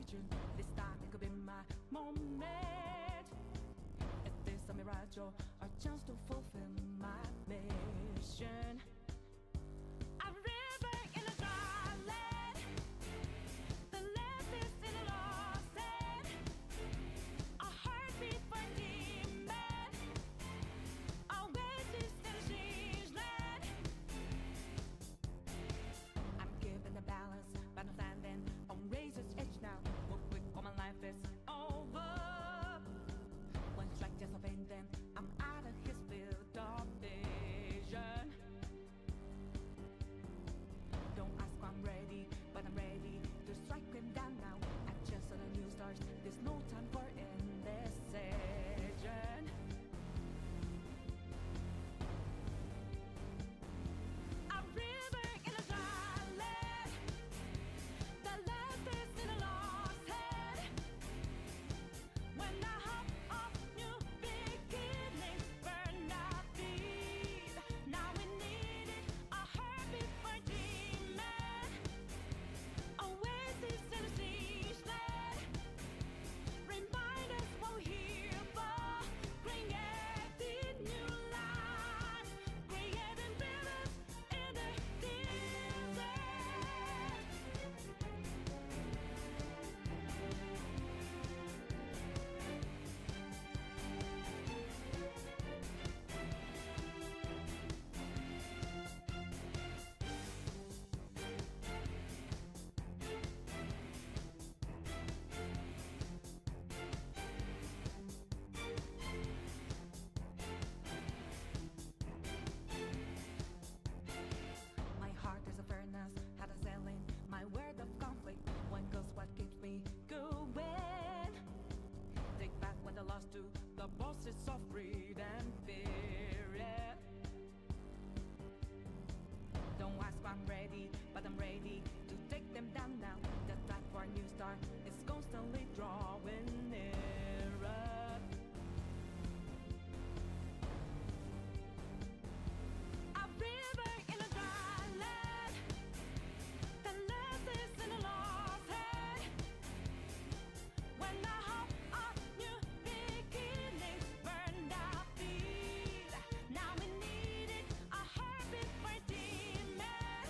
imagine this time it could be my moment. Is this a mirage or a chance to fulfill my mission? A river in a dry land, the left is in a lost land, a heartbeat for a demon, a oasis in a strange land. I'm given the balance, but I'm standing on razor's edge now. Look quick, for my life is over. One strike just a pain, then I'm out of his field of vision. Don't ask why I'm ready, but I'm ready to strike him down now. I just saw the new stars, there's no time for indecision. A river in a dry land, the left is in a lost head. When I hop off new beginnings, burn our feet. Now we need it, a heartbeat for dreaming. Oasis in a siege land. Remind us what we're here for. Creating new life, creating rivers in the desert. My heart is a furnace, had a selling my word of conflict. One goes what keeps me going. Take back what I lost to the bosses of greed and fear. Yeah. Don't ask if I'm ready, but I'm ready to take them down now. The time for a new start is constantly drawing nearer. A river in a dry land, the left is in a lost head. When I hop off new beginnings, burned our feet. Now we need it, a heartbeat for a demon.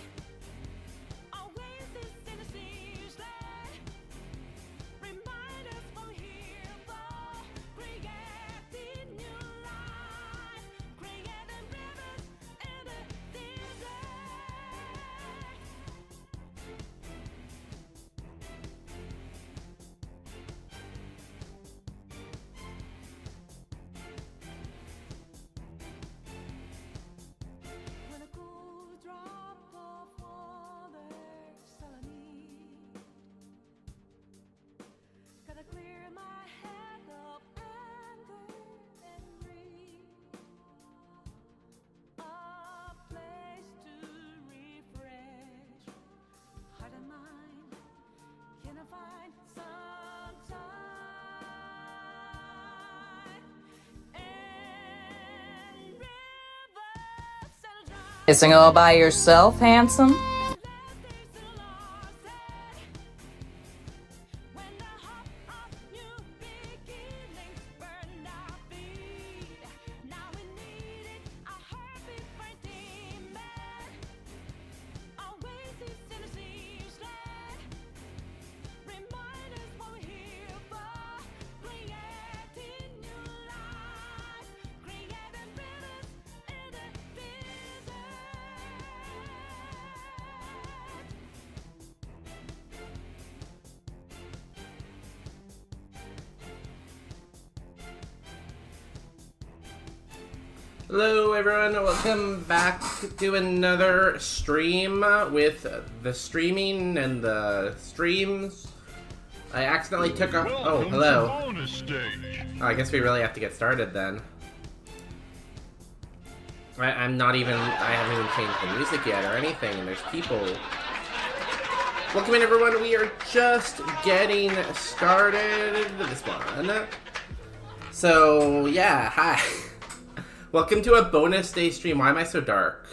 Oasis in a siege land. Remind us what we're here for. Creating new life, creating rivers in the desert. When a cool drop of water's all I need, gotta clear my head of anger and greed. A place to refresh heart and mind. Can I find some time and rivers and dry Kissing all by yourself, handsome? when I hop off new beginnings, burn our feet. Now we need it, a heartbeat for a demon. Oasis in a siege land. Remind us what we're here for. Creating new life, creating rivers in the desert. Hello everyone, welcome back to another stream with the streaming and the streams. I accidentally took off. Oh, hello. Bonus stage. Oh, I guess we really have to get started then. I'm not even, I haven't even changed the music yet or anything, and there's people. Welcome in everyone, we are just getting started with this one. So, yeah, hi. Welcome to a bonus day stream. Why am I so dark?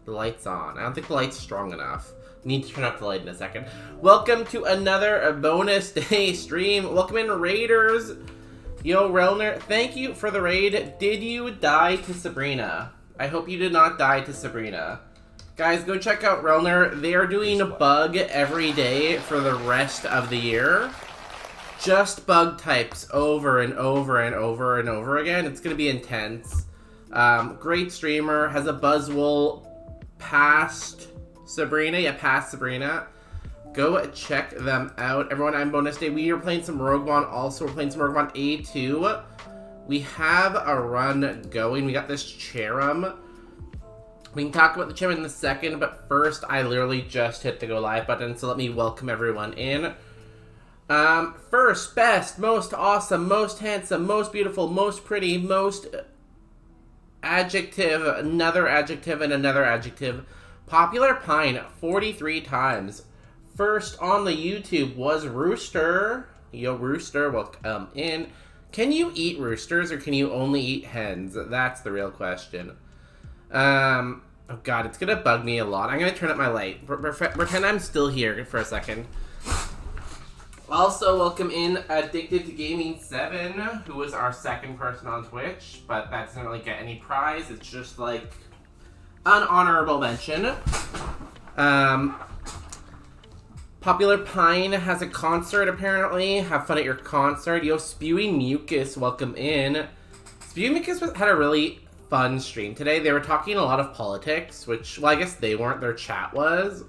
The light's on. I don't think the light's strong enough. Need to turn up the light in a second. Welcome to another bonus day stream. Welcome in, Raiders. Yo, Relner, thank you for the raid. Did you die to Sabrina? I hope you did not die to Sabrina. Guys, go check out Relner. They are doing a bug every day for the rest of the year. Just bug types over and over and over and over again. It's going to be intense. Great streamer. Has a Buzzwole past Sabrina. Yeah, past Sabrina. Go check them out. Everyone, I'm Bonus Day. We are playing some Roguemon. Also, we're playing some Roguemon A2. We have a run going. We got this Cherum. We can talk about the Cherum in a second, but first, I literally just hit the go live button, so let me welcome everyone in. First, best, most awesome, most handsome, most beautiful, most pretty, most adjective, another adjective, and another adjective. Popular Pine, 43 times. First on the YouTube was Rooster. Yo, Rooster, welcome in. Can you eat roosters, or can you only eat hens? That's the real question. Oh god, it's gonna bug me a lot. I'm gonna turn up my light. Pretend I'm still here for a second. Also, welcome in Addicted to Gaming 7, who is our second person on Twitch, but that doesn't really get any prize. It's just like an honorable mention. Popular Pine has a concert apparently. Have fun at your concert. Yo, Spewing Mucus, welcome in. Spewing Mucus had a really fun stream today. They were talking a lot of politics, which, well, I guess they weren't, their chat was.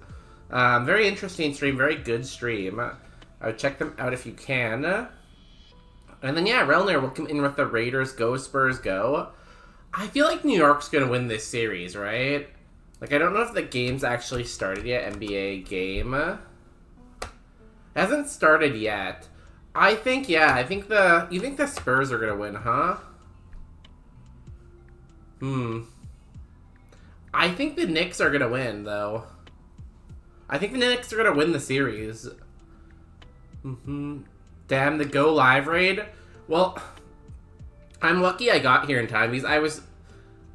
Very interesting stream, very good stream. I would check them out if you can. And then, yeah, Relner, welcome in with the Raiders. Go Spurs, go. I feel like New York's gonna win this series, right? Like, I don't know if the game's actually started yet, NBA game. It hasn't started yet. I think, yeah, you think the Spurs are gonna win, huh? I think the Knicks are gonna win, though. I think the Knicks are gonna win the series. Damn, the Go Live raid. Well, I'm lucky I got here in time because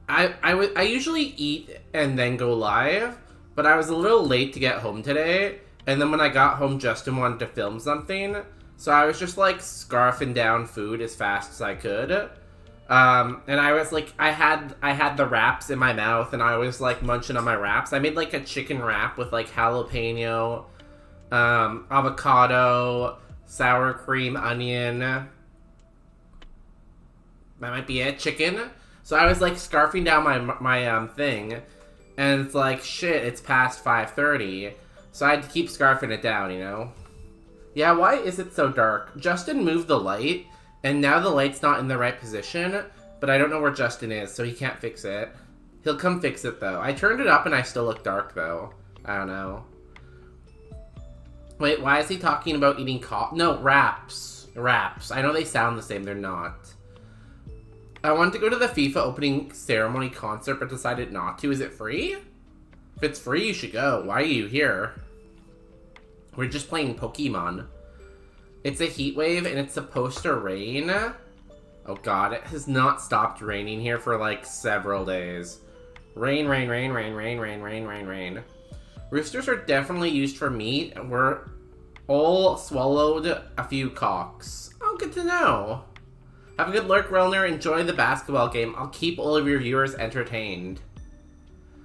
I usually eat and then go live, but I was a little late to get home today. And then when I got home, Justin wanted to film something, so I was just like scarfing down food as fast as I could. And I was like, I had the wraps in my mouth, and I was like munching on my wraps. I made like a chicken wrap with like jalapeno, avocado, sour cream, onion. That might be it, chicken. So I was like scarfing down my thing, and it's like, shit, it's past 5:30. So I had to keep scarfing it down, you know? Yeah, why is it so dark? Justin moved the light, and now the light's not in the right position, but I don't know where Justin is, so he can't fix it. He'll come fix it, though. I turned it up, and I still look dark, though. I don't know. Wait, why is he talking about eating No, wraps. Wraps. I know they sound the same. They're not. I wanted to go to the FIFA opening ceremony concert, but decided not to. Is it free? If it's free, you should go. Why are you here? We're just playing Pokemon. It's a heat wave, and it's supposed to rain. Oh god, it has not stopped raining here for like several days. Rain, rain, rain, rain, rain, rain, rain, rain, rain. Roosters are definitely used for meat, and we're all swallowed a few cocks. Oh, good to know. Have a good lurk, Relner. Enjoy the basketball game. I'll keep all of your viewers entertained.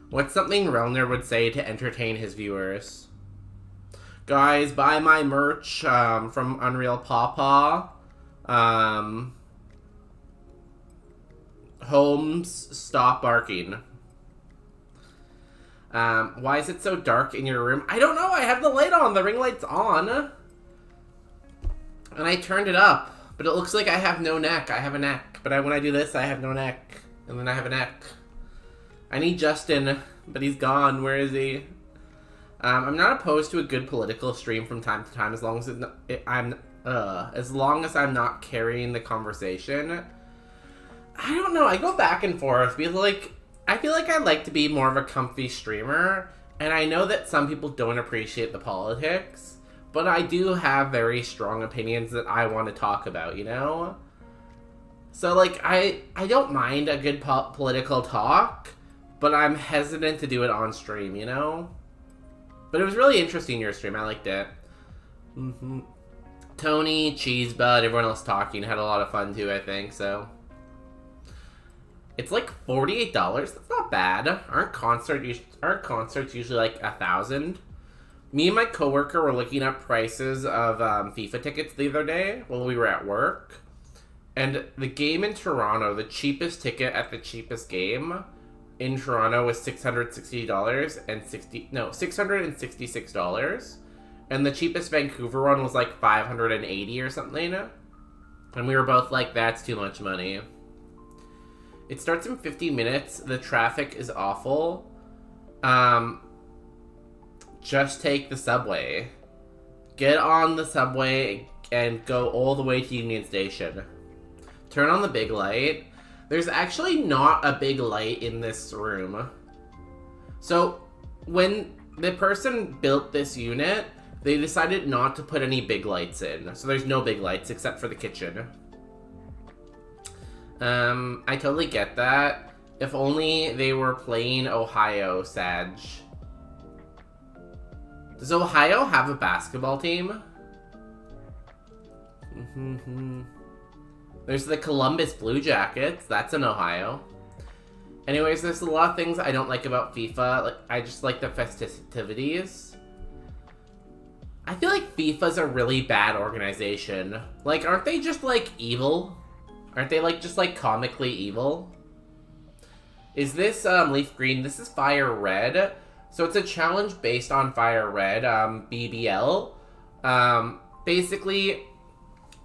What's something Relner would say to entertain his viewers? Guys, buy my merch from Unreal Pawpaw. Holmes, stop barking. Why is it so dark in your room? I don't know. I have the light on. The ring light's on. And I turned it up. But it looks like I have no neck. I have a neck. But when I do this, I have no neck. And then I have a neck. I need Justin, but he's gone. Where is he? I'm not opposed to a good political stream from time to time, as long as I'm not carrying the conversation. I don't know. I go back and forth because, like, I feel like I like to be more of a comfy streamer, and I know that some people don't appreciate the politics, but I do have very strong opinions that I want to talk about, you know? So, like, I don't mind a good political talk, but I'm hesitant to do it on stream, you know? But it was really interesting, your stream. I liked it. Tony, Cheesebud, everyone else talking had a lot of fun too, I think, so. It's like $48. That's not bad. Aren't concerts usually like $1,000? Me and my coworker were looking up prices of FIFA tickets the other day while we were at work. And the game in Toronto, the cheapest ticket at the cheapest game in Toronto was $666. And the cheapest Vancouver one was like $580 or something. And we were both like, that's too much money. It starts in 50 minutes. The traffic is awful. Just take the subway. Get on the subway and go all the way to Union Station. Turn on the big light. There's actually not a big light in this room. So, when the person built this unit, they decided not to put any big lights in. So there's no big lights except for the kitchen. I totally get that. If only they were playing Ohio, Sag. Does Ohio have a basketball team? There's the Columbus Blue Jackets. That's in Ohio. Anyways, there's a lot of things I don't like about FIFA. Like, I just like the festivities. I feel like FIFA's a really bad organization. Like, aren't they just, like, evil? Aren't they, like, just, like, comically evil? Is this, Leaf Green? This is Fire Red. So it's a challenge based on Fire Red, BBL. Basically,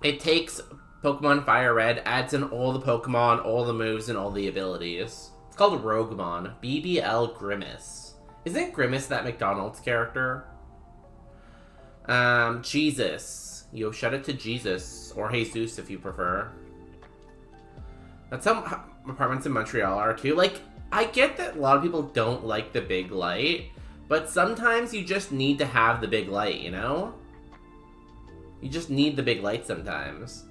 it takes Pokemon Fire Red, adds in all the Pokemon, all the moves, and all the abilities. It's called Roguemon. BBL Grimace. Isn't Grimace that McDonald's character? Jesus. Yo, shout out to Jesus. Or Jesus, if you prefer. That's how apartments in Montreal are, too. Like, I get that a lot of people don't like the big light, but sometimes you just need to have the big light, you know? You just need the big light sometimes.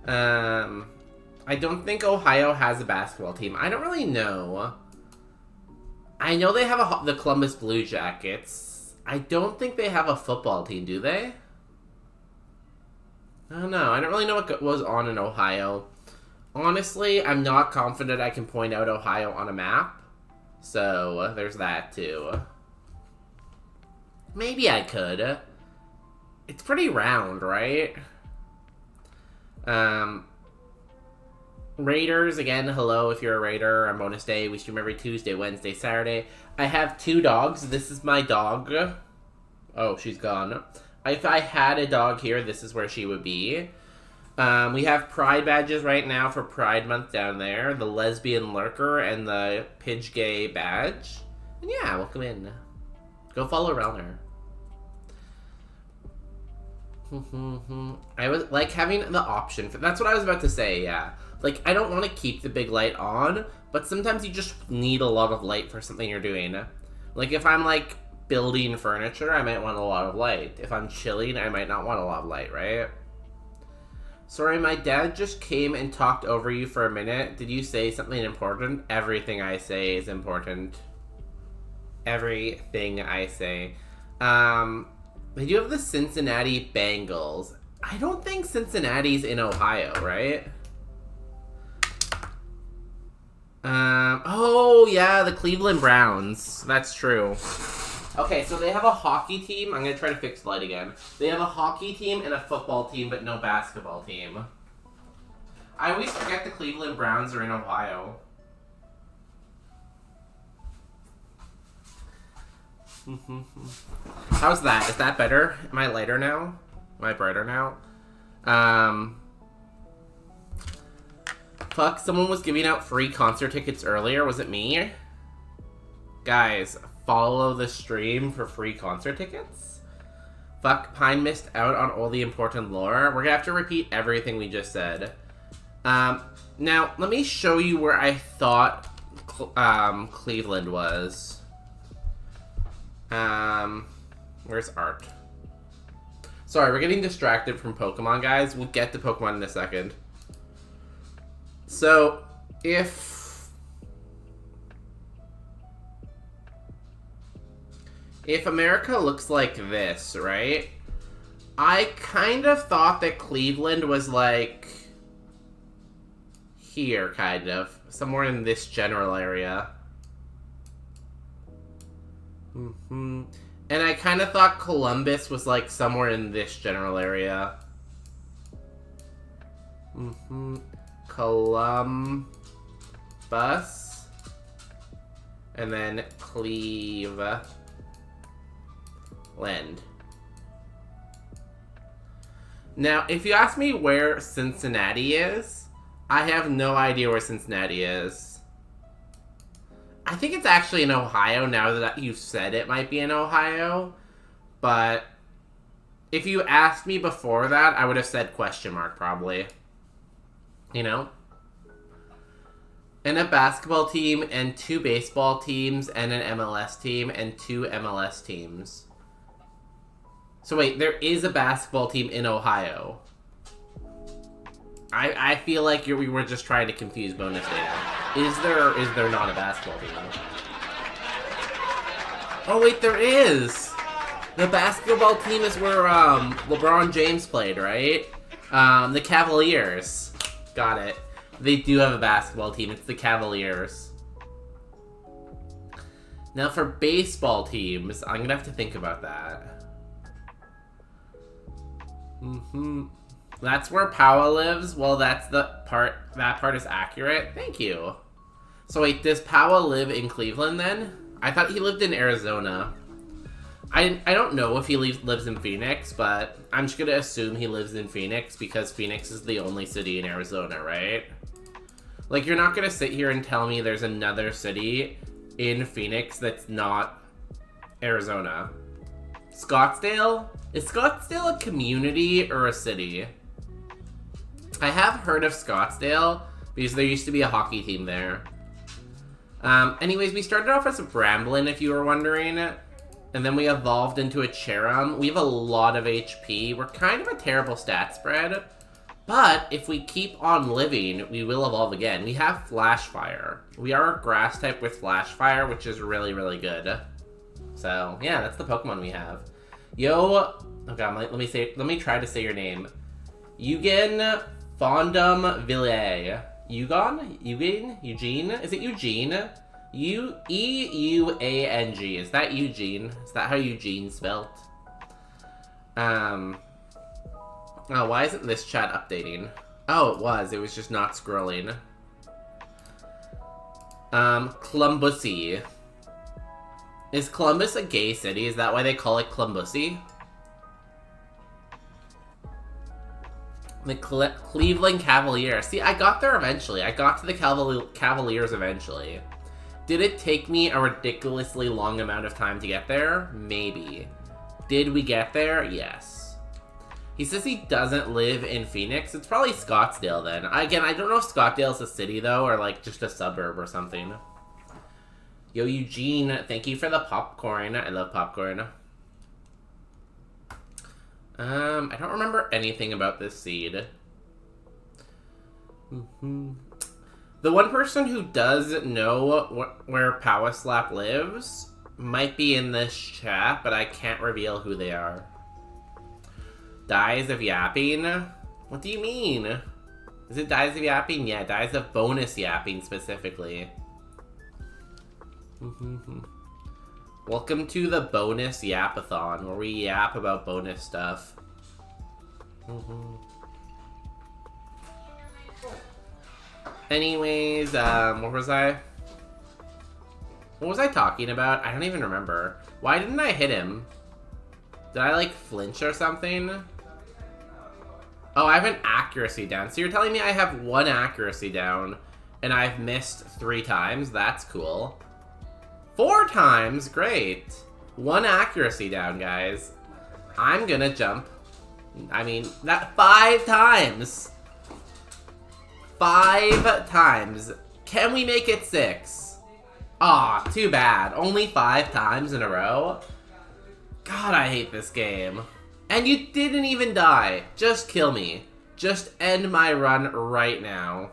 I don't think Ohio has a basketball team. I don't really know. I know they have the Columbus Blue Jackets. I don't think they have a football team, do they? I don't know. I don't really know what goes on in Ohio. Honestly, I'm not confident I can point out Ohio on a map. So, there's that, too. Maybe I could. It's pretty round, right? Raiders, again, hello if you're a Raider. On bonus day, we stream every Tuesday, Wednesday, Saturday. I have 2 dogs. This is my dog. Oh, she's gone. If I had a dog here, this is where she would be. We have Pride badges right now for Pride Month down there. The Lesbian Lurker and the Pidge Gay badge. And yeah, welcome in. Go follow around her. I would like having the option for that's what I was about to say, yeah. Like, I don't want to keep the big light on, but sometimes you just need a lot of light for something you're doing. Like, if I'm, like, building furniture, I might want a lot of light. If I'm chilling, I might not want a lot of light, right? Sorry, my dad just came and talked over you for a minute. Did you say something important? Everything I say is important. Everything I say. They do have the Cincinnati Bengals. I don't think Cincinnati's in Ohio, right? Oh, yeah, the Cleveland Browns. That's true. Okay, so they have a hockey team. I'm going to try to fix the light again. They have a hockey team and a football team, but no basketball team. I always forget the Cleveland Browns are in Ohio. How's that? Is that better? Am I lighter now? Am I brighter now? Fuck, someone was giving out free concert tickets earlier. Was it me? Guys, follow the stream for free concert tickets? Fuck, Pine missed out on all the important lore. We're gonna have to repeat everything we just said. Now, let me show you where I thought Cleveland was. Where's Art? Sorry, we're getting distracted from Pokemon, guys. We'll get to Pokemon in a second. So, If America looks like this, right? I kind of thought that Cleveland was like here, kind of. Somewhere in this general area. And I kind of thought Columbus was like somewhere in this general area. Columbus. And then Cleveland. Now, if you ask me where Cincinnati is, I have no idea where Cincinnati is. I think it's actually in Ohio now that you've said it might be in Ohio. But if you asked me before that, I would have said question mark probably. You know? And a basketball team, and 2 baseball teams, and an MLS team, and 2 MLS teams. So wait, there is a basketball team in Ohio. I feel like we were just trying to confuse bonus data. Is there or is there not a basketball team? Oh wait, there is! The basketball team is where LeBron James played, right? The Cavaliers. Got it. They do have a basketball team. It's the Cavaliers. Now for baseball teams, I'm gonna have to think about that. That's where Powell lives? Well, that's the part, that part is accurate. Thank you. So wait, does Powell live in Cleveland then? I thought he lived in Arizona. I don't know if he lives in Phoenix, but I'm just gonna assume he lives in Phoenix because Phoenix is the only city in Arizona, right? Like, you're not gonna sit here and tell me there's another city in Phoenix that's not Arizona. Scottsdale? Is Scottsdale a community or a city? I have heard of Scottsdale because there used to be a hockey team there. Anyways, we started off as a Bramblin, if you were wondering. And then we evolved into a Cherum. We have a lot of HP. We're kind of a terrible stat spread. But if we keep on living, we will evolve again. We have Flash Fire. We are a grass type with Flash Fire, which is really, really good. So, yeah, that's the Pokemon we have. Yo, oh god, let me try to say your name. Eugen Fondum Ville. Eugene? Is it Eugene? E-U-A-N-G. Is that Eugene? Is that how Eugene spelled? Oh, why isn't this chat updating? Oh, it was just not scrolling. Clumbussy. Is Columbus a gay city? Is that why they call it Clumbussy? The Cleveland Cavaliers. See, I got there eventually. I got to the Cavaliers eventually. Did it take me a ridiculously long amount of time to get there? Maybe. Did we get there? Yes. He says he doesn't live in Phoenix. It's probably Scottsdale then. Again, I don't know if Scottsdale's a city though, or like just a suburb or something. Yo, Eugene, thank you for the popcorn. I love popcorn. I don't remember anything about this seed. The one person who does know where Powaslap lives might be in this chat, but I can't reveal who they are. Dies of Yapping? What do you mean? Is it Dies of Yapping? Yeah, Dies of Bonus Yapping specifically. Welcome to the bonus yapathon, where we yap about bonus stuff. Anyways, what was I talking about? I don't even remember. Why didn't I hit him? Did I, like, flinch or something? Oh, I have an accuracy down. So you're telling me I have 1 accuracy down, and I've missed 3 times? That's cool. 4 times? Great. 1 accuracy down, guys. I'm gonna jump. I mean, that 5 times. 5 times. Can we make it 6? Aw, too bad. Only 5 times in a row? God, I hate this game. And you didn't even die. Just kill me. Just end my run right now.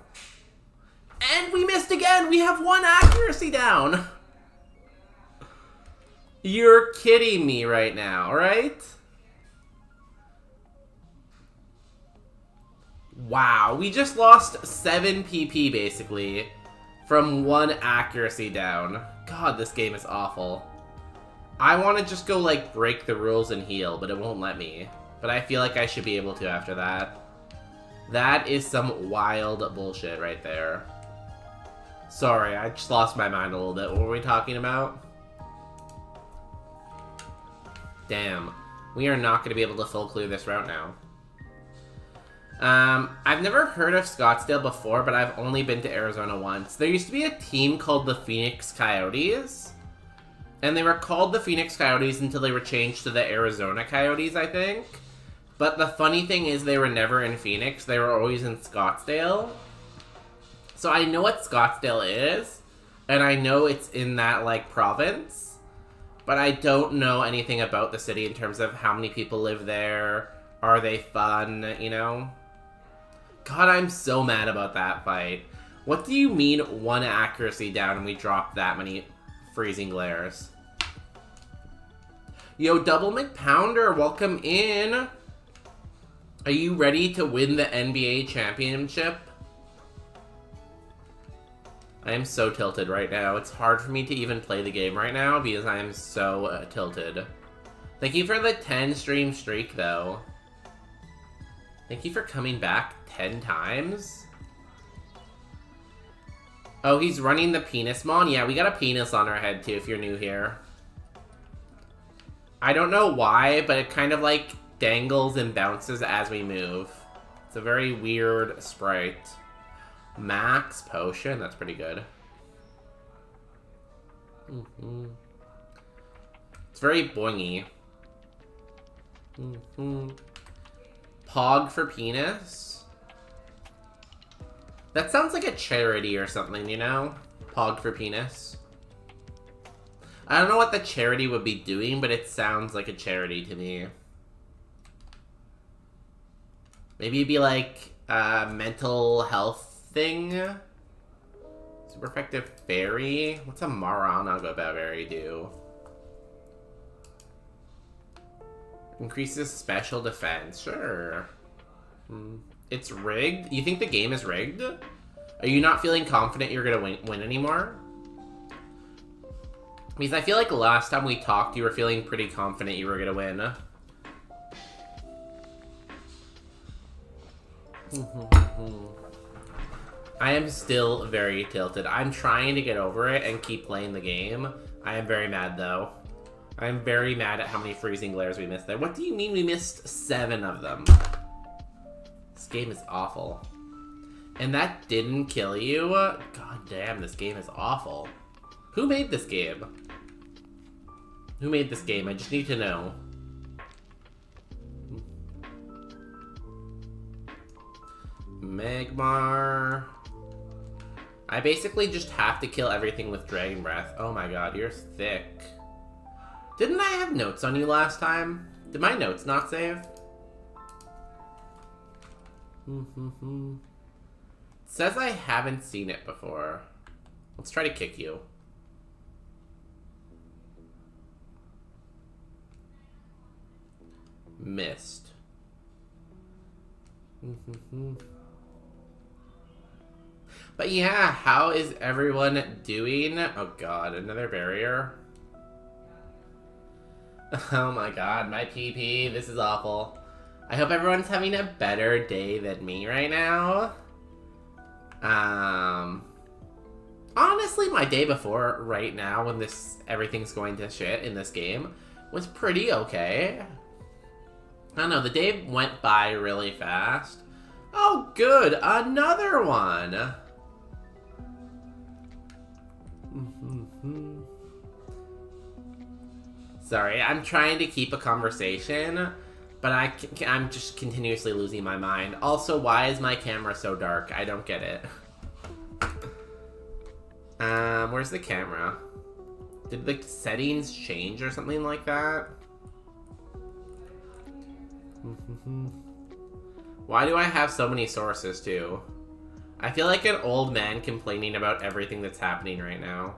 And we missed again! We have 1 accuracy down! You're kidding me right now, right? Wow, we just lost 7 PP, basically, from 1 accuracy down. God, this game is awful. I want to just go, like, break the rules and heal, but it won't let me. But I feel like I should be able to after that. That is some wild bullshit right there. Sorry, I just lost my mind a little bit. What were we talking about? Damn. We are not going to be able to full clear this route now. I've never heard of Scottsdale before, but I've only been to Arizona once. There used to be a team called the Phoenix Coyotes. And they were called the Phoenix Coyotes until they were changed to the Arizona Coyotes, I think. But the funny thing is they were never in Phoenix. They were always in Scottsdale. So I know what Scottsdale is. And I know it's in that, like, province. But I don't know anything about the city in terms of how many people live there. Are they fun, you know? God, I'm so mad about that fight. What do you mean 1 accuracy down and we dropped that many freezing glares? Yo, Double McPounder, welcome in. Are you ready to win the NBA championship? I am so tilted right now. It's hard for me to even play the game right now because I am so tilted. Thank you for the 10 stream streak, though. Thank you for coming back 10 times. Oh, he's running the penis mon? Yeah, we got a penis on our head, too, if you're new here. I don't know why, but it kind of, like, dangles and bounces as we move. It's a very weird sprite. Max potion, that's pretty good. It's very boingy. Pog for penis? That sounds like a charity or something, you know? Pog for penis. I don't know what the charity would be doing, but it sounds like a charity to me. Maybe it'd be like a mental health thing? Super effective fairy? What's a Maranaga berry do? Increases special defense. Sure. It's rigged? You think the game is rigged? Are you not feeling confident you're gonna win anymore? Because I feel like last time we talked, you were feeling pretty confident you were gonna win. I am still very tilted. I'm trying to get over it and keep playing the game. I am very mad, though. I'm very mad at how many freezing glares we missed there. What do you mean we missed 7 of them? This game is awful. And that didn't kill you? God damn, this game is awful. Who made this game? Who made this game? I just need to know. Magmar. I basically just have to kill everything with Dragon Breath. Oh my god, you're thick. Didn't I have notes on you last time? Did my notes not save? It says I haven't seen it before. Let's try to kick you. Missed. But yeah, how is everyone doing? Oh god, another barrier. Oh my god, my PP, this is awful. I hope everyone's having a better day than me right now. Honestly, my day before right now, when everything's going to shit in this game, was pretty okay. I don't know, the day went by really fast. Oh good, another one! Sorry, I'm trying to keep a conversation, but I'm just continuously losing my mind. Also, why is my camera so dark? I don't get it. Where's the camera? Did the settings change or something like that? Why do I have so many sources, too? I feel like an old man complaining about everything that's happening right now.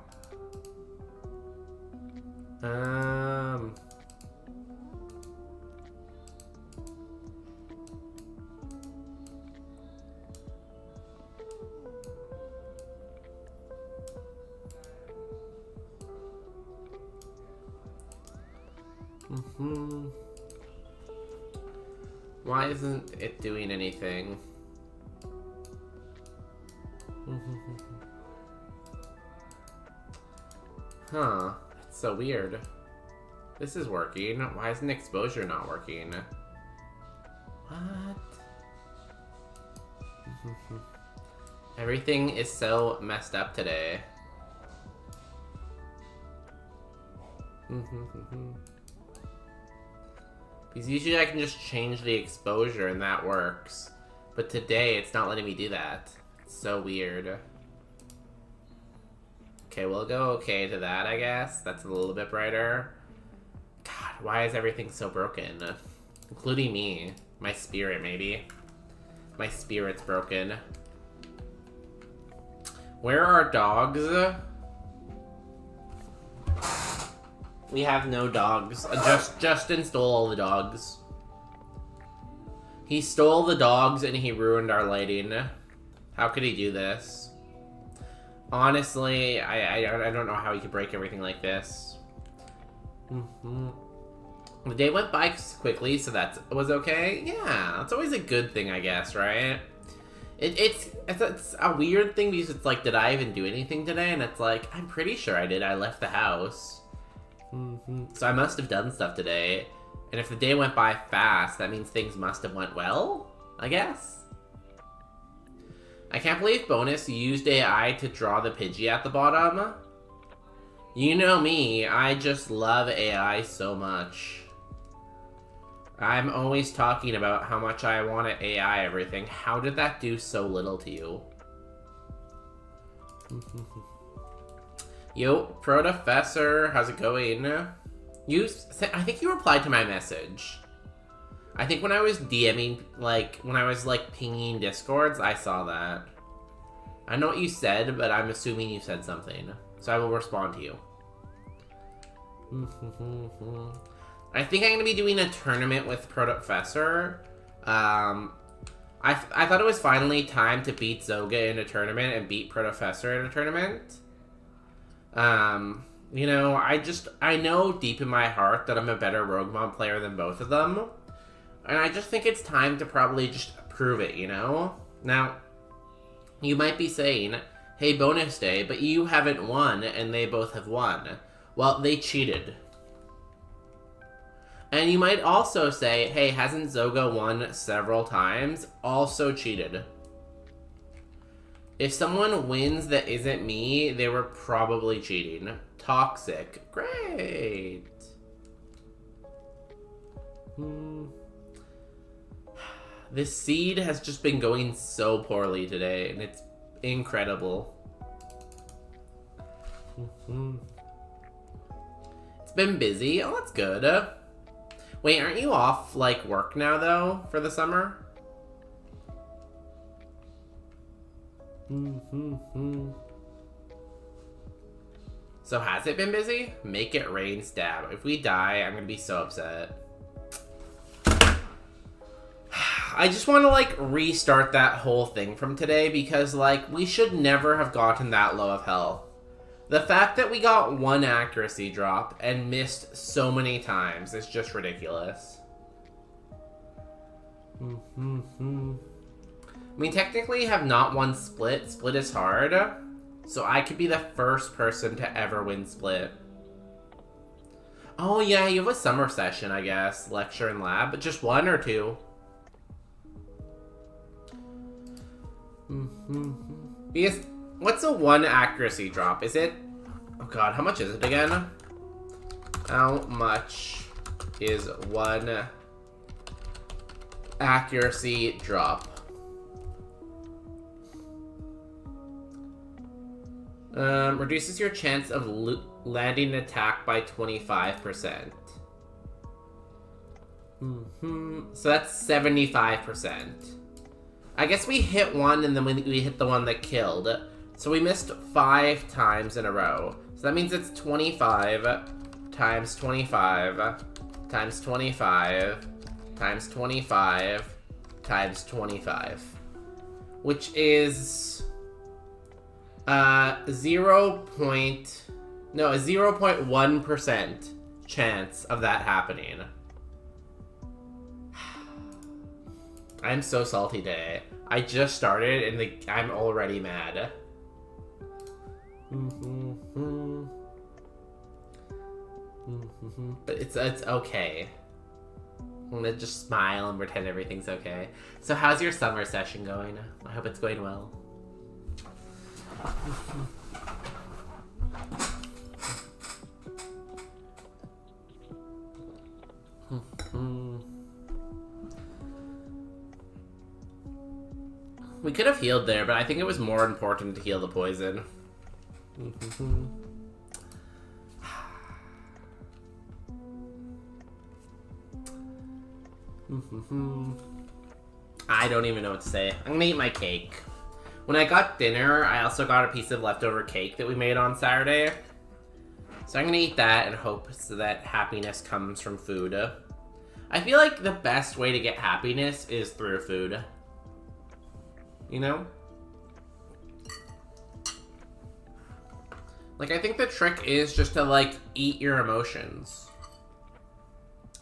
Why isn't it doing anything? Huh. That's so weird. This is working. Why isn't exposure not working? What? Everything is so messed up today. Because usually I can just change the exposure and that works. But today it's not letting me do that. It's so weird. Okay, we'll go okay to that, I guess. That's a little bit brighter. God, why is everything so broken? Including me. My spirit, maybe. My spirit's broken. Where are dogs? We have no dogs. Justin stole all the dogs. He stole the dogs and he ruined our lighting. How could he do this? Honestly, I don't know how he could break everything like this. The day went by quickly, so that was okay. Yeah, that's always a good thing, I guess, right? It's a weird thing because it's like, did I even do anything today? And it's like, I'm pretty sure I did. I left the house. So I must have done stuff today. And if the day went by fast, that means things must have went well, I guess. I can't believe Bonus used AI to draw the Pidgey at the bottom. You know me, I just love AI so much. I'm always talking about how much I want to AI everything. How did that do so little to you? Yo, Professor, how's it going? I think you replied to my message. I think when I was DMing, when I was, pinging Discords, I saw that. I know what you said, but I'm assuming you said something. So I will respond to you. I think I'm going to be doing a tournament with Professor. I thought it was finally time to beat Zoga in a tournament and beat Professor in a tournament. You know, I know deep in my heart that I'm a better Roguemon player than both of them. And I just think it's time to probably just prove it, you know? Now, you might be saying, hey, Bonus Day, but you haven't won and they both have won. Well, they cheated. And you might also say, hey, hasn't Zoga won several times? Also cheated. If someone wins that isn't me, they were probably cheating. Toxic. Great. This seed has just been going so poorly today, and it's incredible. It's been busy. Oh, that's good. Wait, aren't you off, work now, though, for the summer? So has it been busy? Make it rain, stab. If we die, I'm gonna be so upset. I just want to, restart that whole thing from today because, we should never have gotten that low of health. The fact that we got one accuracy drop and missed so many times is just ridiculous. I mean, technically, have not won Split. Split is hard. So I could be the first person to ever win Split. Oh, yeah, you have a summer session, I guess. Lecture and lab. But just one or two? Because, what's a one accuracy drop? Is it... Oh, God, how much is it again? How much is one accuracy drop? Reduces your chance of landing an attack by 25%. So that's 75%. I guess we hit one and then we hit the one that killed. So we missed 5 times in a row. So that means it's 25 times 25 times 25 times 25 times 25. Which is a 0.1% chance of that happening. I'm so salty today. I just started and I'm already mad. But it's okay. I'm gonna just smile and pretend everything's okay. So how's your summer session going? I hope it's going well. We could have healed there, but I think it was more important to heal the poison. I don't even know what to say. I'm gonna eat my cake. When I got dinner, I also got a piece of leftover cake that we made on Saturday. So I'm gonna eat that and hope so that happiness comes from food. I feel like the best way to get happiness is through food. You know? Like, I think the trick is just to, like, eat your emotions.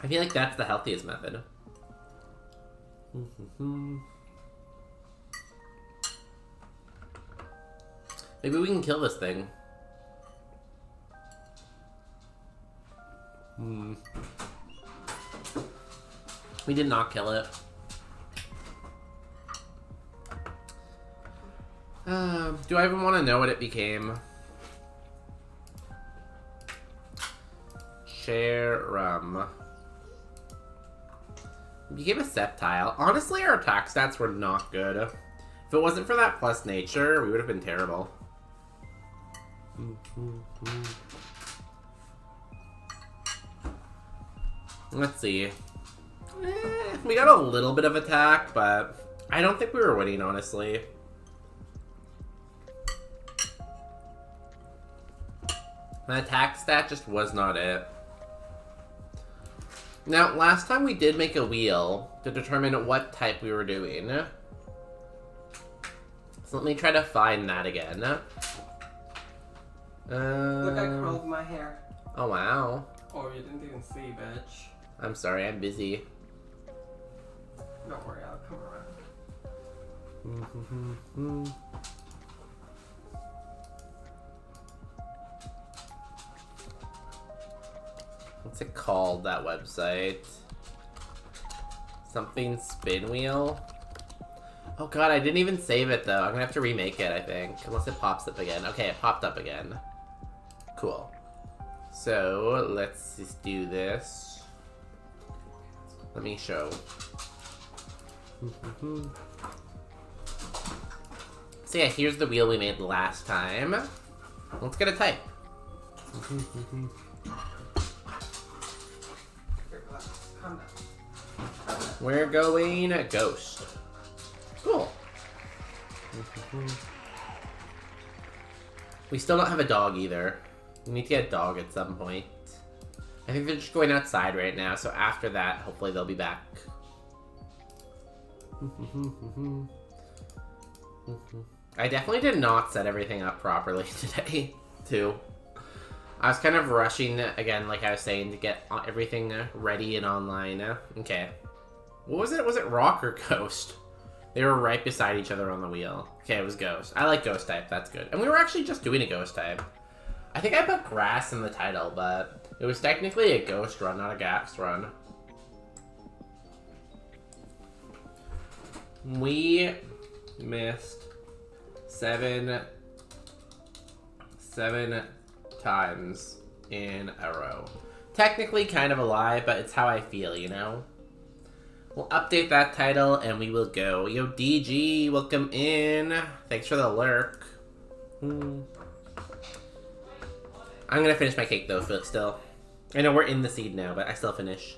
I feel like that's the healthiest method. Maybe we can kill this thing. We did not kill it. Do I even want to know what it became? Sharum. It became a Sceptile. Honestly, our attack stats were not good. If it wasn't for that plus nature, we would have been terrible. Let's see. We got a little bit of attack, but I don't think we were winning, honestly. The attack stat just was not it. Now, last time we did make a wheel to determine what type we were doing. So let me try to find that again. Look, I curled my hair. Oh, wow. Oh, you didn't even see, bitch. I'm sorry, I'm busy. Don't worry, I'll come around. What's it called, that website? Something spin wheel? Oh god, I didn't even save it though. I'm gonna have to remake it, I think. Unless it pops up again. Okay, it popped up again. Cool. So, let's just do this. Let me show. So yeah, here's the wheel we made last time. Let's get a type. We're going ghost. Cool. We still don't have a dog either. We need to get a dog at some point. I think they're just going outside right now, so after that, hopefully they'll be back. I definitely did not set everything up properly today, too. I was kind of rushing, again, like I was saying, to get everything ready and online. Okay. What was it? Was it rock or ghost? They were right beside each other on the wheel. Okay, it was ghost. I like ghost type. That's good. And we were actually just doing a ghost type. I think I put grass in the title, but it was technically a ghost run, not a gas run. We missed seven times in a row. Technically kind of a lie, but it's how I feel, you know? We'll update that title and we will go. Yo, DG, welcome in. Thanks for the lurk. I'm gonna finish my cake though, still. I know we're in the seed now, but I still finish.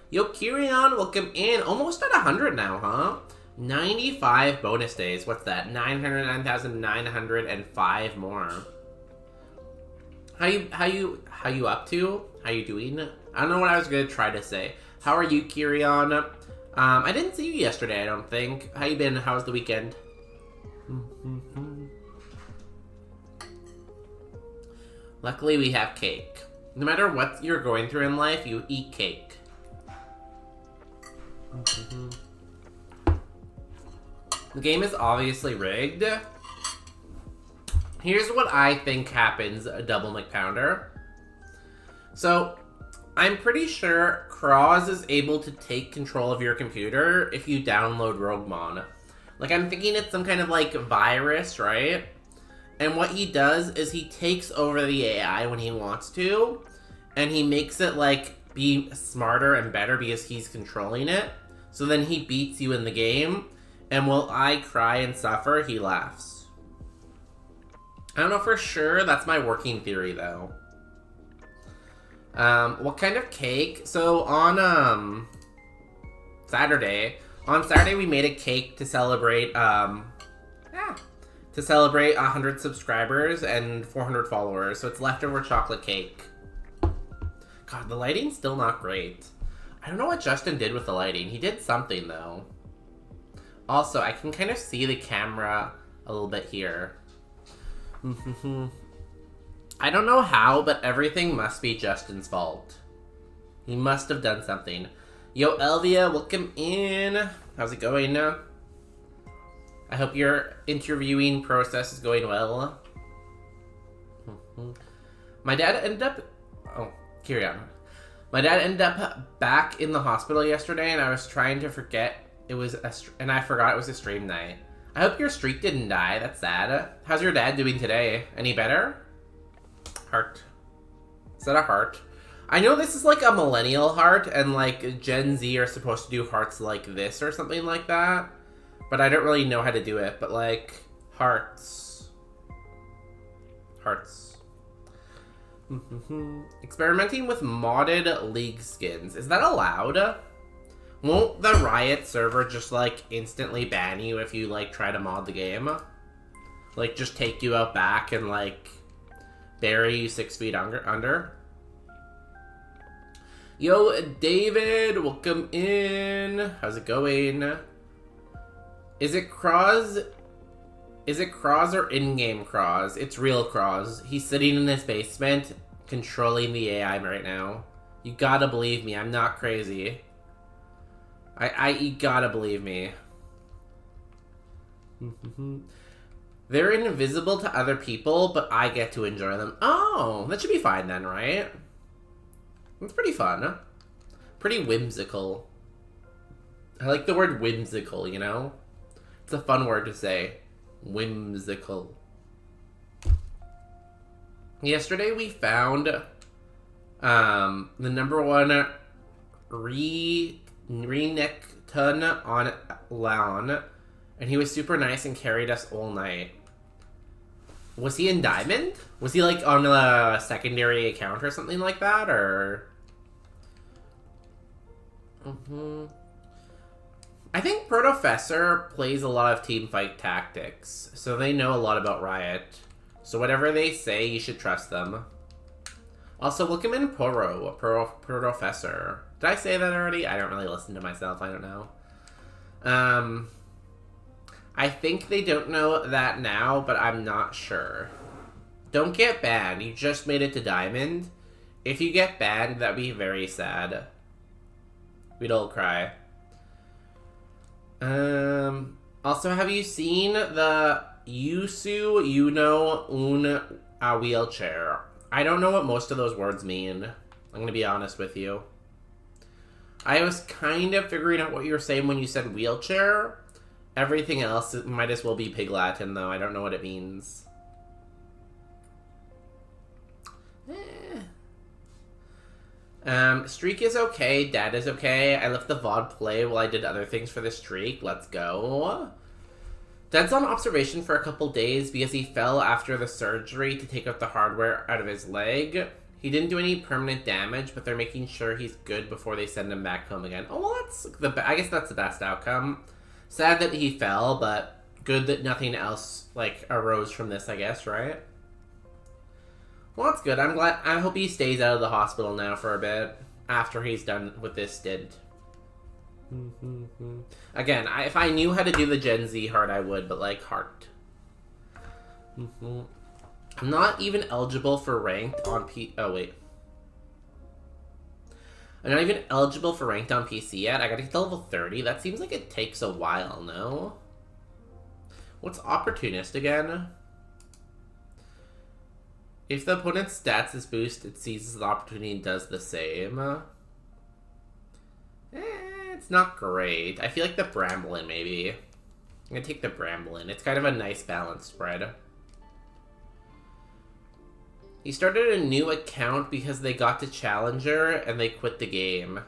Yo, Kirion, welcome in. Almost at 100 now, huh? 95 bonus days. What's that? 909,905 more. How you up to? How you doing? I don't know what I was gonna try to say. How are you, Kirion? I didn't see you yesterday, I don't think. How you been? How was the weekend? Luckily, we have cake. No matter what you're going through in life, you eat cake. The game is obviously rigged. Here's what I think happens, a double McPounder. So, I'm pretty sure Croz is able to take control of your computer if you download Roguemon. Like, I'm thinking it's some kind of, like, virus, right? And what he does is he takes over the AI when he wants to, and he makes it, like, be smarter and better because he's controlling it. So then he beats you in the game, and while I cry and suffer, he laughs. I don't know for sure. That's my working theory, though. What kind of cake? So on Saturday we made a cake to celebrate 100 subscribers and 400 followers. So it's leftover chocolate cake. God, the lighting's still not great. I don't know what Justin did with the lighting. He did something though. Also, I can kind of see the camera a little bit here. I don't know how, but everything must be Justin's fault. He must have done something. Yo, Elvia, welcome in. How's it going? I hope your interviewing process is going well. My dad ended up... Oh, carry on. My dad ended up back in the hospital yesterday, and I was trying to forget it was and I forgot it was a stream night. I hope your streak didn't die. That's sad. How's your dad doing today? Any better? Heart. Is that a heart? I know this is like a millennial heart, and like Gen Z are supposed to do hearts like this or something like that. But I don't really know how to do it. But like, hearts. Hearts. Experimenting with modded League skins. Is that allowed? Won't the Riot server just like instantly ban you if you like try to mod the game? Like just take you out back and like bury you 6 feet under? Yo, David, welcome in. How's it going? Is it Croz? Is it Croz or in-game Croz? It's real Croz. He's sitting in his basement, controlling the AI right now. You gotta believe me, I'm not crazy. You gotta believe me. They're invisible to other people, but I get to enjoy them. Oh, that should be fine then, right? That's pretty fun. Pretty whimsical. I like the word whimsical, you know? It's a fun word to say. Whimsical. Yesterday we found the #1 Renekton on Laon, and he was super nice and carried us all night. Was he in Diamond? Was he like on a secondary account or something like that, or? I think Protofessor plays a lot of teamfight tactics, so they know a lot about Riot. So whatever they say, you should trust them. Also, welcome in Protofessor. Did I say that already? I don't really listen to myself. I don't know. I think they don't know that now, but I'm not sure. Don't get banned. You just made it to Diamond. If you get banned, that'd be very sad. We'd all cry. Also, have you seen the Yusu Yuno Un wheelchair? I don't know what most of those words mean. I'm gonna be honest with you. I was kind of figuring out what you were saying when you said wheelchair. Everything else might as well be Pig Latin, though. I don't know what it means. Streak is okay. Dad is okay. I left the VOD play while I did other things for the streak. Let's go. Dad's on observation for a couple days because he fell after the surgery to take out the hardware out of his leg. He didn't do any permanent damage, but they're making sure he's good before they send him back home again. Oh, well, that's I guess that's the best outcome. Sad that he fell, but good that nothing else, like, arose from this, I guess, right? Well, that's good. I'm glad. I hope he stays out of the hospital now for a bit after he's done with this stint. Again, if I knew how to do the Gen Z heart, I would, but, like, heart. I'm not even eligible for ranked on Oh, wait. I'm not even eligible for ranked on PC yet. I gotta get to level 30. That seems like it takes a while, no? What's opportunist again? If the opponent's stats is boosted, it seizes the opportunity and does the same. It's not great. I feel like the Bramblin, maybe. I'm gonna take the Bramblin. It's kind of a nice balanced spread. He started a new account because they got to Challenger and they quit the game.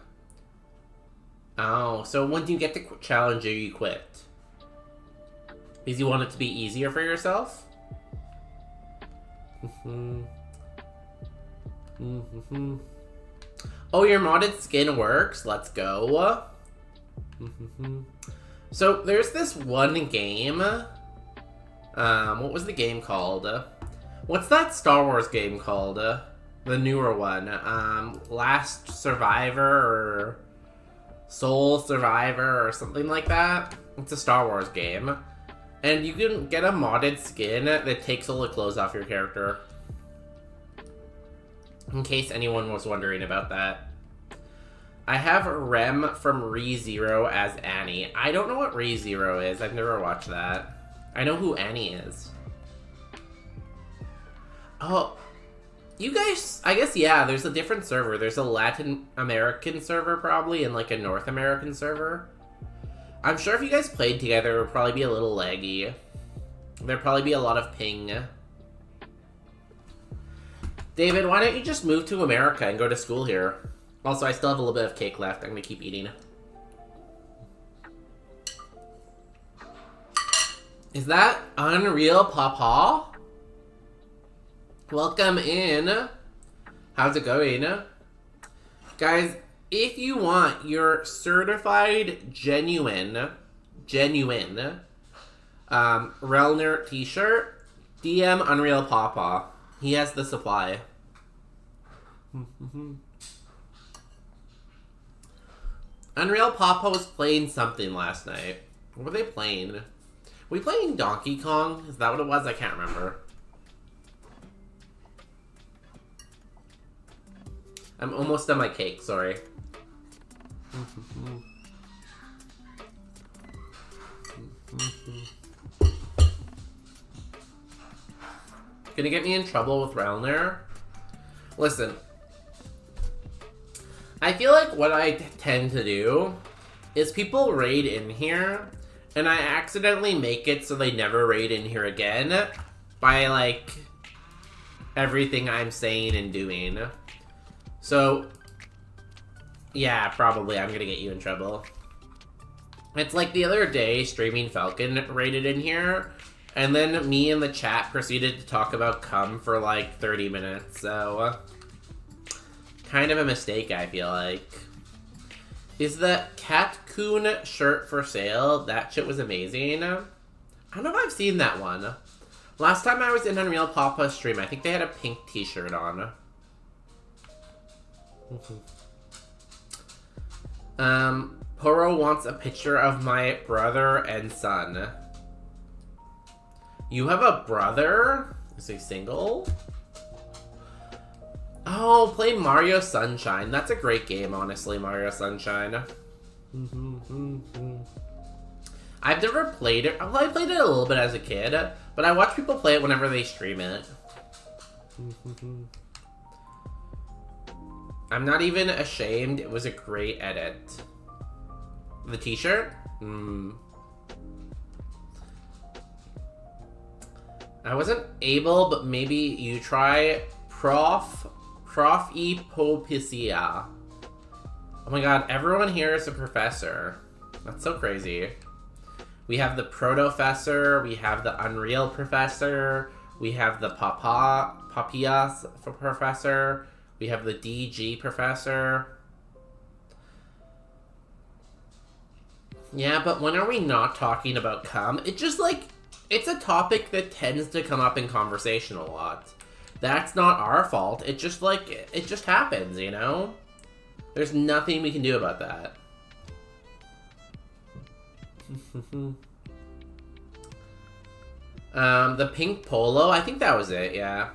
Oh, so when you get to Challenger, you quit. Because you want it to be easier for yourself? Oh, your modded skin works? Let's go. So, there's this one game. What was the game called? What's that Star Wars game called? The newer one. Last Survivor or Soul Survivor or something like that. It's a Star Wars game. And you can get a modded skin that takes all the clothes off your character. In case anyone was wondering about that. I have Rem from ReZero as Annie. I don't know what ReZero is. I've never watched that. I know who Annie is. Oh, you guys, I guess, yeah, there's a different server. There's a Latin American server, probably, and, like, a North American server. I'm sure if you guys played together, it would probably be a little laggy. There'd probably be a lot of ping. David, why don't you just move to America and go to school here? Also, I still have a little bit of cake left. I'm gonna keep eating. Is that Unreal Papa? Welcome in. How's it going? Guys, if you want your certified genuine Relner t-shirt, DM Unreal Papa. He has the supply. Unreal Papa was playing something last night. What were they playing? Were we playing Donkey Kong? Is that what it was? I can't remember. I'm almost done my cake, sorry. Gonna get me in trouble with Relner? Listen. I feel like what I tend to do is people raid in here, and I accidentally make it so they never raid in here again by, like, everything I'm saying and doing. So, yeah, probably I'm gonna get you in trouble. It's like the other day, Streaming Falcon raided in here, and then me and the chat proceeded to talk about cum for like 30 minutes, so kind of a mistake, I feel like. Is the Cat Coon shirt for sale? That shit was amazing. I don't know if I've seen that one. Last time I was in Unreal Papa's stream, I think they had a pink t-shirt on. Poro wants a picture of my brother and son. You have a brother? Is he single? Oh, play Mario Sunshine. That's a great game, honestly, Mario Sunshine. I've never played it. I played it a little bit as a kid, but I watch people play it whenever they stream it. I'm not even ashamed. It was a great edit. The t-shirt? I wasn't able, but maybe you try Prof Epopicia. Oh my god, everyone here is a professor. That's so crazy. We have the Protofessor, we have the Unreal Professor, we have the Papias Professor, we have the DG Professor. Yeah, but when are we not talking about cum? It just, like, it's a topic that tends to come up in conversation a lot. That's not our fault. It just, like, it just happens, you know? There's nothing we can do about that. The pink polo, I think that was it, yeah.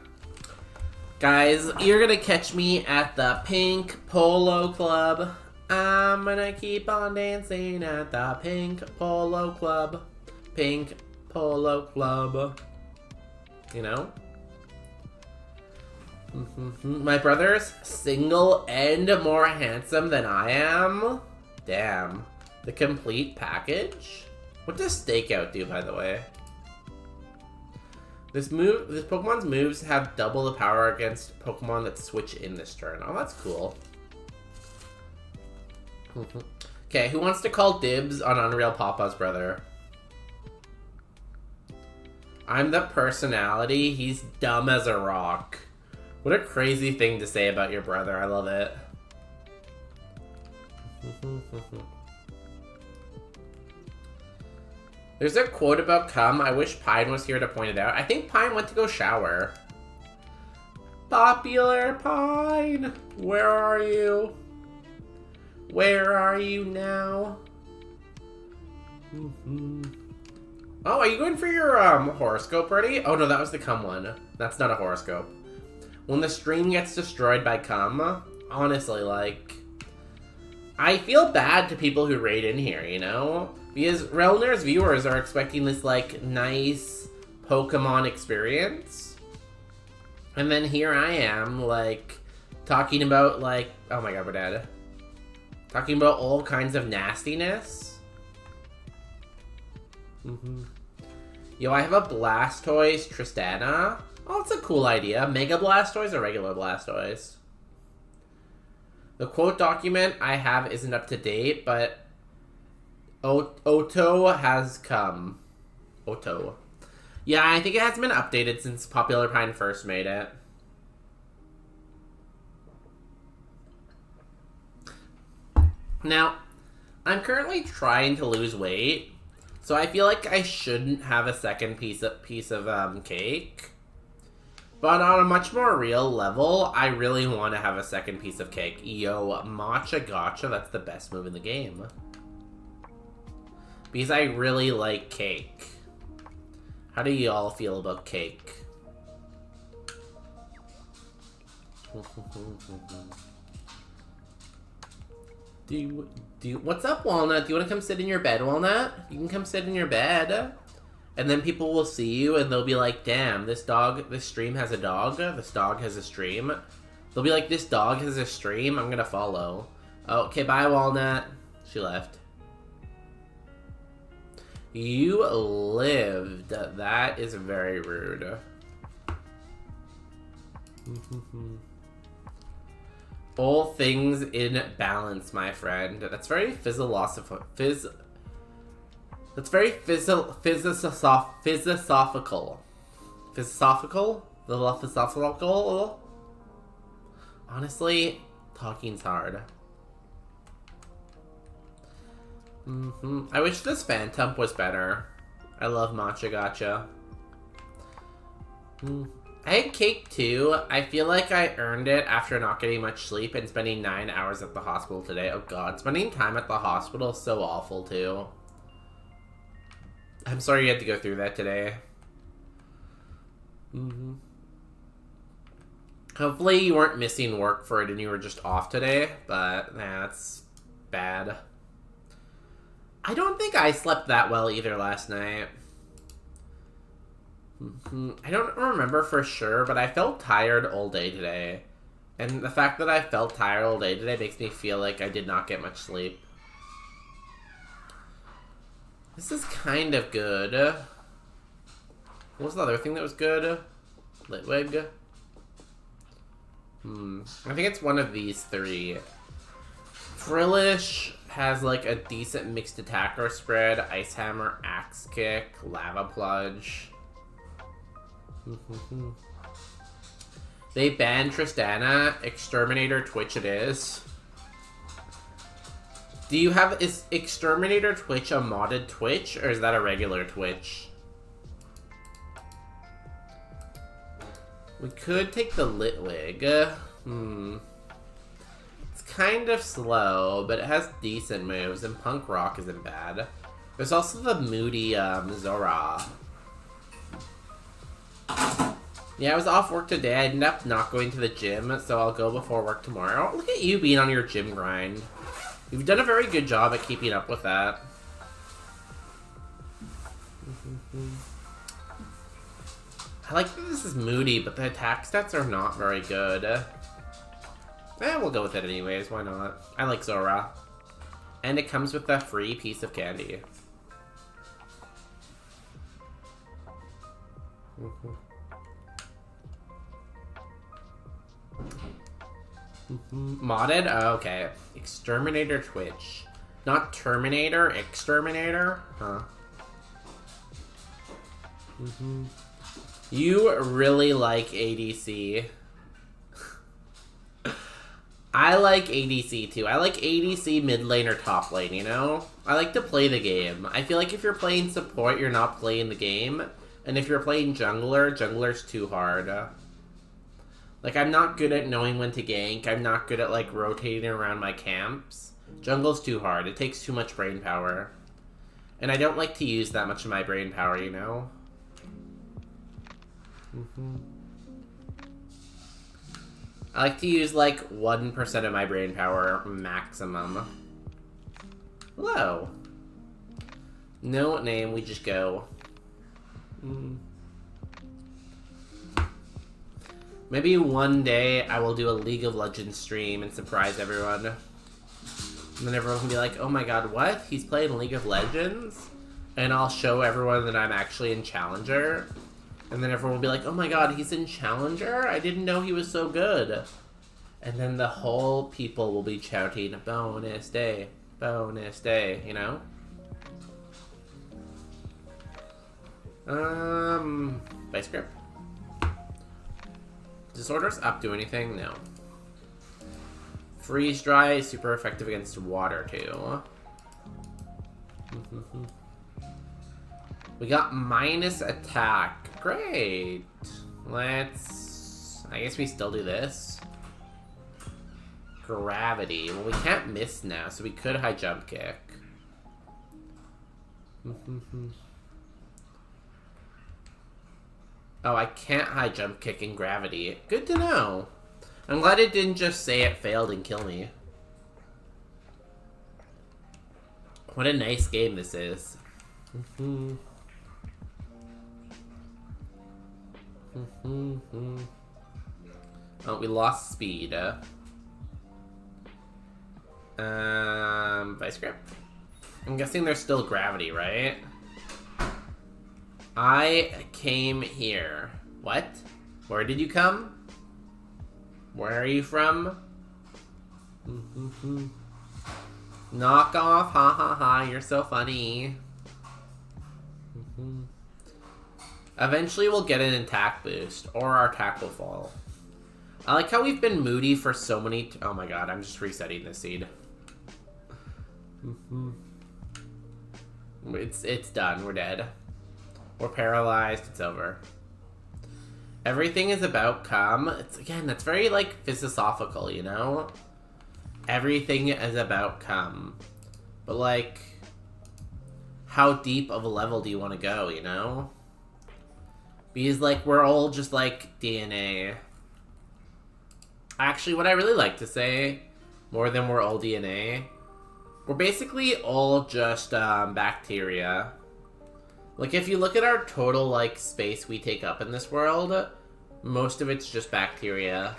Guys, you're gonna catch me at the Pink Polo Club. I'm gonna keep on dancing at the Pink Polo Club. Pink Polo Club. You know? My brother's single and more handsome than I am. Damn. The complete package? What does Stakeout do, by the way? This Pokemon's moves have double the power against Pokemon that switch in this turn. Oh, that's cool. Okay, who wants to call dibs on Unreal Papa's brother? I'm the personality. He's dumb as a rock. What a crazy thing to say about your brother. I love it. There's a quote about cum. I wish Pine was here to point it out. I think Pine went to go shower. Popular Pine, where are you? Where are you now? Oh, are you going for your horoscope already? Oh no, that was the cum one. That's not a horoscope. When the stream gets destroyed by cum, honestly, like, I feel bad to people who raid in here, you know? Because Relner's viewers are expecting this, like, nice Pokemon experience. And then here I am, like, talking about, like, oh my god, we're dead. Talking about all kinds of nastiness. Yo, I have a Blastoise Tristana. Oh, that's a cool idea. Mega Blastoise or regular Blastoise? The quote document I have isn't up to date, but Oto has come. Oto. Yeah, I think it hasn't been updated since Popular Pine first made it. Now, I'm currently trying to lose weight, so I feel like I shouldn't have a second piece of cake. But on a much more real level, I really want to have a second piece of cake. Yo, Matcha Gotcha, that's the best move in the game. Because I really like cake. How do you all feel about cake? What's up, Walnut? Do you want to come sit in your bed, Walnut? You can come sit in your bed. And then people will see you and they'll be like, damn, this stream has a dog. This dog has a stream. They'll be like, this dog has a stream. I'm gonna follow. Okay, bye, Walnut. She left. You lived. That is very rude. All things in balance, my friend. That's very philosophical. That's very philosophical. Philosophical? Honestly, talking's hard. I wish this Phantom was better. I love Matcha Gotcha. I had cake too. I feel like I earned it after not getting much sleep and spending 9 hours at the hospital today. Oh god, spending time at the hospital is so awful too. I'm sorry you had to go through that today. Hopefully you weren't missing work for it and you were just off today, but that's bad. I don't think I slept that well either last night. I don't remember for sure, but I felt tired all day today. And the fact that I felt tired all day today makes me feel like I did not get much sleep. This is kind of good. What was the other thing that was good? Litwig? I think it's one of these three. Frillish has like a decent mixed attacker spread. Ice Hammer, Axe Kick, Lava Plunge. They banned Tristana. Exterminator Twitch it is. Do you have... Is Exterminator Twitch a modded Twitch, or is that a regular Twitch? We could take the Litwig. It's kind of slow, but it has decent moves, and Punk Rock isn't bad. There's also the moody Zora. Yeah, I was off work today. I ended up not going to the gym, so I'll go before work tomorrow. Look at you being on your gym grind. You've done a very good job at keeping up with that. I like that this is moody, but the attack stats are not very good. We'll go with it anyways, why not? I like Zora. And it comes with a free piece of candy. Modded? Oh, okay. Exterminator Twitch. Not Terminator, Exterminator? Huh. You really like ADC. I like ADC too. I like ADC mid lane or top lane, you know? I like to play the game. I feel like if you're playing support, you're not playing the game. And if you're playing jungler, jungler's too hard. Like, I'm not good at knowing when to gank. I'm not good at, like, rotating around my camps. Jungle's too hard. It takes too much brain power. And I don't like to use that much of my brain power, you know? I like to use, like, 1% of my brain power maximum. Hello. No name, we just go. Maybe one day I will do a League of Legends stream and surprise everyone. And then everyone can be like, oh my god, what? He's playing League of Legends? And I'll show everyone that I'm actually in Challenger. And then everyone will be like, oh my god, he's in Challenger? I didn't know he was so good. And then the whole people will be shouting, bonus day, you know? Vice grip. Disorders up do anything? No. Freeze dry is super effective against water too. We got minus attack. Great. Let's... I guess we still do this. Gravity. Well, we can't miss now, so we could high jump kick. Oh, I can't high jump kick in gravity. Good to know. I'm glad it didn't just say it failed and kill me. What a nice game this is. Oh, we lost speed. Vice grip. I'm guessing there's still gravity, right? I came here. What? Where did you come? Where are you from? Knock off, ha ha ha, you're so funny. Eventually we'll get an attack boost, or our attack will fall. I like how we've been moody for so many... oh my god, I'm just resetting this seed. It's done, we're dead. We're paralyzed, it's over. Everything is about come. It's, again, that's very, like, philosophical, you know? Everything is about come. But, like, how deep of a level do you want to go, you know? Because, like, we're all just, like, DNA. Actually, what I really like to say, more than we're all DNA, we're basically all just, bacteria. Like, if you look at our total, like, space we take up in this world, most of it's just bacteria.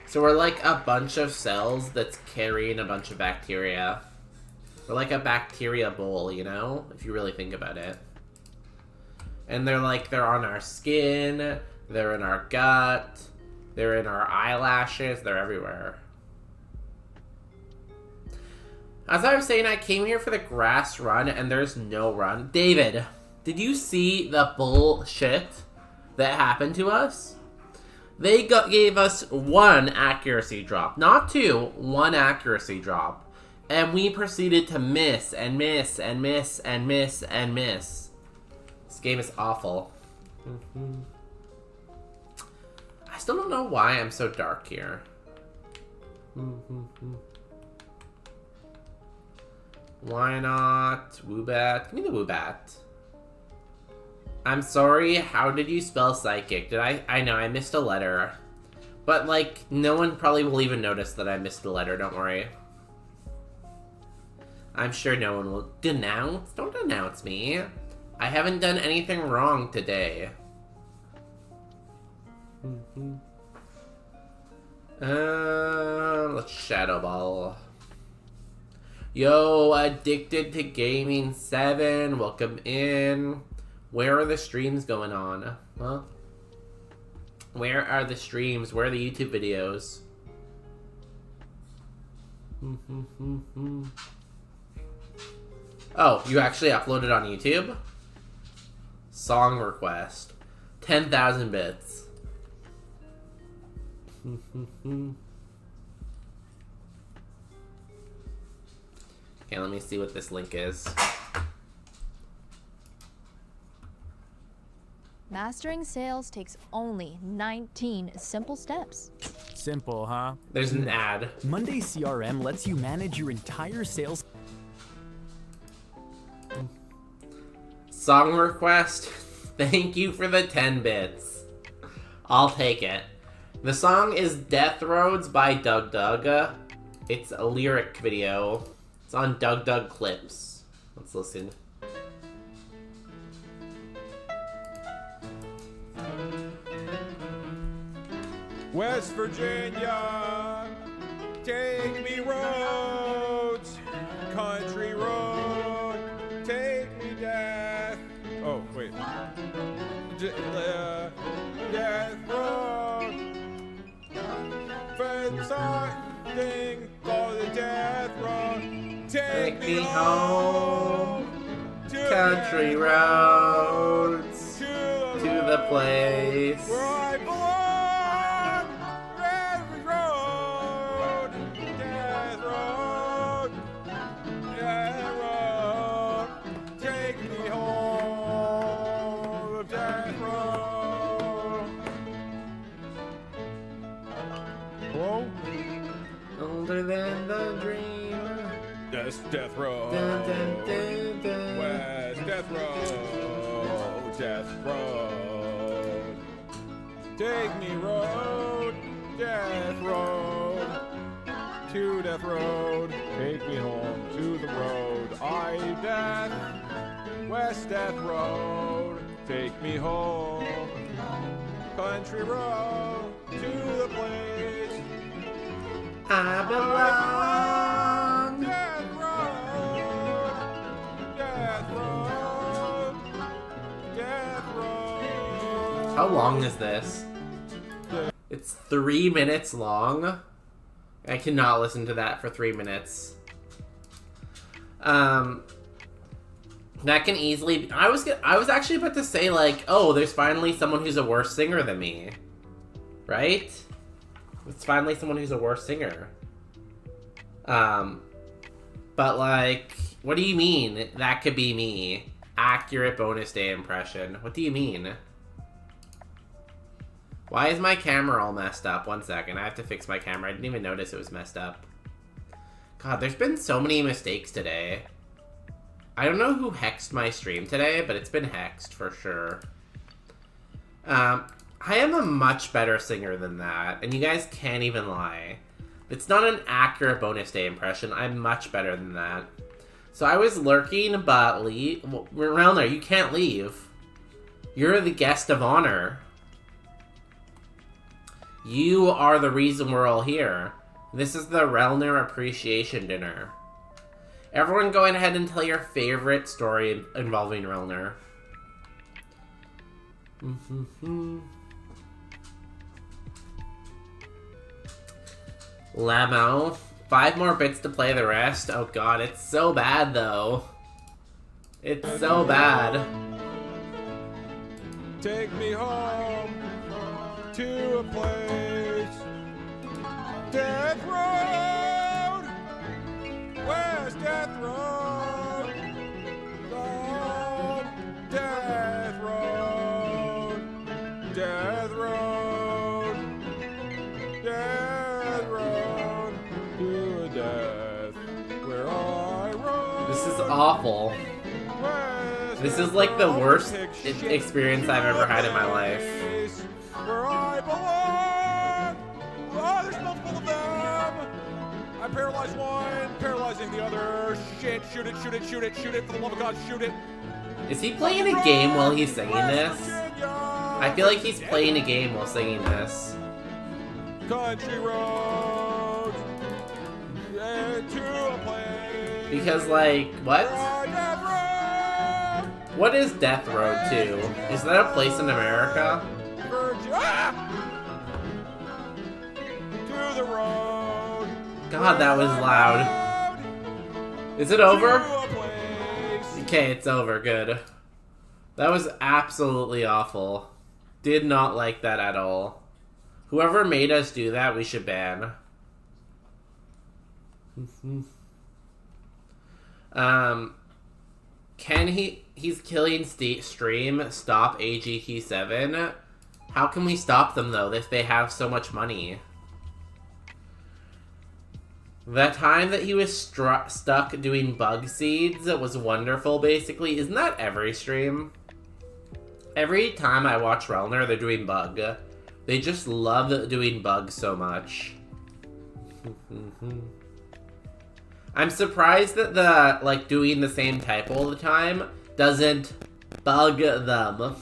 So we're like a bunch of cells that's carrying a bunch of bacteria. We're like a bacteria bowl, you know? If you really think about it. And they're on our skin, they're in our gut, they're in our eyelashes, they're everywhere. As I was saying, I came here for the grass run, and there's no run. David, did you see the bullshit that happened to us? They gave us 1 accuracy drop. Not 2, 1 accuracy drop. And we proceeded to miss and miss and miss and miss and miss. This game is awful. I still don't know why I'm so dark here. Why not? Woobat. Give me the Woobat. I'm sorry, how did you spell psychic? I know, I missed a letter. But, like, no one probably will even notice that I missed a letter, don't worry. I'm sure no one will denounce. Don't denounce me. I haven't done anything wrong today. Let's Shadow Ball. Yo, Addicted to Gaming 7, welcome in. Where are the streams going on? Huh? Where are the streams? Where are the YouTube videos? Oh, you actually uploaded on YouTube? Song request. 10,000 bits. Okay, let me see what this link is. Mastering sales takes only 19 simple steps. Simple, huh? There's an ad. Monday CRM lets you manage your entire sales. Song request. Thank you for the 10 bits. I'll take it. The song is Death Roads by Doug Doug. It's a lyric video. It's on Doug Doug Clips. Let's listen. West Virginia, take me roads, country road, take me death. Oh, wait. Death road. Find something called the death road. Take me home to Country roads to the place. where I belong. Older than the dream. That's Death Row. Dun, dun, dun, dun. West Death Row. Death Road. Take me road. Death Road. To Death Road. Take me home to the road. I death. West Death Road. Take me home. Country road. To the place. I belong. Death Road. Death Road. Death Road. How long is this? It's 3 minutes long. I cannot listen to that for 3 minutes. That can easily. I was actually about to say, like, oh, there's finally someone who's a worse singer than me, right? It's finally someone who's a worse singer. But like, what do you mean? That could be me. Accurate bonus day impression. What do you mean? Why is my camera all messed up? 1 second, I have to fix my camera. I didn't even notice it was messed up. God, there's been so many mistakes today. I don't know who hexed my stream today, but it's been hexed for sure. I am a much better singer than that, and you guys can't even lie. It's not an accurate bonus day impression. I'm much better than that. So I was lurking, but leave. Well, Relner, you can't leave. You're the guest of honor. You are the reason we're all here. This is the Relner Appreciation Dinner. Everyone go ahead and tell your favorite story involving Relner. Lamo. 5 more bits to play the rest. Oh god, it's so bad though. It's so bad. Take me home to a place. Death Road. Where Death road to a death where I roam. This is awful. West This is like the of worst pig shit experience I've ever had in my life. place where I belong. Oh, there's multiple of them. I paralyzed one, paralyzing the other. Shit, shoot it, shoot it, shoot it, shoot it. For the love of God, shoot it. Is he playing a game while he's singing West this? Virginia. I feel like he's playing a game while singing this. Country roads to a place. Because, like, what? where death road, What is Death Road to? Is that a place in America? To the road. God, that was loud. Is it over? Okay, it's over. Good. That was absolutely awful. Did not like that at all. Whoever made us do that, we should ban. Can he's killing stream, stop AGT7? How can we stop them, though, if they have so much money? That time that he was stuck doing bug seeds was wonderful, basically. Isn't that every stream? Every time I watch Relner, they're doing bug. They just love doing bug so much. I'm surprised that the, like, doing the same type all the time doesn't bug them.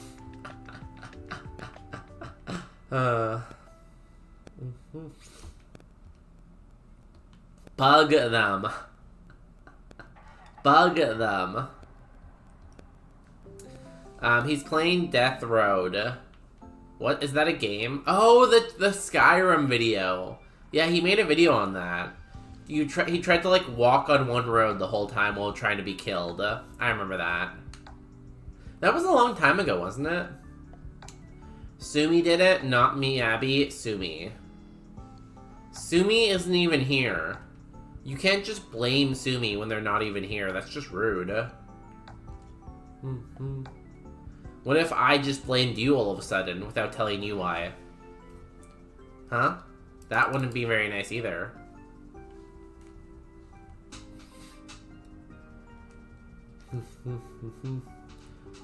Bug them. Bug them. He's playing Death Road. What? Is that a game? Oh, the Skyrim video. Yeah, he made a video on that. He tried to, like, walk on one road the whole time while trying to be killed. I remember that. That was a long time ago, wasn't it? Sumi did it, not me, Abby. Sumi. Sumi isn't even here. You can't just blame Sumi when they're not even here. That's just rude. What if I just blamed you all of a sudden without telling you why? Huh? That wouldn't be very nice either.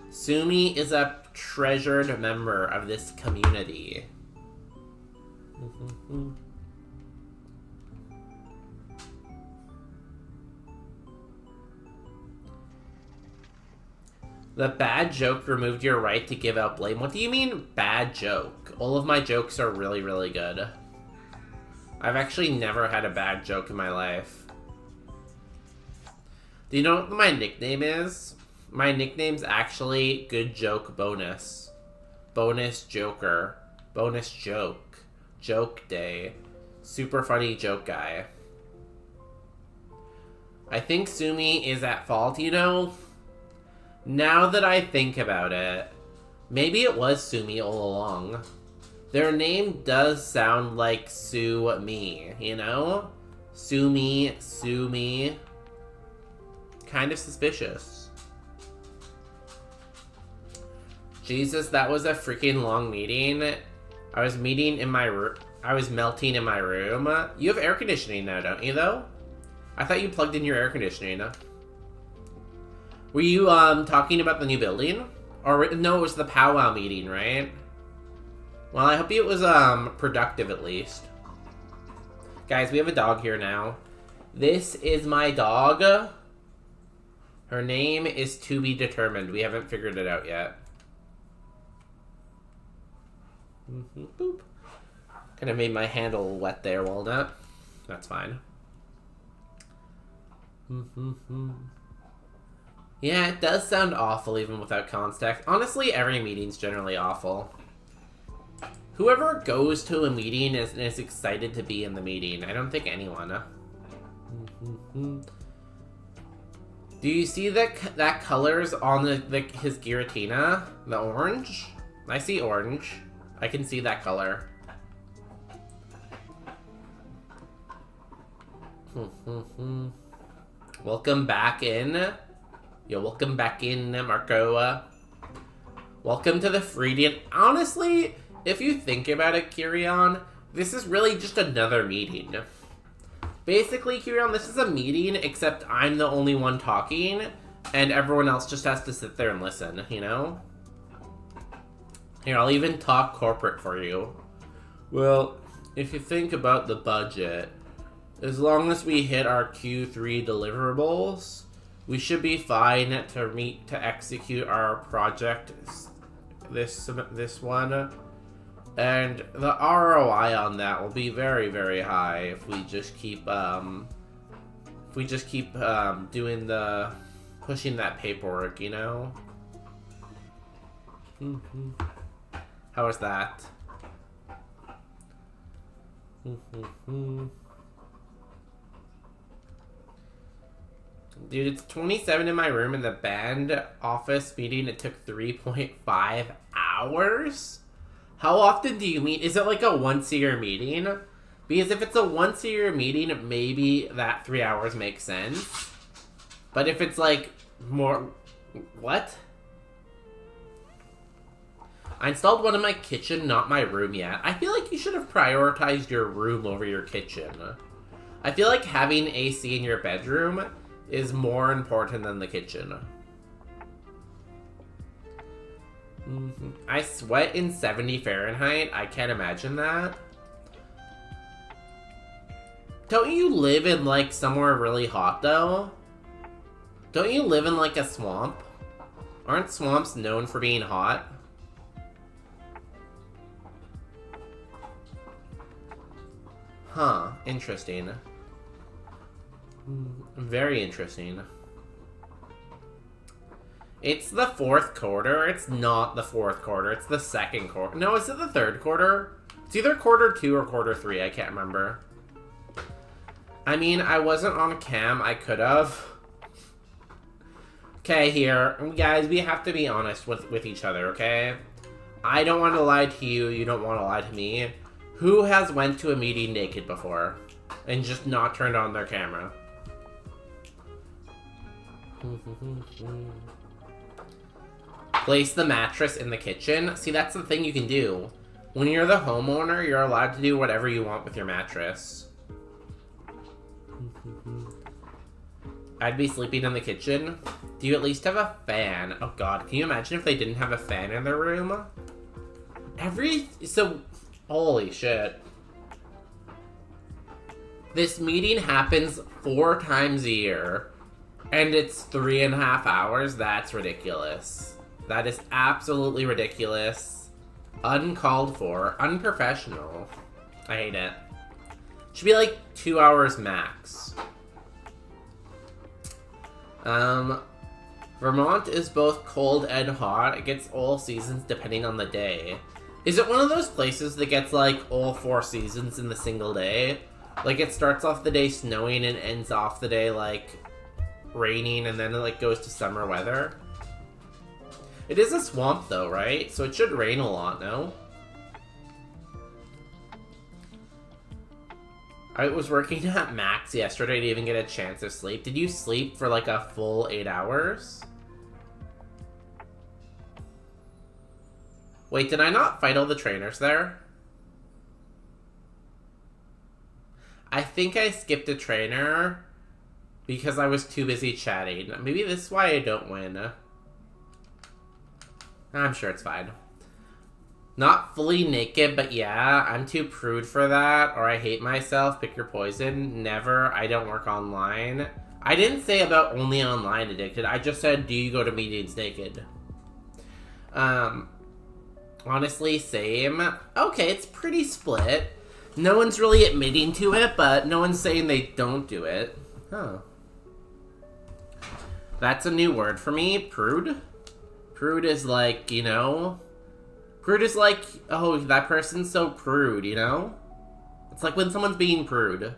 Sumi is a treasured member of this community. The bad joke removed your right to give out blame. What do you mean, bad joke? All of my jokes are really, really good. I've actually never had a bad joke in my life. Do you know what my nickname is? My nickname's actually Good Joke Bonus. Bonus Joker. Bonus Joke. Joke Day. Super funny joke guy. I think Sumi is at fault, you know? Now that I think about it, maybe it was Sumi all along. Their name does sound like Sue-me, you know? Sumi, Sumi. Kind of suspicious. Jesus, that was a freaking long meeting. I was melting in my room. You have air conditioning now, don't you, though? I thought you plugged in your air conditioning. Were you, talking about the new building? Or, no, it was the powwow meeting, right? Well, I hope it was, productive at least. Guys, we have a dog here now. This is my dog. Her name is to be determined. We haven't figured it out yet. Boop. Kind of made my handle wet there, Walnut. That's fine. Yeah, it does sound awful even without context. Honestly, every meeting's generally awful. Whoever goes to a meeting is excited to be in the meeting. I don't think anyone. Do you see that colors on his Giratina? The orange? I see orange. I can see that color. Welcome back in. Yo, welcome back in, Marco. Welcome to the Freudian. Honestly, if you think about it, Kirion, this is really just another meeting. Basically, Kirion, this is a meeting, except I'm the only one talking, and everyone else just has to sit there and listen, you know? Here, I'll even talk corporate for you. Well, if you think about the budget, as long as we hit our Q3 deliverables, we should be fine to execute our project this one. And the ROI on that will be very, very high if we just keep pushing that paperwork, you know? How is that? Dude, it's 27 in my room in the band office meeting. It took 3.5 hours? How often do you meet? Is it like a once-a-year meeting? Because if it's a once-a-year meeting, maybe that 3 hours makes sense. But if it's like more... What? I installed one in my kitchen, not my room yet. I feel like you should have prioritized your room over your kitchen. I feel like having AC in your bedroom is more important than the kitchen. I sweat in 70 Fahrenheit. I can't imagine that. Don't you live in, like, somewhere really hot, though? Don't you live in, like, a swamp? Aren't swamps known for being hot? Huh. Interesting. Very interesting. It's the fourth quarter. It's not the fourth quarter. It's the second quarter. No, is it the third quarter? It's either quarter 2 or quarter 3. I can't remember. I mean, I wasn't on cam. I could have. Okay, here. Guys, we have to be honest with each other, okay? I don't want to lie to you. You don't want to lie to me. Who has went to a meeting naked before and just not turned on their camera? Place the mattress in the kitchen. See, that's the thing you can do. When you're the homeowner, you're allowed to do whatever you want with your mattress. I'd be sleeping in the kitchen. Do you at least have a fan? Oh god, can you imagine if they didn't have a fan in their room? Holy shit. This meeting happens 4 times a year, and it's 3.5 hours? That's ridiculous. That is absolutely ridiculous. Uncalled for. Unprofessional. I hate it. Should be like 2 hours max. Vermont is both cold and hot. It gets all seasons depending on the day. Is it one of those places that gets like all 4 seasons in the single day? Like it starts off the day snowing and ends off the day like raining, and then it like goes to summer weather? It is a swamp though, right? So it should rain a lot, no? I was working at max yesterday to even get a chance of sleep. Did you sleep for like a full 8 hours? Wait, did I not fight all the trainers there? I think I skipped a trainer because I was too busy chatting. Maybe this is why I don't win. I'm sure it's fine. Not fully naked, but yeah, I'm too prude for that, or I hate myself. Pick your poison. Never. I don't work online. I didn't say about only online addicted. I just said, do you go to meetings naked? Honestly, same. Okay, it's pretty split. No one's really admitting to it, but no one's saying they don't do it. Huh. That's a new word for me. Prude? Prude is like, you know... Prude is like, oh, that person's so prude, you know? It's like when someone's being prude.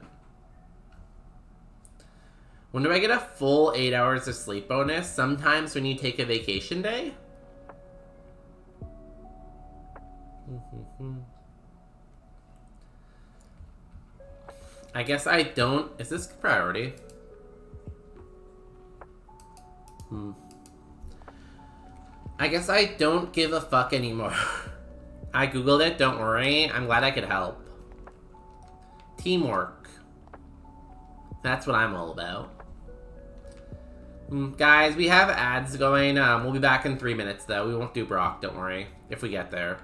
When do I get a full 8 hours of sleep bonus? Sometimes when you take a vacation day? I guess I don't... Is this priority? I guess I don't give a fuck anymore. I googled it, don't worry. I'm glad I could help. Teamwork. That's what I'm all about. Guys, we have ads going. We'll be back in 3 minutes, though. We won't do Brock, don't worry, if we get there.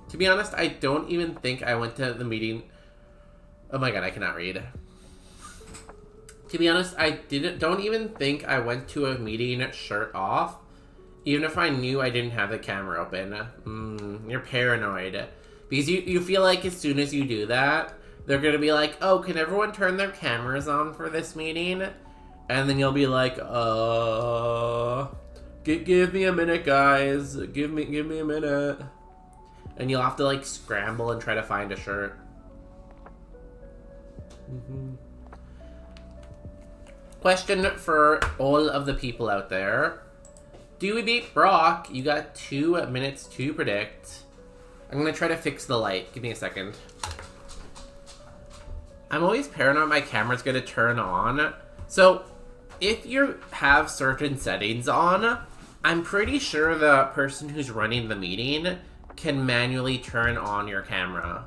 To be honest, I don't even think I went to the meeting. Oh my god, I cannot read. To be honest, I don't even think I went to a meeting shirt off, even if I knew I didn't have the camera open. You're paranoid. Because you feel like as soon as you do that, they're gonna be like, oh, can everyone turn their cameras on for this meeting? And then you'll be like, give me a minute, guys. Give me a minute. And you'll have to like scramble and try to find a shirt. Question for all of the people out there. Do we beat Brock? You got 2 minutes to predict. I'm gonna try to fix the light. Give me a second. I'm always paranoid my camera's gonna turn on. So, if you have certain settings on, I'm pretty sure the person who's running the meeting can manually turn on your camera.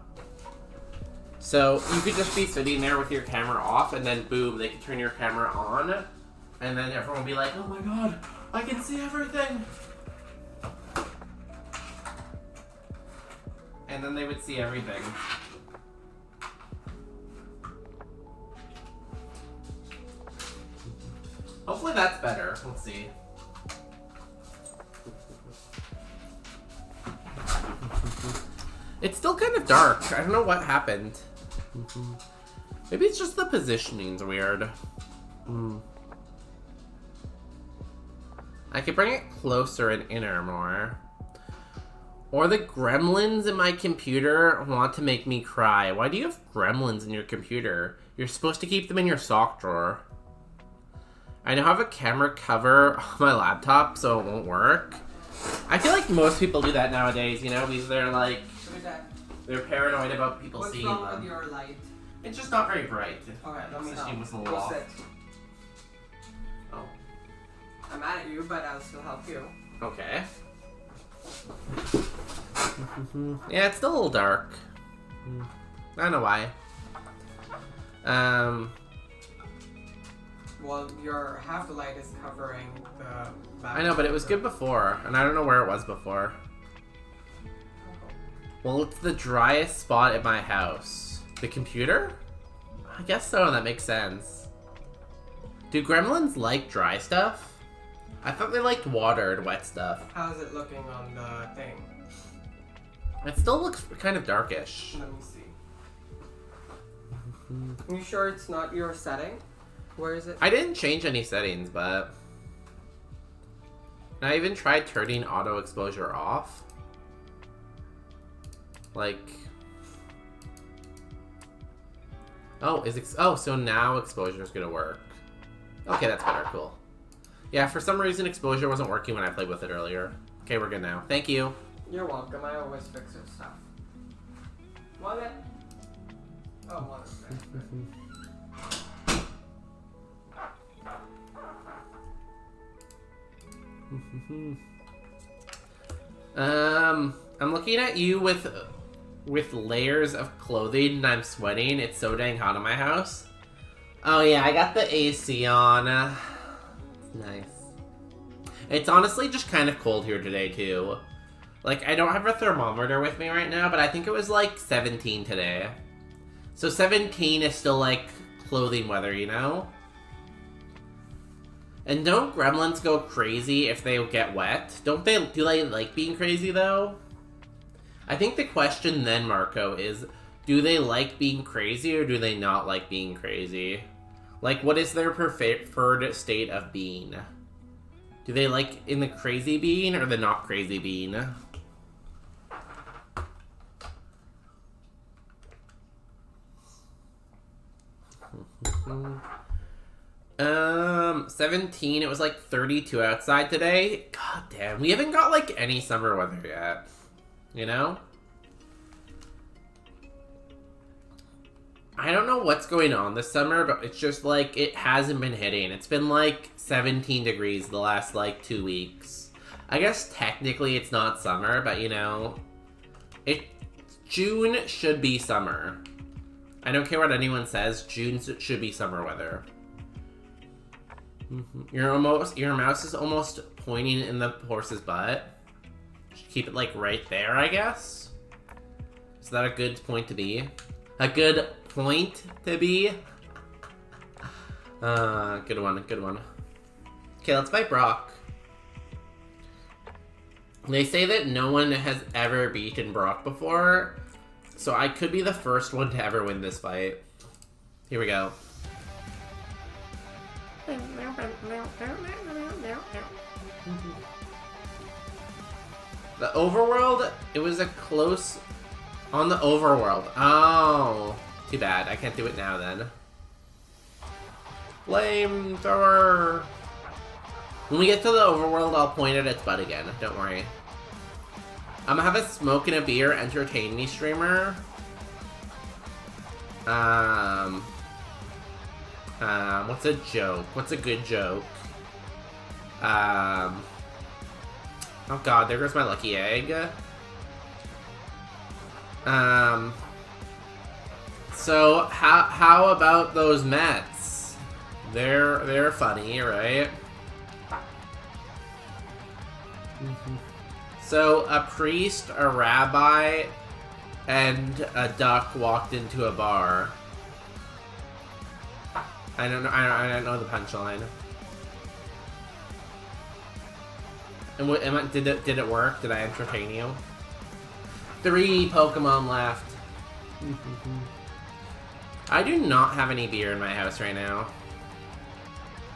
So, you could just be sitting there with your camera off, and then boom, they can turn your camera on, and then everyone will be like, oh my god, I can see everything! And then they would see everything. Hopefully that's better. Let's see. It's still kind of dark. I don't know what happened. Maybe it's just the positioning's weird. I could bring it closer and inner more. Or the gremlins in my computer want to make me cry. Why do you have gremlins in your computer? You're supposed to keep them in your sock drawer. I now have a camera cover on my laptop, so it won't work. I feel like most people do that nowadays, you know, because they're like, they're paranoid about people seeing them. What's wrong with your light? It's just not very bright. Alright, let me This machine was a help. little Go off. sit. Oh, I'm mad at you, but I'll still help you. okay. Yeah, it's still a little dark. I don't know why. Well, your half the light is covering the back. I know, but it was good before, and I don't know where it was before. Well, it's the driest spot at my house. The computer? I guess so, that makes sense. Do gremlins like dry stuff? I thought they liked watered, wet stuff. How's it looking on the thing? It still looks kind of darkish. Let me see. You sure it's not your setting? Where is it? I didn't change any settings, but... I even tried turning auto exposure off. Like... Oh, so now exposure is gonna work. Okay, that's better, cool. Yeah, for some reason exposure wasn't working when I played with it earlier. Okay, we're good now. Thank you. You're welcome. I always fix your stuff. Wallet? Oh, wallet's I'm looking at you with layers of clothing and I'm sweating. It's so dang hot in my house. Oh yeah, I got the AC on. It's nice. It's honestly just kind of cold here today too. Like, I don't have a thermometer with me right now, but I think it was like 17 today. So 17 is still like clothing weather, you know? And don't gremlins go crazy if they get wet? Do they like being crazy though? I think the question then, Marco, is do they like being crazy or do they not like being crazy? Like, what is their preferred state of being? Do they like in the crazy being or the not crazy being? 17, it was like 32 outside today. God damn, we haven't got like any summer weather yet. You know? I don't know what's going on this summer, but it's just like it hasn't been hitting. It's been like 17 degrees the last like 2 weeks. I guess technically it's not summer, but you know, June should be summer. I don't care what anyone says. June should be summer weather. Your mouse is almost pointing in the horse's butt. Should keep it like right there, I guess. Is that a good point to be? A good point to be? Good one, good one. Okay, let's fight Brock. They say that no one has ever beaten Brock before, so I could be the first one to ever win this fight. Here we go. The overworld, it was a close... On the overworld. Oh, too bad. I can't do it now then. Flamethrower. When we get to the overworld, I'll point at its butt again. Don't worry. I'm gonna have a smoke and a beer entertain me streamer. What's a joke? What's a good joke? Oh god, there goes my lucky egg. So how about those Mets? They're funny, right? So a priest, a rabbi, and a duck walked into a bar. I don't know the punchline. And did it work? Did I entertain you? 3 Pokemon left. I do not have any beer in my house right now.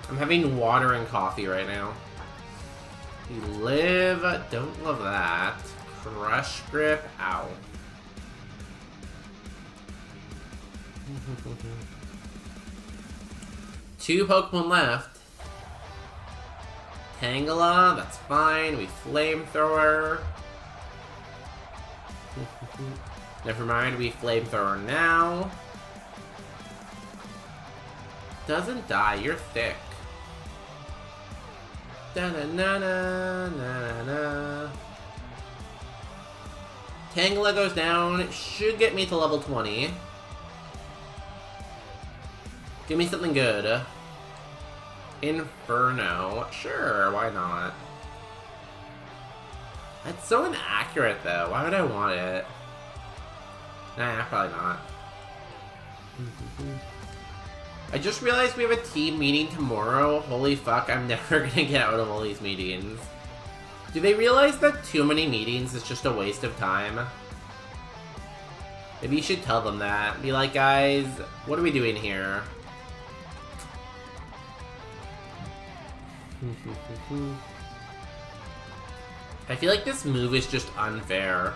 I'm having water and coffee right now. You live, don't love that. Crush grip, ow. Two Pokemon left. Tangela, that's fine. We flamethrower. Never mind, we flamethrower now. Doesn't die, you're thick. Da-na-na-na-na-na. Tangela goes down. Should get me to level 20. Give me something good. Inferno. Sure, why not? That's so inaccurate, though. Why would I want it? Nah, probably not. I just realized we have a team meeting tomorrow. Holy fuck, I'm never gonna get out of all these meetings. Do they realize that too many meetings is just a waste of time? Maybe you should tell them that. Be like, guys, what are we doing here? I feel like this move is just unfair.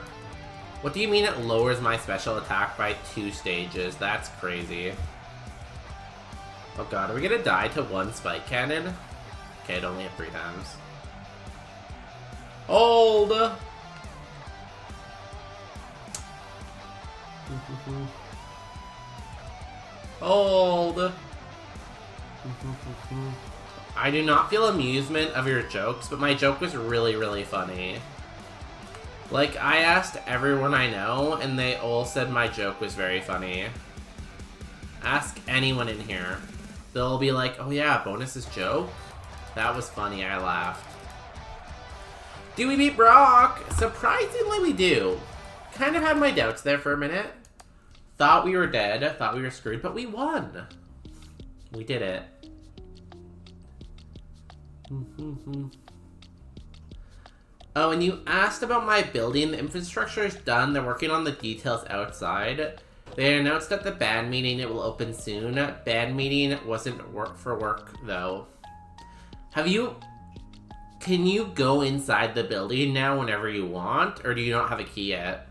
What do you mean it lowers my special attack by 2 stages? That's crazy. Oh god, are we gonna die to 1 spike cannon? Okay, it only hit 3 times. Hold! Hold! I do not feel amusement of your jokes, but my joke was really, really funny. Like, I asked everyone I know, and they all said my joke was very funny. Ask anyone in here. They'll be like, oh yeah, Bonus's joke? That was funny, I laughed. Do we beat Brock? Surprisingly, we do. Kind of had my doubts there for a minute. Thought we were dead, thought we were screwed, but we won. We did it. Oh, and you asked about my building. The infrastructure is done. They're working on the details outside. They announced at the band meeting it will open soon. Band meeting wasn't work, though. Can you go inside the building now whenever you want? Or do you not have a key yet?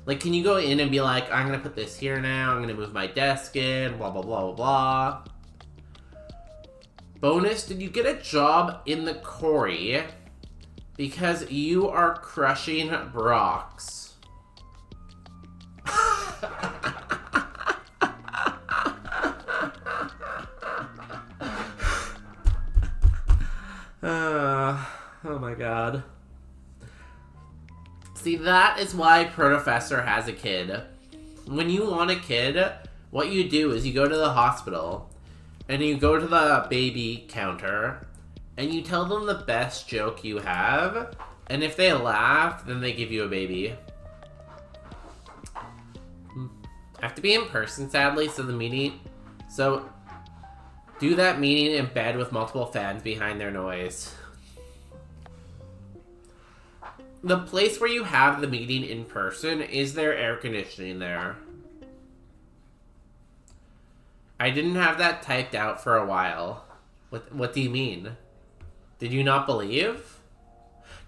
Like, can you go in and be like, I'm gonna put this here now, I'm gonna move my desk in, blah, blah, blah, blah, blah. Bonus, did you get a job in the quarry? Because you are crushing Brock's. Oh my god. See, that is why Professor has a kid. When you want a kid, what you do is you go to the hospital, and you go to the baby counter, and you tell them the best joke you have, and if they laugh, then they give you a baby. I have to be in person, sadly, so do that meeting in bed with multiple fans behind their noise. The place where you have the meeting in person, is there air conditioning there? I didn't have that typed out for a while. What do you mean? Did you not believe?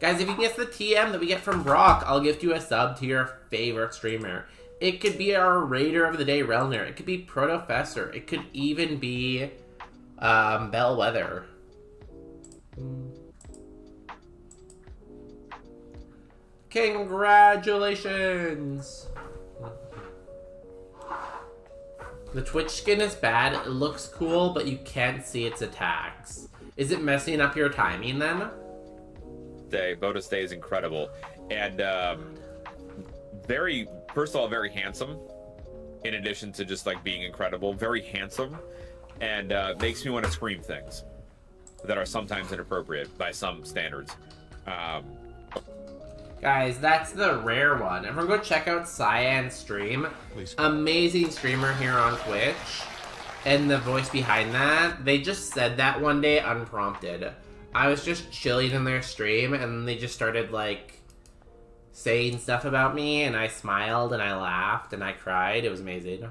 Guys, if you guess the TM that we get from Brock, I'll gift you a sub to your favorite streamer. It could be our Raider of the Day, Relner. It could be Protofessor. It could even be Bellwether. Congratulations! The Twitch skin is bad. It looks cool, but you can't see its attacks. Is it messing up your timing then? Bonus day is incredible. And first of all, very handsome. In addition to just like being incredible, very handsome. And makes me want to scream things that are sometimes inappropriate by some standards. Guys, that's the rare one. Everyone go check out Cyan's stream. Please. Amazing streamer here on Twitch. And the voice behind that, they just said that one day unprompted. I was just chilling in their stream and they just started like saying stuff about me and I smiled and I laughed and I cried. It was amazing.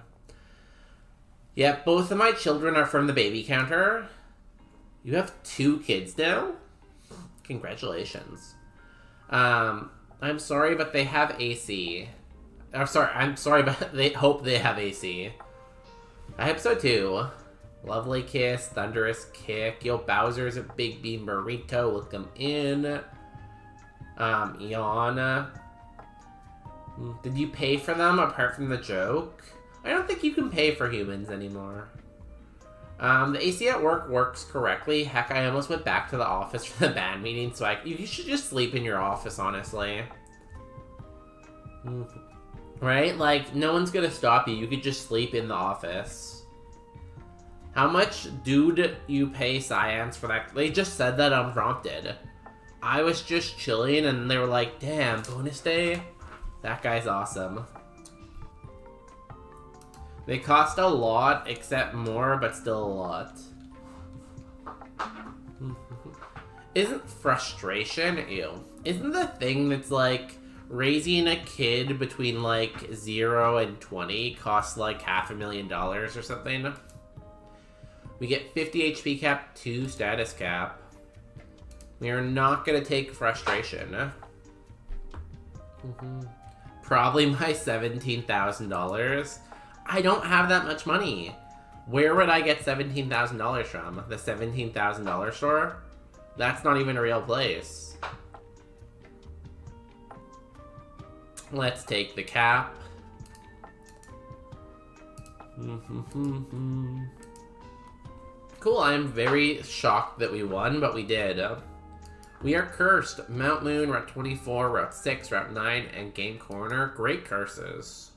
Yep, both of my children are from the baby counter. You have 2 kids now? Congratulations. I'm sorry, but they have AC. I'm sorry, but they hope they have AC. I hope so too. Lovely Kiss, Thunderous Kick. Yo, Bowser's a Big Bean Burrito. Welcome in. Iana. Did you pay for them apart from the joke? I don't think you can pay for humans anymore. The AC at work works correctly. Heck, I almost went back to the office for the band meeting, so you should just sleep in your office, honestly. Right? Like, no one's gonna stop you. You could just sleep in the office. How much do you pay Cyans for that? They just said that unprompted. I was just chilling, and they were like, damn, bonus day? That guy's awesome. They cost a lot, except more, but still a lot. Isn't frustration, isn't the thing that's like, raising a kid between like 0 and 20 costs like $500,000 or something? We get 50 HP cap, 2 status cap. We are not gonna take frustration. Probably my $17,000. I don't have that much money. Where would I get $17,000 from? The $17,000 store? That's not even a real place. Let's take the cap. Cool, I'm very shocked that we won, but we did. We are cursed. Mount Moon, Route 24, Route 6, Route 9, and Game Corner. Great curses.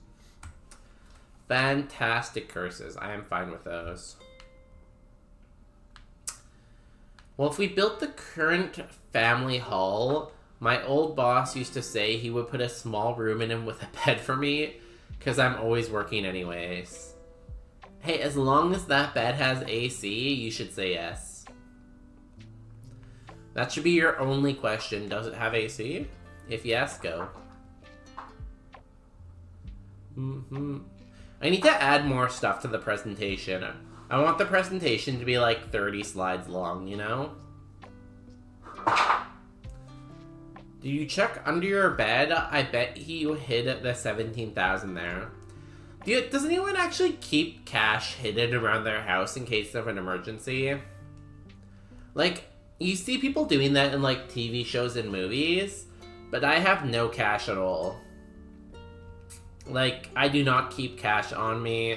Fantastic curses. I am fine with those. Well, if we built the current family hall, my old boss used to say he would put a small room in him with a bed for me, because I'm always working anyways. Hey, as long as that bed has AC, you should say yes. That should be your only question. Does it have AC? If yes, go. I need to add more stuff to the presentation. I want the presentation to be like 30 slides long, you know? Do you check under your bed? I bet you hid the 17,000 there. Does anyone actually keep cash hidden around their house in case of an emergency? Like, you see people doing that in like TV shows and movies, but I have no cash at all. Like, I do not keep cash on me.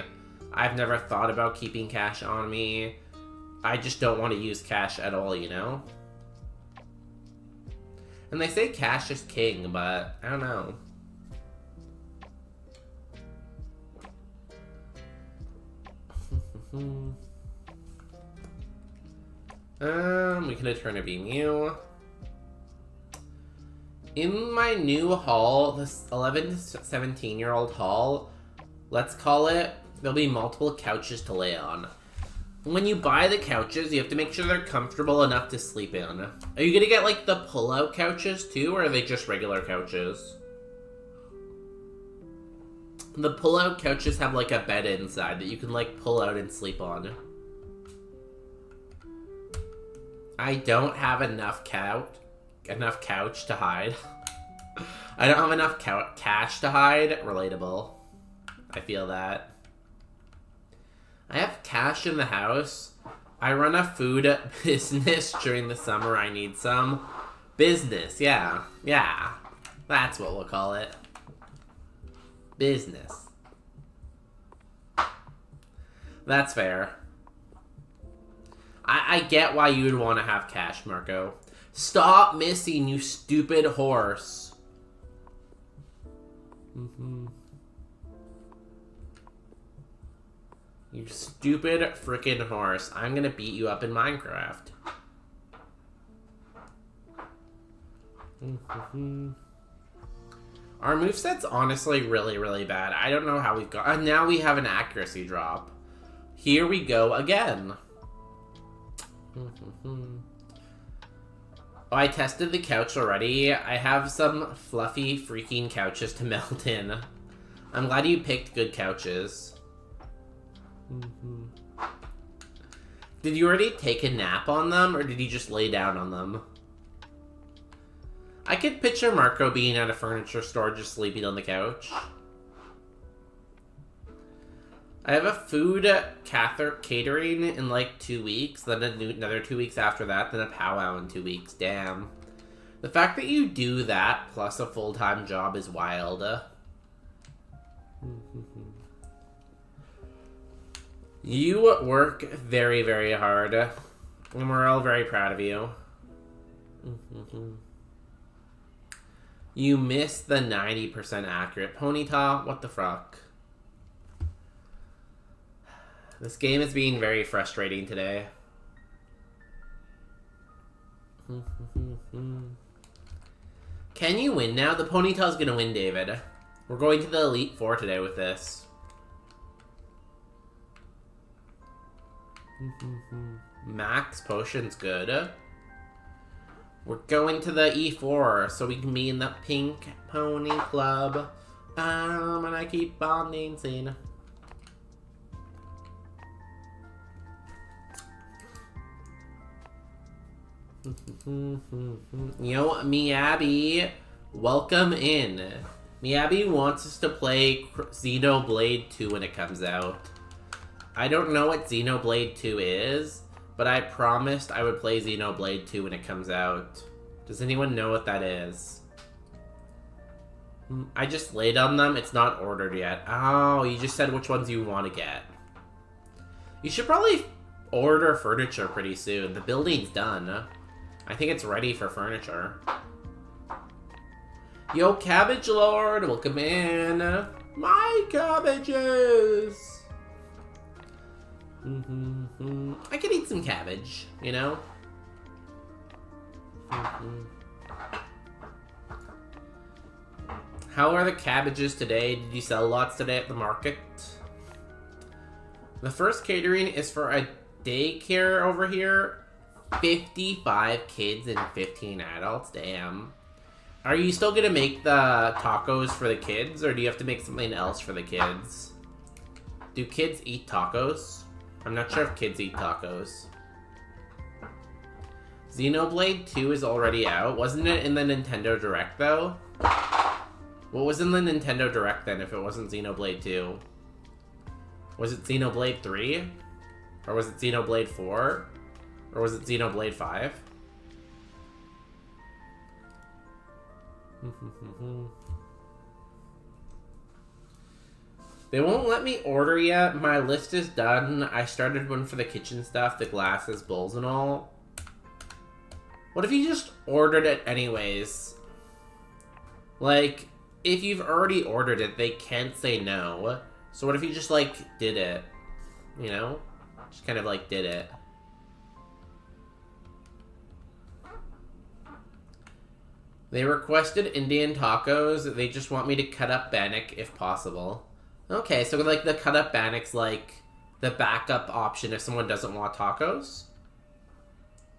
I've never thought about keeping cash on me. I just don't want to use cash at all, you know? And they say cash is king, but I don't know. We can turn a BMU. In my new hall, this 11 to 17-year-old hall, let's call it, there'll be multiple couches to lay on. When you buy the couches, you have to make sure they're comfortable enough to sleep in. Are you gonna get, like, the pull-out couches, too, or are they just regular couches? The pull-out couches have, like, a bed inside that you can, like, pull out and sleep on. I don't have enough couch to hide. I don't have enough cash to hide. Relatable. I feel that. I have cash in the house. I run a food business during the summer. I need some. Business, yeah. Yeah. That's what we'll call it. Business. That's fair. I get why you would want to have cash, Marco. Stop missing, you stupid horse. You stupid frickin' horse. I'm gonna beat you up in Minecraft. Our moveset's honestly really, really bad. I don't know how we've got... And now we have an accuracy drop. Here we go again. Oh, I tested the couch already. I have some fluffy freaking couches to melt in. I'm glad you picked good couches. Did you already take a nap on them, or did you just lay down on them? I could picture Marco being at a furniture store just sleeping on the couch. I have a food catering in like 2 weeks, then another 2 weeks after that, then a powwow in 2 weeks. Damn. The fact that you do that plus a full-time job is wild. You work very, very hard, and we're all very proud of you. You missed the 90% accurate ponytail. What the fuck? This game is being very frustrating today. Can you win now? The ponytail's gonna win, David. We're going to the Elite Four today with this. Max potion's good. We're going to the E4 so we can be in the Pink Pony Club. And I keep on dancing. Yo, Miyabi, welcome in. Miyabi wants us to play Xenoblade 2 when it comes out. I don't know what Xenoblade 2 is, but I promised I would play Xenoblade 2 when it comes out. Does anyone know what that is? I just laid on them. It's not ordered yet. Oh, you just said which ones you want to get. You should probably order furniture pretty soon. The building's done. I think it's ready for furniture. Yo, Cabbage Lord, welcome in. My cabbages! I could eat some cabbage, you know? How are the cabbages today? Did you sell lots today at the market? The first catering is for a daycare over here. 55 kids and 15 adults. Damn. Are you still gonna make the tacos for the kids, or do you have to make something else for the kids? Do kids eat tacos? I'm not sure if kids eat tacos. Xenoblade 2 is already out. Wasn't it in the Nintendo Direct, though? What was in the Nintendo Direct, then, if it wasn't Xenoblade 2? Was it Xenoblade 3? Or was it Xenoblade 4? Or was it Xenoblade 5? They won't let me order yet. My list is done. I started one for the kitchen stuff, the glasses, bowls, and all. What if you just ordered it anyways? Like, if you've already ordered it, they can't say no. So what if you just, like, did it? You know? Just kind of, like, did it. They requested Indian tacos. They just want me to cut up bannock if possible. Okay, so, like, the cut up bannock's, like, the backup option if someone doesn't want tacos?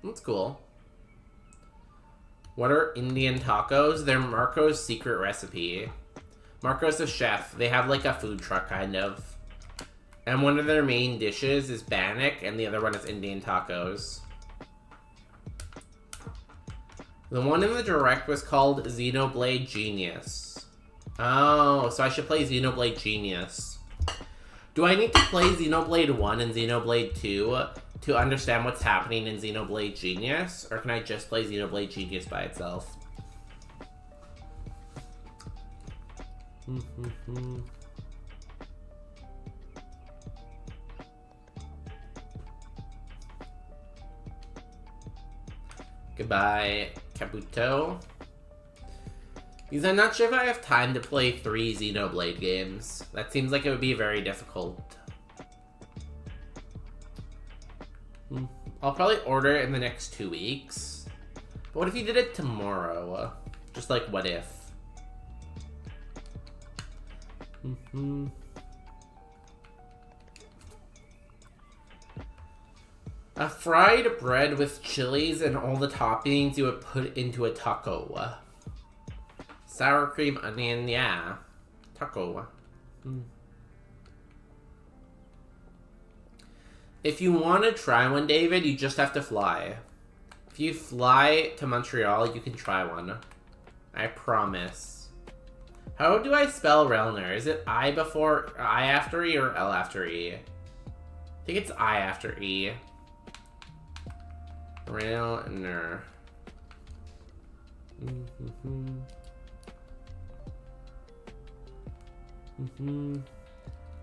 That's cool. What are Indian tacos? They're Marco's secret recipe. Marco's a chef. They have like a food truck, kind of. And one of their main dishes is bannock, and the other one is Indian tacos. The one in the direct was called Xenoblade Genius. Oh, so I should play Xenoblade Genius. Do I need to play Xenoblade 1 and Xenoblade 2 to understand what's happening in Xenoblade Genius? Or can I just play Xenoblade Genius by itself? Goodbye, Kabuto. Because I'm not sure if I have time to play 3 Xenoblade games. That seems like it would be very difficult. I'll probably order it in the next 2 weeks. But what if you did it tomorrow? Just like, what if? A fried bread with chilies and all the toppings you would put into a taco. Sour cream, onion, yeah. Taco. If you want to try one, David, you just have to fly. If you fly to Montreal, you can try one. I promise. How do I spell Relner? Is it I after E or L after E? I think it's I after E. Relner.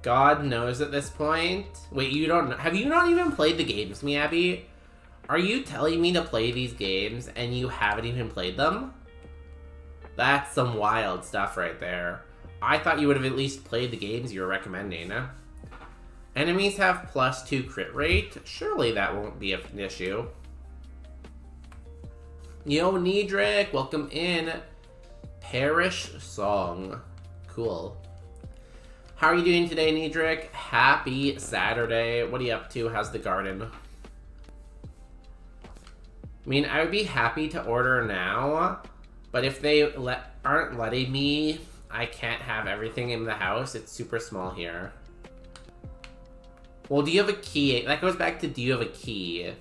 God knows at this point. Wait, you don't know? Have you not even played the games, Miyabi? Are you telling me to play these games and you haven't even played them? That's some wild stuff right there. I thought you would have at least played the games you were recommending. Enemies have +2 crit rate. Surely that won't be an issue. Yo, Nidrick, welcome in. Parish Song. Cool. How are you doing today, Nidrick? Happy Saturday. What are you up to? How's the garden? I mean, I would be happy to order now, but if they aren't letting me, I can't have everything in the house. It's super small here. Well, do you have a key? That goes back to, do you have a key?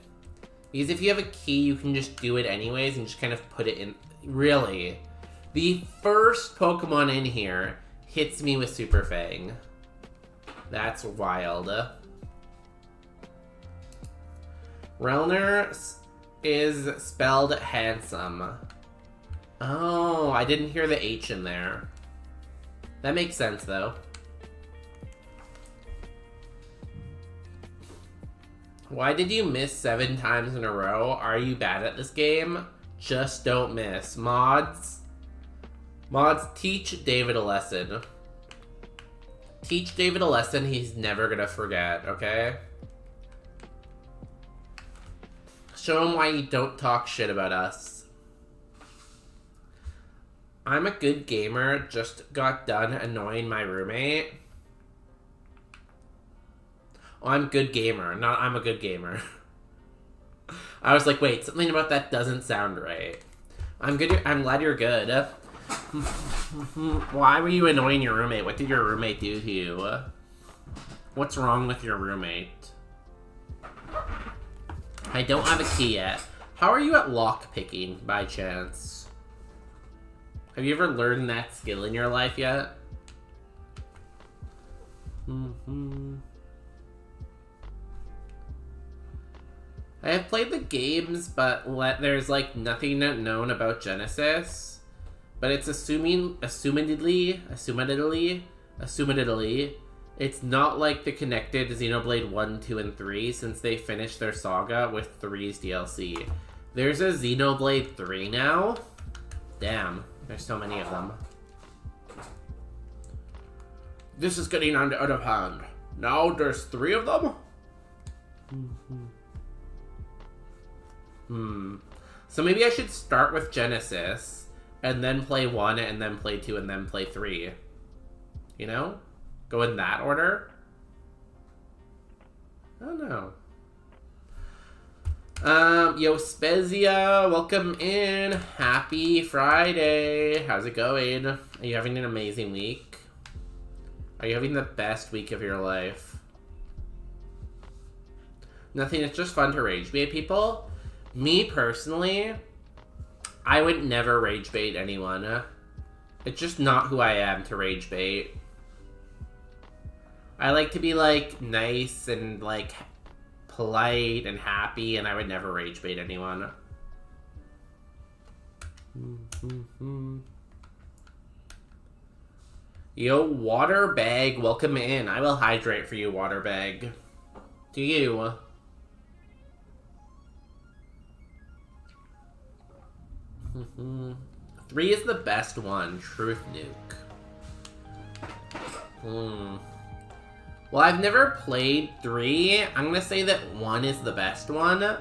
Because if you have a key, you can just do it anyways and just kind of put it in. Really? The first Pokemon in here hits me with Super Fang. That's wild. Relner is spelled handsome. Oh, I didn't hear the H in there. That makes sense, though. Why did you miss 7 times in a row? Are you bad at this game? Just don't miss. Mods, teach David a lesson. Teach David a lesson he's never gonna forget, okay? Show him why you don't talk shit about us. I'm a good gamer, just got done annoying my roommate. Oh, I'm good gamer, not I'm a good gamer. I was like, wait, something about that doesn't sound right. I'm glad you're good. Why were you annoying your roommate? What did your roommate do to you? What's wrong with your roommate? I don't have a key yet. How are you at lock picking, by chance? Have you ever learned that skill in your life yet? I have played the games, but there's like nothing known about Genesis. But it's assumedly, it's not like the connected Xenoblade 1, 2, and 3 since they finished their saga with 3's DLC. There's a Xenoblade 3 now? Damn, there's so many of them. This is getting out of hand. Now there's 3 of them? So maybe I should start with Genesis, and then play 1, and then play 2, and then play 3. You know? Go in that order? I don't know. Yo, Spezia, welcome in. Happy Friday. How's it going? Are you having an amazing week? Are you having the best week of your life? Nothing, it's just fun to rage bait people. Me, personally, I would never rage bait anyone. It's just not who I am to rage bait. I like to be, like, nice and, like, polite and happy, and I would never rage bait anyone. Yo, water bag, welcome in. I will hydrate for you, water bag. To you. Three is the best one. Truth nuke. Well, I've never played 3. I'm gonna say that 1 is the best one.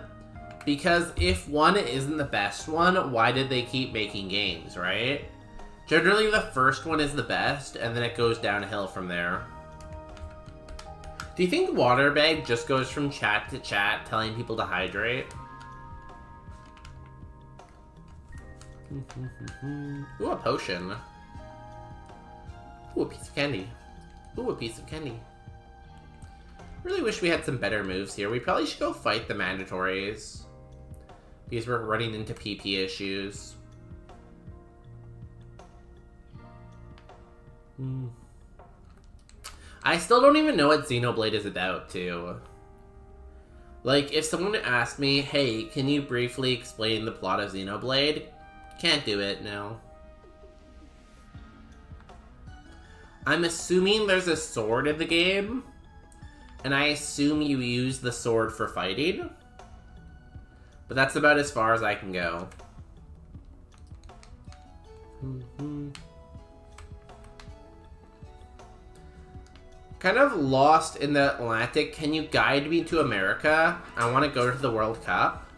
Because if 1 isn't the best one, why did they keep making games, right? Generally, the first one is the best, and then it goes downhill from there. Do you think Waterbag just goes from chat to chat telling people to hydrate? Ooh, a potion. Ooh, a piece of candy. Ooh, a piece of candy. Really wish we had some better moves here. We probably should go fight the mandatories. Because we're running into PP issues. I still don't even know what Xenoblade is about, too. Like, if someone asked me, hey, can you briefly explain the plot of Xenoblade? Can't do it, no. I'm assuming there's a sword in the game. And I assume you use the sword for fighting. But that's about as far as I can go. Kind of lost in the Atlantic. Can you guide me to America? I want to go to the World Cup.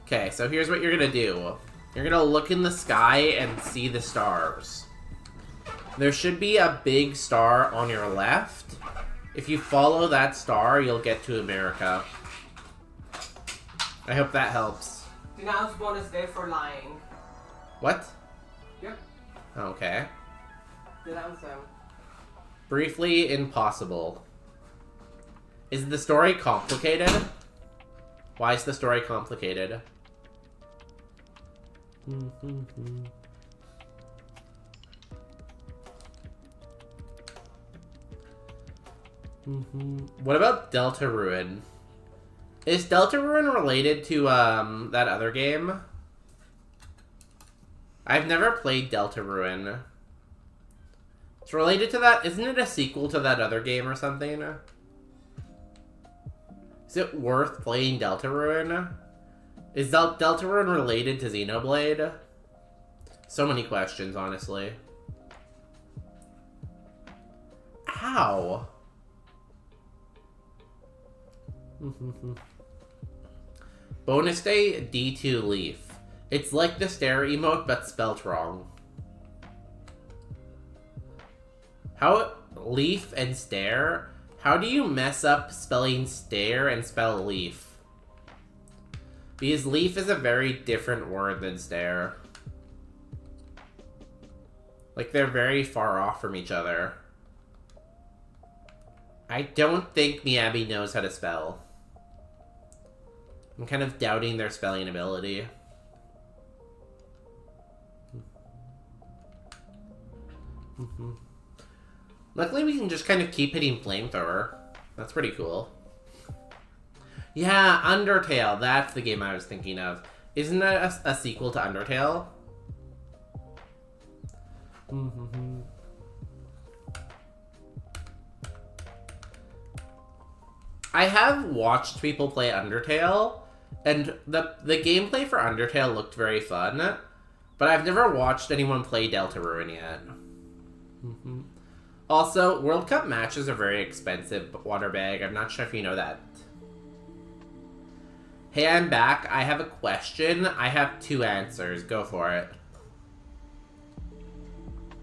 Okay, so here's what you're going to do. You're going to look in the sky and see the stars. There should be a big star on your left. If you follow that star, you'll get to America. I hope that helps. Denounce bonus day for lying. What? Yep. Okay. Denounce him. Briefly impossible. Is the story complicated? Why is the story complicated? What about Deltarune? Is Deltarune related to that other game? I've never played Deltarune. It's related to that. Isn't it a sequel to that other game or something? Is it worth playing Deltarune? Is Deltarune related to Xenoblade? So many questions, honestly. Ow. Bonus day, D2 Leaf. It's like the stare emote, but spelt wrong. How leaf and stare? How do you mess up spelling stare and spell leaf? Because leaf is a very different word than stare. Like, they're very far off from each other. I don't think Miyabi knows how to spell. I'm kind of doubting their spelling ability. Luckily, we can just kind of keep hitting Flamethrower. That's pretty cool. Yeah, Undertale. That's the game I was thinking of. Isn't that a sequel to Undertale? I have watched people play Undertale, And the gameplay for Undertale looked very fun, but I've never watched anyone play Deltarune yet. Also, World Cup matches are very expensive, Waterbag. I'm not sure if you know that. Hey, I'm back. I have a question. I have 2 answers. Go for it.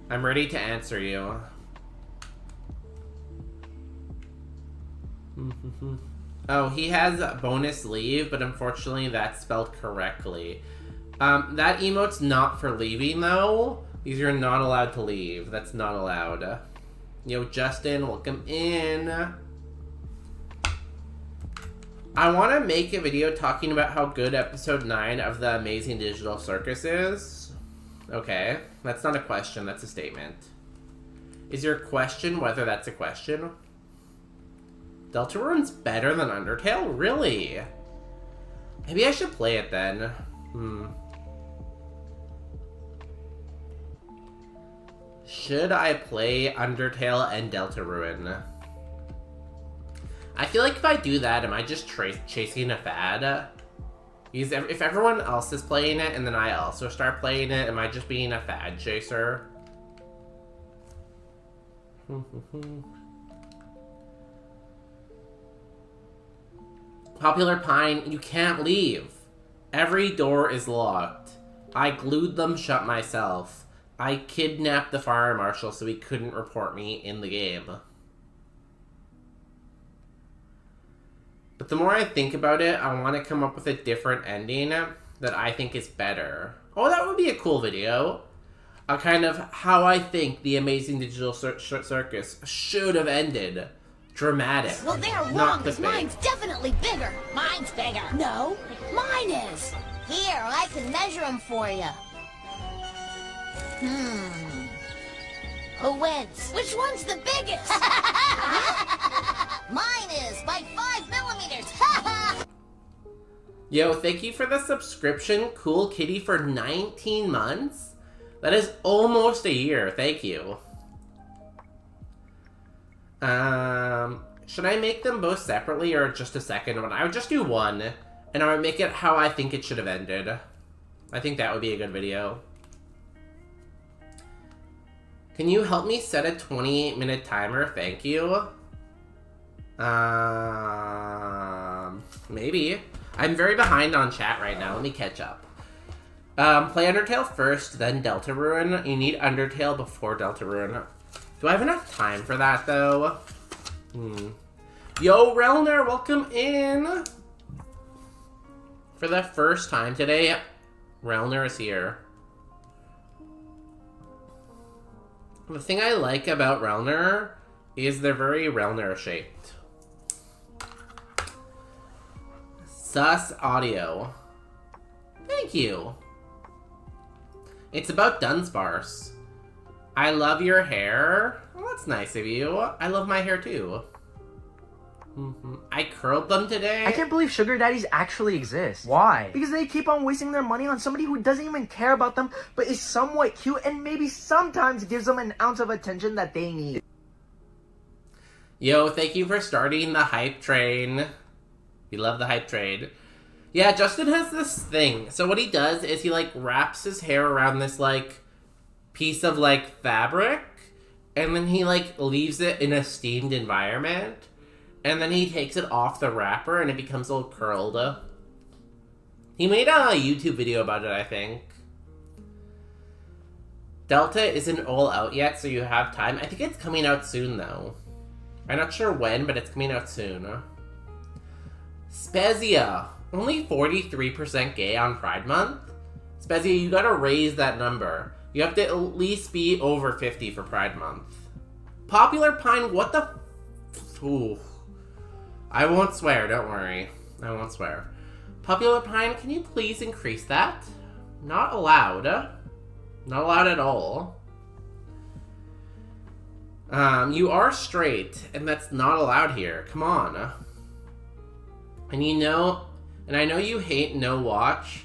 I'm ready to answer you. Oh, he has bonus leave, but unfortunately that's spelled correctly. That emote's not for leaving, though. Because you're not allowed to leave. That's not allowed. Yo, Justin, welcome in. I want to make a video talking about how good episode 9 of The Amazing Digital Circus is. Okay, that's not a question, that's a statement. Is your question whether that's a question? Deltarune's better than Undertale? Really? Maybe I should play it then. Should I play Undertale and Deltarune? I feel like if I do that, am I just chasing a fad? Because if everyone else is playing it and then I also start playing it, am I just being a fad chaser? Popular Pine, you can't leave. Every door is locked. I glued them shut myself. I kidnapped the fire marshal so he couldn't report me in the game. But the more I think about it, I want to come up with a different ending that I think is better. Oh, that would be a cool video. A kind of how I think The Amazing Digital Circus should have ended. Dramatic. Well, they're wrong, because mine's definitely bigger. Mine's bigger. No, mine is. Here, I can measure them for you. Who wins? Which one's the biggest? Mine is, by 5 millimeters. Yo, thank you for the subscription, Cool Kitty, for 19 months. That is almost a year. Thank you. Should I make them both separately or just a second one? I would just do one, and I would make it how I think it should have ended. I think that would be a good video. Can you help me set a 28-minute timer? Thank you. Maybe. I'm very behind on chat right now. Let me catch up. Play Undertale first, then Deltarune. You need Undertale before Deltarune. Do I have enough time for that, though? Yo, Relner, welcome in! For the first time today, Relner is here. The thing I like about Relner is they're very Relner-shaped. Sus Audio. Thank you. It's about Dunsparce. I love your hair. Well, that's nice of you. I love my hair too. I curled them today. I can't believe sugar daddies actually exist. Why? Because they keep on wasting their money on somebody who doesn't even care about them, but is somewhat cute and maybe sometimes gives them an ounce of attention that they need. Yo, thank you for starting the hype train. We love the hype train. Yeah, Justin has this thing. So what he does is he, like, wraps his hair around this, like, piece of, like, fabric, and then he, like, leaves it in a steamed environment, and then he takes it off the wrapper, and it becomes all curled. He made a YouTube video about it, I think. Delta isn't all out yet, so you have time. I think it's coming out soon, though. I'm not sure when, but it's coming out soon. Spezia. Only 43% gay on Pride Month? Spezia, you gotta raise that number. You have to at least be over 50 for Pride Month. Popular Pine, what the... Ooh. I won't swear, don't worry. I won't swear. Popular Pine, can you please increase that? Not allowed. Not allowed at all. You are straight, and that's not allowed here. Come on. And you know... And I know you hate no watch.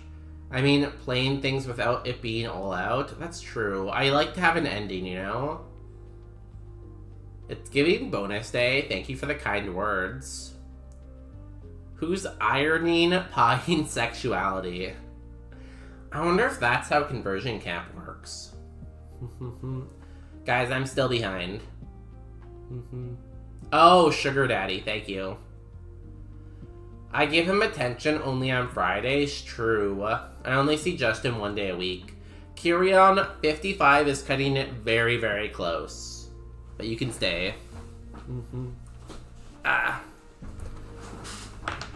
I mean, playing things without it being all out. That's true. I like to have an ending, you know? It's giving bonus day. Thank you for the kind words. Who's ironing pine sexuality? I wonder if that's how conversion camp works. Guys, I'm still behind. Oh, sugar daddy, thank you. I give him attention only on Fridays. True. I only see Justin 1 day a week. Kyrion 55 is cutting it very, very close. But you can stay.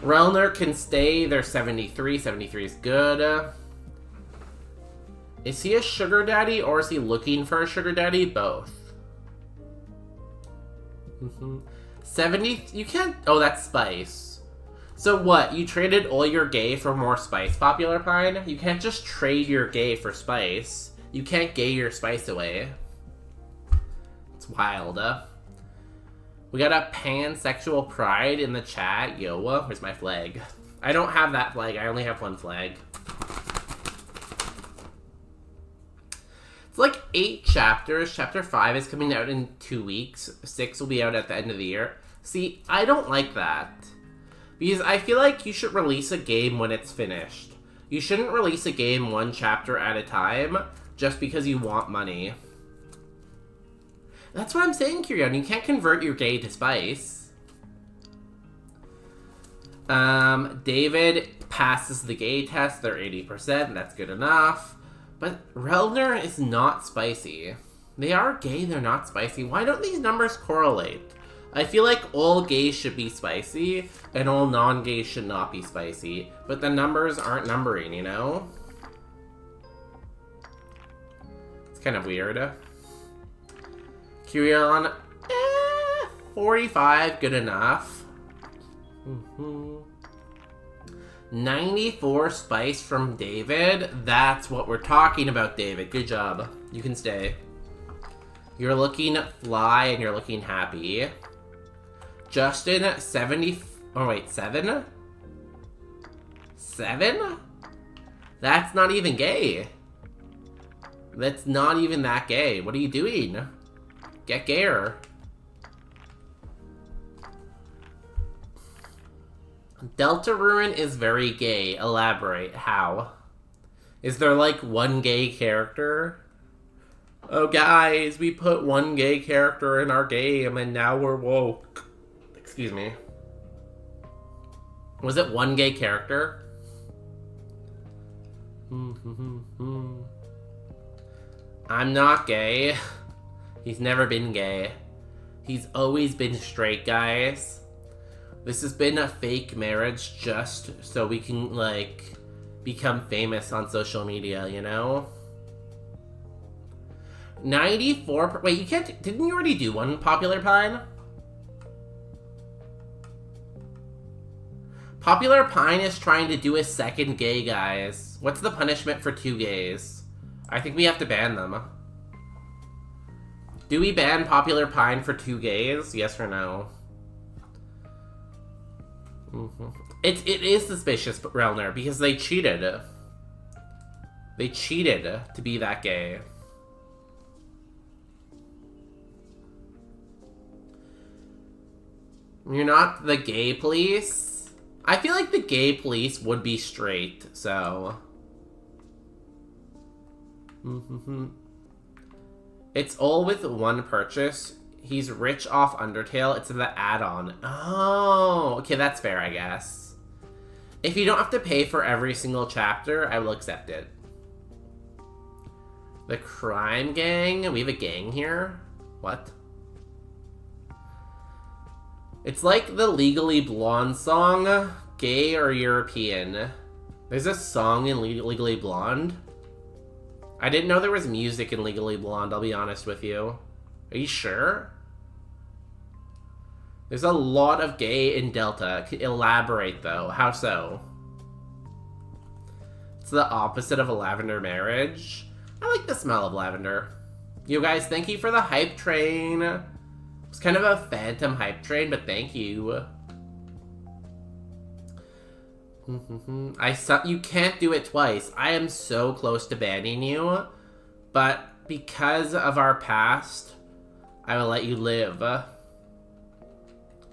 Relner can stay. They're 73. 73 is good. Is he a sugar daddy or is he looking for a sugar daddy? Both. 70. You can't. Oh, that's spice. So what? You traded all your gay for more spice, Popular Pine? You can't just trade your gay for spice. You can't gay your spice away. It's wild. We got a pansexual pride in the chat. Yo, where's my flag? I don't have that flag. I only have one flag. It's like 8 chapters. Chapter 5 is coming out in 2 weeks. 6 will be out at the end of the year. See, I don't like that. Because I feel like you should release a game when it's finished. You shouldn't release a game 1 chapter at a time just because you want money. That's what I'm saying, Kyrion. You can't convert your gay to spice. David passes the gay test. They're 80%. That's good enough. But Relner is not spicy. They are gay. They're not spicy. Why don't these numbers correlate? I feel like all gays should be spicy, and all non-gays should not be spicy. But the numbers aren't numbering, you know? It's kind of weird. Kyrion, 45, good enough. 94 spice from David. That's what we're talking about, David. Good job. You can stay. You're looking fly and you're looking happy. Justin, 70... Oh, wait, 7? 7? That's not even gay. That's not even that gay. What are you doing? Get gayer. Delta Ruin is very gay. Elaborate. How? Is there like one gay character? Oh guys, we put one gay character in our game and now we're woke. Excuse me. Was it one gay character? I'm not gay. He's never been gay. He's always been straight, guys. This has been a fake marriage just so we can, like, become famous on social media, you know? 94... Wait, you can't... Didn't you already do one, Popular Pine? Popular Pine is trying to do a second gay, guys. What's the punishment for 2 gays? I think we have to ban them. Do we ban Popular Pine for 2 gays? Yes or no? It is suspicious, Relner, because they cheated. They cheated to be that gay. You're not the gay police? I feel like the gay police would be straight, so... It's all with one purchase. He's rich off Undertale. It's the add-on. Oh, okay, that's fair, I guess. If you don't have to pay for every single chapter, I will accept it. The crime gang? We have a gang here? What? It's like the Legally Blonde song. Gay or European? There's a song in Legally Blonde? I didn't know there was music in Legally Blonde, I'll be honest with you. Are you sure? There's a lot of gay in Delta. Elaborate, though. How so? It's the opposite of a lavender marriage. I like the smell of lavender. You guys, thank you for the hype train. It's kind of a phantom hype train, but thank you. You can't do it twice. I am so close to banning you, but because of our past, I will let you live.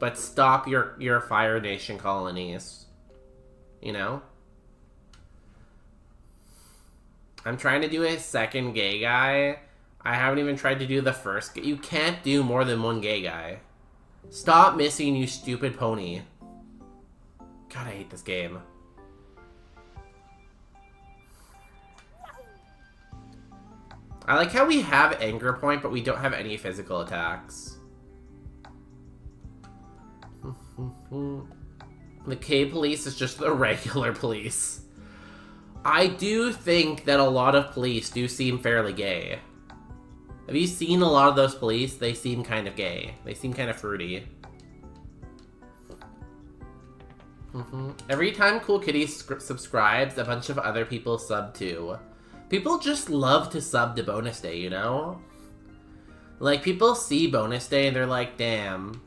But but stop your Fire Nation colonies. You know? I'm trying to do a second gay guy. I haven't even tried to do the first. You can't do more than one gay guy. Stop missing, you stupid pony. God, I hate this game. I like how we have anger point, but we don't have any physical attacks. The K police is just the regular police. I do think that a lot of police do seem fairly gay. Have you seen a lot of those police? They seem kind of gay. They seem kind of fruity. Every time Cool Kitty subscribes, a bunch of other people sub too. People just love to sub to Bonus Day, you know? Like, people see Bonus Day and they're like, damn,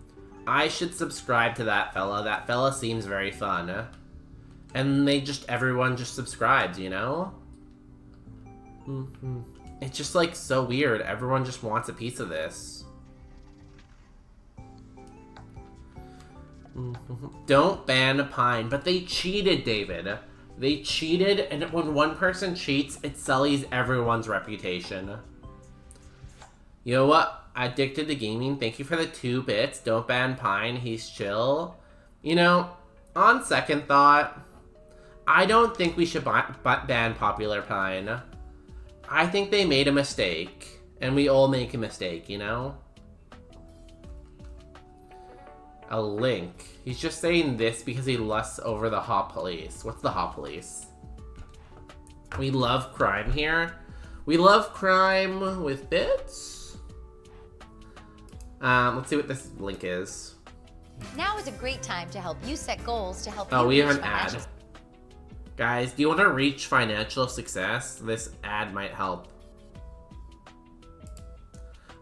I should subscribe to that fella. That fella seems very fun. And everyone just subscribes, you know? It's just, like, so weird. Everyone just wants a piece of this. Don't ban Pine. But they cheated, David. They cheated, and when one person cheats, it sullies everyone's reputation. You know what? Addicted to Gaming, thank you for the 2 bits. Don't ban Pine, he's chill. You know, on second thought, I don't think we should ban Popular Pine. I think they made a mistake, and we all make a mistake, you know? A link. He's just saying this because he lusts over the Hot Police. What's the Hot Police? We love crime here. We love crime with bits. Let's see what this link is. Now is a great time to help you set goals to help you Oh, we have reach an financial. ad. Guys, do you want to reach financial success? This ad might help.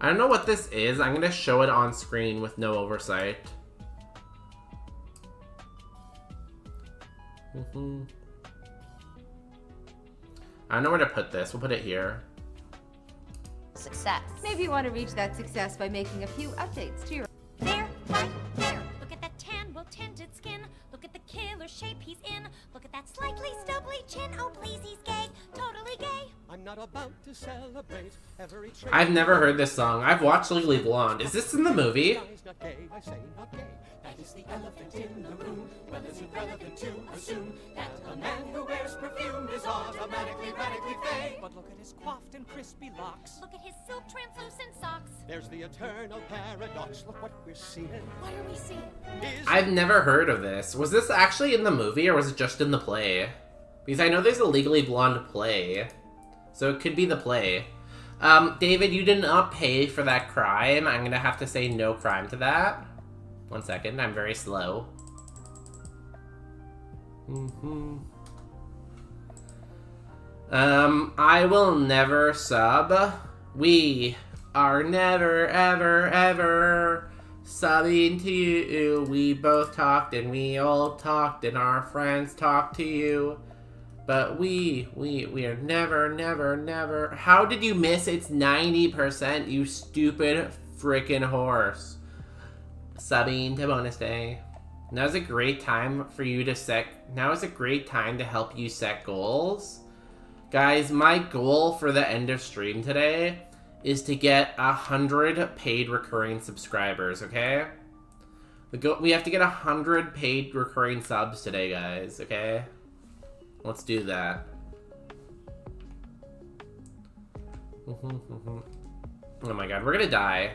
I don't know what this is. I'm going to show it on screen with no oversight. I don't know where to put this. We'll put it here. Success. Maybe you want to reach that success by making a few updates to your... There, right there. Look at that tan, well-tinted skin. Look at the killer shape he's in. Look at that slightly stubbly chin. Oh, please, he's gay. Totally gay. I'm not about to celebrate every trait. I've never heard this song. I've watched Legally Blonde. Is this in the movie? Not gay, I say not gay. That is the elephant in the room. Well, it's irrelevant to assume that a man who wears perfume is automatically radically fake. But look at his coiffed and crispy locks. Look at his silk translucent socks. There's the eternal paradox. Look what we're seeing. What are we seeing? I've never heard of this. Was this actually in the movie or was it just in the play? Because I know there's a Legally Blonde play. So it could be the play. David, you did not pay for that crime. I'm gonna have to say no crime to that. 1 second, I'm very slow. I will never sub. We are never, ever, ever subbing to you. We both talked and we all talked and our friends talked to you. But we are never, never, never. How did you miss? It's 90%, you stupid freaking horse. Subbing to Bonus Day. Now's a great time for you to now is a great time to help you set goals. Guys, my goal for the end of stream today is to get 100 paid recurring subscribers, okay? We have to get 100 paid recurring subs today, guys, okay? Let's do that. Oh my god, we're gonna die.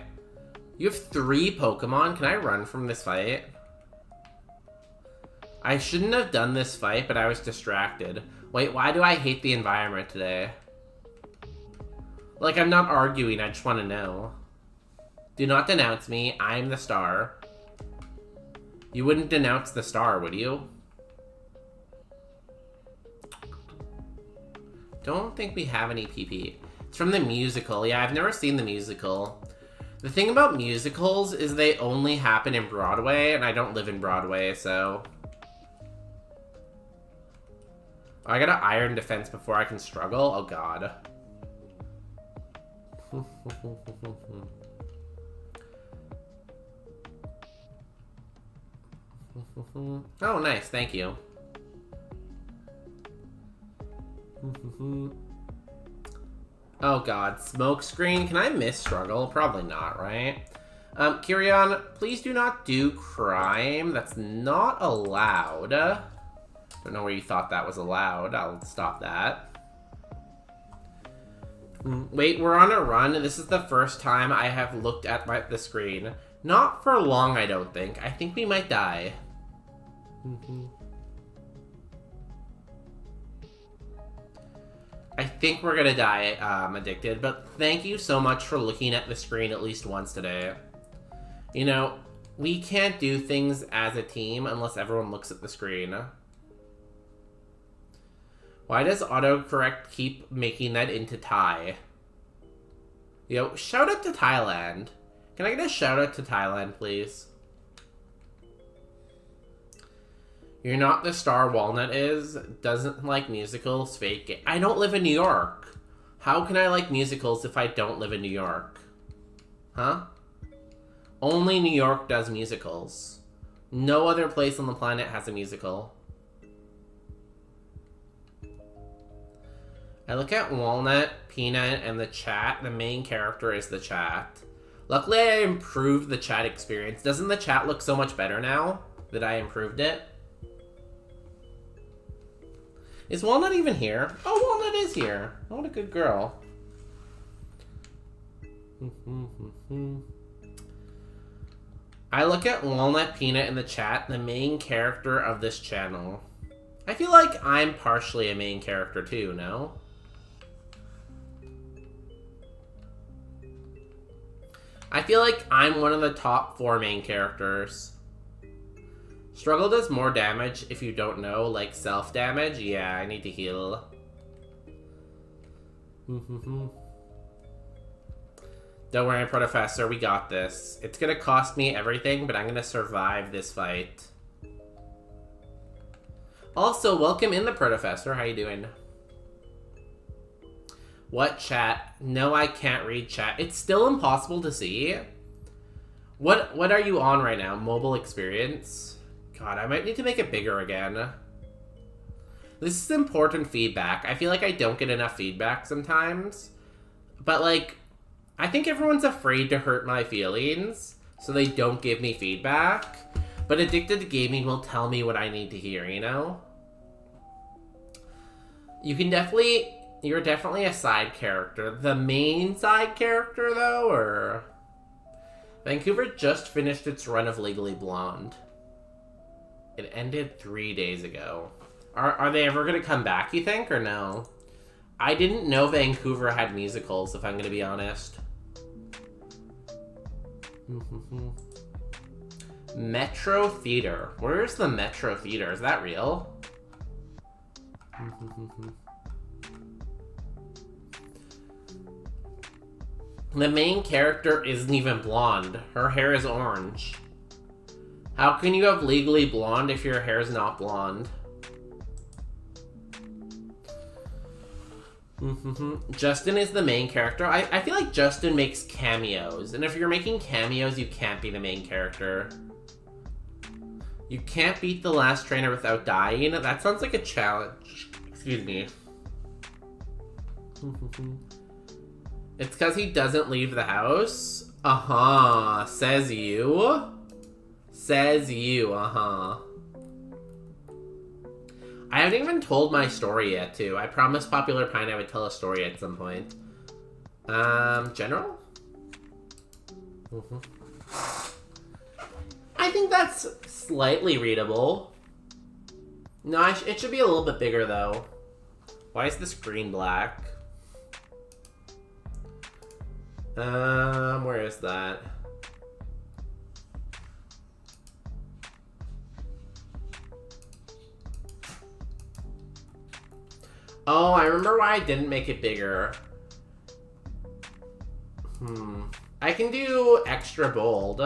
You have 3 Pokemon? Can I run from this fight? I shouldn't have done this fight, but I was distracted. Wait, why do I hate the environment today? Like, I'm not arguing, I just want to know. Do not denounce me, I'm the star. You wouldn't denounce the star, would you? Don't think we have any PP. It's from the musical. Yeah, I've never seen the musical. The thing about musicals is they only happen in Broadway, and I don't live in Broadway, so... I gotta Iron Defense before I can struggle? Oh god. Oh, nice. Thank you. Oh god, smoke screen. Can I miss struggle? Probably not, right? Kirion, please do not do crime. That's not allowed. Don't know where you thought that was allowed. I'll stop that. Wait, we're on a run. This is the first time I have looked at the screen. Not for long, I don't think. I think we might die. I think we're gonna die addicted, but thank you so much for looking at the screen at least once today. You know, we can't do things as a team unless everyone looks at the screen. Why does autocorrect keep making that into Thai? Yo, shout out to Thailand. Can I get a shout out to Thailand, please? You're not the star Walnut is. Doesn't like musicals, fake. I don't live in New York. How can I like musicals if I don't live in New York? Huh? Only New York does musicals. No other place on the planet has a musical. I look at Walnut, Peanut, and the chat. The main character is the chat. Luckily, I improved the chat experience. Doesn't the chat look so much better now that I improved it? Is Walnut even here? Oh, Walnut is here. Oh, what a good girl. I look at Walnut, Peanut in the chat, the main character of this channel. I feel like I'm partially a main character too, no? I feel like I'm one of the top 4 main characters. Struggle does more damage if you don't know, like self-damage. Yeah, I need to heal. Don't worry, Professor, we got this. It's gonna cost me everything, but I'm gonna survive this fight. Also, welcome in the Professor. How you doing? What chat? No, I can't read chat. It's still impossible to see. What are you on right now? Mobile experience? God, I might need to make it bigger again. This is important feedback. I feel like I don't get enough feedback sometimes. But, like, I think everyone's afraid to hurt my feelings, so they don't give me feedback. But Addicted to Gaming will tell me what I need to hear, you know? You're definitely a side character. The main side character, though, or... Vancouver just finished its run of Legally Blonde. It ended 3 days ago. Are they ever going to come back, you think, or no? I didn't know Vancouver had musicals, if I'm going to be honest. Metro Theater. Where's the Metro Theater? Is that real? The main character isn't even blonde. Her hair is orange. How can you have Legally Blonde if your hair is not blonde? Justin is the main character. I feel like Justin makes cameos. And if you're making cameos, you can't be the main character. You can't beat the last trainer without dying. That sounds like a challenge. Excuse me. It's because he doesn't leave the house? Uh-huh. Says you. Says you, uh-huh. I haven't even told my story yet, too. I promised Popular Pine I would tell a story at some point. General? I think that's slightly readable. No, it should be a little bit bigger, though. Why is the screen black? Where is that? Oh, I remember why I didn't make it bigger. I can do extra bold.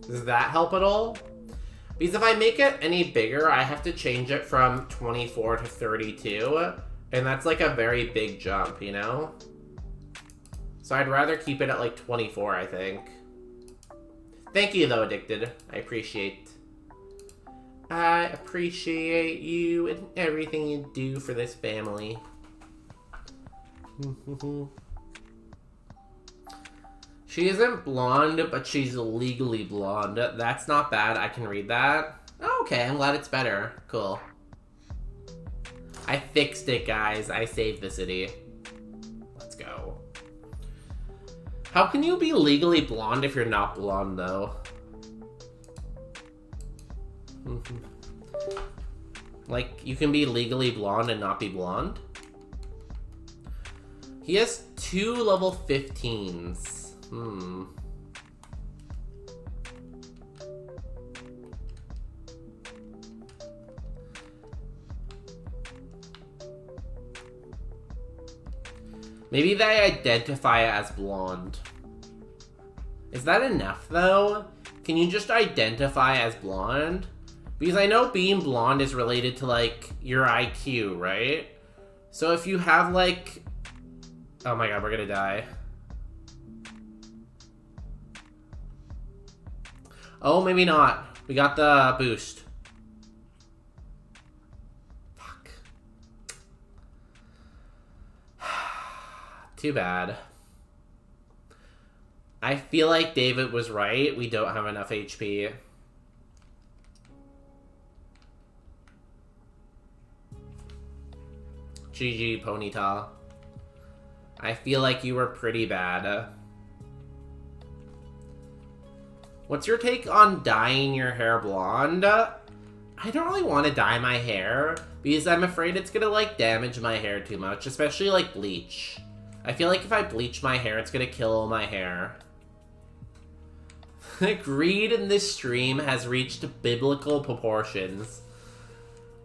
Does that help at all? Because if I make it any bigger, I have to change it from 24 to 32. And that's like a very big jump, you know? So I'd rather keep it at like 24, I think. Thank you, though, Addicted. I appreciate you and everything you do for this family. She isn't blonde, but she's legally blonde. That's not bad. I can read that. Oh, okay, I'm glad it's better. Cool. I fixed it, guys. I saved the city. Let's go. How can you be legally blonde if you're not blonde, though? Like, you can be legally blonde and not be blonde? He has 2 level 15s. Maybe they identify as blonde. Is that enough, though? Can you just identify as blonde? Because I know being blonde is related to, like, your IQ, right? So if you have, like... Oh my god, we're gonna die. Oh, maybe not. We got the boost. Fuck. Too bad. I feel like David was right. We don't have enough HP. GG, Ponyta. I feel like you were pretty bad. What's your take on dyeing your hair blonde? I don't really want to dye my hair because I'm afraid it's gonna, like, damage my hair too much, especially, like, bleach. I feel like if I bleach my hair, it's gonna kill my hair. Greed in this stream has reached biblical proportions.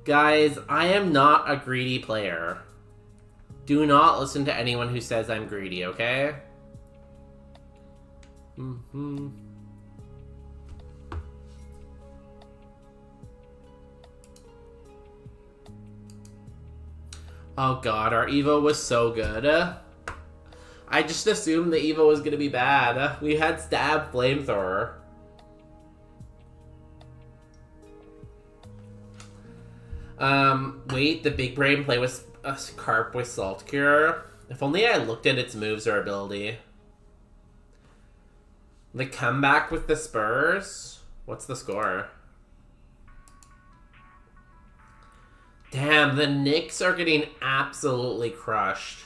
Guys, I am not a greedy player. Do not listen to anyone who says I'm greedy, okay? Oh god, our Evo was so good. I just assumed the Evo was gonna be bad. We had Stab Flamethrower. Wait, the big brain play with a Carp with Salt Cure? If only I looked at its moves or ability. The comeback with the Spurs? What's the score? Damn, the Knicks are getting absolutely crushed.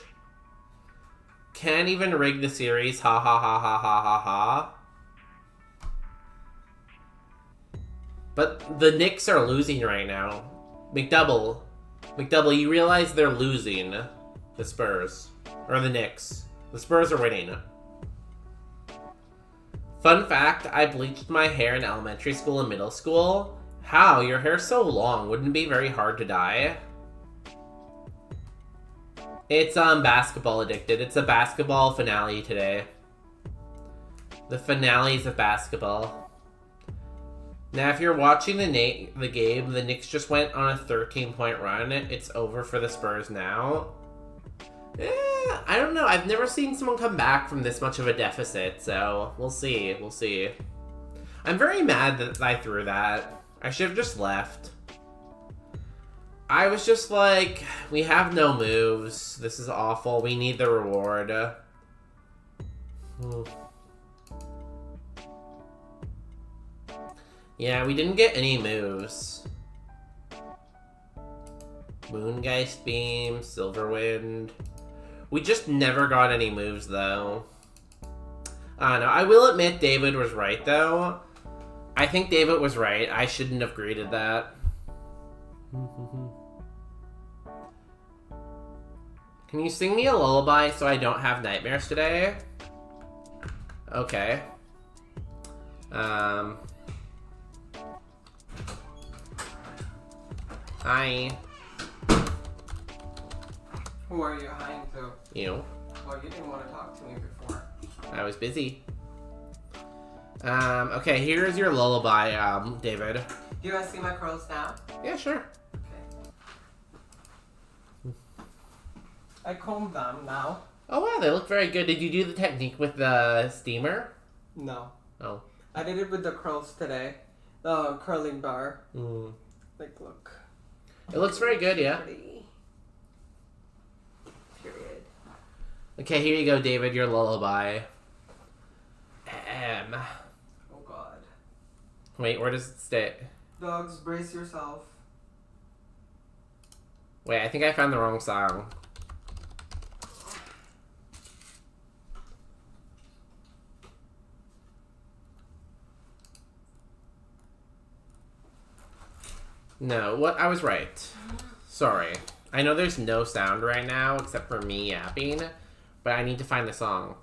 Can't even rig the series, ha ha ha ha ha ha ha. But the Knicks are losing right now. McDouble, you realize they're losing the Spurs. Or the Knicks. The Spurs are winning. Fun fact, I bleached my hair in elementary school and middle school. How? Your hair's so long. Wouldn't it be very hard to dye? It's basketball addicted. It's a basketball finale today. The finales of basketball. Now, if you're watching the game, the Knicks just went on a 13-point run. It's over for the Spurs now. I don't know. I've never seen someone come back from this much of a deficit, so we'll see. We'll see. I'm very mad that I threw that. I should have just left. I was just like, we have no moves. This is awful. We need the reward. Yeah, we didn't get any moves. Moongeist Beam, Silverwind. We just never got any moves, though. I don't know. I will admit David was right, though. I think David was right. I shouldn't have greeted that. Can you sing me a lullaby so I don't have nightmares today? Okay. Hi. Who are you hiding to? You. Well, you didn't want to talk to me before. I was busy. Okay, here's your lullaby, David. Do you want to see my curls now? Yeah, sure. Okay. I combed them now. Oh wow, they look very good. Did you do the technique with the steamer? No. Oh. I did it with the curls today. The curling bar. Mm. Like, look. It looks very good, yeah. Pretty. Period. Okay, here you go, David, your lullaby. Oh god. Wait, where does it stay? Dogs, brace yourself. Wait, I think I found the wrong song. No, what? I was right. Sorry. I know there's no sound right now except for me yapping, but I need to find the song.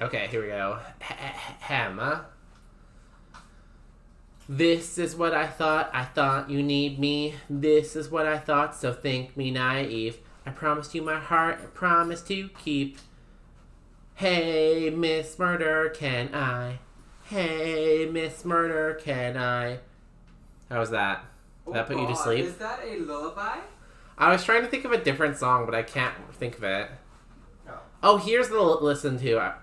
Okay, here we go. Hammer. This is what I thought you need me. This is what I thought, so think me naive. I promised you my heart, I promised to keep. Hey, Miss Murder, can I? Hey, Miss Murder, can I? How was that? Did that put you to sleep? Is that a lullaby? I was trying to think of a different song, but I can't think of it. No. Oh, here's the listen to.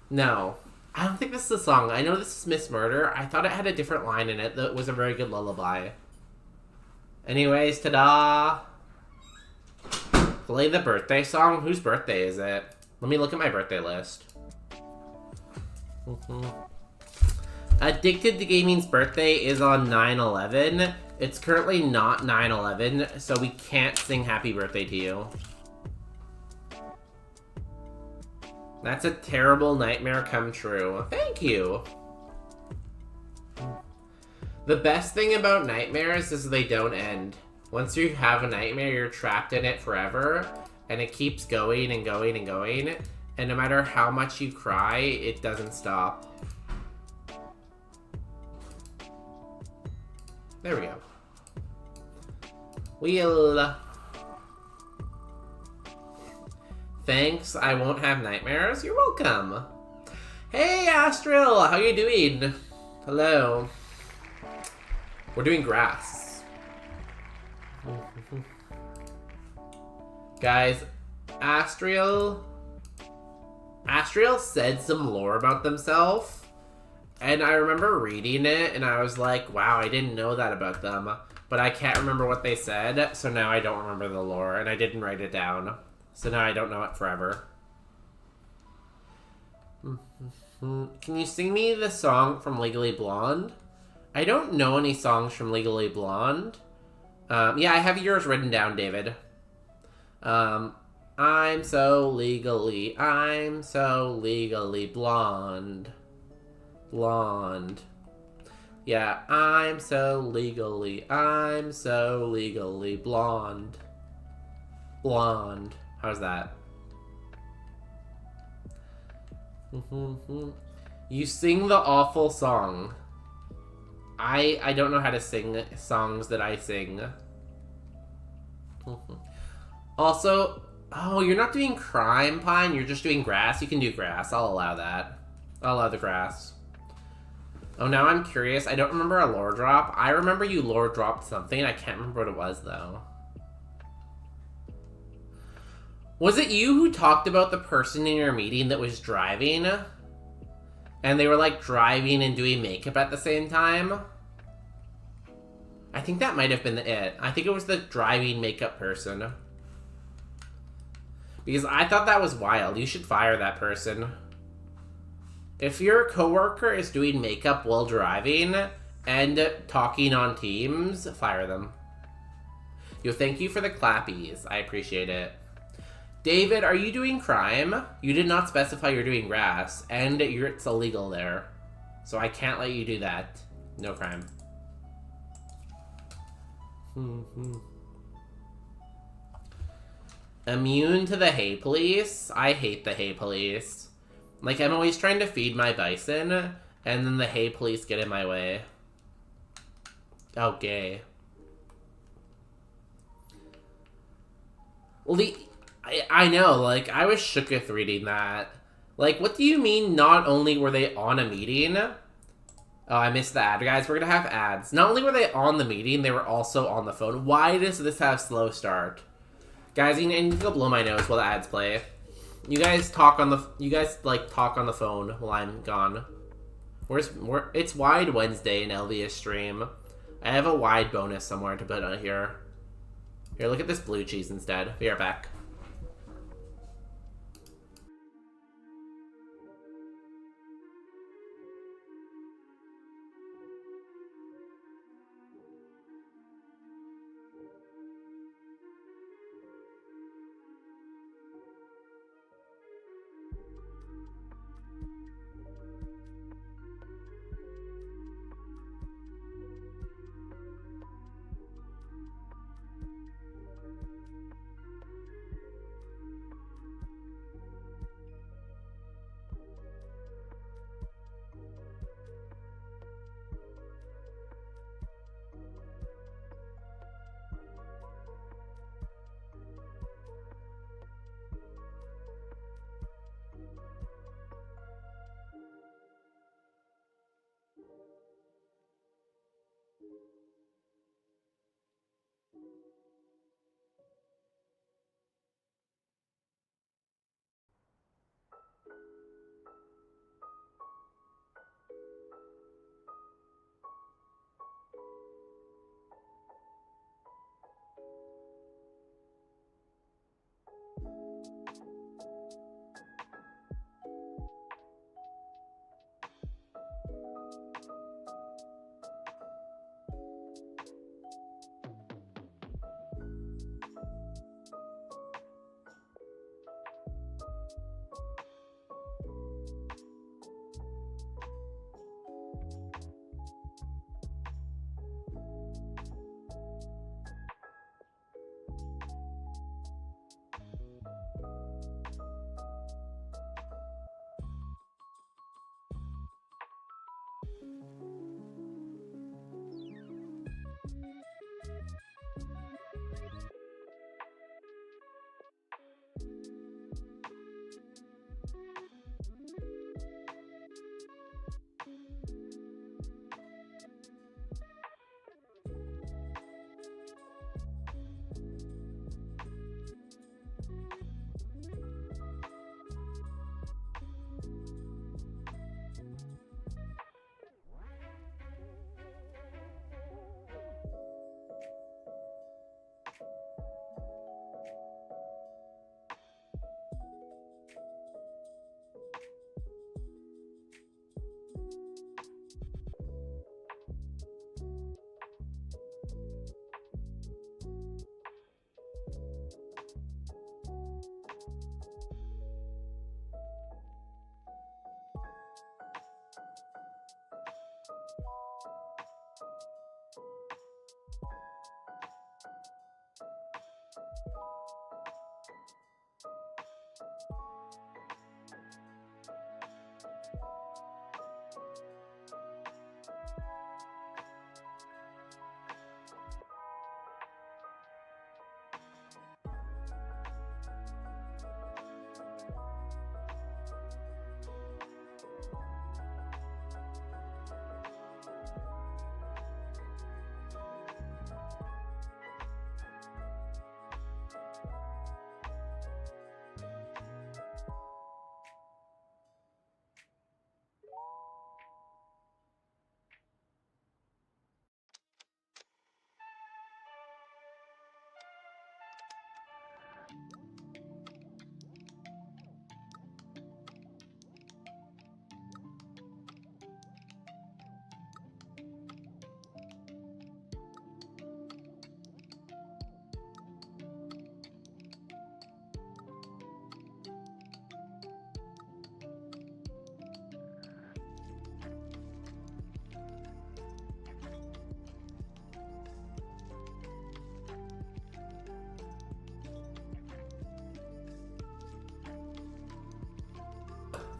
No. I don't think this is a song. I know this is Miss Murder. I thought it had a different line in it that was a very good lullaby. Anyways, ta-da! Play the birthday song? Whose birthday is it? Let me look at my birthday list. Addicted to Gaming's birthday is on 9/11. It's currently not 9/11, so we can't sing happy birthday to you. That's a terrible nightmare come true. Thank you. The best thing about nightmares is they don't end. Once you have a nightmare, you're trapped in it forever, and it keeps going and going and going, and no matter how much you cry, it doesn't stop. There we go. Wheel. Thanks, I won't have nightmares. You're welcome. Hey, Astral, how you doing? Hello. We're doing grass. Guys, Astral said some lore about themselves, and I remember reading it, and I was like, wow, I didn't know that about them. But I can't remember what they said, so now I don't remember the lore, and I didn't write it down. So now I don't know it forever. Can you sing me the song from Legally Blonde? I don't know any songs from Legally Blonde. Yeah, I have yours written down, David. I'm so legally blonde. Blonde. Yeah, I'm so legally blonde. Blonde. How's that? You sing the awful song. I don't know how to sing songs that I sing. Also, oh, you're not doing crime, Pine. You're just doing grass. You can do grass. I'll allow that. I'll allow the grass. Oh, now I'm curious. I don't remember a lore drop. I remember you lore dropped something. I can't remember what it was, though. Was it you who talked about the person in your meeting that was driving? And they were, like, driving and doing makeup at the same time? I think that might have been it. I think it was the driving makeup person. Because I thought that was wild. You should fire that person. If your coworker is doing makeup while driving and talking on Teams, fire them. Yo, thank you for the clappies. I appreciate it. David, are you doing crime? You did not specify you're doing grass, and it's illegal there. So I can't let you do that. No crime. Immune to the hay police? I hate the hay police. Like, I'm always trying to feed my bison, and then the hay police get in my way. Oh, gay. Well, I know, like, I was shooketh reading that. Like, what do you mean not only were they on a meeting? Oh, I missed the ad. Guys, we're gonna have ads. Not only were they on the meeting, they were also on the phone. Why does this have slow start? Guys, you need to go blow my nose while the ads play. You guys talk on the phone while I'm gone. It's Wide Wednesday in Elvia's stream. I have a wide bonus somewhere to put on here. Here, look at this blue cheese instead. Be right back.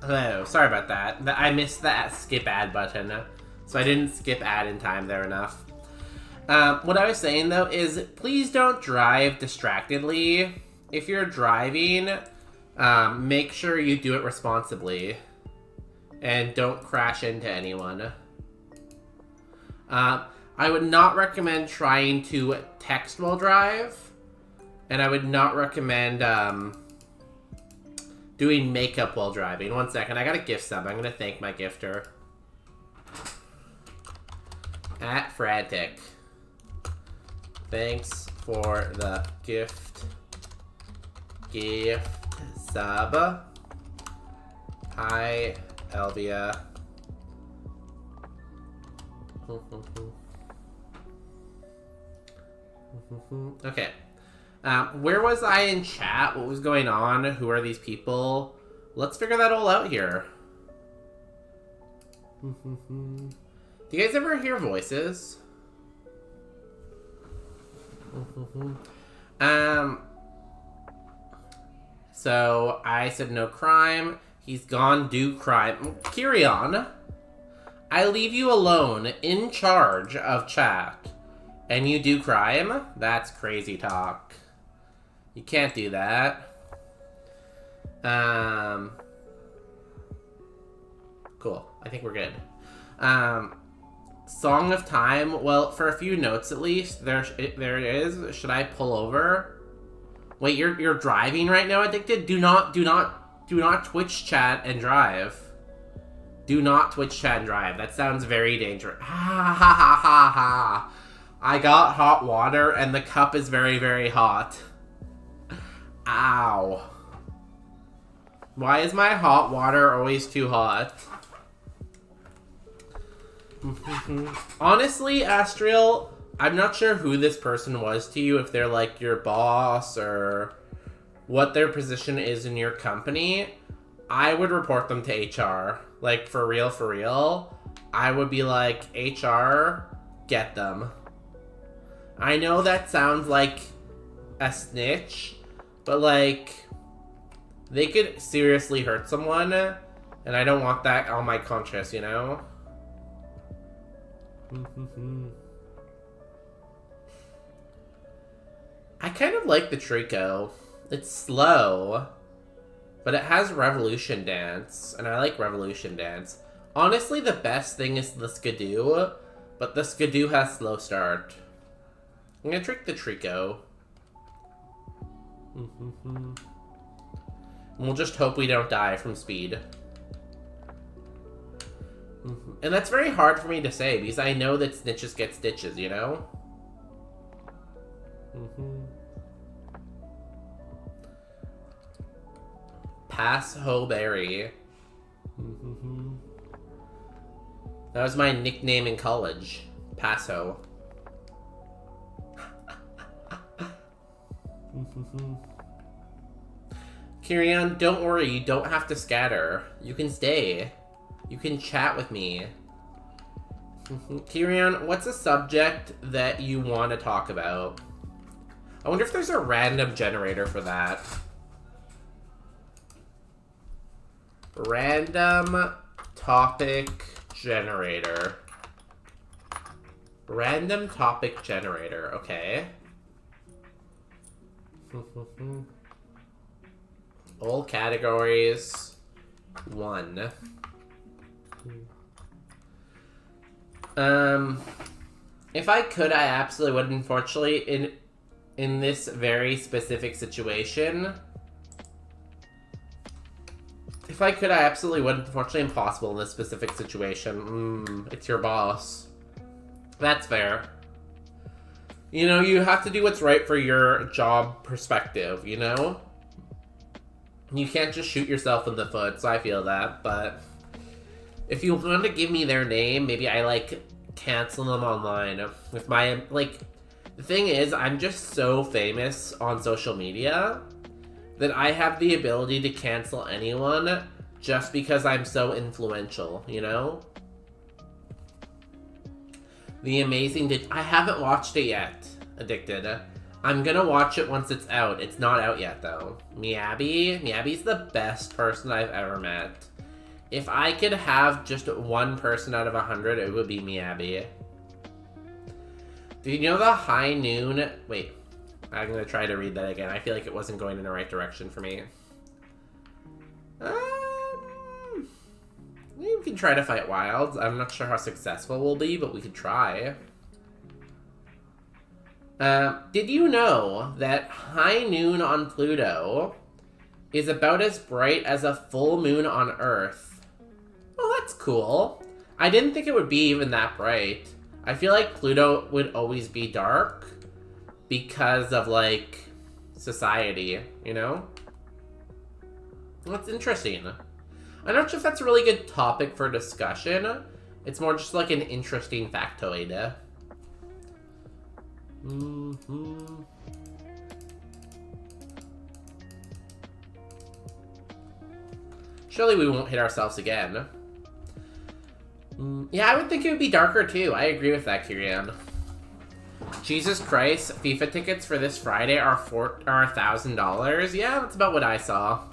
Hello, sorry about that. I missed that skip ad button, so I didn't skip ad in time there enough. What I was saying, though, is please don't drive distractedly. If you're driving, make sure you do it responsibly. And don't crash into anyone. I would not recommend trying to text while drive. And I would not recommend doing makeup while driving. One second, I got a gift sub. I'm going to thank my gifter. At Frantic. Thanks for the gift sub. Hi, Elvia. Okay. Where was I in chat? What was going on? Who are these people? Let's figure that all out here. Do you guys ever hear voices? So I said no crime. He's gone do crime. Kyrian, I leave you alone in charge of chat. And you do crime? That's crazy talk. You can't do that. Cool. I think we're good. Song of Time. Well, for a few notes at least. There it is. Should I pull over? Wait, you're driving right now, Addicted? Do not Twitch chat and drive. Do not Twitch chat and drive. That sounds very dangerous. Ha ha ha ha ha. I got hot water and the cup is very, very hot. Ow. Why is my hot water always too hot? Honestly, Astriel, I'm not sure who this person was to you, if they're like your boss or what their position is in your company. I would report them to HR. Like, for real. I would be like, HR, get them. I know that sounds like a snitch, but like, they could seriously hurt someone, and I don't want that on my conscience, you know? I kind of like the Trico. It's slow, but it has Revolution Dance, and I like Revolution Dance. Honestly, the best thing is the Skidoo, but the Skidoo has slow start. I'm gonna trick the Trico. And we'll just hope we don't die from speed. And that's very hard for me to say, because I know that snitches get stitches, you know? Pass Ho Berry. That was my nickname in college. Pass Ho. Kyrian, don't worry, you don't have to scatter. You can stay. You can chat with me. Kyrian, what's a subject that you want to talk about? I wonder if there's a random generator for that. Random topic generator. Random topic generator, okay. All categories. 1. If I could, I absolutely would. Unfortunately, in this very specific situation, if I could, I absolutely would. Unfortunately, impossible in this specific situation. It's your boss. That's fair. You know, you have to do what's right for your job perspective, you know? You can't just shoot yourself in the foot, so I feel that, but if you want to give me their name, maybe I, like, cancel them online. With my, like, the thing is, I'm just so famous on social media that I have the ability to cancel anyone just because I'm so influential, you know? The Amazing I haven't watched it yet, Addicted. I'm gonna watch it once it's out. It's not out yet, though. Miyabi's the best person I've ever met. If I could have just one person out of 100, it would be Miyabi. Do you know the high noon? Wait, I'm gonna try to read that again. I feel like it wasn't going in the right direction for me. We can try to fight wilds. I'm not sure how successful we'll be, but we could try. Did you know that high noon on Pluto is about as bright as a full moon on Earth? Oh, that's cool. I didn't think it would be even that bright. I feel like Pluto would always be dark because of, like, society, you know? That's interesting. I'm not sure if that's a really good topic for discussion. It's more just like an interesting factoid. Surely we won't hit ourselves again. Yeah, I would think it would be darker too. I agree with that, Kirian. Jesus Christ, FIFA tickets for this Friday are $1,000. Yeah, that's about what I saw.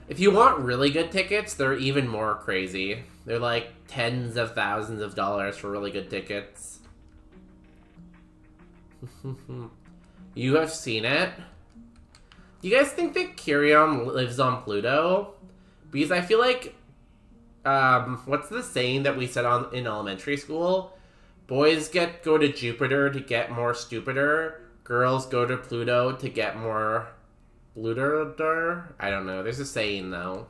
If you want really good tickets, they're even more crazy. They're like tens of thousands of dollars for really good tickets. You have seen it? Do you guys think that Kirion lives on Pluto? Because I feel like, what's the saying that we said in elementary school? Boys go to Jupiter to get more stupider. Girls go to Pluto to get more bluder. I don't know. There's a saying, though.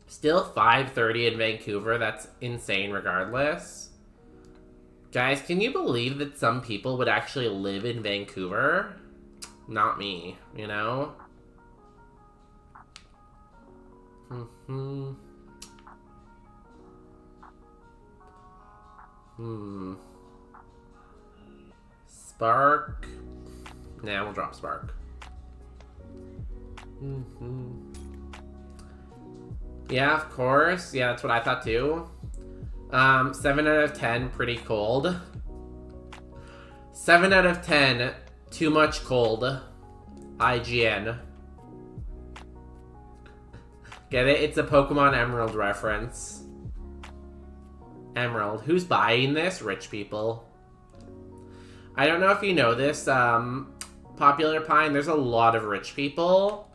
Still 5:30 in Vancouver. That's insane regardless. Guys, can you believe that some people would actually live in Vancouver? Not me, you know? Spark. Nah, we'll drop Spark. Yeah, of course. Yeah, that's what I thought too. 7 out of 10, pretty cold. 7 out of 10, too much cold. IGN. Get it? It's a Pokemon Emerald reference. Emerald. Who's buying this? Rich people. I don't know if you know this, Popular Pine, there's a lot of rich people,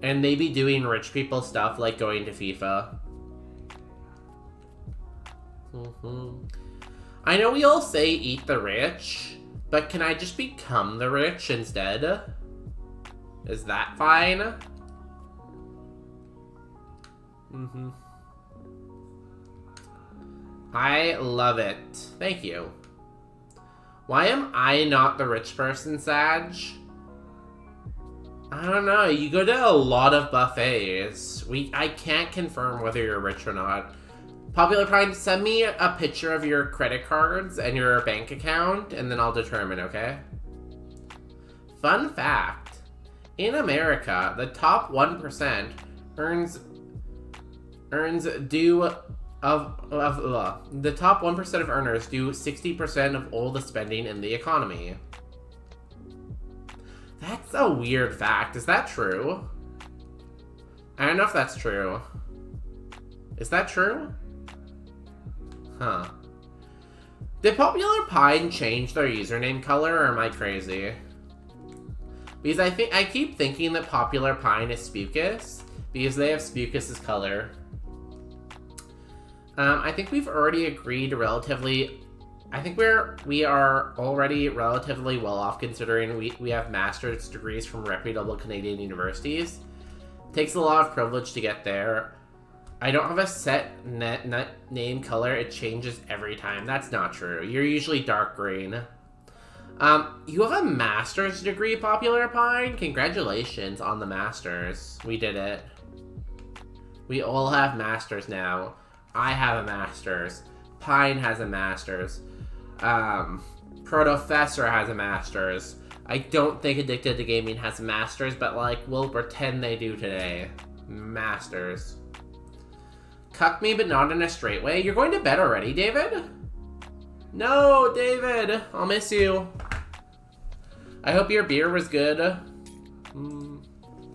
and they be doing rich people stuff like going to FIFA. I know we all say eat the rich, but can I just become the rich instead? Is that fine? I love it. Thank you. Why am I not the rich person, Sag? I don't know. You go to a lot of buffets. I can't confirm whether you're rich or not. Popular Prime, send me a picture of your credit cards and your bank account, and then I'll determine, okay? Fun fact. In America, the top 1% the top 1% of earners do 60% of all the spending in the economy. That's a weird fact. Is that true? I don't know if that's true. Is that true? Huh. Did Popular Pine change their username color, or am I crazy? Because I keep thinking that Popular Pine is Spukus, because they have Spukus's color. I think we've already agreed relatively. I think we are already relatively well off considering we have master's degrees from reputable Canadian universities. Takes a lot of privilege to get there. I don't have a set name color. It changes every time. That's not true. You're usually dark green. You have a master's degree, Popular Pine? Congratulations on the master's. We did it. We all have masters now. I have a master's. Pine has a master's. Protofessor has a master's. I don't think Addicted to Gaming has a master's, but like, we'll pretend they do today. Masters. Cuck me, but not in a straight way. You're going to bed already, David? No, David. I'll miss you. I hope your beer was good.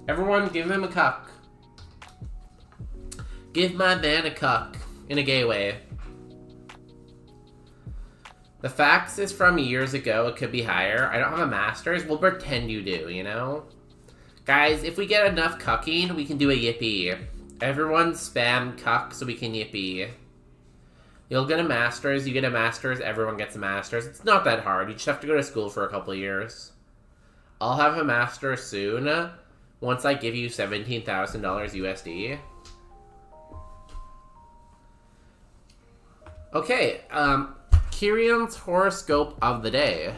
Everyone, give him a cuck. Give my man a cuck. In a gay way. The fax is from years ago. It could be higher. I don't have a master's. We'll pretend you do, you know? Guys, if we get enough cucking, we can do a yippee. Everyone spam cuck so we can yippee. You'll get a master's, you get a master's, everyone gets a master's. It's not that hard. You just have to go to school for a couple of years. I'll have a master's soon, once I give you $17,000 USD. Okay, Kyrion's horoscope of the day.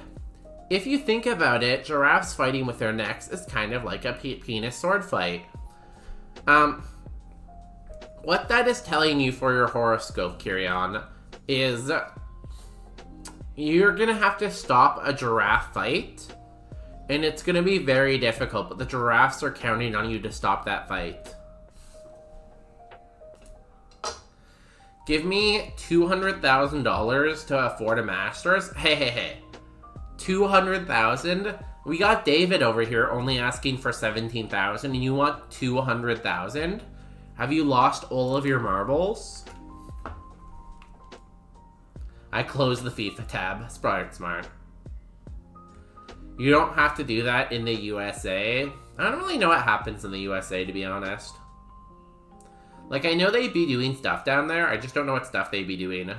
If you think about it, giraffes fighting with their necks is kind of like a penis sword fight. What that is telling you for your horoscope, Kyrion, is you're gonna have to stop a giraffe fight, and it's gonna be very difficult, but the giraffes are counting on you to stop that fight. Give me $200,000 to afford a master's? Hey. 200,000? We got David over here only asking for 17,000 and you want 200,000? Have you lost all of your marbles? I closed the FIFA tab. Smart. You don't have to do that in the USA. I don't really know what happens in the USA, to be honest. Like, I know they'd be doing stuff down there. I just don't know what stuff they'd be doing.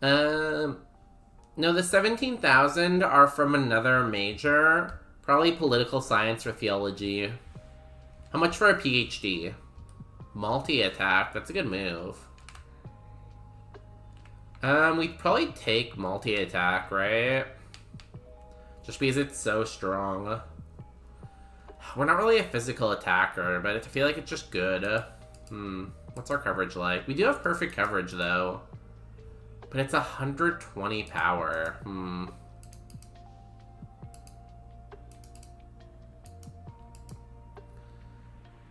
No, the 17,000 are from another major. Probably political science or theology. How much for a PhD? Multi-attack. That's a good move. We'd probably take multi-attack, right? Just because it's so strong. We're not really a physical attacker, but I feel like it's just good. What's our coverage like? We do have perfect coverage, though. But it's 120 power.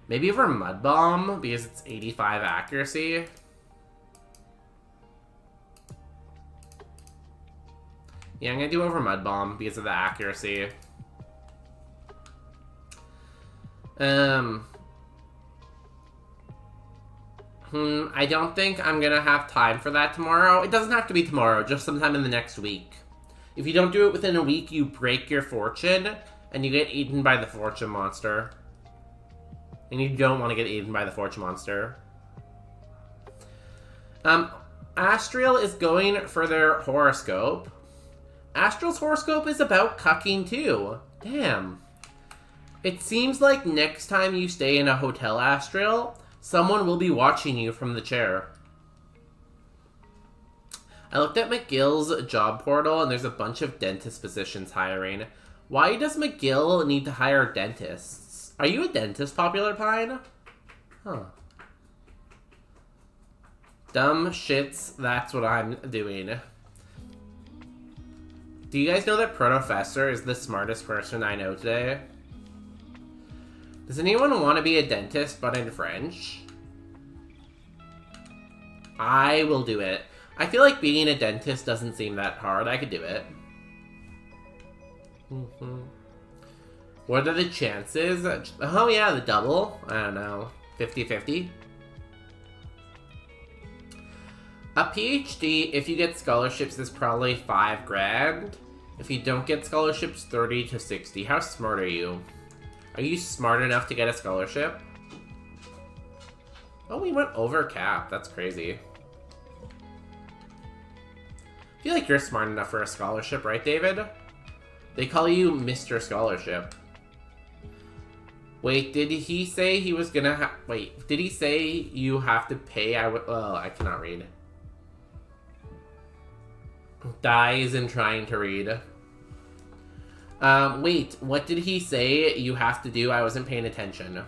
Maybe over Mud Bomb, because it's 85 accuracy. Yeah, I'm gonna do over Mud Bomb because of the accuracy. I don't think I'm gonna have time for that tomorrow. It doesn't have to be tomorrow, just sometime in the next week. If you don't do it within a week, you break your fortune, and you get eaten by the fortune monster. And you don't want to get eaten by the fortune monster. Astriel is going for their horoscope. Astriel's horoscope is about cucking too. Damn. It seems like next time you stay in a hotel, Astriel, someone will be watching you from the chair. I looked at McGill's job portal and there's a bunch of dentist positions hiring. Why does McGill need to hire dentists? Are you a dentist, Popular Pine? Huh. Dumb shits, that's what I'm doing. Do you guys know that Protofessor is the smartest person I know today? Does anyone want to be a dentist, but in French? I will do it. I feel like being a dentist doesn't seem that hard. I could do it. What are the chances? Oh yeah, the double. I don't know. 50-50. A PhD, if you get scholarships, is probably $5 grand. If you don't get scholarships, 30 to 60. How smart are you? Are you smart enough to get a scholarship? Oh, we went over cap. That's crazy. I feel like you're smart enough for a scholarship, right, David? They call you Mr. Scholarship. Wait, did he say he was gonna wait, did he say you have to pay? Well, I cannot read. Dies in trying to read. Wait, what did he say you have to do? I wasn't paying attention.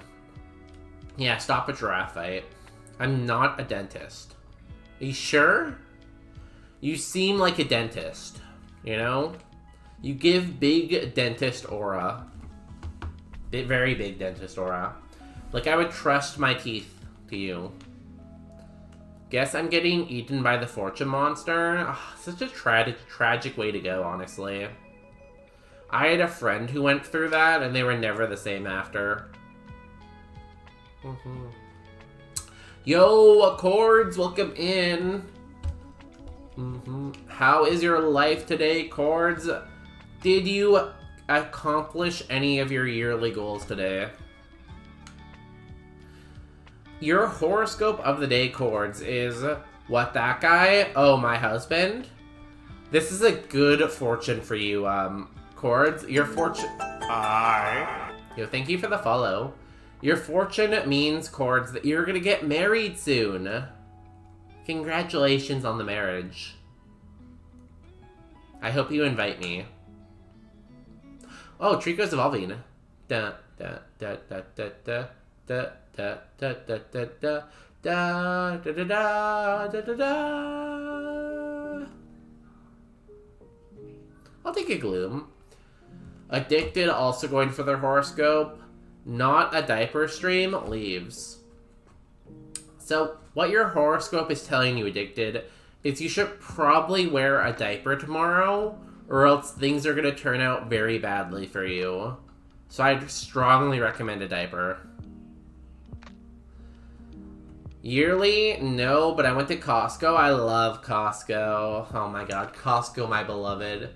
Yeah, stop a giraffe fight. I'm not a dentist. Are you sure? You seem like a dentist, you know? You give big dentist aura. Very big dentist aura. Like, I would trust my teeth to you. Guess I'm getting eaten by the fortune monster. Oh, such a tragic way to go, honestly. I had a friend who went through that, and they were never the same after. Yo, Chords, welcome in. How is your life today, Chords? Did you accomplish any of your yearly goals today? Your horoscope of the day, Chords, is what, that guy? Oh, my husband? This is a good fortune for you, Chords. Your fortune... Yo, thank you for the follow. Your fortune means, Chords, that you're gonna get married soon. Congratulations on the marriage. I hope you invite me. Oh, Trico's evolving. Da da da da da da da da da da da da da da da da da da. I'll take a Gloom. Addicted, also going for their horoscope. Not a diaper stream, leaves. So, what your horoscope is telling you, Addicted, is you should probably wear a diaper tomorrow, or else things are going to turn out very badly for you. So I'd strongly recommend a diaper. Yearly? No, but I went to Costco. I love Costco. Oh my god, Costco, my beloved.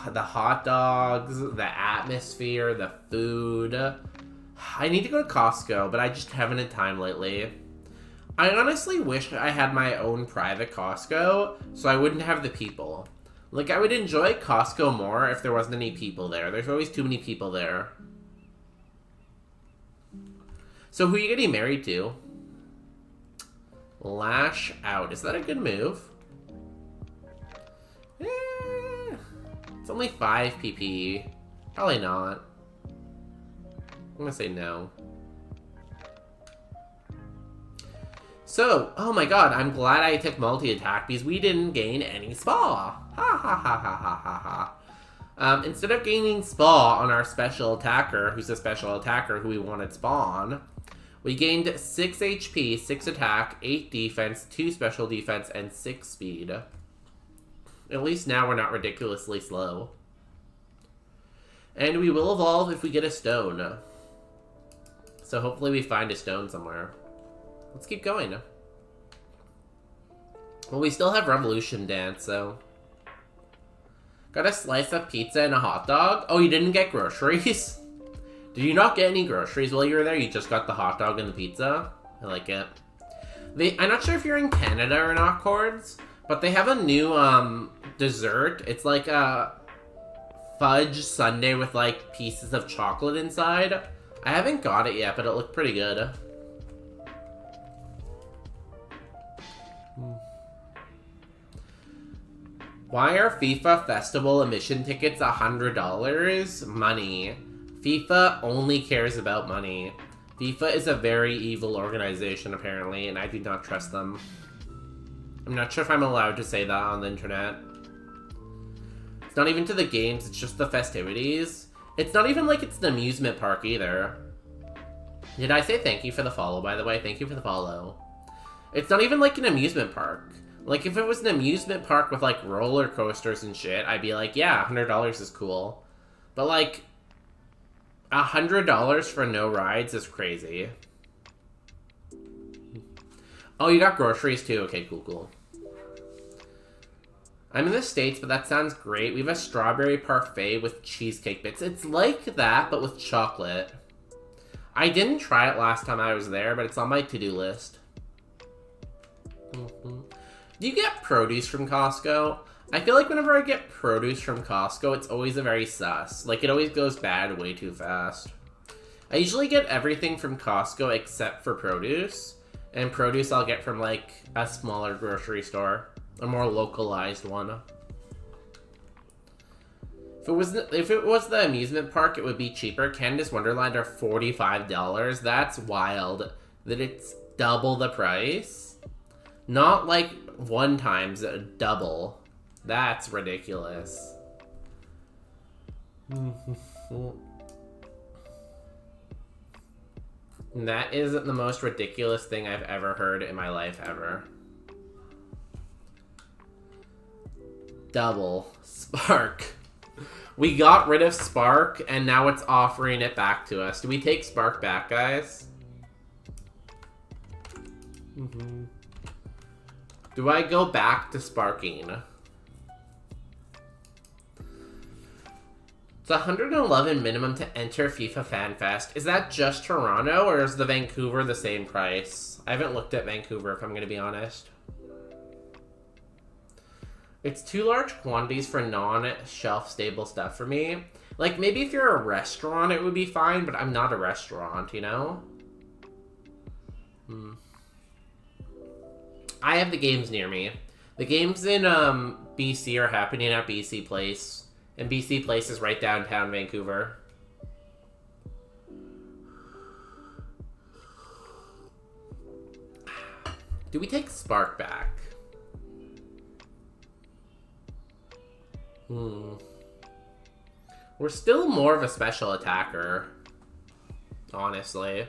The hot dogs, the atmosphere, the food. I need to go to Costco, but I just haven't had time lately. I honestly wish I had my own private Costco, so I wouldn't have the people. Like, I would enjoy Costco more if there wasn't any people there. There's always too many people there. So who are you getting married to? Lash out. Is that a good move? It's only 5 PP. Probably not. I'm gonna say no. So, oh my god, I'm glad I took multi-attack because we didn't gain any spa. Ha ha ha ha ha ha ha. Instead of gaining spa on our special attacker, who's a special attacker who we wanted spa on, we gained 6 HP, 6 attack, 8 defense, 2 special defense, and 6 speed. At least now we're not ridiculously slow. And we will evolve if we get a stone. So hopefully we find a stone somewhere. Let's keep going. Well, we still have Revolution Dance, so... Got a slice of pizza and a hot dog? Oh, you didn't get groceries? Did you not get any groceries while you were there? You just got the hot dog and the pizza? I like it. I'm not sure if you're in Canada or not, Chords, but they have a new, dessert. It's like a fudge sundae with, like, pieces of chocolate inside. I haven't got it yet, but it looked pretty good. Why are FIFA Festival admission tickets $100? Money. FIFA only cares about money. FIFA is a very evil organization, apparently, and I do not trust them. I'm not sure if I'm allowed to say that on the internet. It's not even to the games, it's just the festivities. It's not even like it's an amusement park either. Did I say thank you for the follow, by the way? Thank you for the follow. It's not even like an amusement park. Like, if it was an amusement park with, like, roller coasters and shit, I'd be like, yeah, $100 is cool. But, like, $100 for no rides is crazy. Oh, you got groceries too? Okay, cool, cool. I'm in the States, but that sounds great. We have a strawberry parfait with cheesecake bits. It's like that, but with chocolate. I didn't try it last time I was there, but it's on my to-do list. Do you get produce from Costco? I feel like whenever I get produce from Costco, it's always a very sus. Like, it always goes bad way too fast. I usually get everything from Costco except for produce. And produce I'll get from, like, a smaller grocery store. A more localized one. If it was the amusement park, it would be cheaper. Canada's Wonderland are $45. That's wild. That it's double the price. Not like 1 times, double. That's ridiculous. That is the most ridiculous thing I've ever heard in my life, ever. Double. Spark. We got rid of Spark, and now it's offering it back to us. Do we take Spark back, guys? Do I go back to sparking? It's 111 minimum to enter FIFA Fan Fest. Is that just Toronto, or is the Vancouver the same price? I haven't looked at Vancouver, if I'm going to be honest. It's too large quantities for non-shelf stable stuff for me. Like, maybe if you're a restaurant, it would be fine, but I'm not a restaurant, you know? I have the games near me. The games in BC are happening at BC Place. And BC Place is right downtown Vancouver. Do we take Spark back? We're still more of a special attacker. Honestly.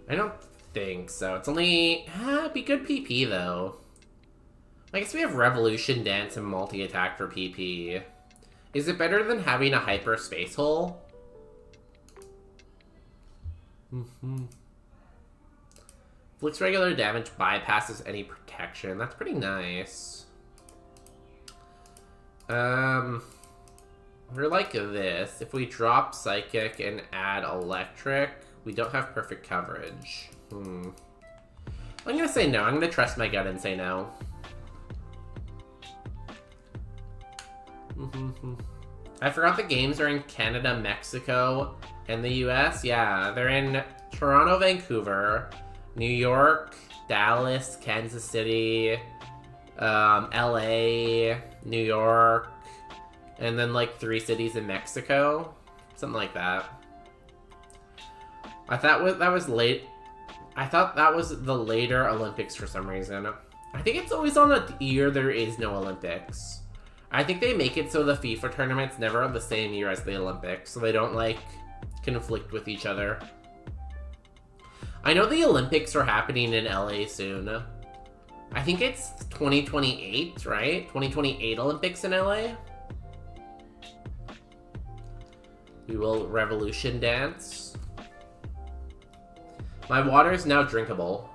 I don't think so. It's only... it'd be good PP, though. I guess we have Revolution Dance and multi-attack for PP. Is it better than having a hyper space hole? Inflicts regular damage, bypasses any protection. That's pretty nice. We're like this. If we drop Psychic and add Electric, we don't have perfect coverage. I'm gonna say no. I'm gonna trust my gut and say no. I forgot the games are in Canada, Mexico, and the US. Yeah, they're in Toronto, Vancouver, New York, Dallas, Kansas City, LA, New York, and then like 3 cities in Mexico. Something like that. I thought that was late. I thought that was the later Olympics for some reason. I think it's always on a year there is no Olympics. I think they make it so the FIFA tournaments never are the same year as the Olympics, so they don't, like, conflict with each other. I know the Olympics are happening in LA soon. I think it's 2028, right? 2028 Olympics in LA? We will Revolution Dance. My water is now drinkable.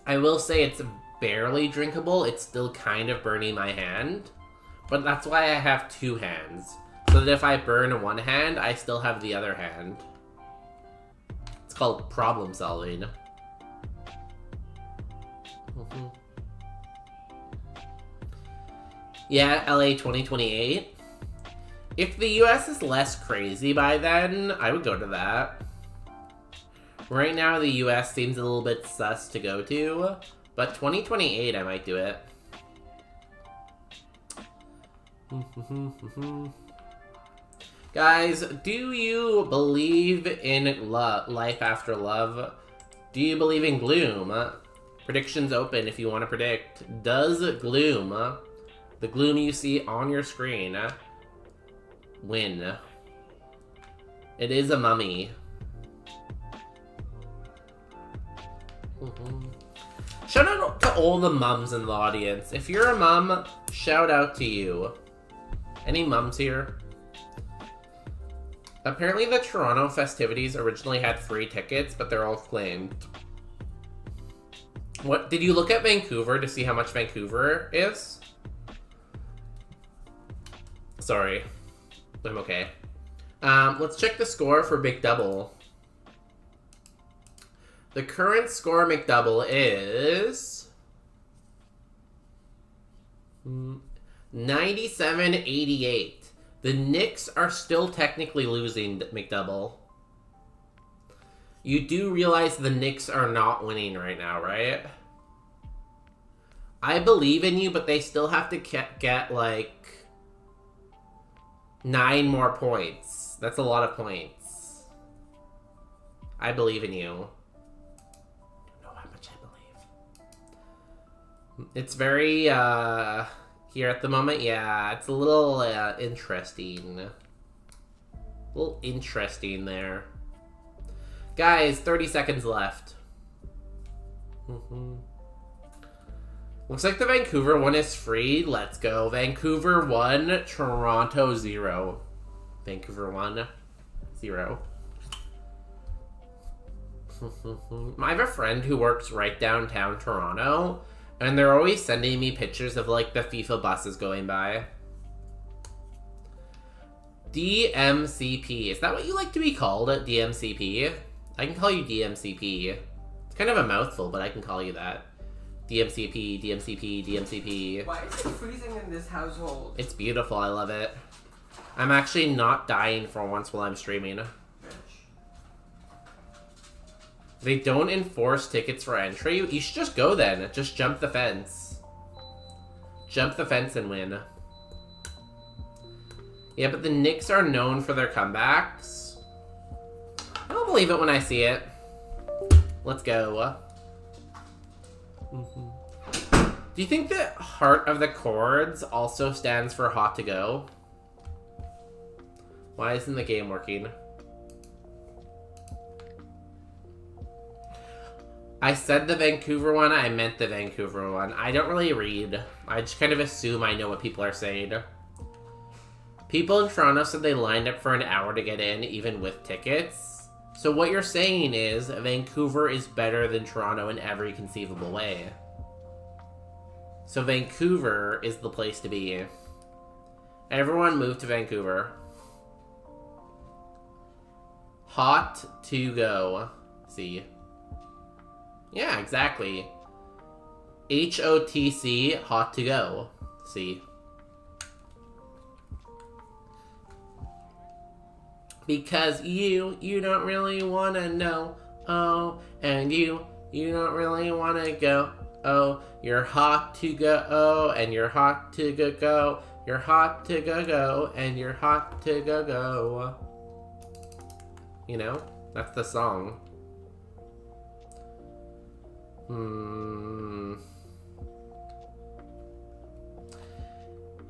I will say it's barely drinkable. It's still kind of burning my hand. But that's why I have 2 hands. So that if I burn one hand, I still have the other hand. It's called problem solving. Yeah, LA 2028. If the US is less crazy by then, I would go to that. Right now, the US seems a little bit sus to go to, but 2028, I might do it. Guys, do you believe in life after love? Do you believe in gloom? Predictions open if you want to predict. Does gloom, the gloom you see on your screen, win? It is a mummy. Shout out to all the mums in the audience. If you're a mum, shout out to you. Any mums here? Apparently the Toronto festivities originally had free tickets, but they're all claimed. What, did you look at Vancouver to see how much Vancouver is? Sorry. I'm okay. Let's check the score for McDouble. The current score McDouble is 97-88. The Knicks are still technically losing McDouble. You do realize the Knicks are not winning right now, right? I believe in you, but they still have to get like 9 more points. That's a lot of points. I believe in you. It's very, here at the moment, yeah, it's a little, interesting. A little interesting there. Guys, 30 seconds left. Looks like the Vancouver one is free. Let's go. Vancouver 1, Toronto 0. Vancouver 1, 0. I have a friend who works right downtown Toronto, and they're always sending me pictures of, like, the FIFA buses going by. DMCP. Is that what you like to be called at DMCP? I can call you DMCP. It's kind of a mouthful, but I can call you that. DMCP, DMCP, DMCP. Why is it freezing in this household? It's beautiful. I love it. I'm actually not dying for once while I'm streaming. They don't enforce tickets for entry. You should just go then. Just jump the fence. Jump the fence and win. Yeah, but the Knicks are known for their comebacks. I don't believe it when I see it. Let's go. Do you think that Heart of the Chords also stands for Hot to Go? Why isn't the game working? I said the Vancouver one, I meant the Vancouver one. I don't really read. I just kind of assume I know what people are saying. People in Toronto said they lined up for an hour to get in, even with tickets. So what you're saying is Vancouver is better than Toronto in every conceivable way. So Vancouver is the place to be. Everyone move to Vancouver. Hot to go. See. Yeah, exactly. HOTC, hot to go. See. Because you don't really want to know. Oh, and you don't really want to go. Oh, you're hot to go. Oh, and you're hot to go. You're hot to go. And you're hot to go. You know, that's the song.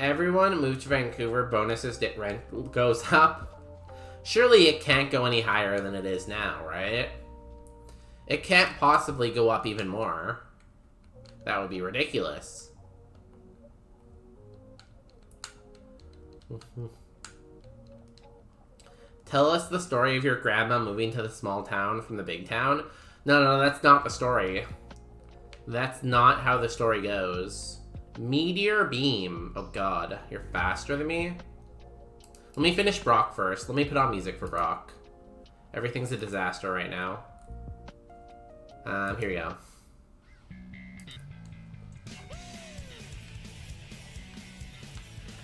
Everyone move to Vancouver. Bonuses rent goes up. Surely it can't go any higher than it is now, right? It can't possibly go up even more. That would be ridiculous. Tell us the story of your grandma moving to the small town from the big town. No, that's not the story. That's not how the story goes. Meteor beam. Oh god, you're faster than me? Let me finish Brock first. Let me put on music for Brock. Everything's a disaster right now. Here we go.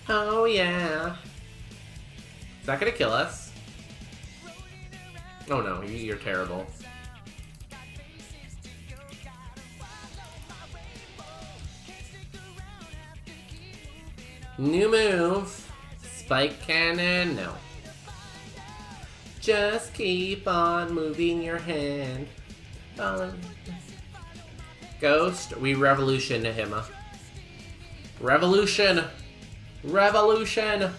Oh yeah. Is that gonna kill us? Oh no, you're terrible. New move. Spike cannon? No. Just keep on moving your hand. Ghost, we revolution him. Revolution! Revolution!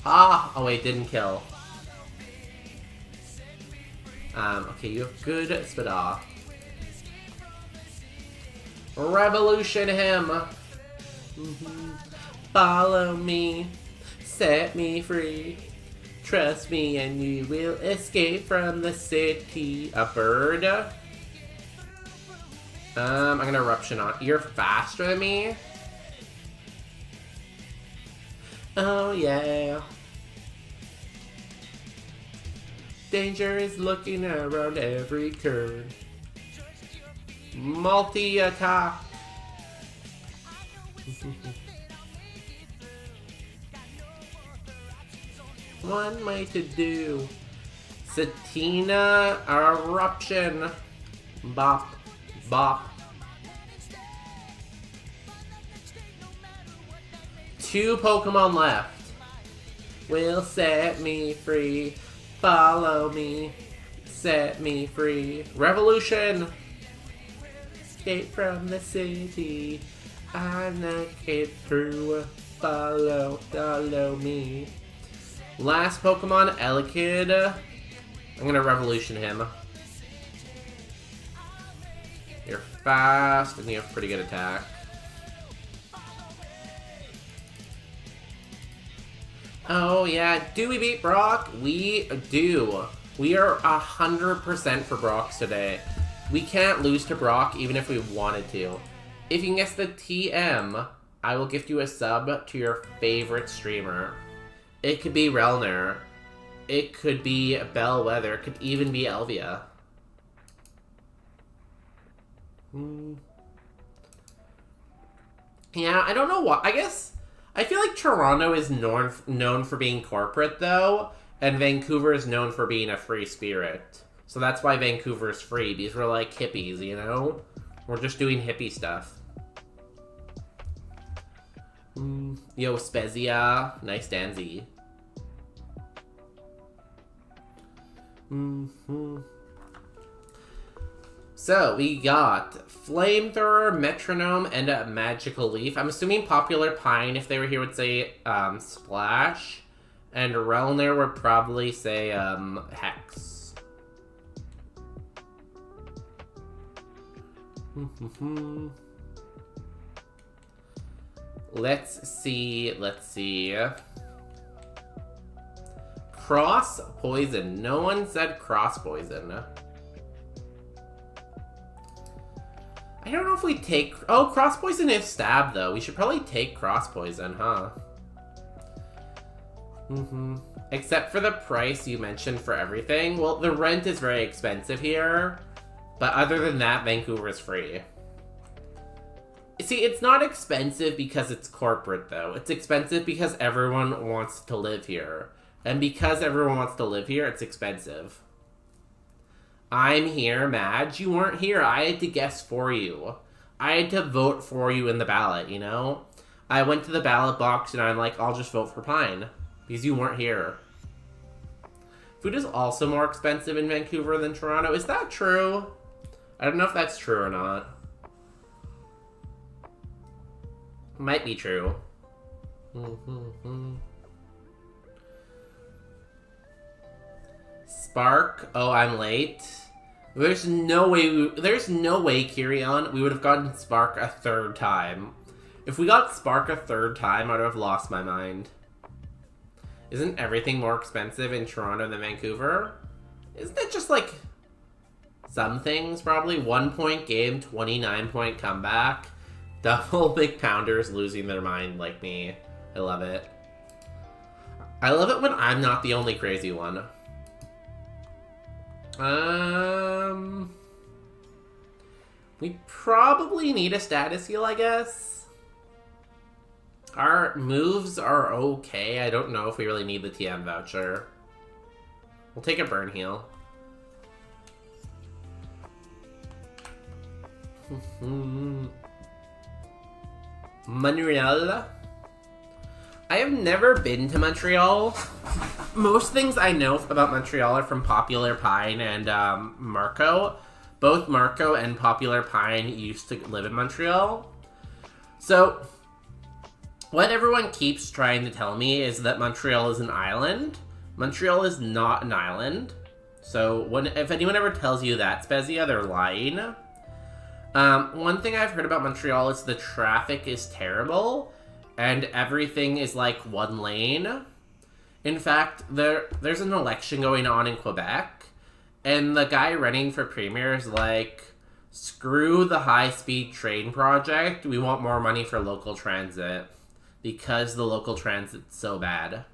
Ah! Oh wait, didn't kill. Okay, you have good spada. Revolution him! Follow me, set me free. Trust me and you will escape from the city. A bird? I'm gonna eruption on. You're faster than me? Oh yeah. Danger is looking around every curve. Multi-attack. One way to do. Satina eruption. Bop. Bop. 2 Pokemon left. Will set me free. Follow me. Set me free. Revolution. Escape from the city. I'm not get through. Follow me. Last Pokemon, Elekid. I'm gonna revolution him. You're fast and you have pretty good attack. Oh yeah, do we beat Brock? We do. We are 100% for Brock's today. We can't lose to Brock even if we wanted to. If you can guess the TM, I will gift you a sub to your favorite streamer. It could be Relner. It could be Bellwether. It could even be Elvia. Yeah, I don't know what. I guess I feel like Toronto is known for being corporate though, and Vancouver is known for being a free spirit. So that's why Vancouver's free, because we're like hippies, you know? We're just doing hippie stuff. Yo, Spezia. Nice Danzy. So, we got Flamethrower, Metronome, and a Magical Leaf. I'm assuming Popular Pine, if they were here, would say Splash. And Relner would probably say Hex. Let's see. Cross Poison. No one said Cross Poison. I don't know if we take... Oh, Cross Poison is Stab, though. We should probably take Cross Poison, huh? Except for the price you mentioned for everything. Well, the rent is very expensive here. But other than that, Vancouver is free. See, it's not expensive because it's corporate, though. It's expensive because everyone wants to live here. And because everyone wants to live here, it's expensive. I'm here, Madge. You weren't here. I had to guess for you. I had to vote for you in the ballot, you know? I went to the ballot box and I'm like, I'll just vote for Pine. Because you weren't here. Food is also more expensive in Vancouver than Toronto. Is that true? I don't know if that's true or not. Might be true. Spark. Oh, I'm late. There's no way, Kirion, we would have gotten Spark a third time. If we got Spark a third time, I would have lost my mind. Isn't everything more expensive in Toronto than Vancouver? Isn't it just like some things probably? 1 point game, 29 point comeback. Double big pounders losing their mind like me. I love it. I love it when I'm not the only crazy one. We probably need a status heal, I guess. Our moves are okay. I don't know if we really need the TM voucher. We'll take a burn heal. Montreal. I have never been to Montreal. Most things I know about Montreal are from Popular Pine and Marco. Both Marco and Popular Pine used to live in Montreal. So, what everyone keeps trying to tell me is that Montreal is an island. Montreal is not an island. So, if anyone ever tells you that, Spezia, they're lying. One thing I've heard about Montreal is the traffic is terrible. And everything is like one lane. In fact, there's an election going on in Quebec. And the guy running for premier is like, screw the high-speed train project. We want more money for local transit. Because the local transit's so bad.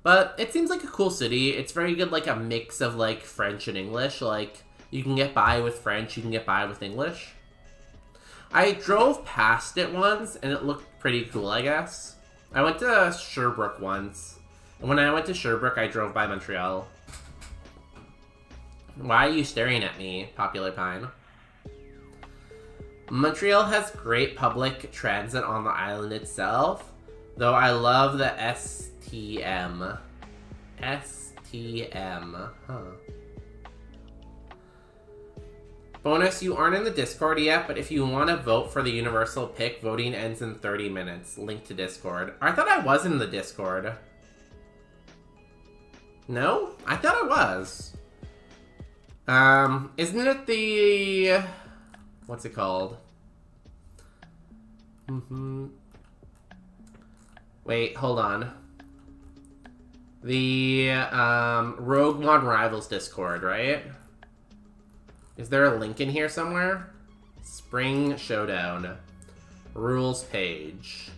But it seems like a cool city. It's very good, like a mix of like French and English. Like, you can get by with French, you can get by with English. I drove past it once, and it looked pretty cool, I guess. I went to Sherbrooke once. And when I went to Sherbrooke, I drove by Montreal. Why are you staring at me, Popular Pine? Montreal has great public transit on the island itself, though I love the STM. STM, huh. Bonus, you aren't in the Discord yet, but if you want to vote for the universal pick, voting ends in 30 minutes. Link to Discord. I thought I was in the Discord. No? I thought I was. Isn't it the... What's it called? Wait, hold on. The Roguemon Rivals Discord, right? Is there a link in here somewhere? Spring Showdown. Rules page.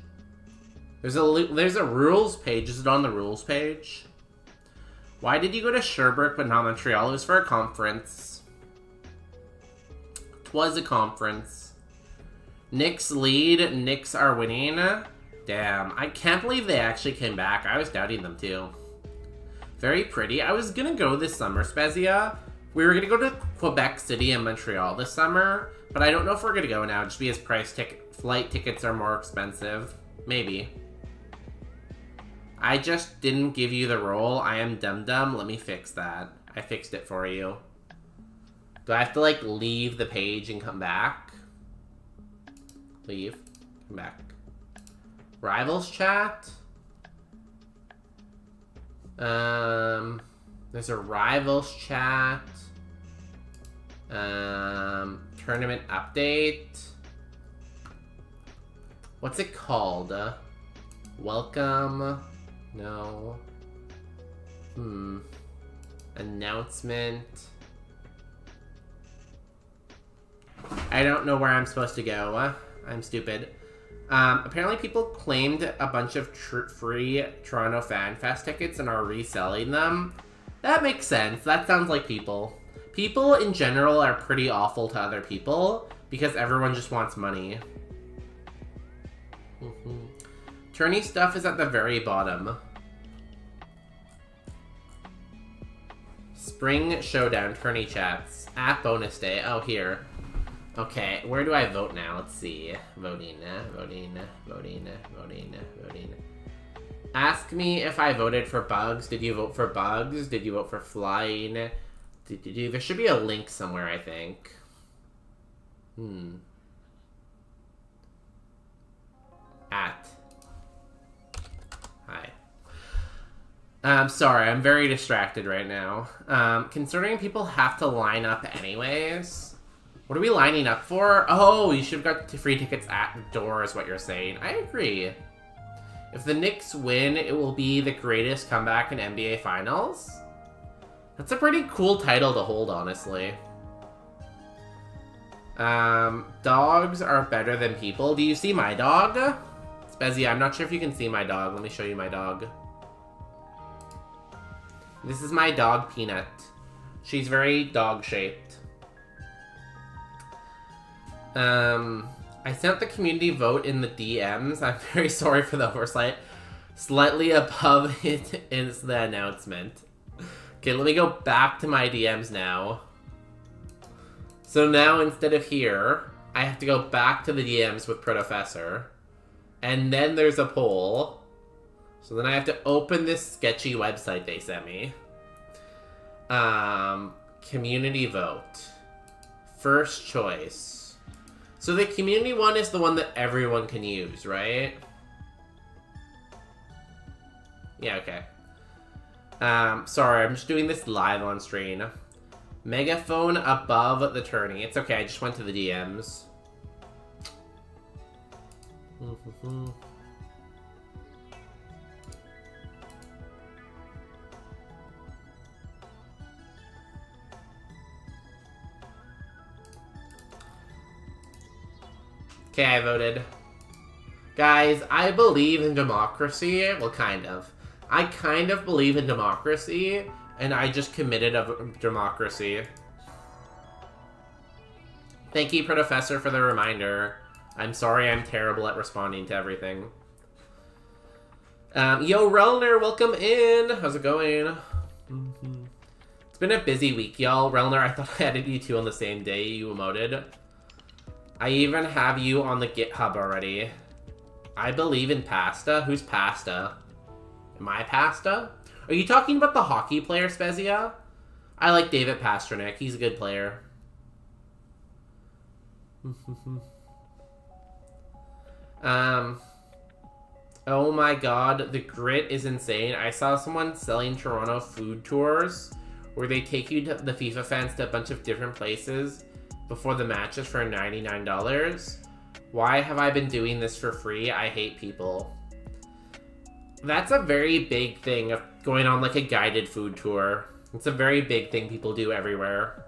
There's a rules page. Is it on the rules page? Why did you go to Sherbrooke but not Montreal? It was for a conference. It was a conference. Knicks lead. Knicks are winning. Damn. I can't believe they actually came back. I was doubting them too. Very pretty. I was gonna go this summer, Spezia. We were gonna go to Quebec City and Montreal this summer, but I don't know if we're gonna go now just because flight tickets are more expensive. Maybe. I just didn't give you the role. I am dum-dum. Let me fix that. I fixed it for you. Do I have to, like, leave the page and come back? Leave. Come back. Rivals chat? There's a Rivals chat. Tournament update. What's it called? Welcome. No. Announcement. I don't know where I'm supposed to go. I'm stupid. Apparently people claimed a bunch of free Toronto Fan Fest tickets and are reselling them. That makes sense. That sounds like people. People in general are pretty awful to other people because everyone just wants money. Tourney stuff is at the very bottom. Spring Showdown tourney chats at bonus day. Oh, here. Okay, where do I vote now? Let's see. Voting. Ask me if I voted for bugs. Did you vote for bugs? Did you vote for flying? There should be a link somewhere, I think. At. Hi. Sorry, I'm very distracted right now. Considering people have to line up anyways. What are we lining up for? Oh, you should have got free tickets at the door is what you're saying. I agree. If the Knicks win, it will be the greatest comeback in NBA Finals. That's a pretty cool title to hold, honestly. Dogs are better than people. Do you see my dog? Spezia, I'm not sure if you can see my dog. Let me show you my dog. This is my dog, Peanut. She's very dog-shaped. I sent the community vote in the DMs. I'm very sorry for the oversight. Slightly above it is the announcement. Okay, let me go back to my DMs now. So now, instead of here, I have to go back to the DMs with Protofessor. And then there's a poll. So then I have to open this sketchy website they sent me. Community vote. First choice. So the community one is the one that everyone can use, right? Yeah, okay. Sorry, I'm just doing this live on stream. Megaphone above the tourney. It's okay, I just went to the DMs. Okay, I voted. Guys, I believe in democracy. Well, kind of. I kind of believe in democracy, and I just committed a democracy. Thank you, Professor, for the reminder. I'm sorry I'm terrible at responding to everything. Yo, Relner, welcome in. How's it going? It's been a busy week, y'all. Relner, I thought I added you two on the same day you emoted. I even have you on the GitHub already. I believe in pasta. Who's pasta? Am I pasta? Are you talking about the hockey player, Spezia? I like David Pastrnak. He's a good player. Oh my god, the grit is insane. I saw someone selling Toronto food tours where they take you to the FIFA fans to a bunch of different places before the matches for $99. Why have I been doing this for free? I hate people. That's a very big thing of going on like a guided food tour. It's a very big thing people do everywhere.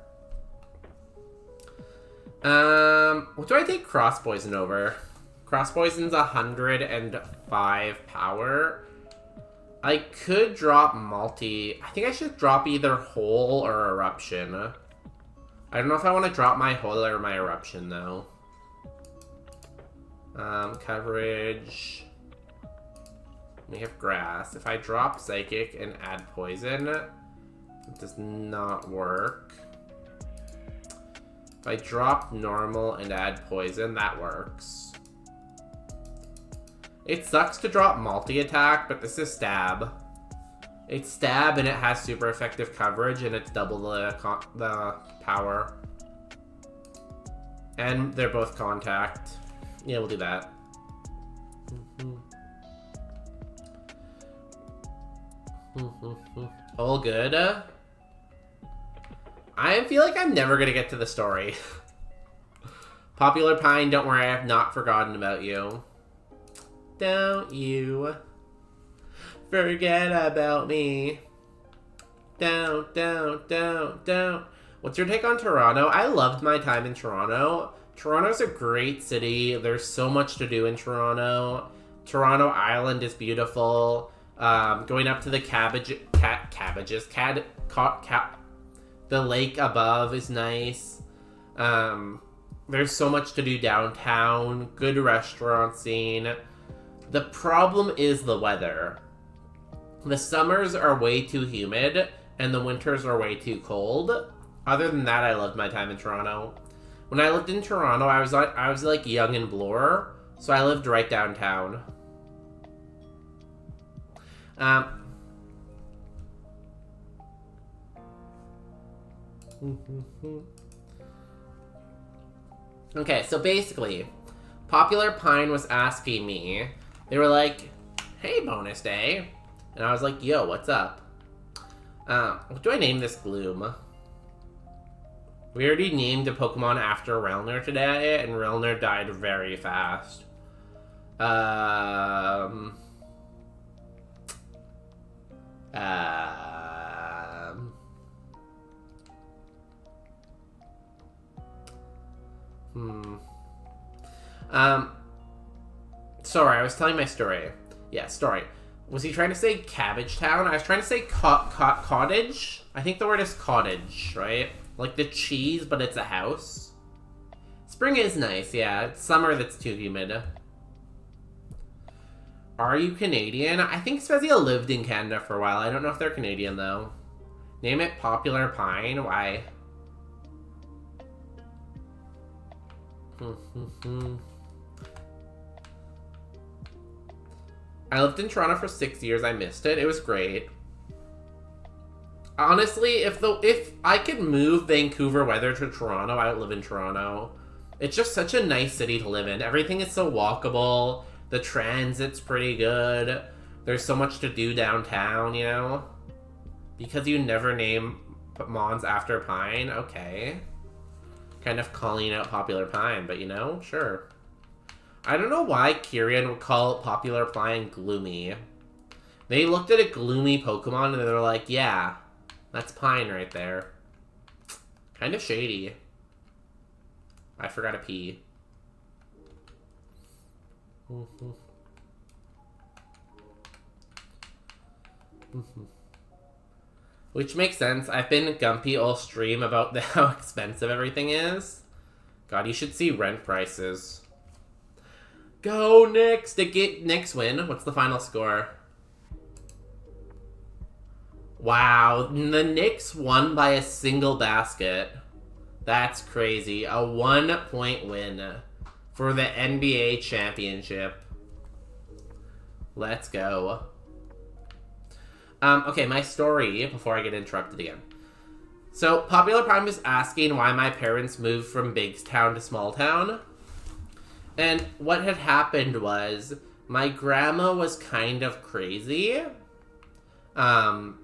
What do I take cross poison over? Cross poison's 105 power. I could drop multi. I think I should drop either hole or eruption. I don't know if I want to drop my hole or my eruption though. Coverage. We have grass. If I drop psychic and add poison, it does not work. If I drop normal and add poison, that works. It sucks to drop multi-attack, but this is stab. It's stab and it has super effective coverage and it's double the power. And they're both contact. Yeah, we'll do that. All good. I feel like I'm never gonna get to the story. Popular Pine, don't worry, I have not forgotten about you. Don't you forget about me. Don't. What's your take on Toronto? I loved my time in Toronto. Toronto's a great city. There's so much to do in Toronto. Toronto Island is beautiful. Going up to the the lake above is nice. There's so much to do downtown. Good restaurant scene. The problem is the weather. The summers are way too humid, and the winters are way too cold. Other than that, I loved my time in Toronto. When I lived in Toronto, I was like young and Bloor, so I lived right downtown. Okay, so basically, Popular Pine was asking me, they were like, hey, Bonus Day. And I was like, yo, what's up? What do I name this Gloom? We already named a Pokemon after Relner today, and Relner died very fast. Sorry, I was telling my story. Yeah, story. Was he trying to say Cabbage Town? I was trying to say cottage. I think the word is cottage, right? Like the cheese, but it's a house. Spring is nice, yeah. It's summer that's too humid. Are you Canadian? I think Spezia lived in Canada for a while. I don't know if they're Canadian, though. Name it Popular Pine? Why? I lived in Toronto for 6 years. I missed it. It was great. Honestly, if I could move Vancouver weather to Toronto, I would live in Toronto. It's just such a nice city to live in. Everything is so walkable. The transit's pretty good. There's so much to do downtown, you know? Because you never name Mons after Pine? Okay. Kind of calling out Popular Pine, but you know, sure. I don't know why Kyrian would call Popular Pine gloomy. They looked at a gloomy Pokemon and they were like, yeah, that's Pine right there. Kind of shady. I forgot to pee. Which makes sense. I've been gumpy all stream about how expensive everything is. God, you should see rent prices. Go Knicks! Knicks win. What's the final score? Wow, the Knicks won by a single basket. That's crazy. A 1-point win for the NBA championship. Let's go. Okay, my story before I get interrupted again. So, Popular Prime was asking why my parents moved from big town to small town. And what had happened was my grandma was kind of crazy. And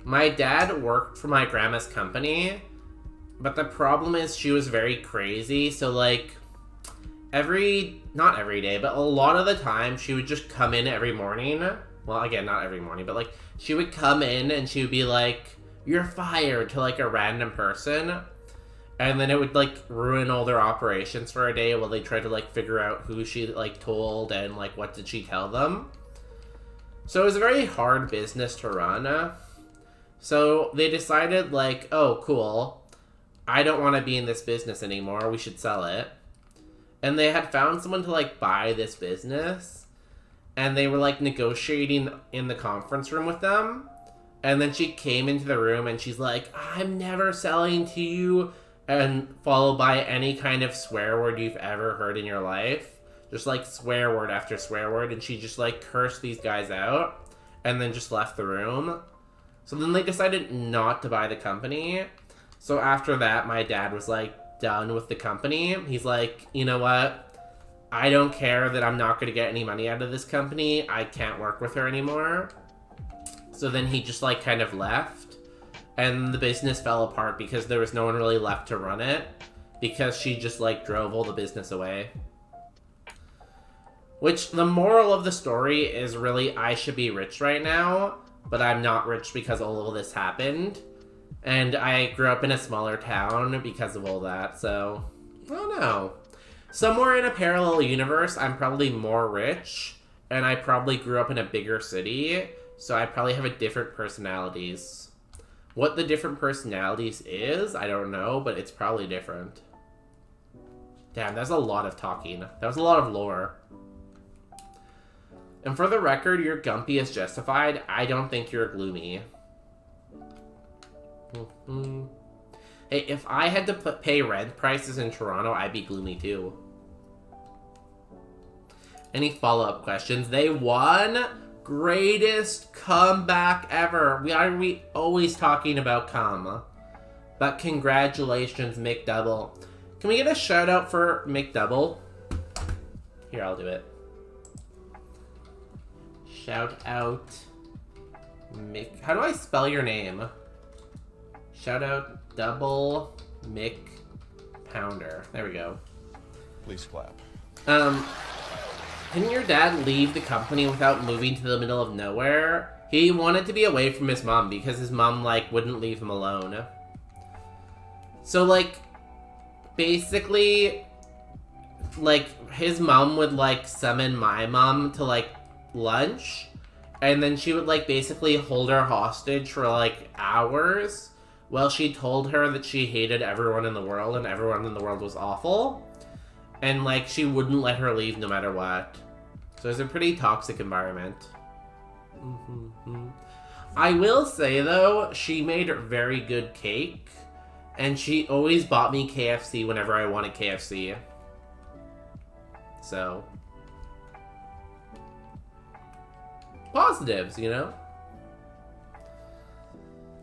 my dad worked for my grandma's company. But the problem is she was very crazy. So, like, not every day, but a lot of the time, she would just come in every morning. Well, again, not every morning, but like, she would come in and she would be like, "You're fired," to like a random person. And then it would like ruin all their operations for a day while they tried to like figure out who she like told and like what did she tell them. So it was a very hard business to run. So they decided like, oh, cool. I don't want to be in this business anymore. We should sell it. And they had found someone to like buy this business. And they were like negotiating in the conference room with them. And then she came into the room and she's like, "I'm never selling to you." And followed by any kind of swear word you've ever heard in your life. Just like swear word after swear word. And she just like cursed these guys out. And then just left the room. So then they decided not to buy the company. So after that, my dad was like done with the company. He's like, "You know what? I don't care that I'm not going to get any money out of this company. I can't work with her anymore." So then he just like kind of left. And the business fell apart because there was no one really left to run it. Because she just like drove all the business away. Which, the moral of the story is really, I should be rich right now. But I'm not rich because all of this happened. And I grew up in a smaller town because of all that. So, I don't know. Somewhere in a parallel universe, I'm probably more rich. And I probably grew up in a bigger city. So I probably have a different personalities. What the different personalities is, I don't know, but it's probably different. Damn, that's a lot of talking. That was a lot of lore. And for the record, your Gumpy is justified. I don't think you're gloomy. Hey, if I had to pay rent prices in Toronto, I'd be gloomy too. Any follow-up questions? They won? Greatest comeback ever. We always talking about cum. But congratulations, McDouble. Can we get a shout out for McDouble? Here, I'll do it. Shout out Mick. How do I spell your name? Shout out Double Mick Pounder. There we go. Please clap. Didn't your dad leave the company without moving to the middle of nowhere? He wanted to be away from his mom because his mom, like, wouldn't leave him alone. So, like, basically, like, his mom would, like, summon my mom to, like, lunch. And then she would, like, basically hold her hostage for, like, hours while she told her that she hated everyone in the world and everyone in the world was awful. And, like, she wouldn't let her leave no matter what. So it's a pretty toxic environment. I will say, though, she made very good cake. And she always bought me KFC whenever I wanted KFC. So. Positives, you know?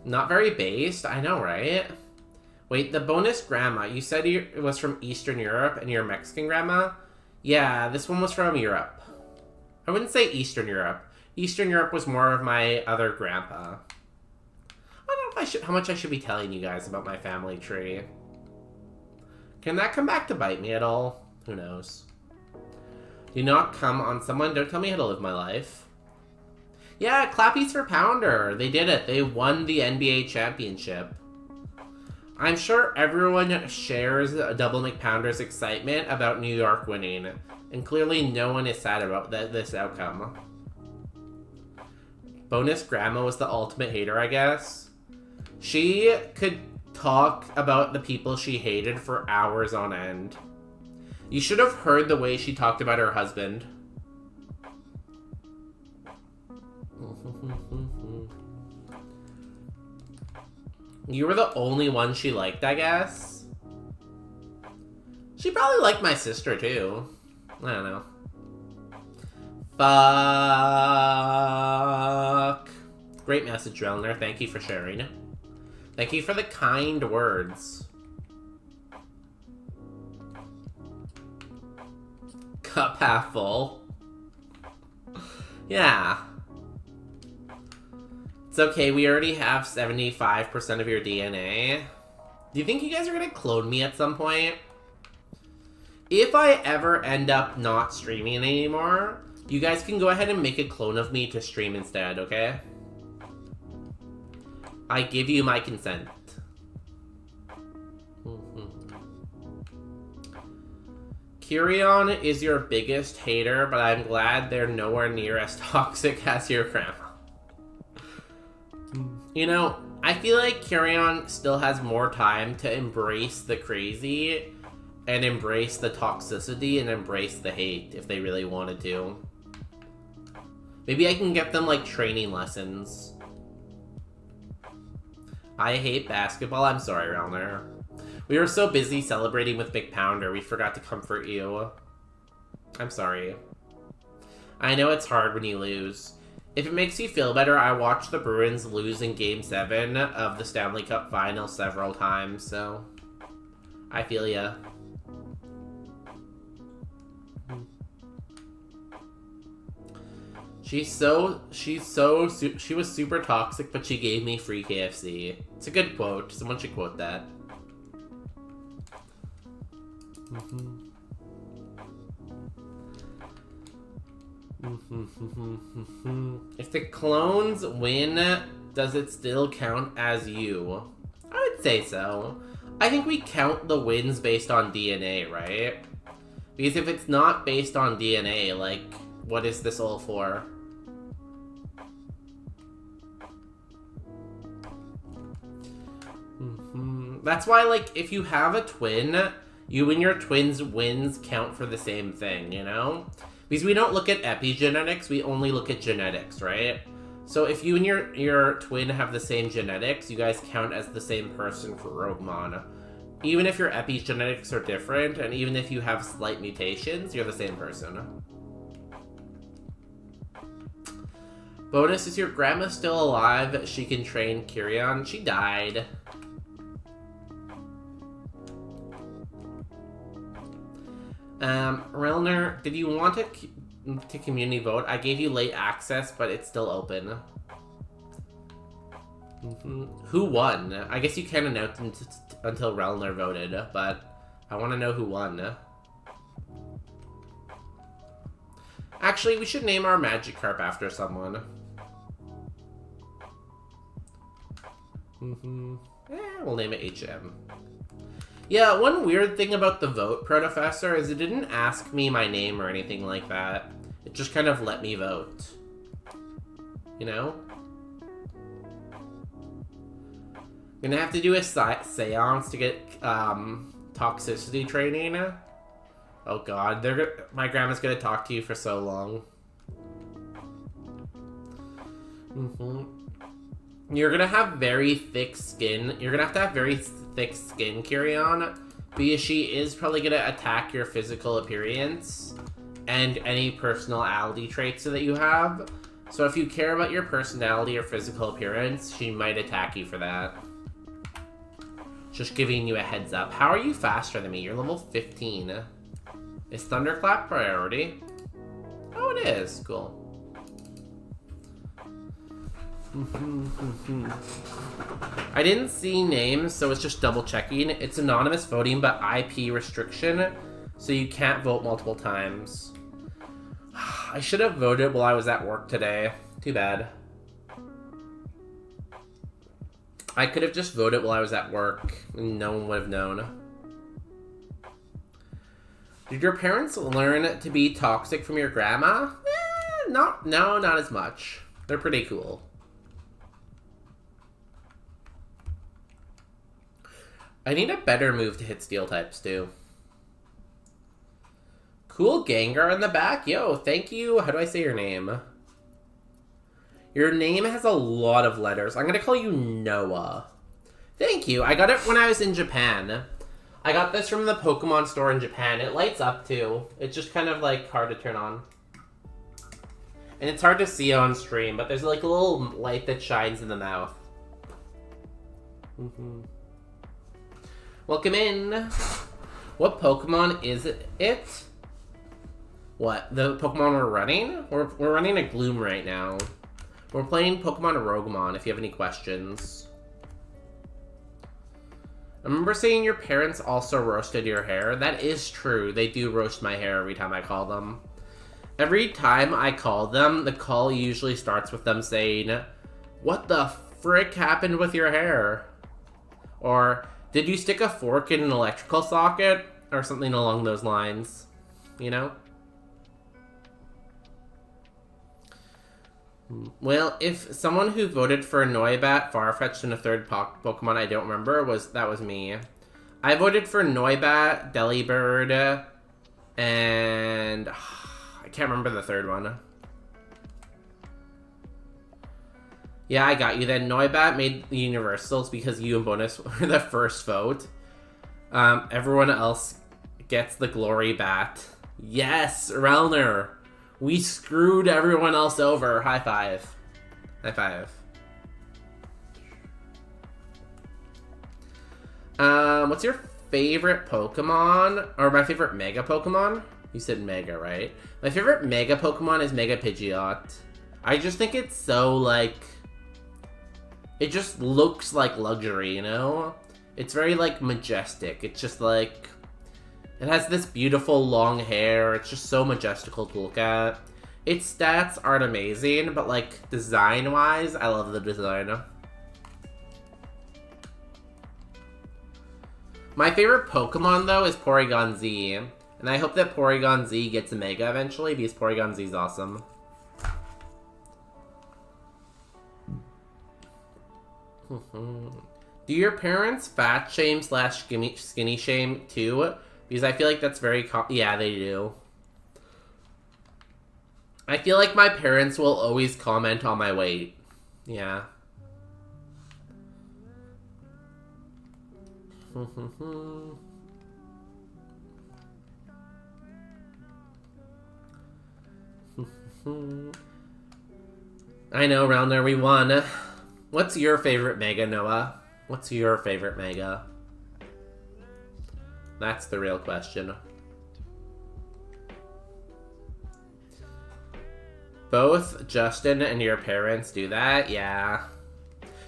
Not very based, I know, right? Wait, the bonus grandma, you said it was from Eastern Europe and you're Mexican grandma? Yeah, this one was from Europe. I wouldn't say Eastern Europe. Eastern Europe was more of my other grandpa. I don't know if how much I should be telling you guys about my family tree. Can that come back to bite me at all? Who knows? Do not come on someone, don't tell me how to live my life. Yeah, clappies for Pounder. They did it. They won the NBA championship. I'm sure everyone shares Double McPounder's excitement about New York winning, and clearly no one is sad about this outcome. Bonus Grandma was the ultimate hater, I guess. She could talk about the people she hated for hours on end. You should have heard the way she talked about her husband. You were the only one she liked, I guess? She probably liked my sister, too. I don't know. Fuck. Great message, Relner. Thank you for sharing. Thank you for the kind words. Cup half full. Yeah. It's okay, we already have 75% of your DNA. Do you think you guys are gonna clone me at some point? If I ever end up not streaming anymore, you guys can go ahead and make a clone of me to stream instead, okay? I give you my consent. Kyrion is your biggest hater, but I'm glad they're nowhere near as toxic as your grandma. You know, I feel like Kyrion still has more time to embrace the crazy and embrace the toxicity and embrace the hate if they really wanted to. Maybe I can get them like training lessons. I hate basketball. I'm sorry, Relner. We were so busy celebrating with Big Pounder, we forgot to comfort you. I'm sorry. I know it's hard when you lose. If it makes you feel better, I watched the Bruins lose in Game 7 of the Stanley Cup Final several times, so I feel ya. She was super toxic, but she gave me free KFC. It's a good quote. Someone should quote that. If the clones win, does it still count as you? I would say so. I think we count the wins based on DNA, right? Because if it's not based on DNA, like, what is this all for? That's why, like, if you have a twin, you and your twin's wins count for the same thing, you know? Because we don't look at epigenetics, we only look at genetics, right? So if you and your twin have the same genetics, you guys count as the same person for Roguemon. Even if your epigenetics are different, and even if you have slight mutations, you're the same person. Bonus, is your grandma still alive? She can train Kyrion. She died. Relner, did you want to community vote? I gave you late access, but it's still open. Who won? I guess you can't announce until Relner voted, but I want to know who won. Actually, we should name our Magikarp after someone. We'll name it HM. Yeah, one weird thing about the vote, Protofessor, is it didn't ask me my name or anything like that. It just kind of let me vote. You know? I'm gonna have to do a seance to get toxicity training. Oh god, my grandma's gonna talk to you for so long. You're gonna have very thick skin. You're gonna have to have very thick skin, Kyrion, because she is probably gonna attack your physical appearance and any personality traits that you have. So if you care about your personality or physical appearance, she might attack you for that. Just giving you a heads up. How are you faster than me? You're level 15. Is Thunderclap priority? Oh, it is. Cool. I didn't see names, so it's just double checking. It's anonymous voting, but IP restriction, so you can't vote multiple times. I should have voted while I was at work today. Too bad. I could have just voted while I was at work, and no one would have known. Did your parents learn to be toxic from your grandma? No, not as much. They're pretty cool. I need a better move to hit steel types, too. Cool Gengar in the back. Yo, thank you. How do I say your name? Your name has a lot of letters. I'm going to call you Noah. Thank you. I got it when I was in Japan. I got this from the Pokemon store in Japan. It lights up, too. It's just kind of, like, hard to turn on. And it's hard to see on stream, but there's, like, a little light that shines in the mouth. Welcome in. What Pokemon is it? What? The Pokemon we're running? We're running a Gloom right now. We're playing Pokemon Roguemon, if you have any questions. I remember saying your parents also roasted your hair. That is true. They do roast my hair every time I call them. Every time I call them, the call usually starts with them saying, "What the frick happened with your hair?" Or, "Did you stick a fork in an electrical socket?" Or something along those lines. You know? Well, if someone who voted for Noibat, Farfetch'd, and a third Pokemon I don't remember, that was me. I voted for Noibat, Delibird, and I can't remember the third one. Yeah, I got you then. Noibat made the Universals because you and Bonus were the first vote. Everyone else gets the Glory Bat. Yes, Relner! We screwed everyone else over. High five. High five. What's your favorite Pokemon? Or my favorite Mega Pokemon? You said Mega, right? My favorite Mega Pokemon is Mega Pidgeot. I just think it's so, like... It just looks like luxury, you know? It's very, like, majestic. It's just, like... It has this beautiful long hair. It's just so majestical to look at. Its stats aren't amazing, but like design-wise, I love the design. My favorite Pokemon though is Porygon Z. And I hope that Porygon Z gets a Mega eventually because Porygon Z is awesome. Do your parents fat shame / skinny shame too? Because I feel like that's very yeah, they do. I feel like my parents will always comment on my weight. Yeah. I know, Roundner, we won. What's your favorite Mega, Noah? What's your favorite Mega? That's the real question. Both Justin and your parents do that? Yeah.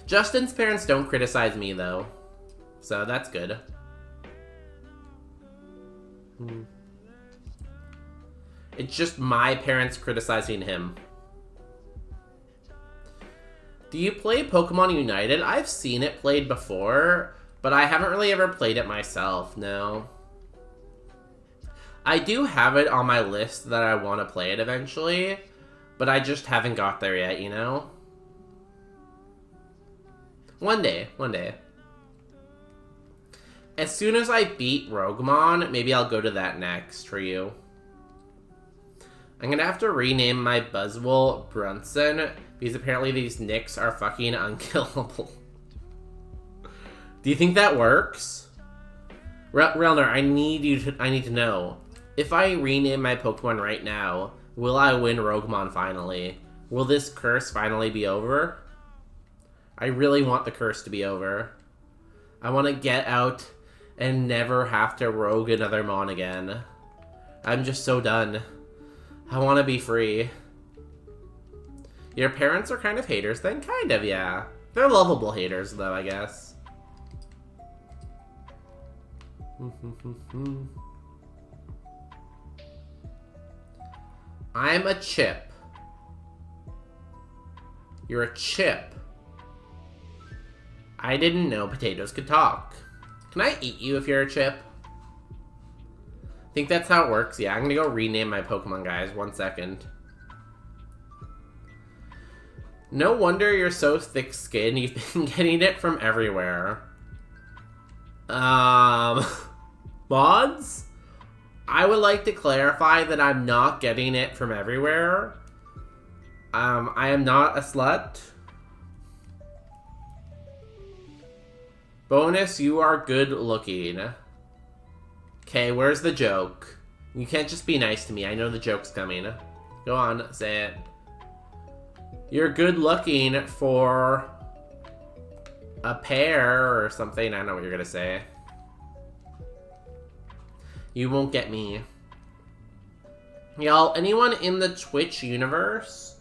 Justin's parents don't criticize me, though. So that's good. It's just my parents criticizing him. Do you play Pokemon United? I've seen it played before, but I haven't really ever played it myself, no. I do have it on my list that I want to play it eventually, but I just haven't got there yet, you know? One day, one day. As soon as I beat Roguemon, maybe I'll go to that next for you. I'm gonna have to rename my Buzzwole Brunson, because apparently these nicks are fucking unkillable. Do you think that works? Relner, I need to know. If I rename my Pokemon right now, will I win Roguemon finally? Will this curse finally be over? I really want the curse to be over. I want to get out and never have to rogue another Mon again. I'm just so done. I want to be free. Your parents are kind of haters then? Kind of, yeah. They're lovable haters though, I guess. I'm a chip. You're a chip. I didn't know potatoes could talk. Can I eat you if you're a chip? I think that's how it works. Yeah, I'm gonna go rename my Pokemon, guys. 1 second. No wonder you're so thick-skinned. You've been getting it from everywhere. Mods? I would like to clarify that I'm not getting it from everywhere. I am not a slut. Bonus, you are good looking. Okay, where's the joke? You can't just be nice to me. I know the joke's coming. Go on, say it. You're good looking for a pair or something. I don't know what you're gonna say. You won't get me. Y'all, anyone in the Twitch universe?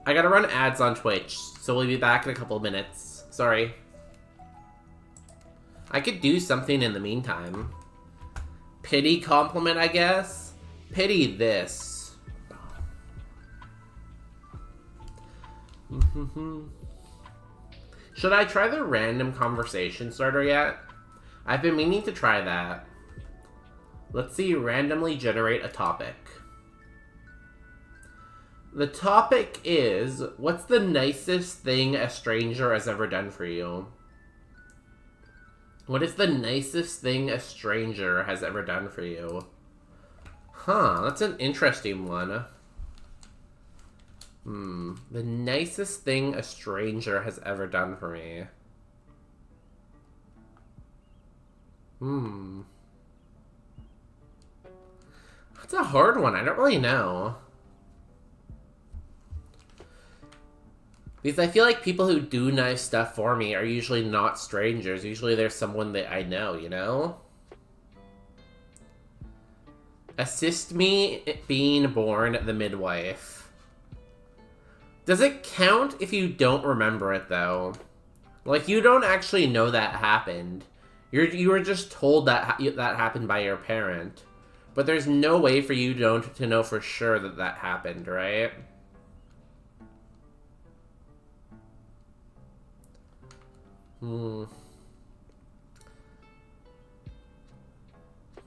I gotta run ads on Twitch, so we'll be back in a couple of minutes. Sorry. I could do something in the meantime. Pity compliment, I guess? Pity this. Should I try the random conversation starter yet? I've been meaning to try that. Let's see, randomly generate a topic. The topic is, what's the nicest thing a stranger has ever done for you? What is the nicest thing a stranger has ever done for you? Huh, that's an interesting one. The nicest thing a stranger has ever done for me. That's a hard one. I don't really know. Because I feel like people who do nice stuff for me are usually not strangers. Usually there's someone that I know, you know? Assist me being born the midwife. Does it count if you don't remember it, though? Like, you don't actually know that happened. You were just told that that happened by your parent. But there's no way for you to know for sure that that happened, right?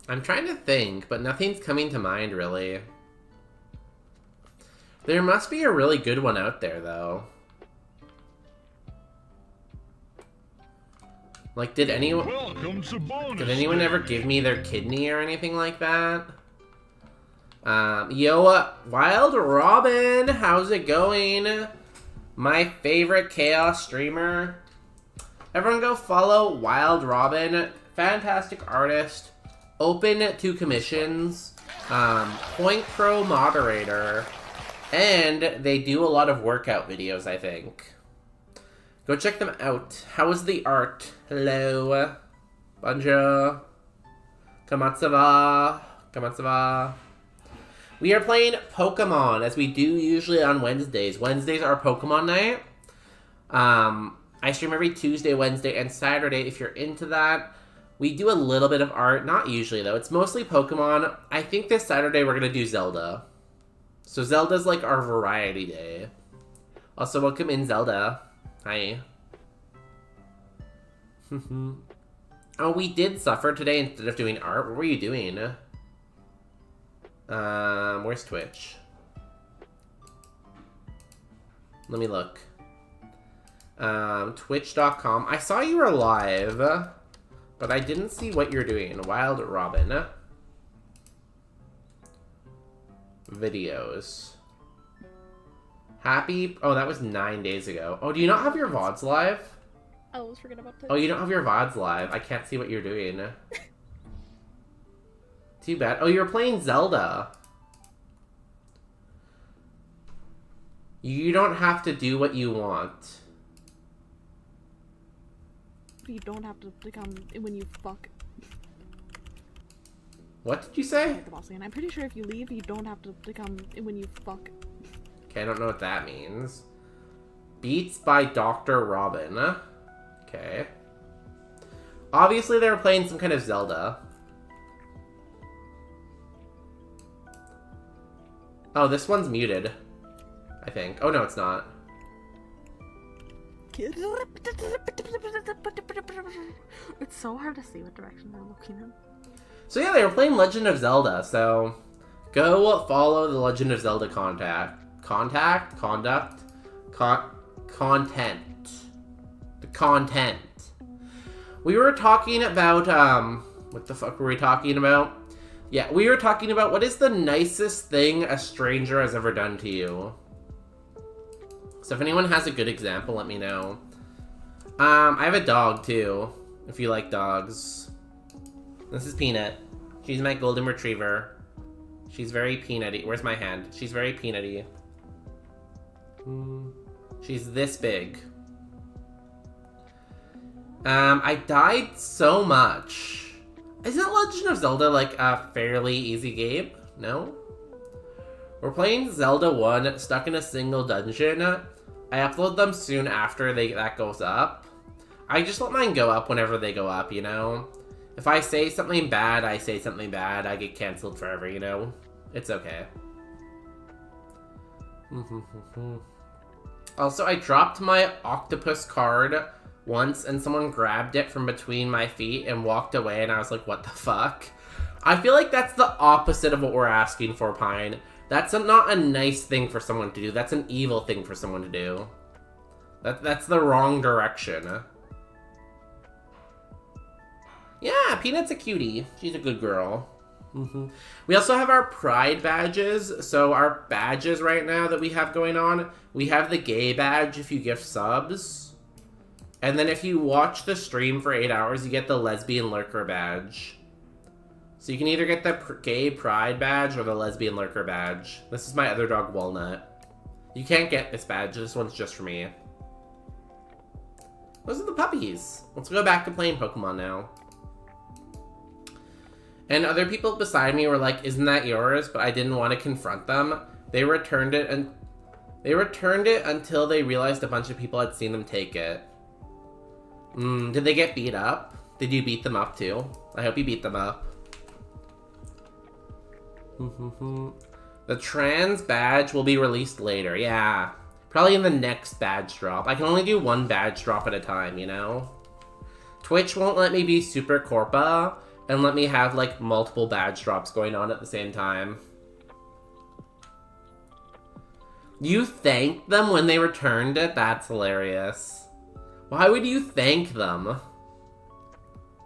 I'm trying to think, but nothing's coming to mind, really. There must be a really good one out there, though. Like, did anyone ever give me their kidney or anything like that? Yo, Wild Robin, how's it going? My favorite Chaos streamer. Everyone go follow Wild Robin, fantastic artist, open to commissions, Point Pro moderator, and they do a lot of workout videos, I think. Go check them out. How is the art? Hello. Bonjour. Comment ça va? Comment ça va? We are playing Pokemon, as we do usually on Wednesdays. Wednesdays are Pokemon night. I stream every Tuesday, Wednesday, and Saturday if you're into that. We do a little bit of art. Not usually, though. It's mostly Pokemon. I think this Saturday we're going to do Zelda. So Zelda's like our variety day. Also, welcome in, Zelda. Hi. Oh, we did suffer today instead of doing art. What were you doing? Where's Twitch? Let me look. Twitch.com. I saw you were live, but I didn't see what you're doing. Wild Robin. Videos. Happy... Oh, that was 9 days ago. Oh, do you not have your VODs live? I always forget about that. Oh, you don't have your VODs live. I can't see what you're doing. Too bad. Oh, you're playing Zelda. You don't have to do what you want. You don't have to become when you fuck. What did you say? Like the boss again. I'm pretty sure if you leave, you don't have to become when you fuck. Okay, I don't know what that means. Beats by Dr. Robin. Okay. Obviously, they were playing some kind of Zelda. Oh, this one's muted. I think. Oh, no, it's not. It's so hard to see what direction they're looking in. So yeah, they were playing Legend of Zelda, so go follow the Legend of Zelda content. The content. We were talking about, what the fuck were we talking about? Yeah, we were talking about what is the nicest thing a stranger has ever done to you. So if anyone has a good example, let me know. I have a dog too, if you like dogs. This is Peanut. She's my golden retriever. She's very peanutty. Where's my hand? She's very peanutty. She's this big. I died so much. Isn't Legend of Zelda like a fairly easy game? No? We're playing Zelda 1, stuck in a single dungeon. I upload them soon after that goes up. I just let mine go up whenever they go up, you know? If I say something bad, I say something bad, I get canceled forever, you know? It's okay. Also, I dropped my octopus card once and someone grabbed it from between my feet and walked away and I was like, what the fuck? I feel like that's the opposite of what we're asking for, Pine. That's not a nice thing for someone to do. That's an evil thing for someone to do. That's the wrong direction. Yeah, Peanut's a cutie. She's a good girl. We also have our Pride badges. So our badges right now that we have going on, we have the gay badge if you gift subs. And then if you watch the stream for 8 hours, you get the lesbian lurker badge. So you can either get the gay Pride badge or the lesbian lurker badge. This is my other dog, Walnut. You can't get this badge. This one's just for me. Those are the puppies. Let's go back to playing Pokemon now. And other people beside me were like, isn't that yours? But I didn't want to confront them. They returned it and until they realized a bunch of people had seen them take it. Did they get beat up? Did you beat them up too? I hope you beat them up. The trans badge will be released later. Yeah. Probably in the next badge drop. I can only do one badge drop at a time, you know? Twitch won't let me be Super Corpa and let me have, like, multiple badge drops going on at the same time. You thanked them when they returned it? That's hilarious. Why would you thank them?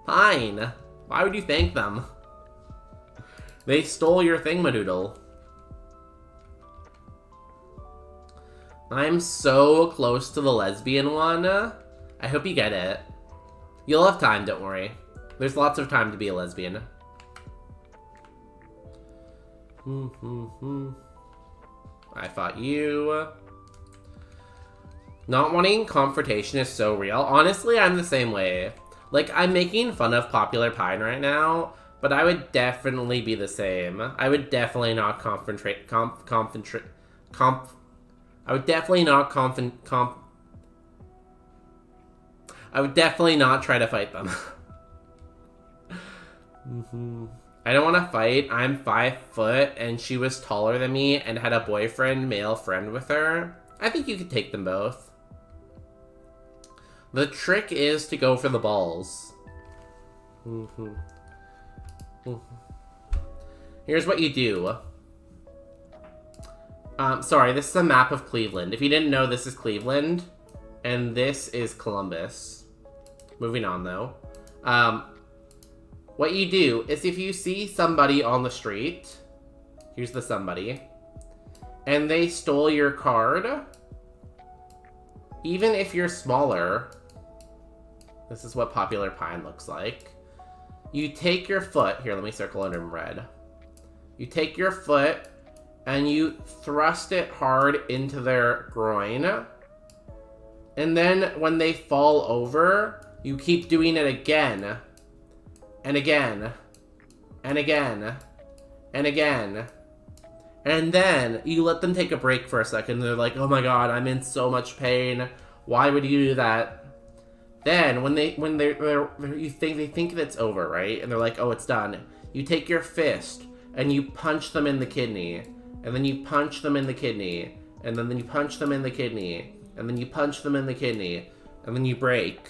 Fine. Why would you thank them? They stole your thingamadoodle. I'm so close to the lesbian one. I hope you get it. You'll have time, don't worry. There's lots of time to be a lesbian. I fought you. Not wanting confrontation is so real. Honestly, I'm the same way. Like, I'm making fun of Popular Pine right now, but I would definitely be the same. I would definitely not I would definitely not try to fight them. I don't want to fight. I'm 5 foot and she was taller than me and had a boyfriend, male friend with her. I think you could take them both. The trick is to go for the balls. Here's what you do. Sorry, this is a map of Cleveland. If you didn't know, this is Cleveland, and this is Columbus. Moving on, though. What you do is if you see somebody on the street, here's the somebody, and they stole your card, even if you're smaller, this is what Popular Pine looks like. You take your foot, here, let me circle it in red. You take your foot, and you thrust it hard into their groin. And then when they fall over, you keep doing it again. And again. And again. And again. And then you let them take a break for a second. They're like, oh my god, I'm in so much pain. Why would you do that? Then when they think it's over, right? And they're like, oh, it's done. You take your fist and you punch them in the kidney. And then you punch them in the kidney. And then you punch them in the kidney. And then you punch them in the kidney. And then you break.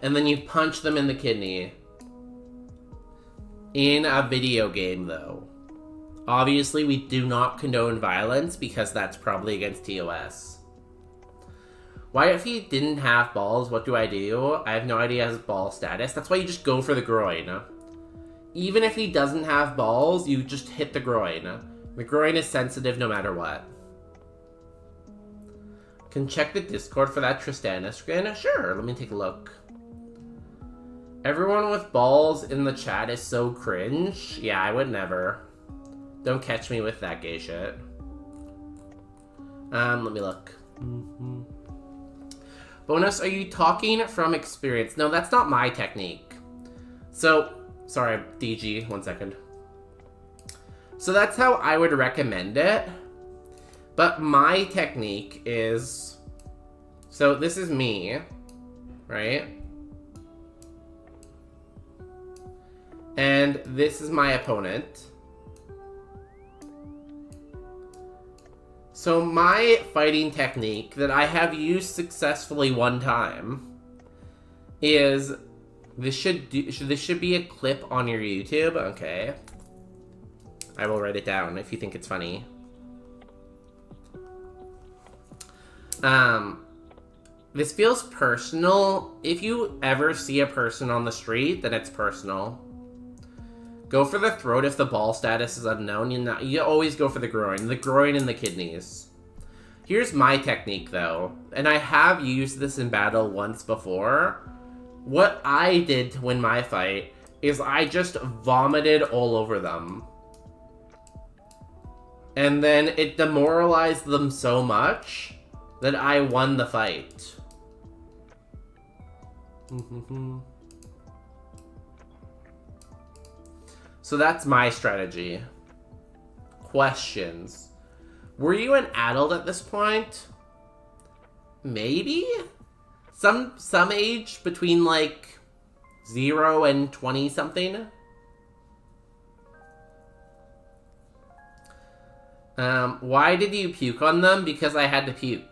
And then you punch them in the kidney. In a video game, though. Obviously, we do not condone violence because that's probably against TOS. Why, if he didn't have balls, what do? I have no idea his ball status. That's why you just go for the groin. Even if he doesn't have balls, you just hit the groin. The groin is sensitive no matter what. Can check the Discord for that Tristana skin? Sure, let me take a look. Everyone with balls in the chat is so cringe. Yeah, I would never. Don't catch me with that gay shit. Let me look. Bonus, are you talking from experience? No, that's not my technique. So, sorry, DG, 1 second. So that's how I would recommend it. But my technique is So this is me, right? And this is my opponent. So my fighting technique that I have used successfully one time is this should be a clip on your YouTube. Okay. I will write it down if you think it's funny. This feels personal. If you ever see a person on the street, then it's personal. Go for the throat if the ball status is unknown. You always go for the groin and the kidneys. Here's my technique though, and I have used this in battle once before. What I did to win my fight is I just vomited all over them. And then it demoralized them so much that I won the fight. So that's my strategy. Questions. Were you an adult at this point? Maybe? Some age between like 0 and 20 something? Why did you puke on them? Because I had to puke.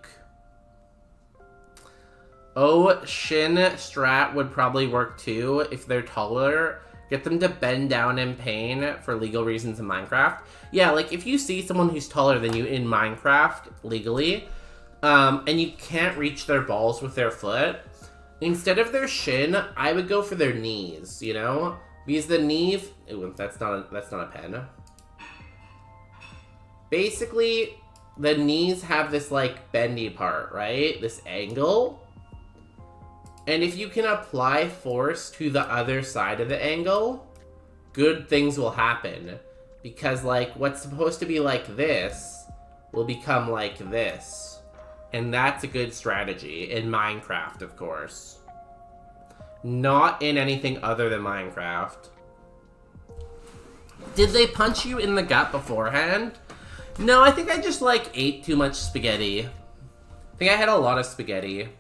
Oh, shin strat would probably work too if they're taller. Get them to bend down in pain for legal reasons in Minecraft. Yeah, like if you see someone who's taller than you in Minecraft legally, and you can't reach their balls with their foot, instead of their shin, I would go for their knees, you know? Because the knees... Ooh, that's not a pen. Basically, the knees have this, like, bendy part, right? This angle. And if you can apply force to the other side of the angle, good things will happen. Because, like, what's supposed to be like this will become like this. And that's a good strategy. In Minecraft, of course. Not in anything other than Minecraft. Did they punch you in the gut beforehand? No, I think I just, like, ate too much spaghetti. I think I had a lot of spaghetti.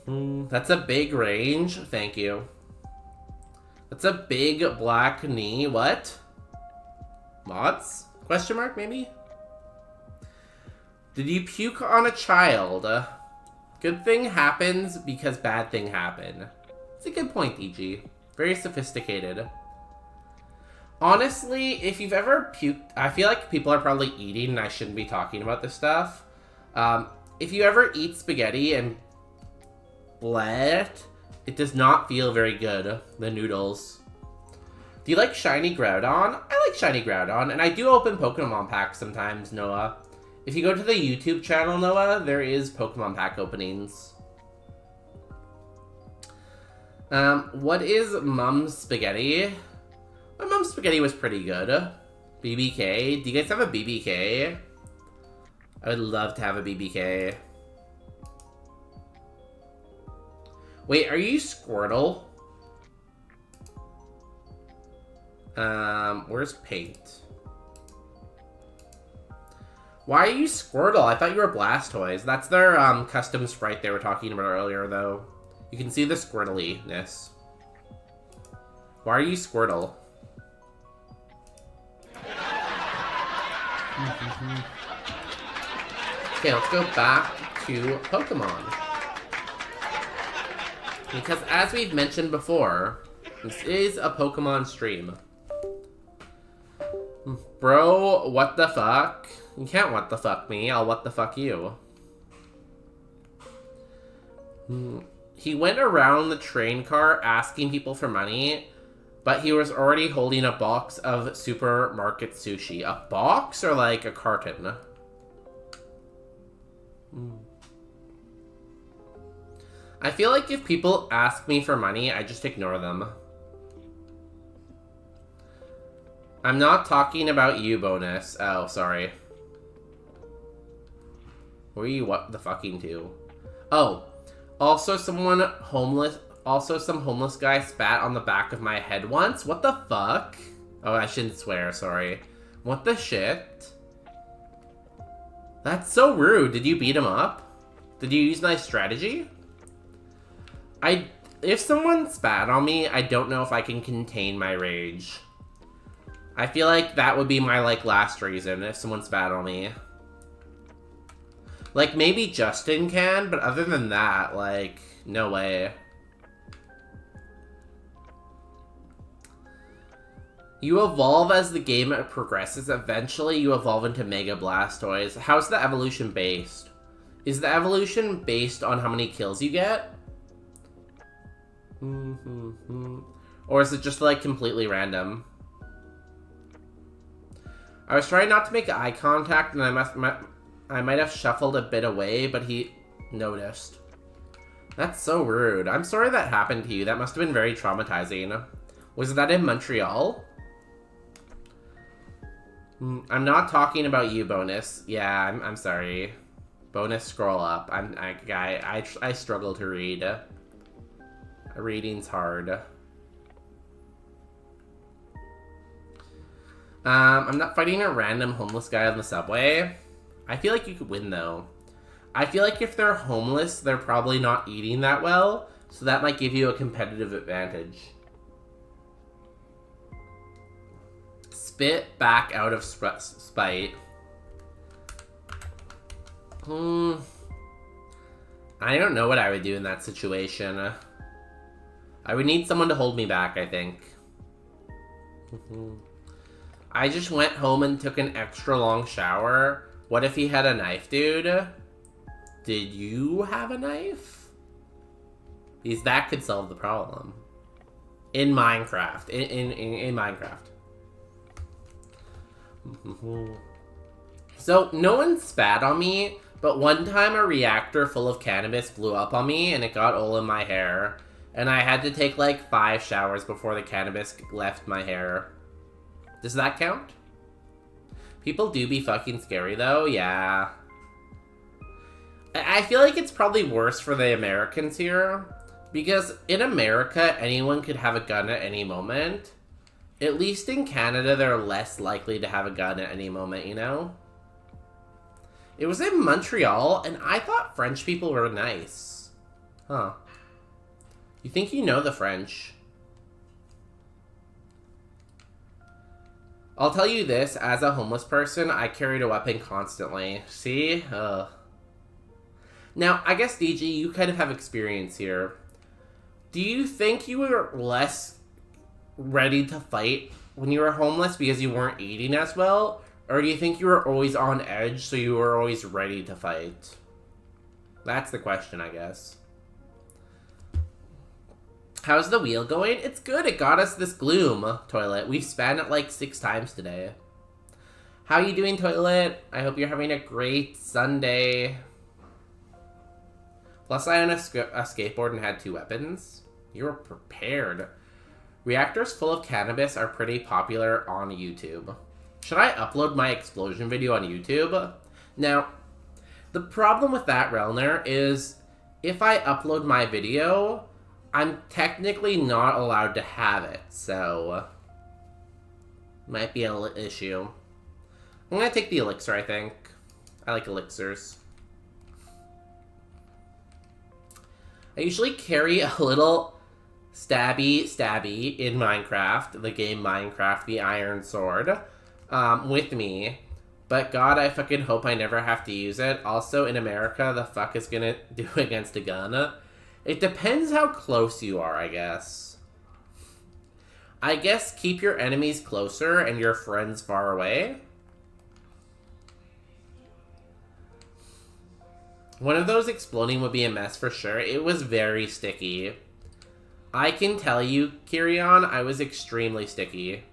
That's a big range. Thank you. That's a big black knee. What? Mods? Question mark, maybe? Did you puke on a child? Good thing happens because bad thing happen. It's a good point, EG. Very sophisticated. Honestly, if you've ever puked... I feel like people are probably eating and I shouldn't be talking about this stuff. If you ever eat spaghetti and bled, it does not feel very good, the noodles. Do you like Shiny Groudon? I like Shiny Groudon, and I do open Pokemon packs sometimes, Noah. If you go to the YouTube channel, Noah, there is Pokemon pack openings. What is Mum's Spaghetti? My Mum's Spaghetti was pretty good. BBK? Do you guys have a BBK? I would love to have a BBK. Wait, are you Squirtle? Where's Paint? Why are you Squirtle? I thought you were Blastoise. That's their custom sprite they were talking about earlier, though. You can see the Squirtly-ness. Why are you Squirtle? Okay, let's go back to Pokemon. Because as we've mentioned before, this is a Pokemon stream. Bro, what the fuck? You can't what the fuck me, I'll what the fuck you. He went around the train car asking people for money, but he was already holding a box of supermarket sushi. A box or like a carton? I feel like if people ask me for money, I just ignore them. I'm not talking about you, Bonus. Oh, sorry. Where are you what the fucking to? Oh, also some homeless guy spat on the back of my head once. What the fuck? Oh, I shouldn't swear, sorry. What the shit? That's so rude. Did you beat him up? Did you use nice strategy? If someone spat on me, I don't know if I can contain my rage. I feel like that would be my, like, last reason if someone spat on me. Like, maybe Justin can, but other than that, like, no way. You evolve as the game progresses. Eventually, you evolve into Mega Blastoise. How's the evolution based? Is the evolution based on how many kills you get? Or is it just, like, completely random? I was trying not to make eye contact, and I might have shuffled a bit away, but he noticed. That's so rude. I'm sorry that happened to you. That must have been very traumatizing. Was that in Montreal? I'm not talking about you, Bonus. Yeah, I'm sorry. Bonus, scroll up. I struggle to read. Reading's hard. I'm not fighting a random homeless guy on the subway. I feel like you could win, though. I feel like if they're homeless, they're probably not eating that well, so that might give you a competitive advantage. Spit back out of spite. I don't know what I would do in that situation. I would need someone to hold me back, I think. I just went home and took an extra long shower. What if he had a knife, dude? Did you have a knife? Because that could solve the problem. In Minecraft. In Minecraft. So, no one spat on me, but one time a reactor full of cannabis blew up on me and it got all in my hair. And I had to take like 5 showers before the cannabis left my hair. Does that count? People do be fucking scary though, yeah. I feel like it's probably worse for the Americans here. Because in America, anyone could have a gun at any moment. At least in Canada, they're less likely to have a gun at any moment, you know? It was in Montreal, and I thought French people were nice. Huh. You think you know the French? I'll tell you this, as a homeless person, I carried a weapon constantly. See? Ugh. Now, I guess, DG, you kind of have experience here. Do you think you were less ready to fight when you were homeless because you weren't eating as well? Or do you think you were always on edge, so you were always ready to fight? That's the question, I guess. How's the wheel going? It's good. It got us this gloom, Toilet. We've span it like 6 times today. How you doing, Toilet? I hope you're having a great Sunday. Plus, I own a skateboard and had 2 weapons. You were prepared. Reactors full of cannabis are pretty popular on YouTube. Should I upload my explosion video on YouTube? Now, the problem with that, Relner, is if I upload my video, I'm technically not allowed to have it, so might be an issue. I'm gonna take the elixir, I think. I like elixirs. I usually carry a little stabby in Minecraft, the game Minecraft, the Iron Sword, with me. But God, I fucking hope I never have to use it. Also, in America, the fuck is gonna do against a gun? It depends how close you are, I guess. I guess keep your enemies closer and your friends far away. One of those exploding would be a mess for sure. It was very sticky. I can tell you, Kirion, I was extremely sticky.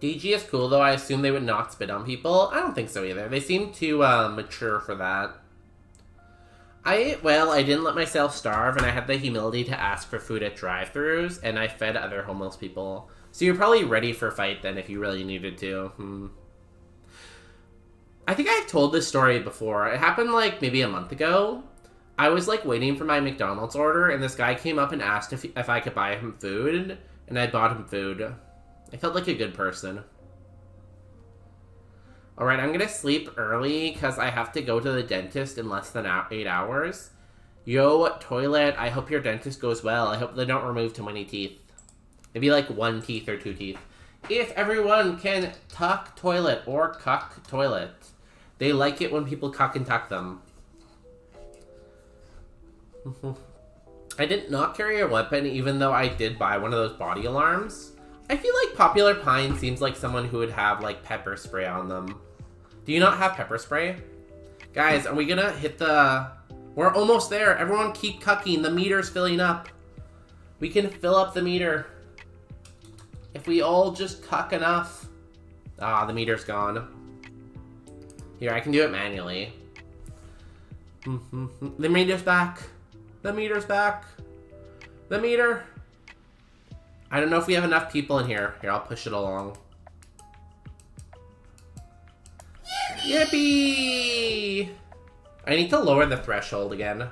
DG is cool, though. I assume they would not spit on people. I don't think so either. They seem too mature for that. I didn't let myself starve, and I had the humility to ask for food at drive-thrus, and I fed other homeless people. So you're probably ready for a fight then if you really needed to. I think I've told this story before. It happened like maybe a month ago. I was like waiting for my McDonald's order, and this guy came up and asked if I could buy him food. And I bought him food. I felt like a good person. Alright, I'm gonna sleep early because I have to go to the dentist in less than 8 hours. Yo, toilet, I hope your dentist goes well. I hope they don't remove too many teeth. Maybe like 1 teeth or 2 teeth. If everyone can tuck toilet or cuck toilet. They like it when people cuck and tuck them. I did not carry a weapon even though I did buy one of those body alarms. I feel like Popular Pine seems like someone who would have like pepper spray on them. Do you not have pepper spray? Guys, are we gonna hit the... We're almost there. Everyone keep cucking. The meter's filling up. We can fill up the meter. If we all just cuck enough. Ah, the meter's gone. Here, I can do it manually. The meter's back. The meter's back. The meter. I don't know if we have enough people in here. Here, I'll push it along. Yippee! I need to lower the threshold again.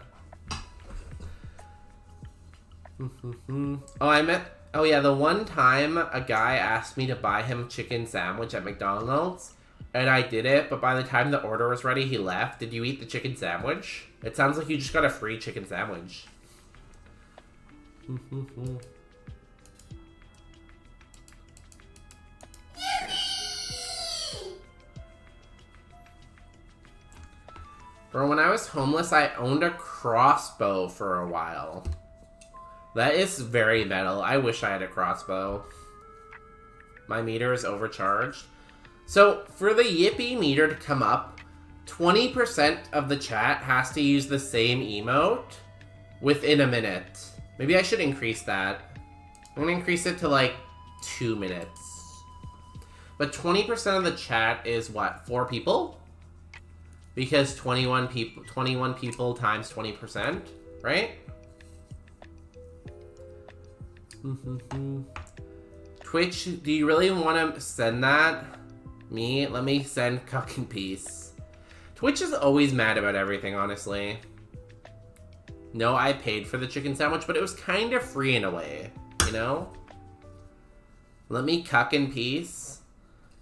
Oh yeah, the one time a guy asked me to buy him a chicken sandwich at McDonald's, and I did it, but by the time the order was ready, he left. Did you eat the chicken sandwich? It sounds like you just got a free chicken sandwich. Bro, when I was homeless, I owned a crossbow for a while. That is very metal. I wish I had a crossbow. My meter is overcharged. So, for the Yippee meter to come up, 20% of the chat has to use the same emote within a minute. Maybe I should increase that. I'm gonna increase it to like 2 minutes. But 20% of the chat is what, 4 people? Because 21 people times 20%, right? Twitch, do you really want to send that? Me? Let me send Cuck in Peace. Twitch is always mad about everything, honestly. No, I paid for the chicken sandwich, but it was kind of free in a way, you know? Let me Cuck in Peace.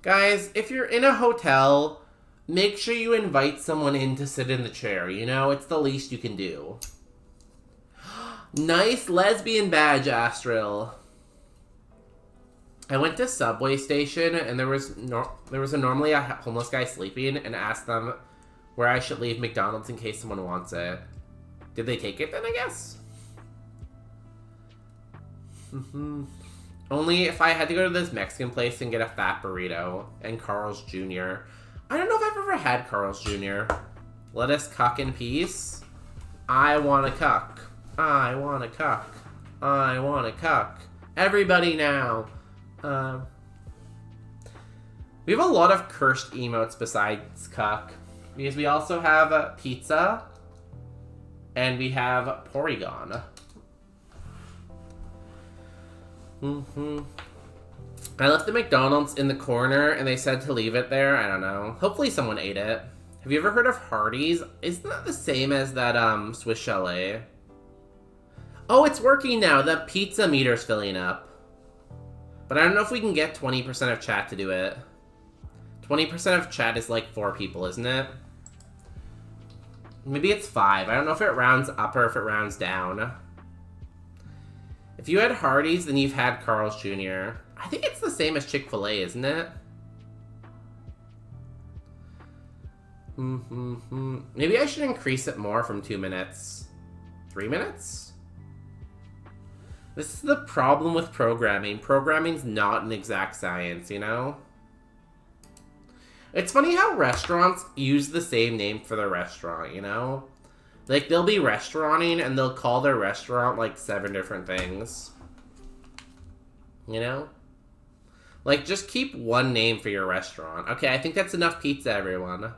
Guys, if you're in a hotel, make sure you invite someone in to sit in the chair, you know? It's the least you can do. Nice lesbian badge, Astral. I went to Subway Station, and there was normally a homeless guy sleeping, and asked them where I should leave McDonald's in case someone wants it. Did they take it then, I guess? Only if I had to go to this Mexican place and get a fat burrito and Carl's Jr. I don't know if I've ever had Carl's Jr. Let us cuck in peace. I want to cuck. I want to cuck. I want to cuck. Everybody now. We have a lot of cursed emotes besides cuck. Because we also have pizza. And we have Porygon. I left the McDonald's in the corner and they said to leave it there. I don't know. Hopefully someone ate it. Have you ever heard of Hardee's? Isn't that the same as that Swiss Chalet? Oh, it's working now. The pizza meter's filling up. But I don't know if we can get 20% of chat to do it. 20% of chat is like 4 people, isn't it? Maybe it's 5. I don't know if it rounds up or if it rounds down. If you had Hardee's, then you've had Carl's Jr. I think it's the same as Chick-fil-A, isn't it? Maybe I should increase it more from 2 minutes. 3 minutes? This is the problem with programming. Programming's not an exact science, you know? It's funny how restaurants use the same name for their restaurant, you know? Like, they'll be restauranting and they'll call their restaurant like 7 different things. You know? Like, just keep one name for your restaurant. Okay, I think that's enough pizza, everyone.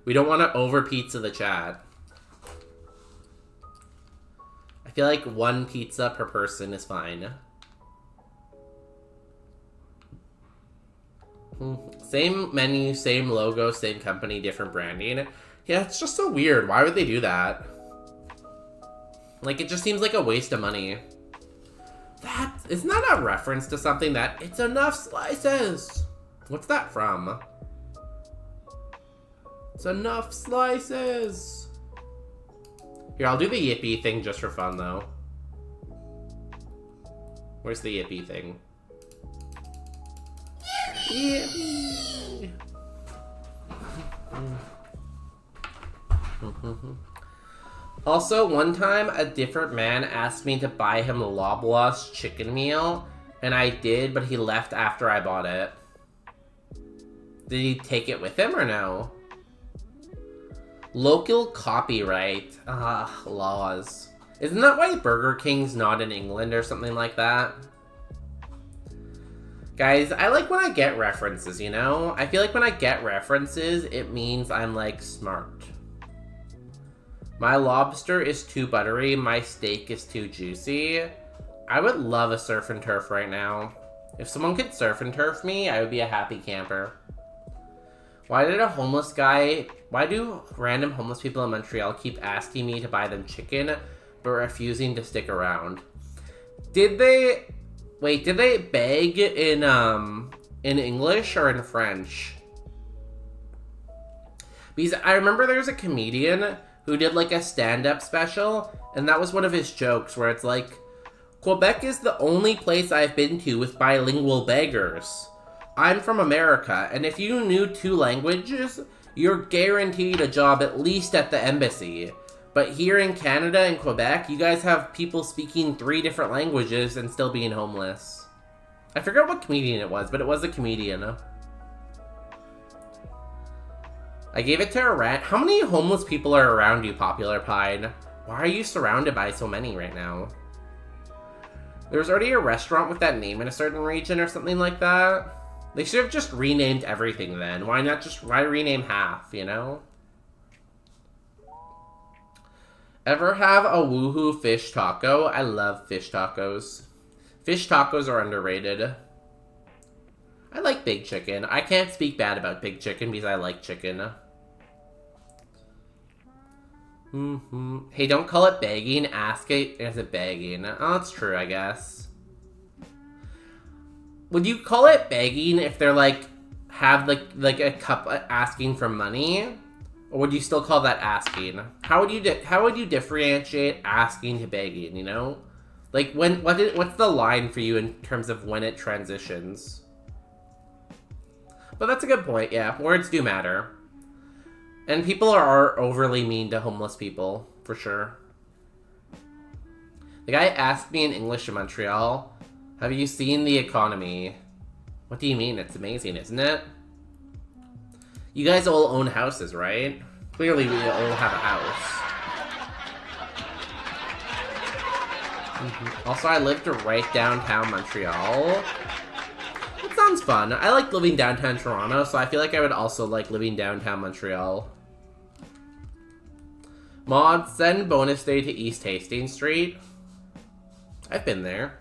We don't want to over-pizza the chat. I feel like 1 pizza per person is fine. Same menu, same logo, same company, different branding. Yeah, it's just so weird. Why would they do that? Like, it just seems like a waste of money. That Isn't that a reference to something that it's enough slices? What's that from? It's enough slices. Here, I'll do the yippee thing just for fun, though. Where's the yippee thing? Yippee! Also, one time, a different man asked me to buy him Loblaws chicken meal, and I did, but he left after I bought it. Did he take it with him or no? Local copyright. Laws. Isn't that why Burger King's not in England or something like that? Guys, I like when I get references, you know? I feel like when I get references, it means I'm, like, smart. My lobster is too buttery, my steak is too juicy. I would love a surf and turf right now. If someone could surf and turf me, I would be a happy camper. Why do random homeless people in Montreal keep asking me to buy them chicken, but refusing to stick around? Did they beg in English or in French? Because I remember there was a comedian who did like a stand-up special, and that was one of his jokes where it's like, Quebec is the only place I've been to with bilingual beggars. I'm from America, and if you knew 2 languages, you're guaranteed a job at least at the embassy. But here in Canada and Quebec, you guys have people speaking 3 different languages and still being homeless. I forget what comedian it was, but it was a comedian. I gave it to a rat. How many homeless people are around you, Popular Pine? Why are you surrounded by so many right now? There's already a restaurant with that name in a certain region or something like that. They should have just renamed everything then. Why rename half, you know? Ever have a woohoo fish taco? I love fish tacos. Fish tacos are underrated. I like Big Chicken. I can't speak bad about Big Chicken because I like chicken. Hey, don't call it begging. Ask it, is it begging? Oh, that's true, I guess. Would you call it begging if they're like, have like a cup asking for money? Or would you still call that asking? How would you differentiate asking to begging, you know? Like, what's the line for you in terms of when it transitions? But that's a good point, yeah. Words do matter. And people are overly mean to homeless people, for sure. The guy asked me in English in Montreal, have you seen the economy? What do you mean? It's amazing, isn't it? You guys all own houses, right? Clearly we all have a house. Also, I lived right downtown Montreal. That sounds fun. I like living downtown Toronto, so I feel like I would also like living downtown Montreal. Mod, send bonus day to East Hastings Street. I've been there.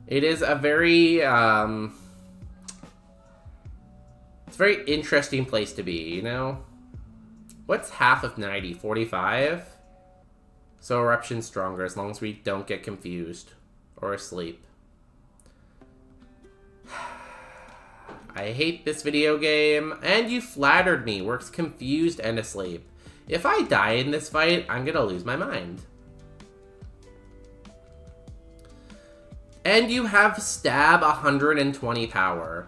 It is a very, it's a very interesting place to be, you know? What's half of 90? 45? So eruption's stronger as long as we don't get confused or asleep. I hate this video game, and you flattered me. Works confused and asleep. If I die in this fight, I'm gonna lose my mind. And you have stab 120 power.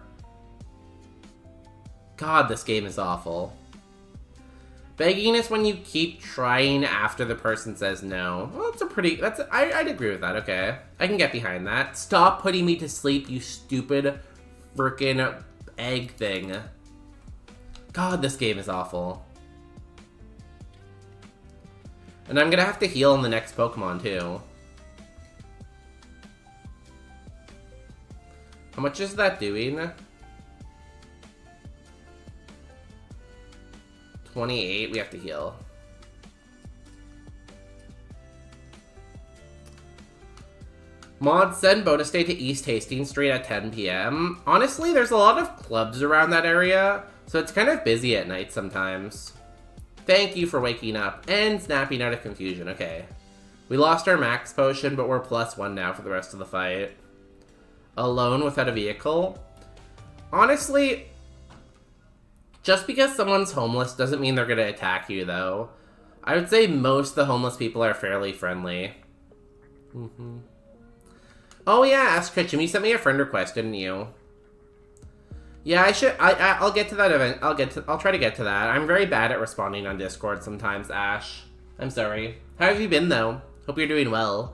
God, this game is awful. Begging is when you keep trying after the person says no. Well, I'd agree with that, okay. I can get behind that. Stop putting me to sleep, you stupid frickin' egg thing. God, this game is awful. And I'm gonna have to heal in the next Pokemon, too. How much is that doing? 28, we have to heal. Mod, send bonus day to East Hastings Street at 10 p.m. Honestly, there's a lot of clubs around that area, so it's kind of busy at night sometimes. Thank you for waking up and snapping out of confusion. Okay. We lost our max potion, but we're +1 now for the rest of the fight. Alone without a vehicle? Honestly, just because someone's homeless doesn't mean they're going to attack you, though. I would say most of the homeless people are fairly friendly. Oh yeah, Ask Christian, you sent me a friend request, didn't you? Yeah, I'll get to that event. I'll try to get to that. I'm very bad at responding on Discord sometimes, Ash. I'm sorry. How have you been, though? Hope you're doing well.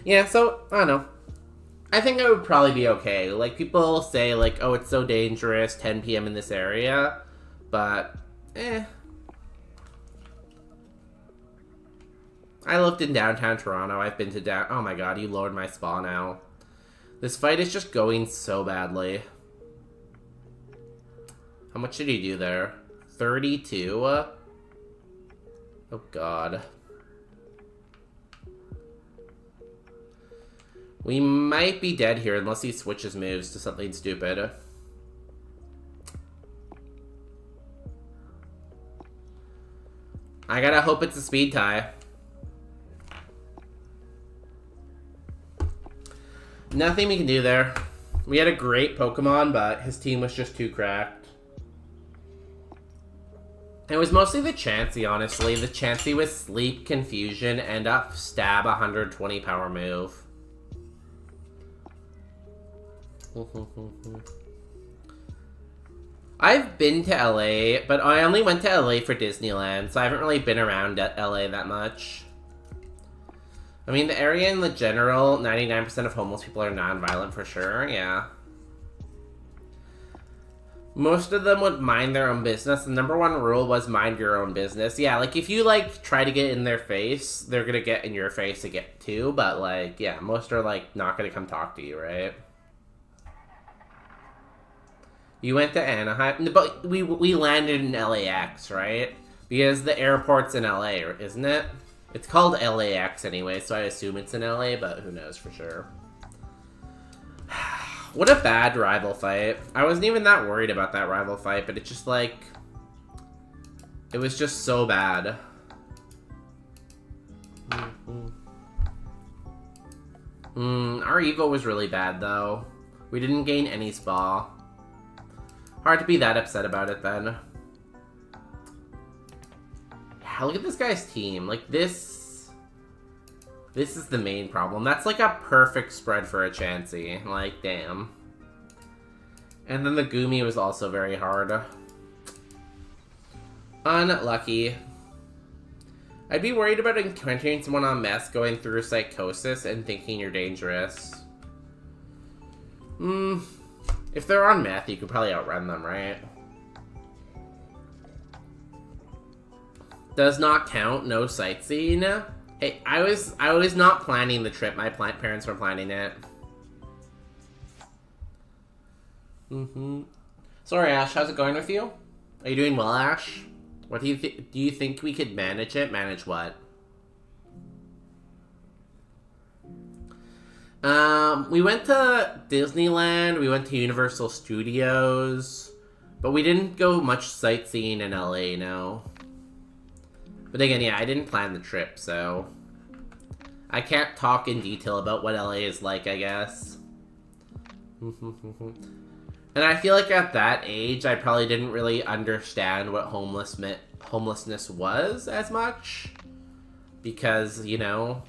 Yeah, so, I don't know. I think I would probably be okay. Like, people say, like, oh, it's so dangerous, 10 p.m. in this area. But, I lived in downtown Toronto. I've been to oh my god, you lowered my spa now. This fight is just going so badly. How much did he do there? 32? Oh god. We might be dead here unless he switches moves to something stupid. I gotta hope it's a speed tie. Nothing we can do there. We had a great Pokemon, but his team was just too cracked. It was mostly the Chansey, honestly. The Chansey with Sleep, Confusion, and a Stab 120 power move. I've been to LA, but I only went to LA for Disneyland, so I haven't really been around LA that much. I mean, the area in the general, 99% of homeless people are non-violent for sure, yeah. Most of them would mind their own business. The number one rule was mind your own business. Yeah, like, if you, like, try to get in their face, they're gonna get in your face to get too, but, like, yeah, most are, like, not gonna come talk to you, right? You went to Anaheim, but we landed in LAX, right? Because the airport's in LA, isn't it? It's called LAX anyway, so I assume it's in LA, but who knows for sure. What a bad rival fight. I wasn't even that worried about that rival fight, but it's just like... It was just so bad. Our Evo was really bad, though. We didn't gain any spa. Hard to be that upset about it, then. Yeah, look at this guy's team. Like, this is the main problem. That's like a perfect spread for a Chansey. Like, damn. And then the Goomy was also very hard. Unlucky. I'd be worried about encountering someone on meth going through psychosis and thinking you're dangerous. If they're on meth, you could probably outrun them, right? Does not count. No sightseeing. Hey, I was not planning the trip. My parents were planning it. Sorry, Ash. How's it going with you? Are you doing well, Ash? What do you think we could manage it? Manage what? We went to Disneyland, we went to Universal Studios, but we didn't go much sightseeing in LA, no. But again, yeah, I didn't plan the trip, so... I can't talk in detail about what LA is like, I guess. And I feel like at that age, I probably didn't really understand what homelessness was as much. Because, you know...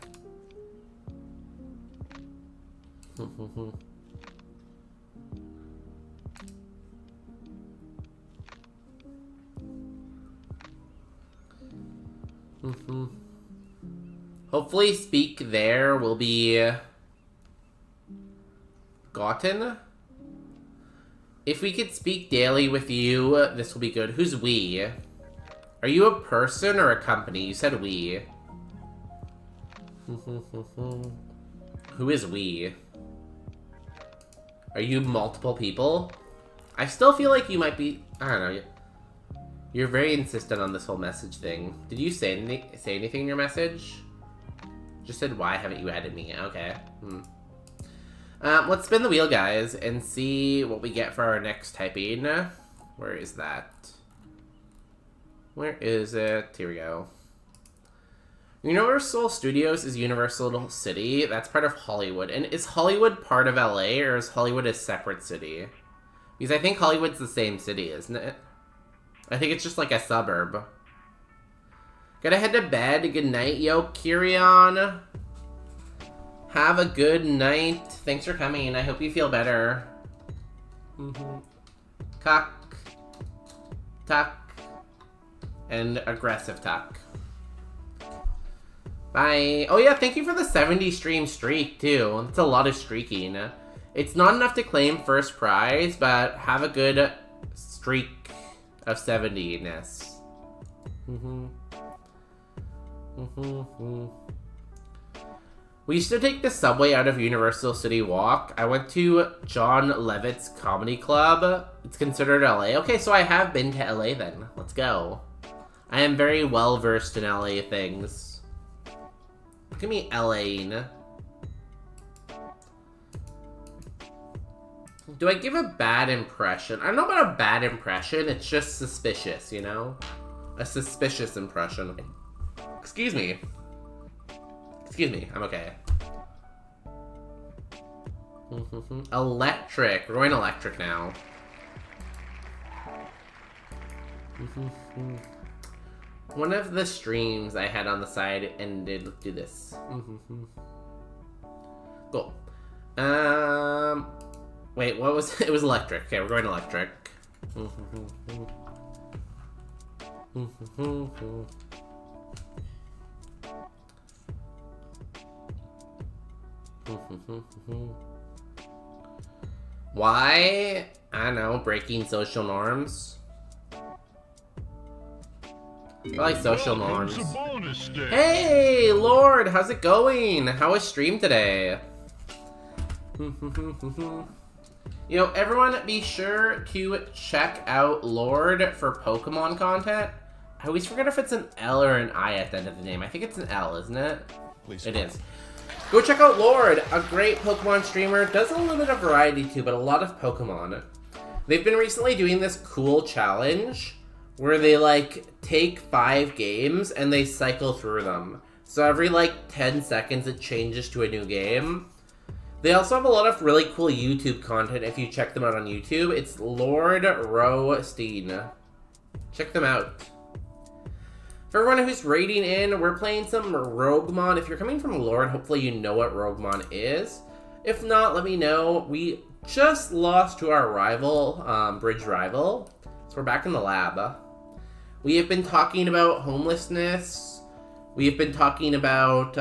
Hopefully Speak There will be gotten. If we could speak daily with you, this will be good. Who's we? Are you a person or a company? You said we. Who is we? Are you multiple people? I still feel like you might be... I don't know. You're very insistent on this whole message thing. Did you say anything in your message? Just said, why haven't you added me? Okay. Let's spin the wheel, guys, and see what we get for our next typing. Where is that? Where is it? Here we go. Universal Studios is Universal City. That's part of Hollywood. And is Hollywood part of LA, or is Hollywood a separate city? Because I think Hollywood's the same city, isn't it? I think it's just like a suburb. Gotta head to bed. Good night, yo, Kirion. Have a good night. Thanks for coming. I hope you feel better. Cock. Tuck. And aggressive tuck. Bye. Oh yeah, thank you for the 70 stream streak, too. It's a lot of streaking. It's not enough to claim first prize, but have a good streak of 70-ness. We used to take the subway out of Universal City Walk. I went to John Levitt's Comedy Club. It's considered LA. Okay, so I have been to LA then. Let's go. I am very well versed in LA things. Look at me, LAing. Do I give a bad impression? I don't know about a bad impression. It's just suspicious, you know? A suspicious impression. Excuse me. Excuse me. I'm okay. Electric. We're going electric now. One of the streams I had on the side ended. Let's do this. Cool. Wait, what was it? It was electric. Okay, we're going electric. Why? I don't know, breaking social norms. I like social norms. Hey, Lord, how's it going? How was stream today? You know, everyone be sure to check out Lord for Pokemon content. I always forget if it's an L or an I at the end of the name. I think it's an L, isn't it? Please. It is. Go check out Lord, a great Pokemon streamer. Does a little bit of variety too, but a lot of Pokemon. They've been recently doing this cool challenge where they like take 5 games and they cycle through them. So every like 10 seconds it changes to a new game. They also have a lot of really cool YouTube content if you check them out on YouTube. It's Lord Roasteen. Check them out. For everyone who's raiding in, we're playing some Roguemon. If you're coming from Lord, hopefully you know what Roguemon is. If not, let me know. We just lost to our rival, Bridge Rival. So we're back in the lab. We have been talking about homelessness. We have been talking about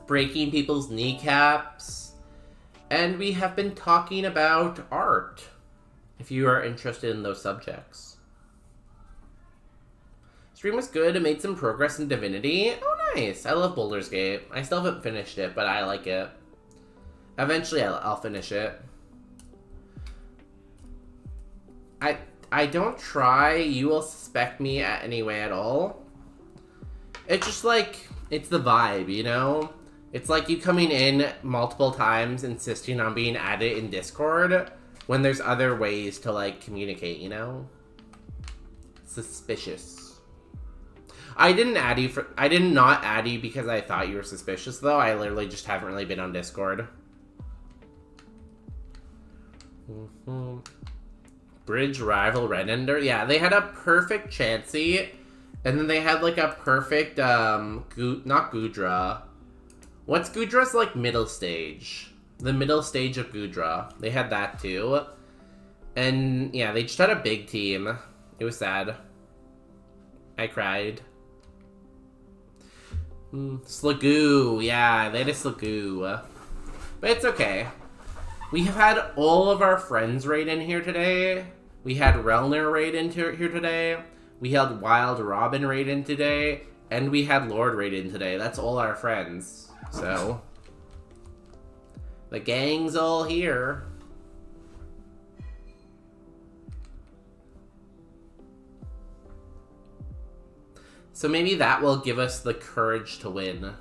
breaking people's kneecaps. And we have been talking about art, if you are interested in those subjects. Stream was good. It made some progress in Divinity. Oh, nice. I love Baldur's Gate. I still haven't finished it, but I like it. Eventually, I'll finish it. I don't try. You will suspect me any way at all. It's just like, it's the vibe, you know? It's like you coming in multiple times, insisting on being added in Discord, when there's other ways to, like, communicate, you know? Suspicious. I did not add you because I thought you were suspicious, though. I literally just haven't really been on Discord. Bridge Rival Red Ender. Yeah, they had a perfect Chansey, and then they had, like, a perfect, not Goodra. What's Goodra's, like, middle stage? The middle stage of Goodra. They had that, too. And, yeah, they just had a big team. It was sad. I cried. Slagoo. Yeah, they had a Slagoo. But it's okay. We have had all of our friends raid in here today. We had Relner raid in here today. We had Wild Robin raid in today. And we had Lord raid in today. That's all our friends. So, the gang's all here. So maybe that will give us the courage to win.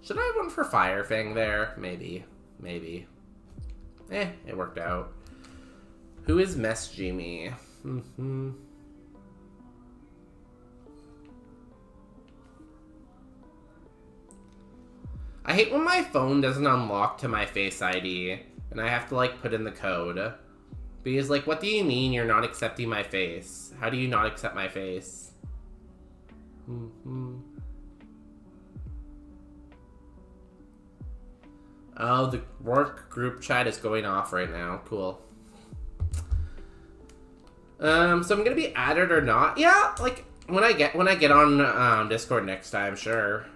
Should I have one for Firefang there? Maybe. Maybe. It worked out. Who is messaging me? I hate when my phone doesn't unlock to my Face ID and I have to like put in the code. Because like, what do you mean you're not accepting my face? How do you not accept my face? Oh, the work group chat is going off right now. Cool. So I'm gonna be added or not? Yeah, like when I get on Discord next time, sure.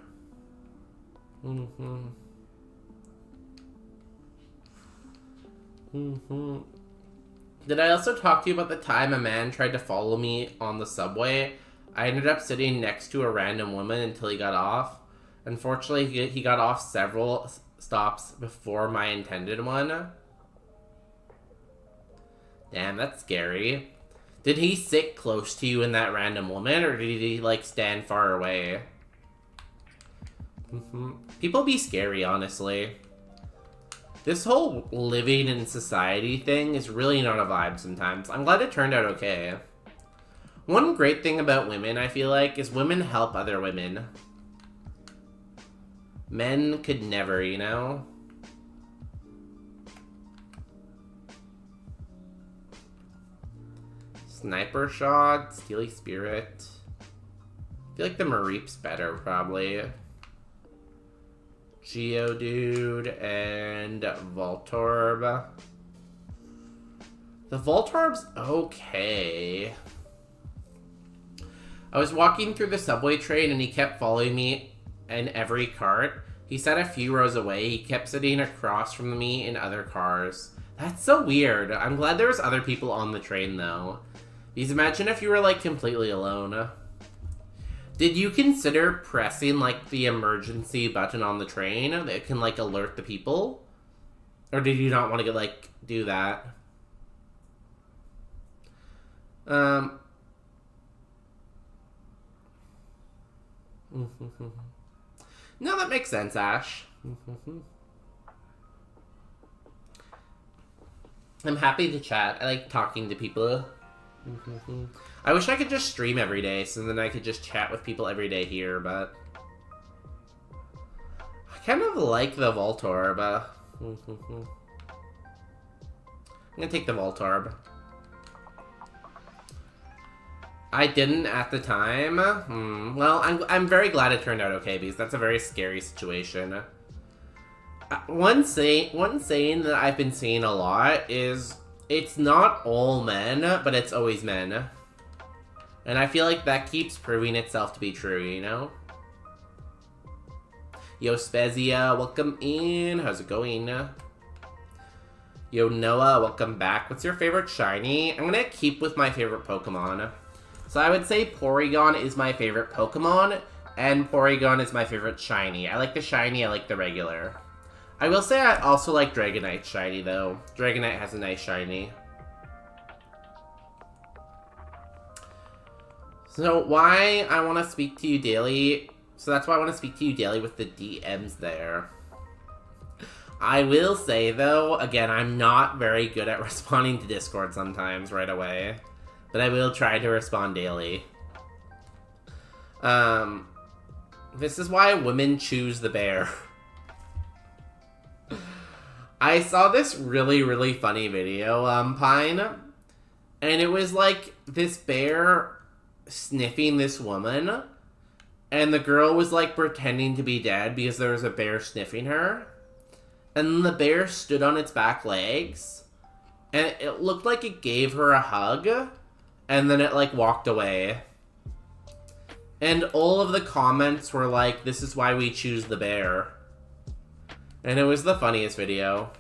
Did I also talk to you about the time a man tried to follow me on the subway? I ended up sitting next to a random woman until he got off. Unfortunately, he got off several stops before my intended one. Damn, that's scary. Did he sit close to you and that random woman, or did he, like, stand far away? People be scary, honestly. This whole living in society thing is really not a vibe sometimes. I'm glad it turned out okay. One great thing about women, I feel like, is women help other women. Men could never, you know? Sniper shot, Steely Spirit. I feel like the Mareep's better, probably. Geodude and Voltorb. The Voltorb's okay. I was walking through the subway train and he kept following me in every cart. He sat a few rows away. He kept sitting across from me in other cars. That's so weird. I'm glad there was other people on the train though. Because imagine if you were like completely alone. Did you consider pressing like the emergency button on the train that can like alert the people? Or did you not want to like do that? No, that makes sense, Ash. I'm happy to chat. I like talking to people. I wish I could just stream every day, so then I could just chat with people every day here, but... I kind of like the Voltorb. I'm gonna take the Voltorb. I didn't at the time. Well, I'm very glad it turned out okay, because that's a very scary situation. One saying that I've been seeing a lot is, it's not all men, but it's always men. And I feel like that keeps proving itself to be true, you know? Yo, Spezia, welcome in. How's it going? Yo, Noah, welcome back. What's your favorite shiny? I'm gonna keep with my favorite Pokemon. So I would say Porygon is my favorite Pokemon, and Porygon is my favorite shiny. I like the shiny, I like the regular. I will say I also like Dragonite shiny, though. Dragonite has a nice shiny. So why I want to speak to you daily... So that's why I want to speak to you daily with the DMs there. I will say, though, again, I'm not very good at responding to Discord sometimes right away. But I will try to respond daily. This is why women choose the bear. I saw this really, really funny video, Pine. And it was like this bear sniffing this woman. And the girl was like pretending to be dead because there was a bear sniffing her. And the bear stood on its back legs. And it looked like it gave her a hug. And then it like walked away. And all of the comments were like, this is why we choose the bear. And it was the funniest video.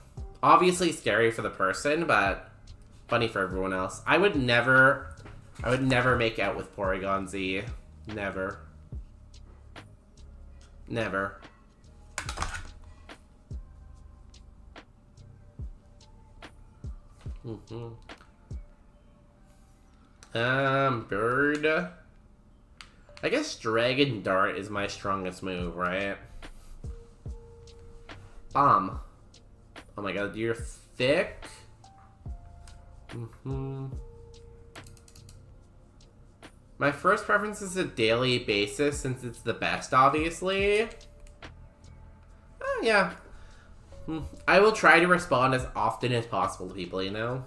Obviously scary for the person, but funny for everyone else. I would never make out with Porygon Z. Never. Never. Bird. I guess Dragon Dart is my strongest move, right? Bomb. Oh my god, you're thick. My first preference is a daily basis since it's the best, obviously. Oh, yeah. I will try to respond as often as possible to people, you know?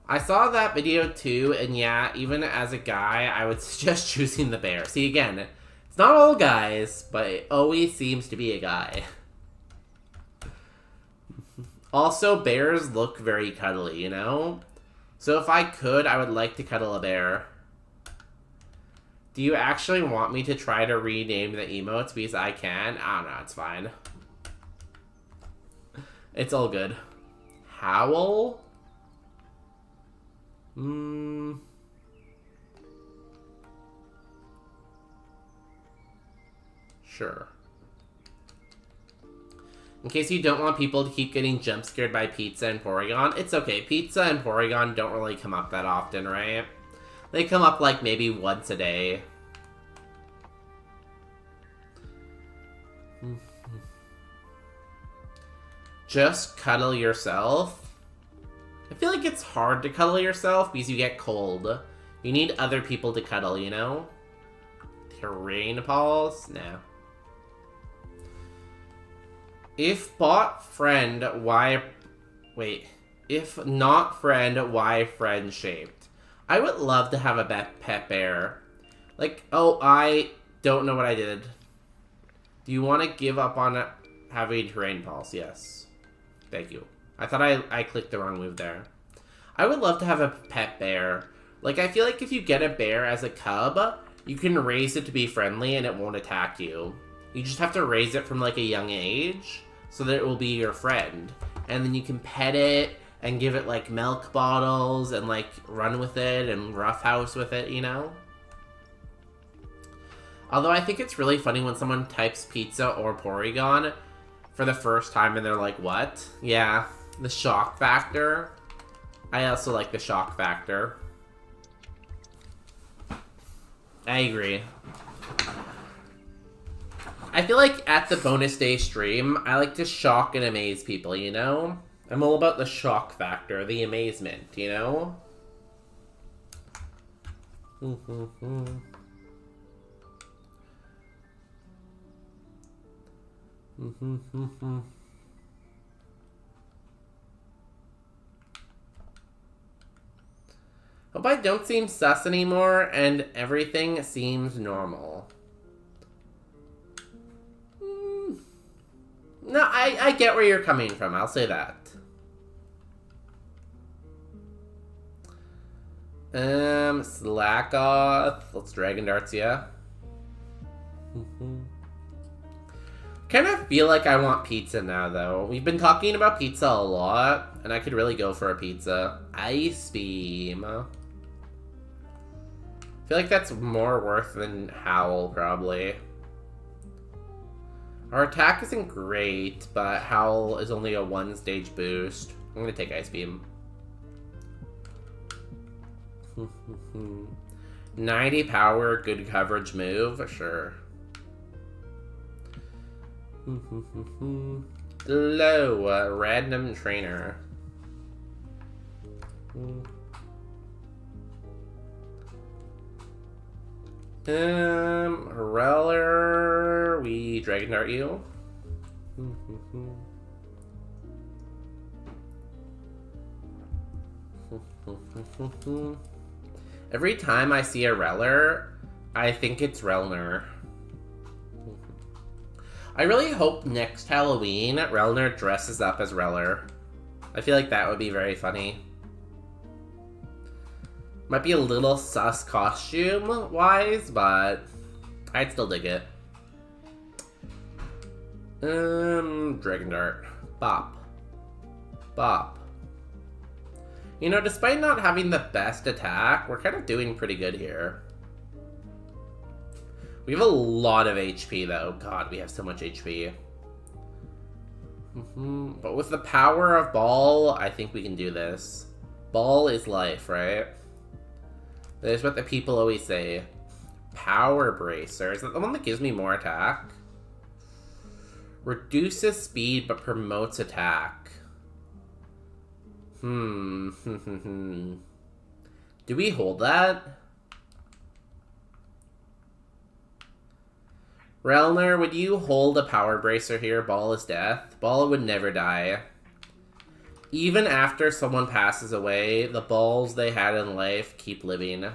I saw that video too, and yeah, even as a guy, I would suggest choosing the bear. See, again, it's not all guys, but it always seems to be a guy. Also, bears look very cuddly, you know? So if I could, I would like to cuddle a bear. Do you actually want me to try to rename the emotes? Because I can. I don't know, it's fine. It's all good. Howl? Sure. In case you don't want people to keep getting jump scared by pizza and Porygon, it's okay. Pizza and Porygon don't really come up that often, right? They come up like maybe once a day. Just cuddle yourself. I feel like it's hard to cuddle yourself because you get cold. You need other people to cuddle, you know? Terrain balls? No. If bot friend, why... Wait. If not friend, why friend shaped? I would love to have a pet bear. Like, oh, I don't know what I did. Do you want to give up on having terrain pulse? Yes. Thank you. I thought I clicked the wrong move there. I would love to have a pet bear. Like, I feel like if you get a bear as a cub, you can raise it to be friendly and it won't attack you. You just have to raise it from, like, a young age so that it will be your friend. And then you can pet it and give it, like, milk bottles and, like, run with it and roughhouse with it, you know? Although I think it's really funny when someone types pizza or Porygon for the first time and they're like, what? Yeah, the shock factor. I also like the shock factor. I agree. I feel like at the bonus day stream, I like to shock and amaze people, you know? I'm all about the shock factor, the amazement, you know? Hope I don't seem sus anymore and everything seems normal. No, I get where you're coming from, I'll say that. Slack off. Let's Dragon Darts, yeah. Kind of feel like I want pizza now, though. We've been talking about pizza a lot, and I could really go for a pizza. Ice Beam. I feel like that's more worth than Howl, probably. Our attack isn't great, but Howl is only a one-stage boost. I'm gonna take Ice Beam. 90 power, good coverage move, sure. Low, random trainer. Reller, we Dragon Dart you. Every time I see a Reller, I think it's Relner. I really hope next Halloween, Relner dresses up as Reller. I feel like that would be very funny. Might be a little sus costume-wise, but I'd still dig it. Dragon Dart. Bop. Bop. You know, despite not having the best attack, we're kind of doing pretty good here. We have a lot of HP, though. God, we have so much HP. But with the power of Ball, I think we can do this. Ball is life, right? That is what the people always say. Power Bracer. Is that the one that gives me more attack? Reduces speed, but promotes attack. Do we hold that? Relner, would you hold a power bracer here? Ball is death. Ball would never die. Even after someone passes away, the balls they had in life keep living.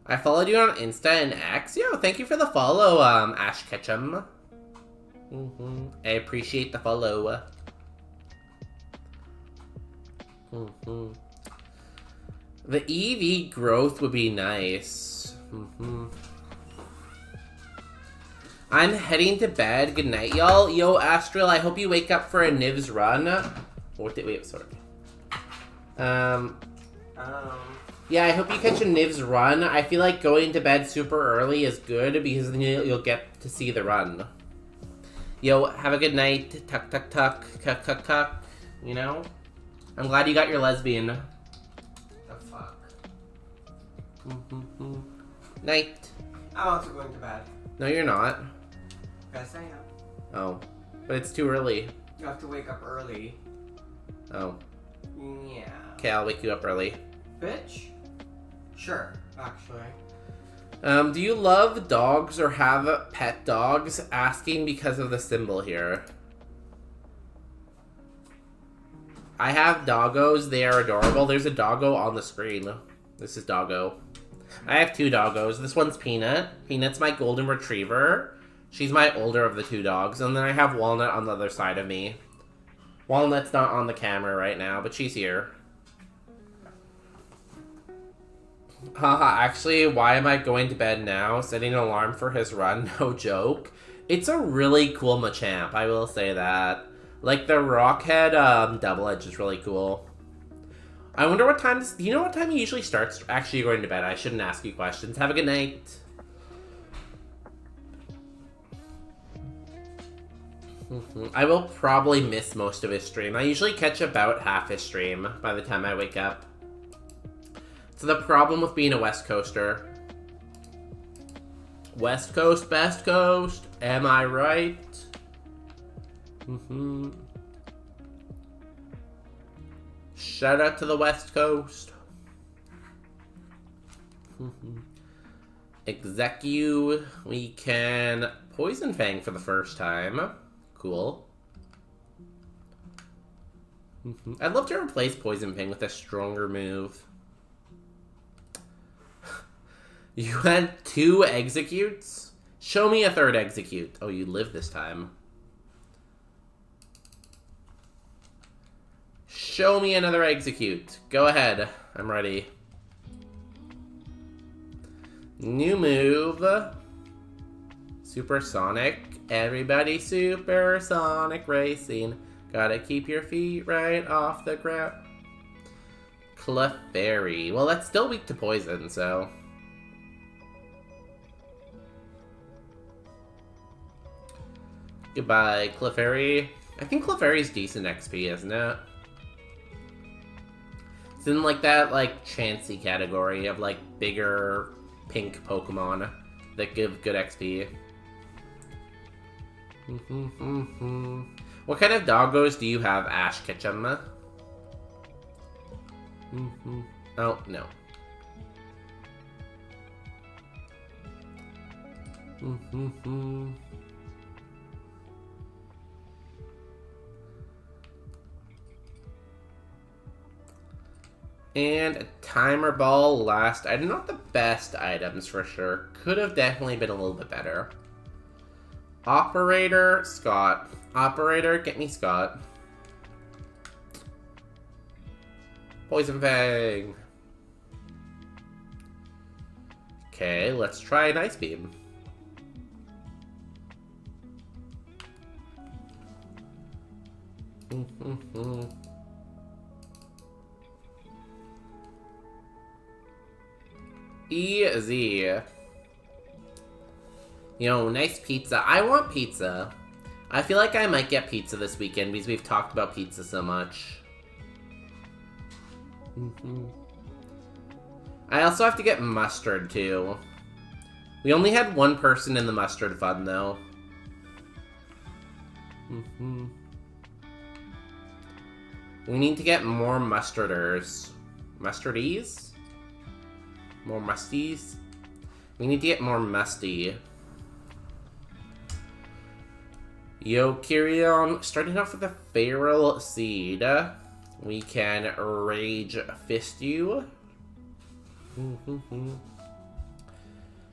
I followed you on Insta and X. Yo, thank you for the follow, Ash Ketchum. I appreciate the follow. The EV growth would be nice. I'm heading to bed. Good night, y'all. Yo, Astral, I hope you wake up for a Niv's run. Wait, sorry. Yeah, I hope you catch a Niv's run. I feel like going to bed super early is good because then you'll get to see the run. Yo, have a good night. Tuck, tuck, tuck. Cuck, cuck, cuck. You know? I'm glad you got your lesbian. The fuck? Night. I'm also going to bed. No, you're not. Yes, I am. Oh. But it's too early. You have to wake up early. Oh. Yeah. Okay, I'll wake you up early. Bitch? Sure, actually. Do you love dogs or have pet dogs? Asking because of the symbol here. I have doggos. They are adorable. There's a doggo on the screen. This is Doggo. I have two doggos. This one's Peanut. Peanut's my golden retriever. She's my older of the two dogs. And then I have Walnut on the other side of me. Walnut's not on the camera right now, but she's here. Haha, actually, why am I going to bed now? Setting an alarm for his run, no joke. It's a really cool Machamp, I will say that. Like, the Rockhead Double Edge is really cool. I wonder what time... Do you know what time he usually starts actually going to bed? I shouldn't ask you questions. Have a good night. I will probably miss most of his stream. I usually catch about half his stream by the time I wake up. So the problem with being a West Coaster. West Coast, best coast. Am I right? Shout out to the West Coast. Execu. We can Poison Fang for the first time. Cool. I'd love to replace Poison Fang with a stronger move. You had 2 executes? Show me a 3rd execute. Oh, you live this time. Show me another execute. Go ahead. I'm ready. New move. Supersonic. Everybody supersonic racing. Gotta keep your feet right off the ground. Clefairy. Well, that's still weak to poison, so... Goodbye, Clefairy. I think Clefairy's decent XP, isn't it? It's in, like, that, like, Chansey category of, like, bigger pink Pokemon that give good XP. What kind of doggos do you have, Ash Ketchum? Oh, no. And a timer ball last item. Not the best items for sure. Could have definitely been a little bit better. Operator, Scott. Operator, get me Scott. Poison Fang. Okay, let's try an Ice Beam. Easy. Yo, nice pizza. I want pizza. I feel like I might get pizza this weekend because we've talked about pizza so much. I also have to get mustard too. We only had one person in the mustard fund though. We need to get more mustarders. Mustardies? More musties? We need to get more musty. Yo, Kyrion, starting off with a Feral Seed. We can Rage Fist you.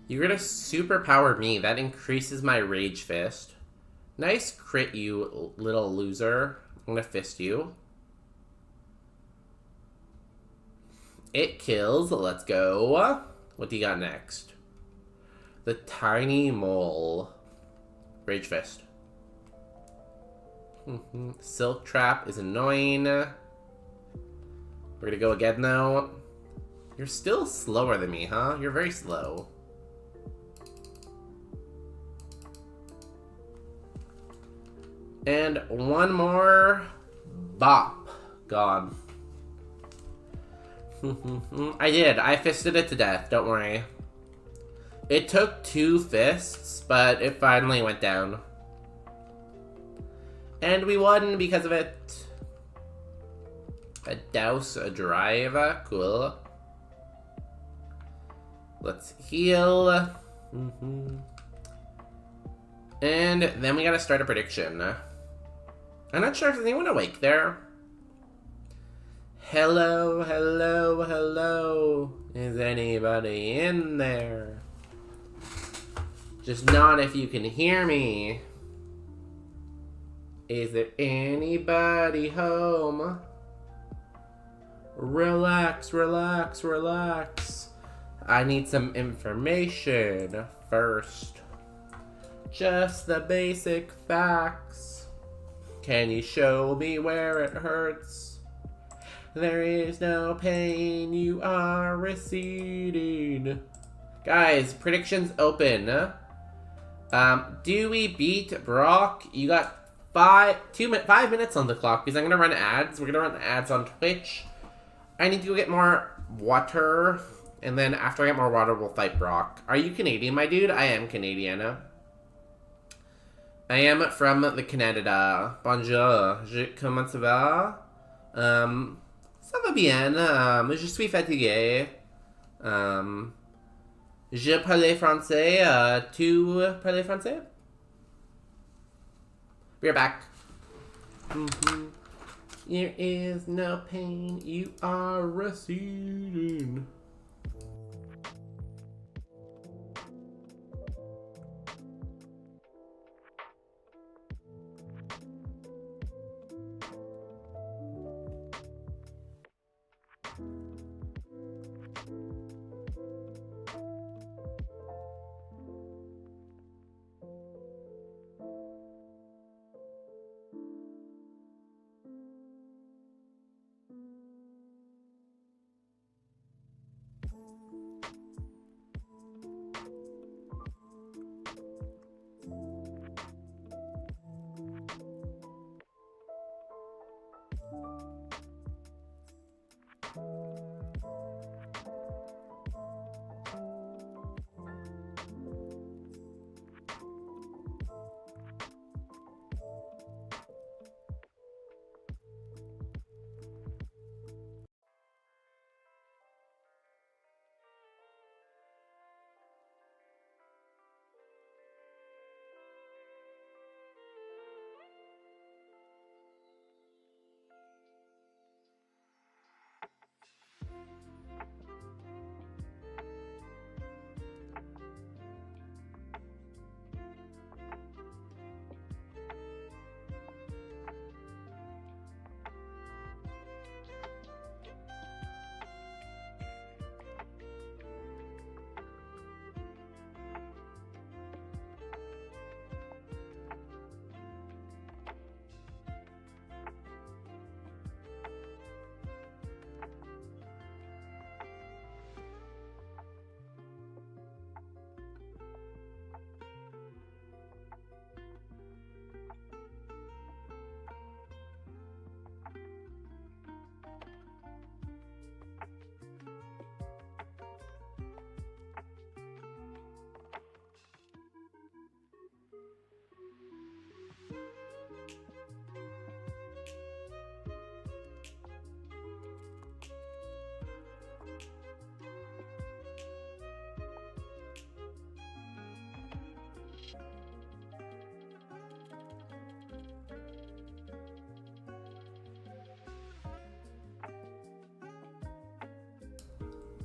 You're gonna superpower me. That increases my Rage Fist. Nice crit, you little loser. I'm gonna fist you. It kills. Let's go. What do you got next? The Tiny Mole. Rage Fist. Silk Trap is annoying. We're gonna go again though. You're still slower than me, huh? You're very slow. And one more. Bop. Gone. I did. I fisted it to death. Don't worry. It took 2 fists, but it finally went down. And we won because of it. A douse, a drive. Cool. Let's heal. And then we gotta start a prediction. I'm not sure if there's anyone awake there. Hello, hello, hello. Is anybody in there? Just not if you can hear me. Is there anybody home? Relax, relax, relax. I need some information first. Just the basic facts. Can you show me where it hurts? There is no pain, you are receding. Guys, predictions open. Do we beat Brock? You got 5 minutes on the clock because I'm gonna run ads. We're gonna run ads on Twitch. I need to go get more water, and then after I get more water, we'll fight Brock. Are you Canadian, my dude? I am Canadian. I am from the Canada. Bonjour. Comment ça va? Ça va bien. Je suis fatigué. Je parle français. Tu parles français? We're back. There is no pain, you are receding.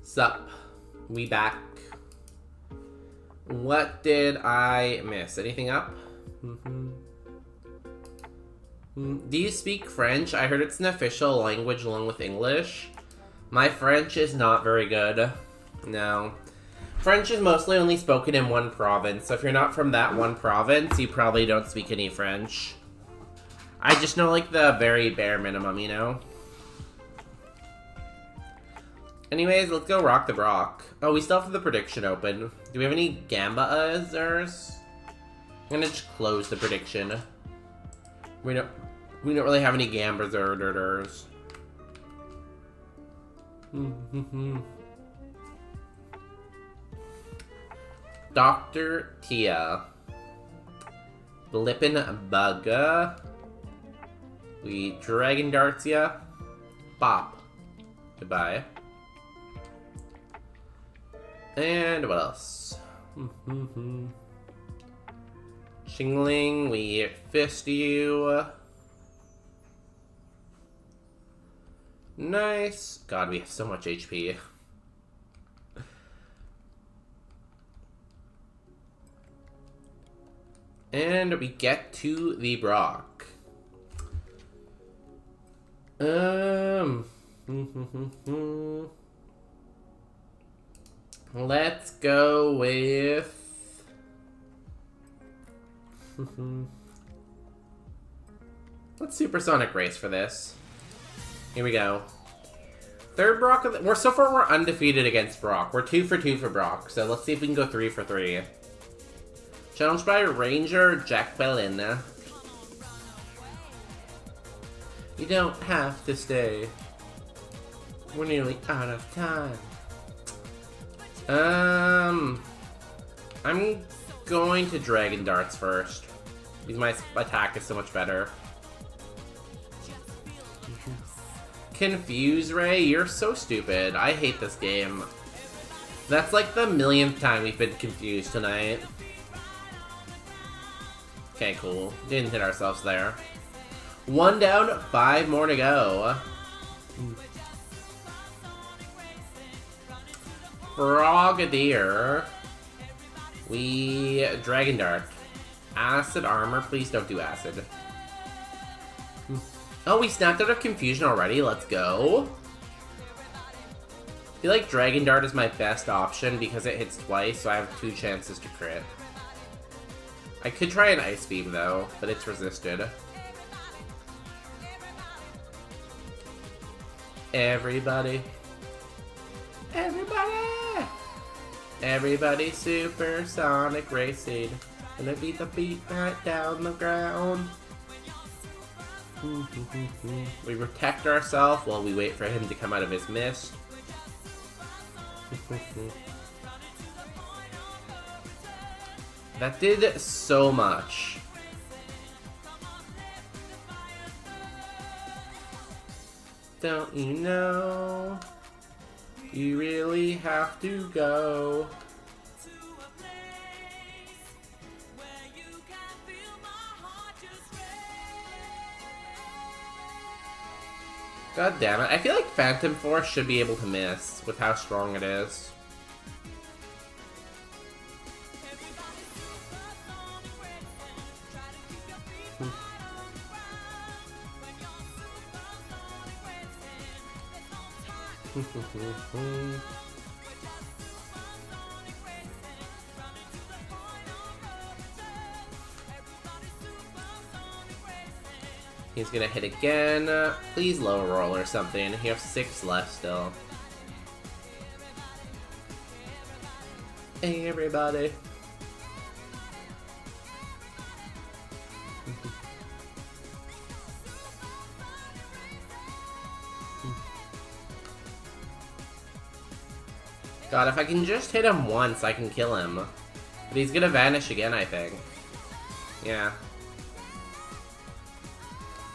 Sup? We back. What did I miss? Anything up? Do you speak French? I heard it's an official language along with English. My French is not very good. No. French is mostly only spoken in one province, so if you're not from that one province, you probably don't speak any French. I just know, like, the very bare minimum, you know? Anyways, let's go rock the Brock. Oh, we still have the prediction open. Do we have any Gamba-ers? I'm gonna just close the prediction. We don't really have any Gambas-ers. Dr. Tia. Blippin' Bugga. We Dragon Darts ya. Bop. Goodbye. And what else? Shingling, we fist you. Nice. God, we have so much HP. And we get to the Brock. Let's go with... Let's Supersonic Race for this. Here we go. Third Brock of the... So far we're undefeated against Brock. We're 2 for 2 for Brock, so let's see if we can go 3 for 3. Challenged by Ranger Jacqueline. You don't have to stay. We're nearly out of time. I'm going to Dragon Darts first, because my attack is so much better. Confuse Ray, you're so stupid. I hate this game. That's like the millionth time we've been confused tonight. Okay, cool. Didn't hit ourselves there. 1 down, 5 more to go. Frogadier. We Dragon Dart. Acid Armor. Please don't do acid. Oh, we snapped out of confusion already. Let's go. I feel like Dragon Dart is my best option because it hits twice, so I have 2 chances to crit. I could try an Ice Beam though, but it's resisted. Everybody. Everybody! Everybody Supersonic Racing. Gonna beat the beat right down the ground. We protect ourselves while we wait for him to come out of his mist. That did so much. Don't you know? You really have to go. God damn it. I feel like Phantom Force should be able to miss with how strong it is. He's gonna hit again. Please low roll or something. He has 6 left still. Hey everybody. God, if I can just hit him once, I can kill him. But he's gonna vanish again, I think. Yeah.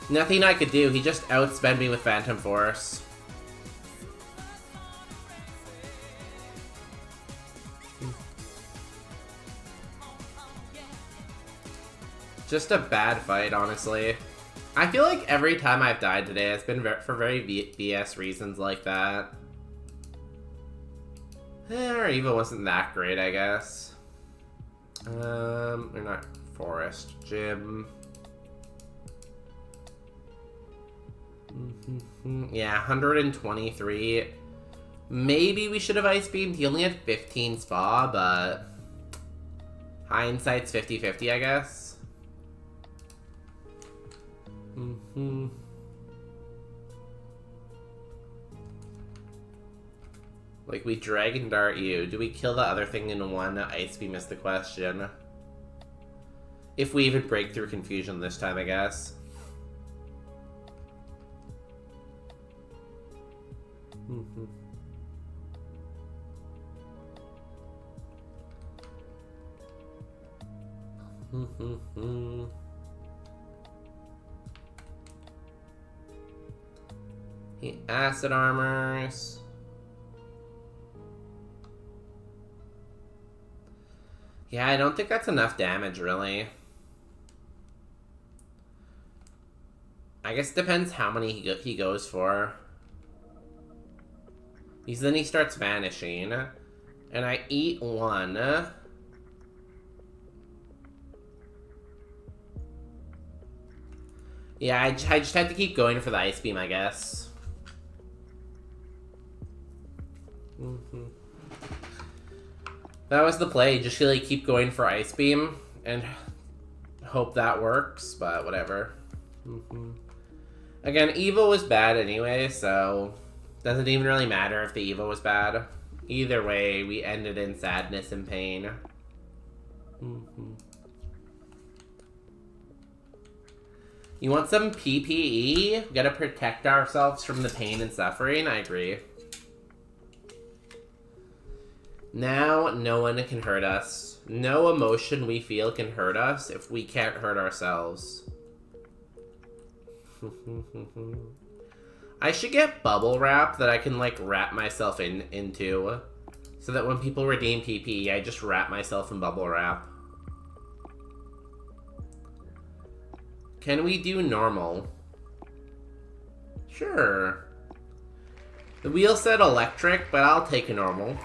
Nothing I could do, he just outsped me with Phantom Force. Just a bad fight, honestly. I feel like every time I've died today, it's been for very BS reasons like that. Our Eva wasn't that great, I guess. We're not Forest. Gym. Yeah, 123. Maybe we should have Ice Beamed. He only had 15 spa, but hindsight's 50-50, I guess. Like, we Dragon Dart you. Do we kill the other thing in one Ice Beam is the question. If we even break through confusion this time, I guess. He acid armors. Yeah, I don't think that's enough damage, really. I guess it depends how many he goes for. Because then he starts vanishing. And I eat one. Yeah, I just had to keep going for the Ice Beam, I guess. That was the play. Just really keep going for Ice Beam and hope that works, but whatever. Again, Evo was bad anyway, so doesn't even really matter if the Evo was bad. Either way, we ended in sadness and pain. You want some PPE? We gotta protect ourselves from the pain and suffering? I agree. Now, no one can hurt us. No emotion we feel can hurt us if we can't hurt ourselves. I should get bubble wrap that I can, like, wrap myself into. So that when people redeem PPE, I just wrap myself in bubble wrap. Can we do normal? Sure. The wheel said electric, but I'll take a normal.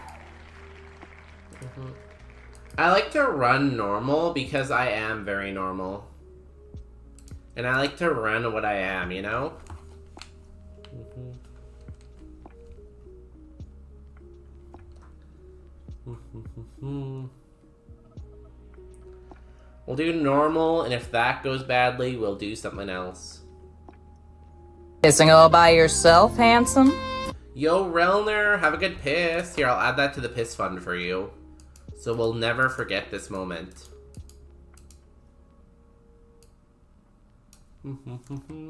I like to run normal because I am very normal. And I like to run what I am, you know? We'll do normal, and if that goes badly, we'll do something else. Pissing all by yourself, handsome? Yo, Relner, have a good piss. Here, I'll add that to the piss fund for you. So we'll never forget this moment.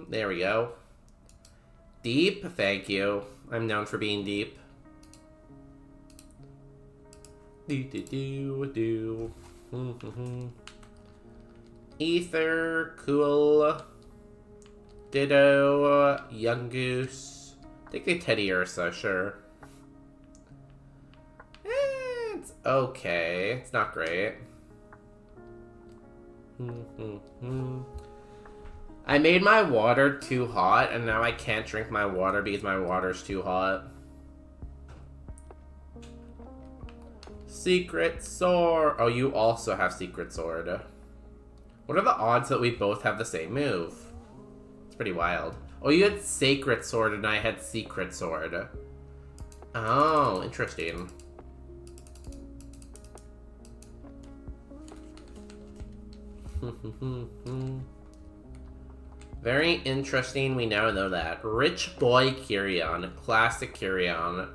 There we go. Deep, thank you. I'm known for being deep. Ether, cool. Ditto, Young Goose. I think they Teddy Ursa, sure. It's okay. It's not great. I made my water too hot, and now I can't drink my water because my water's too hot. Secret Sword. Oh, you also have Secret Sword. What are the odds that we both have the same move? It's pretty wild. Oh, you had Sacred Sword and I had Secret Sword. Oh, interesting. Very interesting, we now know that. Rich Boy Kyrian. Classic Kyrian.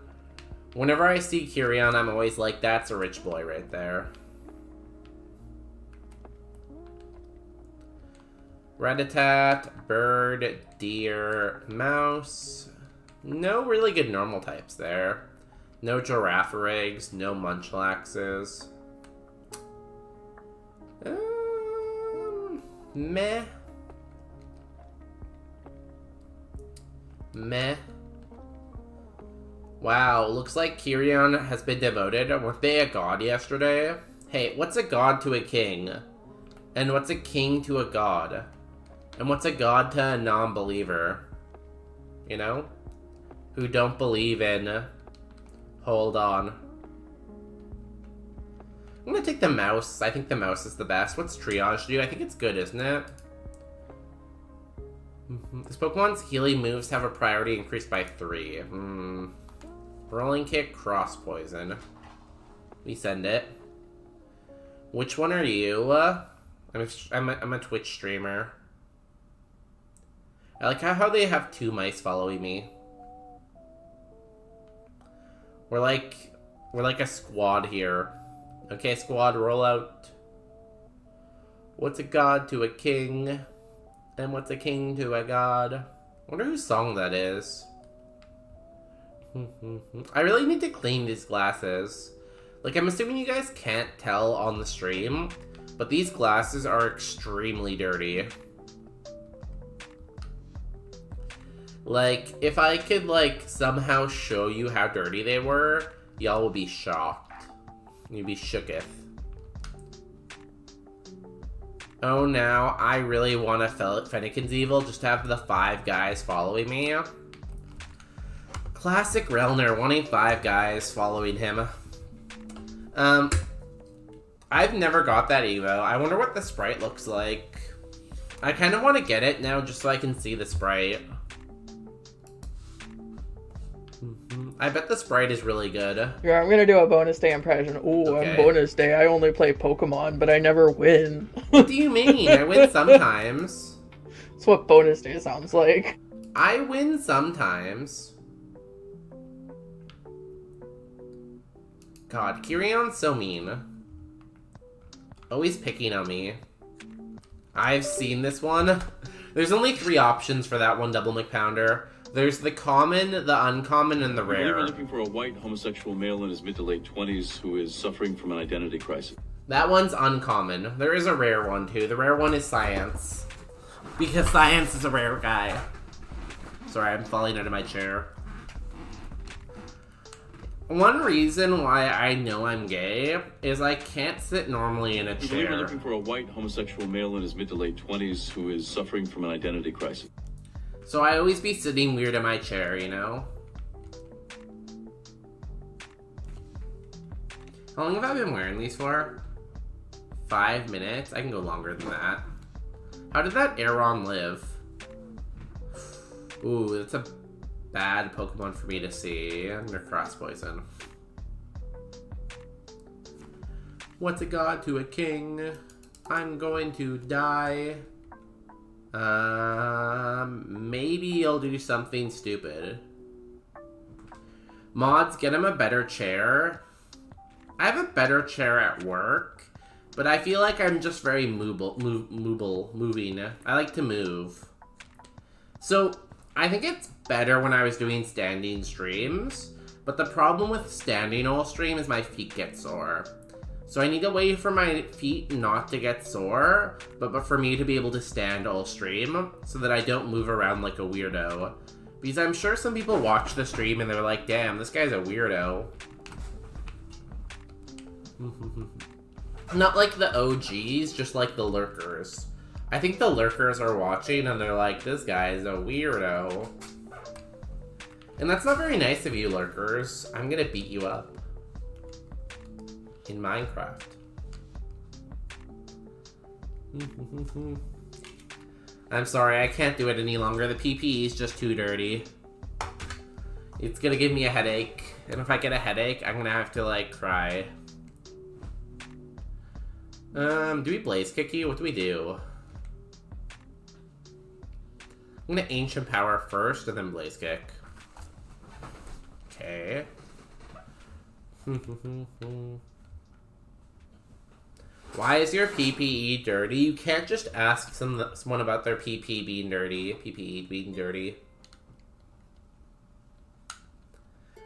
Whenever I see Kyrian, I'm always like, that's a rich boy right there. Ratatat, bird, deer, mouse. No really good normal types there. No Giraffarigs, no Munchlaxes. Meh. Meh. Wow, looks like Kyrian has been demoted. Weren't they a god yesterday? Hey, what's a god to a king? And what's a king to a god? And what's a god to a non-believer? You know? Who don't believe in... Hold on. I'm gonna take the mouse. I think the mouse is the best. What's triage do? I think it's good, isn't it? This Pokemon's healing moves have a priority increased by 3. Rolling kick, cross poison. We send it. Which one are you? I'm a Twitch streamer. I like how they have 2 mice following me. We're like a squad here. Okay, squad, roll out. What's a god to a king? And what's a king to a god? I wonder whose song that is. I really need to clean these glasses. Like, I'm assuming you guys can't tell on the stream, but these glasses are extremely dirty. Like, if I could, like, somehow show you how dirty they were, y'all would be shocked. You'd be shooketh. Oh, now I really want to Fennekin's Evil just to have the 5 guys following me. Classic Relner, wanting 5 guys following him. I've never got that Evo. I wonder what the sprite looks like. I kind of want to get it now just so I can see the sprite. I bet the sprite is really good. Yeah, I'm gonna do a bonus day impression. Ooh, Okay. on bonus day, I only play Pokemon, but I never win. What do you mean? I win sometimes. That's what bonus day sounds like. I win sometimes. God, Kirion's so mean. Always picking on me. I've seen this one. There's only 3 options for that one Double McPounder. There's the common, the uncommon, and the rare. We're looking for a white homosexual male in his mid to late 20s who is suffering from an identity crisis. That one's uncommon. There is a rare one, too. The rare one is Science. Because Science is a rare guy. Sorry, I'm falling out of my chair. One reason why I know I'm gay is I can't sit normally in a chair. We're looking for a white homosexual male in his mid to late 20s who is suffering from an identity crisis. So I always be sitting weird in my chair, you know? How long have I been wearing these for? 5 minutes? I can go longer than that. How did that Aeron live? Ooh, that's a bad Pokemon for me to see. Under Cross Poison. What's a god to a king? I'm going to die. Maybe I'll do something stupid. Mods, get him a better chair. I have a better chair at work, but I feel like I'm just very moving. I like to move. So, I think it's better when I was doing standing streams, but the problem with standing all stream is my feet get sore. So I need a way for my feet not to get sore, but for me to be able to stand all stream so that I don't move around like a weirdo. Because I'm sure some people watch the stream and they're like, damn, this guy's a weirdo. Not like the OGs, just like the lurkers. I think the lurkers are watching and they're like, this guy's a weirdo. And that's not very nice of you, lurkers. I'm gonna beat you up. In Minecraft. I'm sorry, I can't do it any longer. The PP is just too dirty. It's gonna give me a headache. And if I get a headache, I'm gonna have to, like, cry. Do we Blaze Kick you? What do we do? I'm gonna Ancient Power first, and then Blaze Kick. Okay. Why is your PPE dirty? You can't just ask someone about their PP being dirty. PPE being dirty.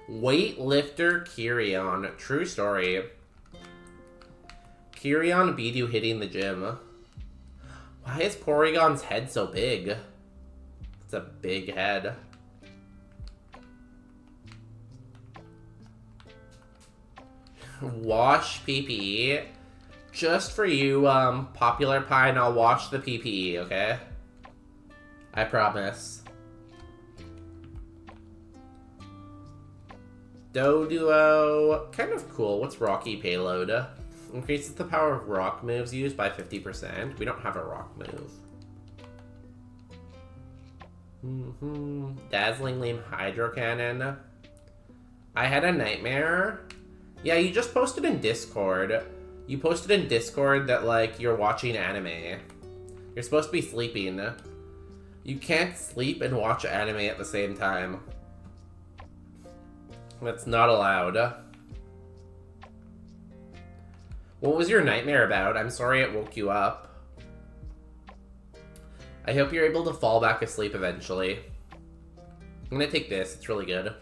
Weightlifter Kirion. True story. Kirion beat you hitting the gym. Why is Porygon's head so big? It's a big head. Wash PPE. Just for you, Popular Pine, I'll wash the PPE, okay? I promise. Doduo. Kind of cool. What's Rocky Payload? Increases the power of rock moves used by 50%. We don't have a rock move. Dazzling Gleam Hydro Cannon. I had a nightmare. Yeah, you just posted in Discord. You posted in Discord that, like, you're watching anime. You're supposed to be sleeping. You can't sleep and watch anime at the same time. That's not allowed. What was your nightmare about? I'm sorry it woke you up. I hope you're able to fall back asleep eventually. I'm gonna take this, it's really good.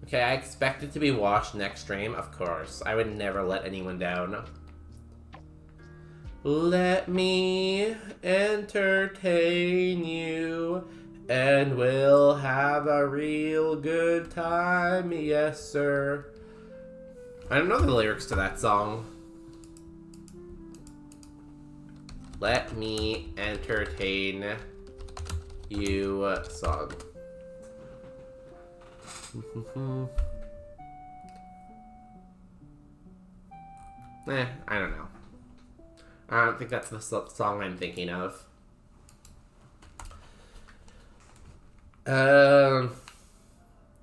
Okay, I expect it to be watched next stream, of course. I would never let anyone down. Let me entertain you, and we'll have a real good time, yes sir. I don't know the lyrics to that song. Let me entertain you song. I don't know. I don't think that's the song I'm thinking of.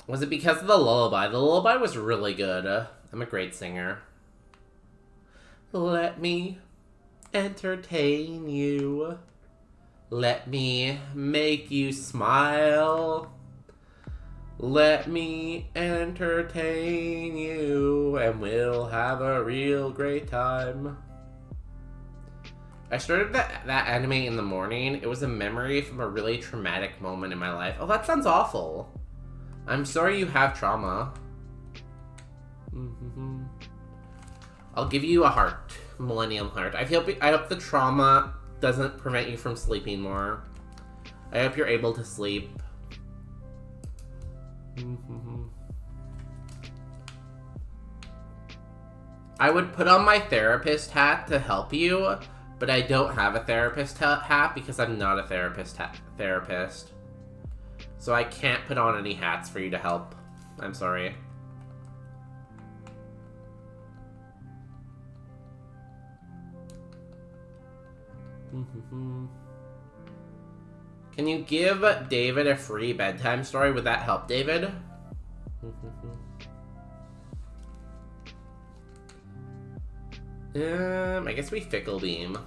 Was it because of the lullaby? The lullaby was really good. I'm a great singer. Let me entertain you. Let me make you smile. Let me entertain you, and we'll have a real great time. I started that anime in the morning. It was a memory from a really traumatic moment in my life. Oh, that sounds awful. I'm sorry you have trauma. I'll give you a heart. Millennium heart. I hope the trauma doesn't prevent you from sleeping more. I hope you're able to sleep. I would put on my therapist hat to help you, but I don't have a therapist hat because I'm not a therapist. So I can't put on any hats for you to help. I'm sorry. Can you give David a free bedtime story? Would that help, David? I guess we Fickle Beam.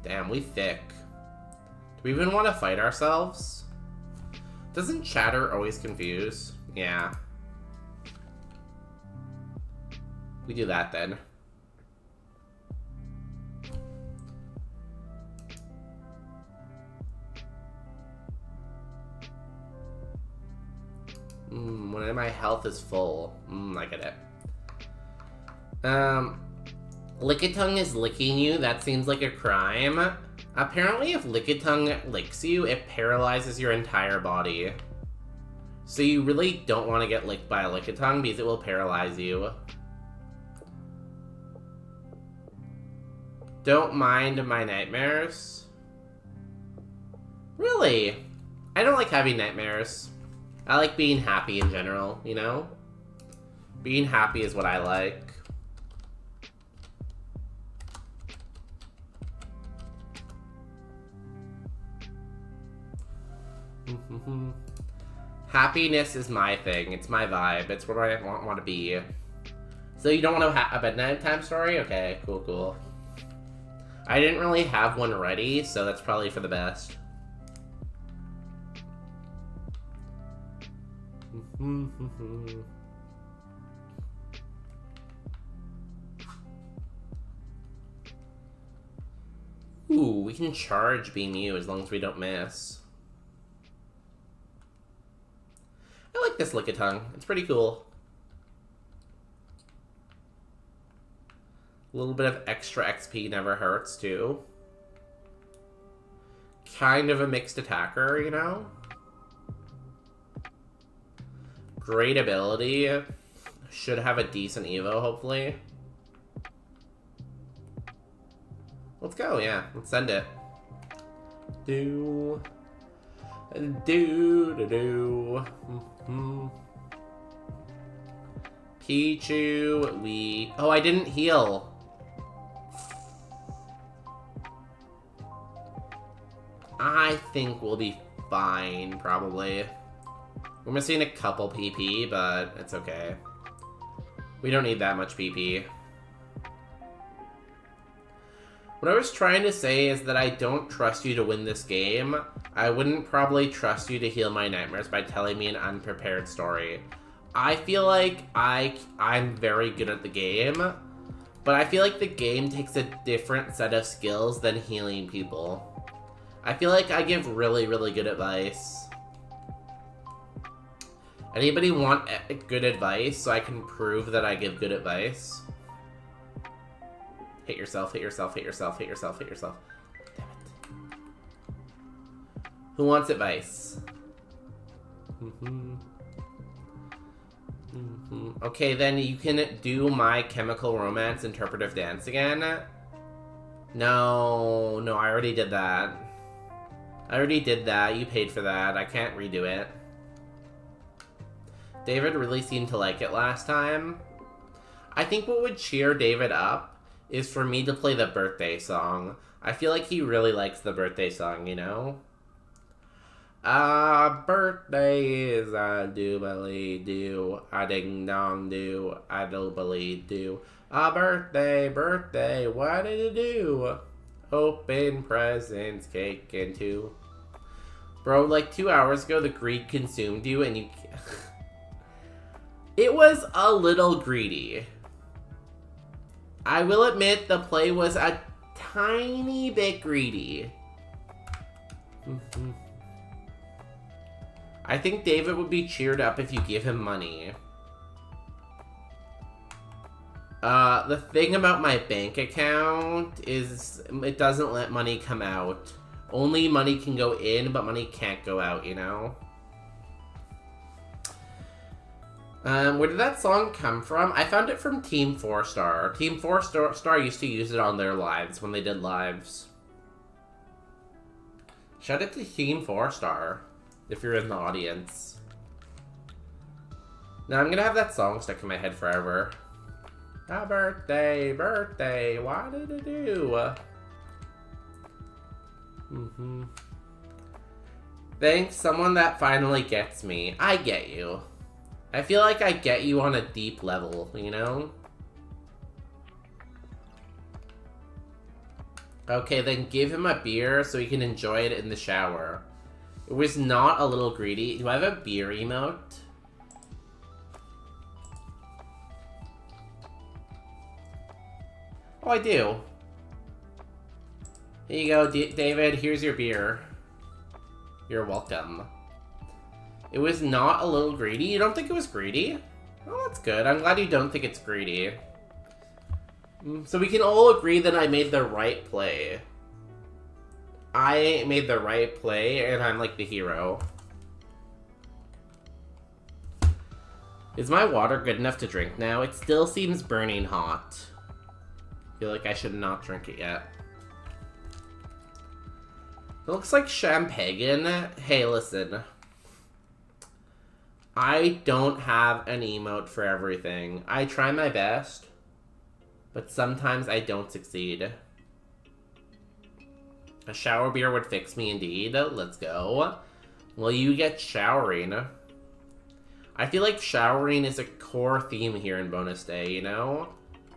Damn, we thick. Do we even want to fight ourselves? Doesn't Chatter always confuse? Yeah. We do that then. When my health is full. I get it. Lickitung is licking you. That seems like a crime. Apparently, if Lickitung licks you, it paralyzes your entire body. So you really don't want to get licked by a Lickitung because it will paralyze you. Don't mind my nightmares. Really? I don't like having nightmares. I like being happy in general, you know? Being happy is what I like. Happiness is my thing. It's my vibe. It's where I want to be. So you don't want a bedtime story? Okay, cool. I didn't really have one ready, so that's probably for the best. Ooh, we can charge Beam U as long as we don't miss. I like this Lickitung. It's pretty cool. A little bit of extra XP never hurts, too. Kind of a mixed attacker, you know? Great ability. Should have a decent Evo, hopefully. Let's go, yeah. Let's send it. Do. Pichu, Oh, I didn't heal. I think we'll be fine, probably. We're missing a couple PP, but it's okay. We don't need that much PP. What I was trying to say is that I don't trust you to win this game. I wouldn't probably trust you to heal my nightmares by telling me an unprepared story. I feel like I'm very good at the game, but I feel like the game takes a different set of skills than healing people. I feel like I give really, really good advice. Anybody want good advice so I can prove that I give good advice? Hit yourself, hit yourself, hit yourself, hit yourself, hit yourself. Damn it. Who wants advice? Okay, then you can do My Chemical Romance interpretive dance again. No, I already did that. You paid for that. I can't redo it. David really seemed to like it last time. I think what would cheer David up is for me to play the birthday song. I feel like he really likes the birthday song, you know? Birthday is a doobly-doo, a ding-dong-doo, a doobly-doo. Birthday, what did it do? Open presents, cake, and two. Bro, like 2 hours ago, the greed consumed you, and you... It was a little greedy. I will admit the play was a tiny bit greedy. I think David would be cheered up if you give him money. The thing about my bank account is it doesn't let money come out. Only money can go in, but money can't go out, you know? Where did that song come from? I found it from Team 4-Star. Team 4-Star used to use it on their lives when they did lives. Shout out to Team 4-Star if you're in the audience. Now I'm gonna have that song stuck in my head forever. Birthday, what did it do? Thanks, someone that finally gets me. I get you. I feel like I get you on a deep level, you know? Okay, then give him a beer so he can enjoy it in the shower. It was not a little greedy. Do I have a beer emote? Oh, I do. Here you go, David. Here's your beer. You're welcome. It was not a little greedy? You don't think it was greedy? Oh, that's good. I'm glad you don't think it's greedy. So we can all agree that I made the right play. I made the right play, and I'm like the hero. Is my water good enough to drink now? It still seems burning hot. I feel like I should not drink it yet. It looks like champagne. Hey, listen. I don't have an emote for everything. I try my best, but sometimes I don't succeed. A shower beer would fix me indeed. Let's go. Well, you get showering. I feel like showering is a core theme here in Bonus Day, you know?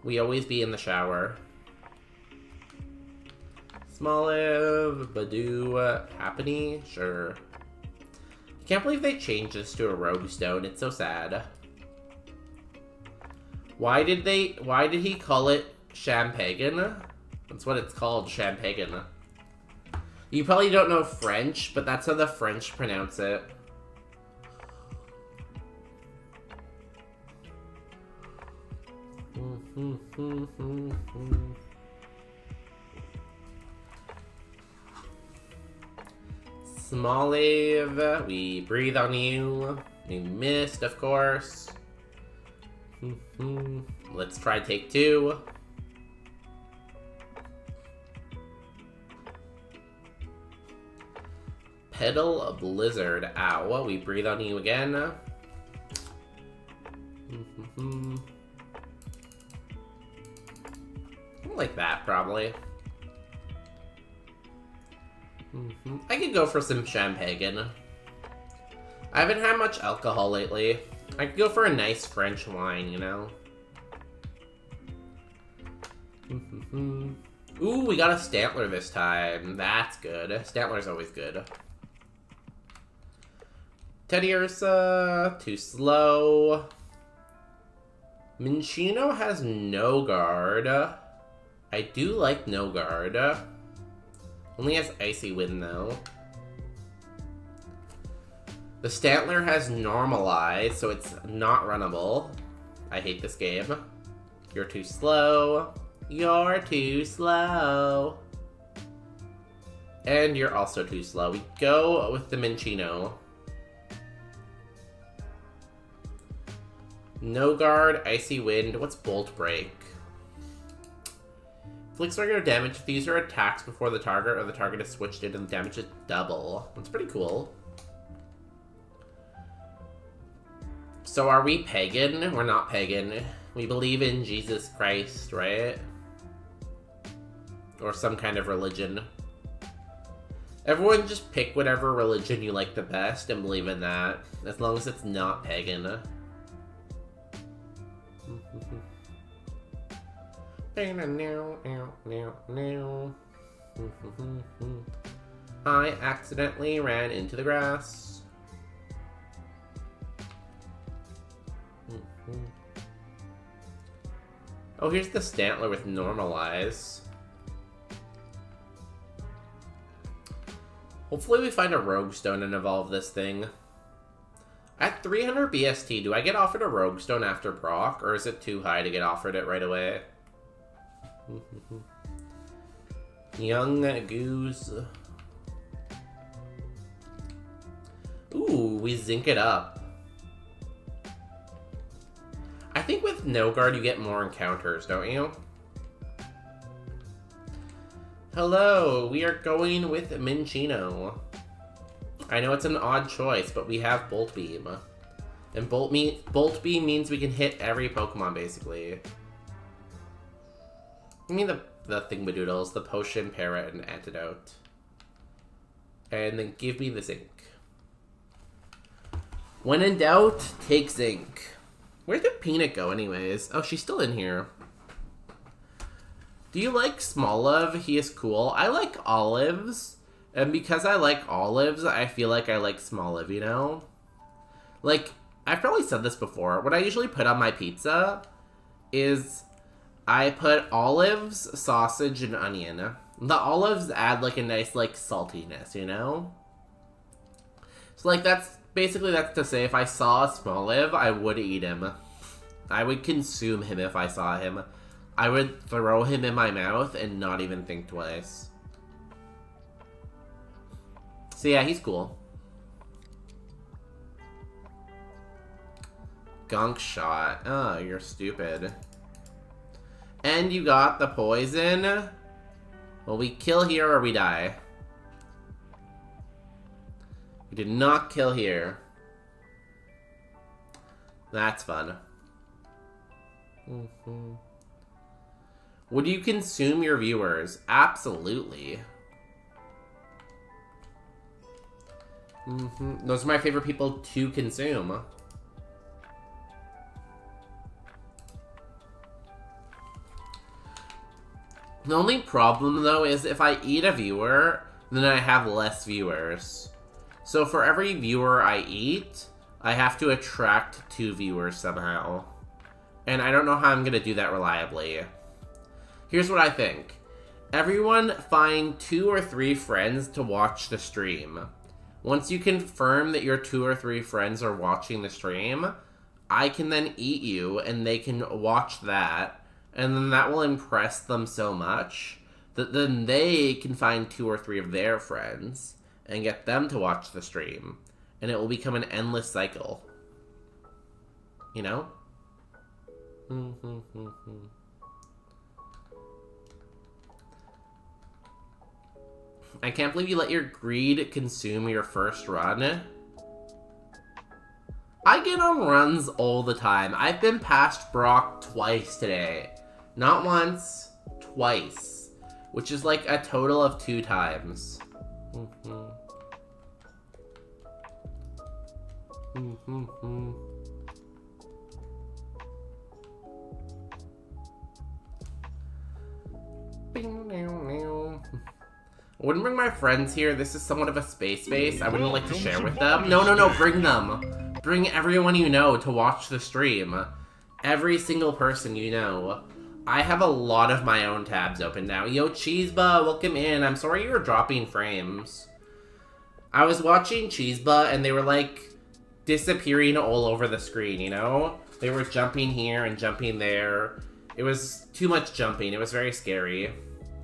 We always be in the shower. Smoliv, Badoo, Happiny, sure. I can't believe they changed this to a rogue stone. It's so sad. Why did he call it champagne? That's what it's called, champagne. You probably don't know French, but that's how the French pronounce it. Smoliv, we breathe on you. We missed, of course. Let's try take two. Pedal Blizzard. Ow, we breathe on you again. Like that, probably. I could go for some champagne. I haven't had much alcohol lately. I could go for a nice French wine, you know? Ooh, we got a Stantler this time. That's good. Stantler's always good. Teddy Ursa, too slow. Minccino has no guard. I do like no guard. Only has Icy Wind though. The Stantler has normalized, so it's not runnable. I hate this game. You're too slow. You're too slow. And you're also too slow. We go with the Minccino. No guard, Icy Wind. What's Bolt Break? Inflicts regular damage if these are attacks before the target or the target is switched in and the damage is double. That's pretty cool. So are we pagan? We're not pagan. We believe in Jesus Christ, right? Or some kind of religion. Everyone just pick whatever religion you like the best and believe in that. As long as it's not pagan. I accidentally ran into the grass. Oh, here's the Stantler with normalize. Hopefully we find a Rogue Stone and evolve this thing. At 300 BST, do I get offered a Rogue Stone after proc, or is it too high to get offered it right away? Young Goose. Ooh, we zinc it up. I think with no guard you get more encounters, don't you? Hello, we are going with Minccino. I know it's an odd choice, but we have Bolt Beam. And Bolt Beam means we can hit every Pokemon, basically. Give me the Thingamadoodles, the Potion, Parrot, and Antidote. And then give me the Zinc. When in doubt, take Zinc. Where did Peanut go anyways? Oh, she's still in here. Do you like Smoliv? He is cool. I like Olives. And because I like Olives, I feel like I like Smoliv, you know? Like, I've probably said this before. What I usually put on my pizza is I put olives, sausage, and onion. The olives add, like, a nice, like, saltiness, you know? So, like, that's to say if I saw a Smoliv, I would eat him. I would consume him if I saw him. I would throw him in my mouth and not even think twice. So yeah, he's cool. Gunk Shot. Oh, you're stupid. And you got the poison. Well, we kill here or we die. We did not kill here. That's fun. Would you consume your viewers? Absolutely. Those are my favorite people to consume. The only problem, though, is if I eat a viewer, then I have less viewers. So for every viewer I eat, I have to attract 2 viewers somehow. And I don't know how I'm going to do that reliably. Here's what I think. Everyone find 2 or 3 friends to watch the stream. Once you confirm that your 2 or 3 friends are watching the stream, I can then eat you and they can watch that. And then that will impress them so much that then they can find 2 or 3 of their friends and get them to watch the stream. And it will become an endless cycle. You know? I can't believe you let your greed consume your first run. I get on runs all the time. I've been past Brock twice today. Not once, twice. Which is like a total of 2 times. I wouldn't bring my friends here. This is somewhat of a space base. I wouldn't like to share with them. No, bring them. Bring everyone you know to watch the stream. Every single person you know. I have a lot of my own tabs open now. Yo, Cheeseba, welcome in. I'm sorry you were dropping frames. I was watching Cheeseba and they were like disappearing all over the screen, you know? They were jumping here and jumping there. It was too much jumping. It was very scary.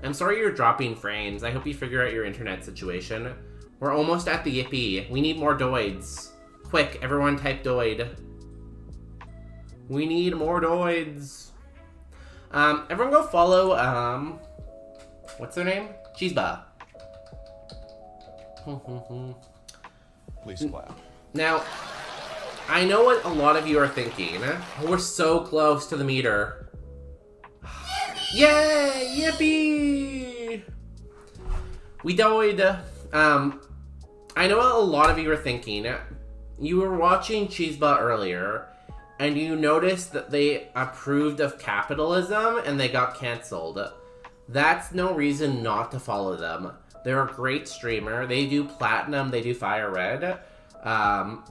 I'm sorry you're dropping frames. I hope you figure out your internet situation. We're almost at the Yippee. We need more doids. Quick, everyone type doid. We need more doids. Everyone go follow, what's their name? Cheeseba. Please clap. Now, I know what a lot of you are thinking. We're so close to the meter. Yay! Yippee! We died. I know what a lot of you are thinking. You were watching Cheeseba earlier, and you noticed that they approved of capitalism and they got cancelled. That's no reason not to follow them. They're a great streamer. They do platinum, they do fire red.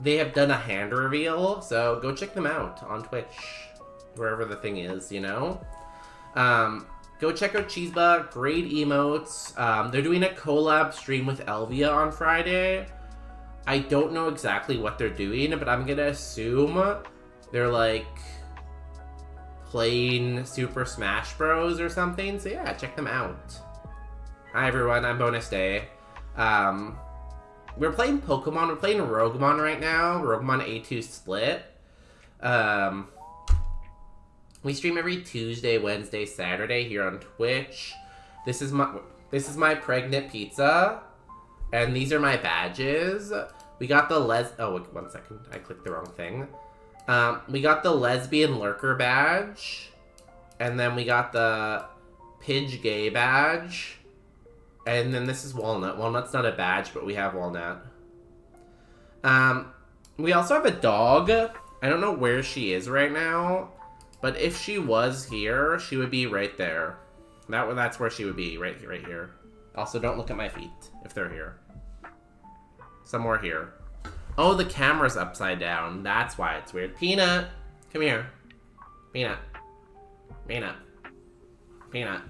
They have done a hand reveal, so go check them out on Twitch. Wherever the thing is, you know? Go check out Cheeseba, great emotes. They're doing a collab stream with Elvia on Friday. I don't know exactly what they're doing, but I'm gonna assume they're like playing Super Smash Bros or something. So yeah, check them out. Hi everyone, I'm Bonus Day. We're playing Pokemon. We're playing Roguemon right now. Roguemon A2 Split. We stream every Tuesday, Wednesday, Saturday here on Twitch. This is my pregnant pizza, and these are my badges. We got the oh wait, 1 second, I clicked the wrong thing. We got the lesbian lurker badge, and then we got the Pidge gay badge, and then this is Walnut. Walnut's not a badge, but we have Walnut. We also have a dog. I don't know where she is right now, but if she was here, she would be right there. That's where she would be, right here. Also, don't look at my feet if they're here. Somewhere here. Oh, the camera's upside down. That's why it's weird. Peanut, come here. Peanut. Peanut. Peanut.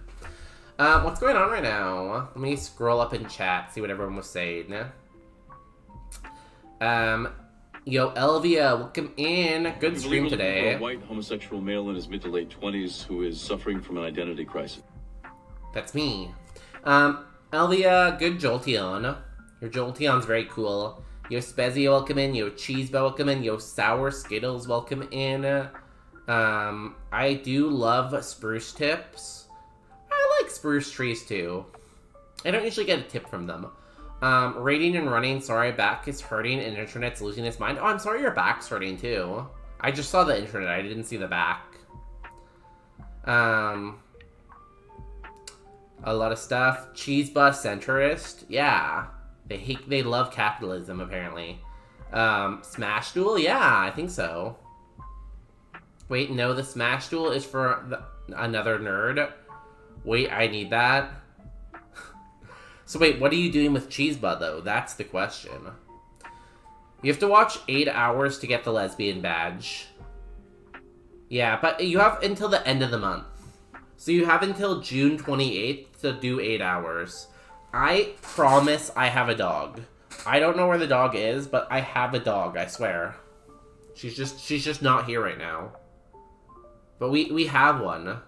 What's going on right now? Let me scroll up in chat, see what everyone was saying. Yo, Elvia, welcome in. Good stream today. A white homosexual male in his mid to late 20s who is suffering from an identity crisis. That's me. Elvia, good Jolteon. Your Jolteon's very cool. Yo, Spezia, welcome in. Yo, Cheeseba, welcome in. Yo, Sour Skittles, welcome in. I do love spruce tips. I like spruce trees too. I don't usually get a tip from them. Rating and running, sorry, back is hurting and internet's losing its mind. Oh, I'm sorry your back's hurting too. I just saw the internet, I didn't see the back. A lot of stuff. Cheeseba centrist, yeah. They love capitalism, apparently. Smash Duel, yeah, I think so. Wait, no, the Smash Duel is for another nerd. Wait, I need that. So wait, what are you doing with Cheeseba, though? That's the question. You have to watch 8 hours to get the lesbian badge. Yeah, but you have until the end of the month. So you have until June 28th to do 8 hours. I promise I have a dog. I don't know where the dog is, but I have a dog, I swear. She's just not here right now. But we have one.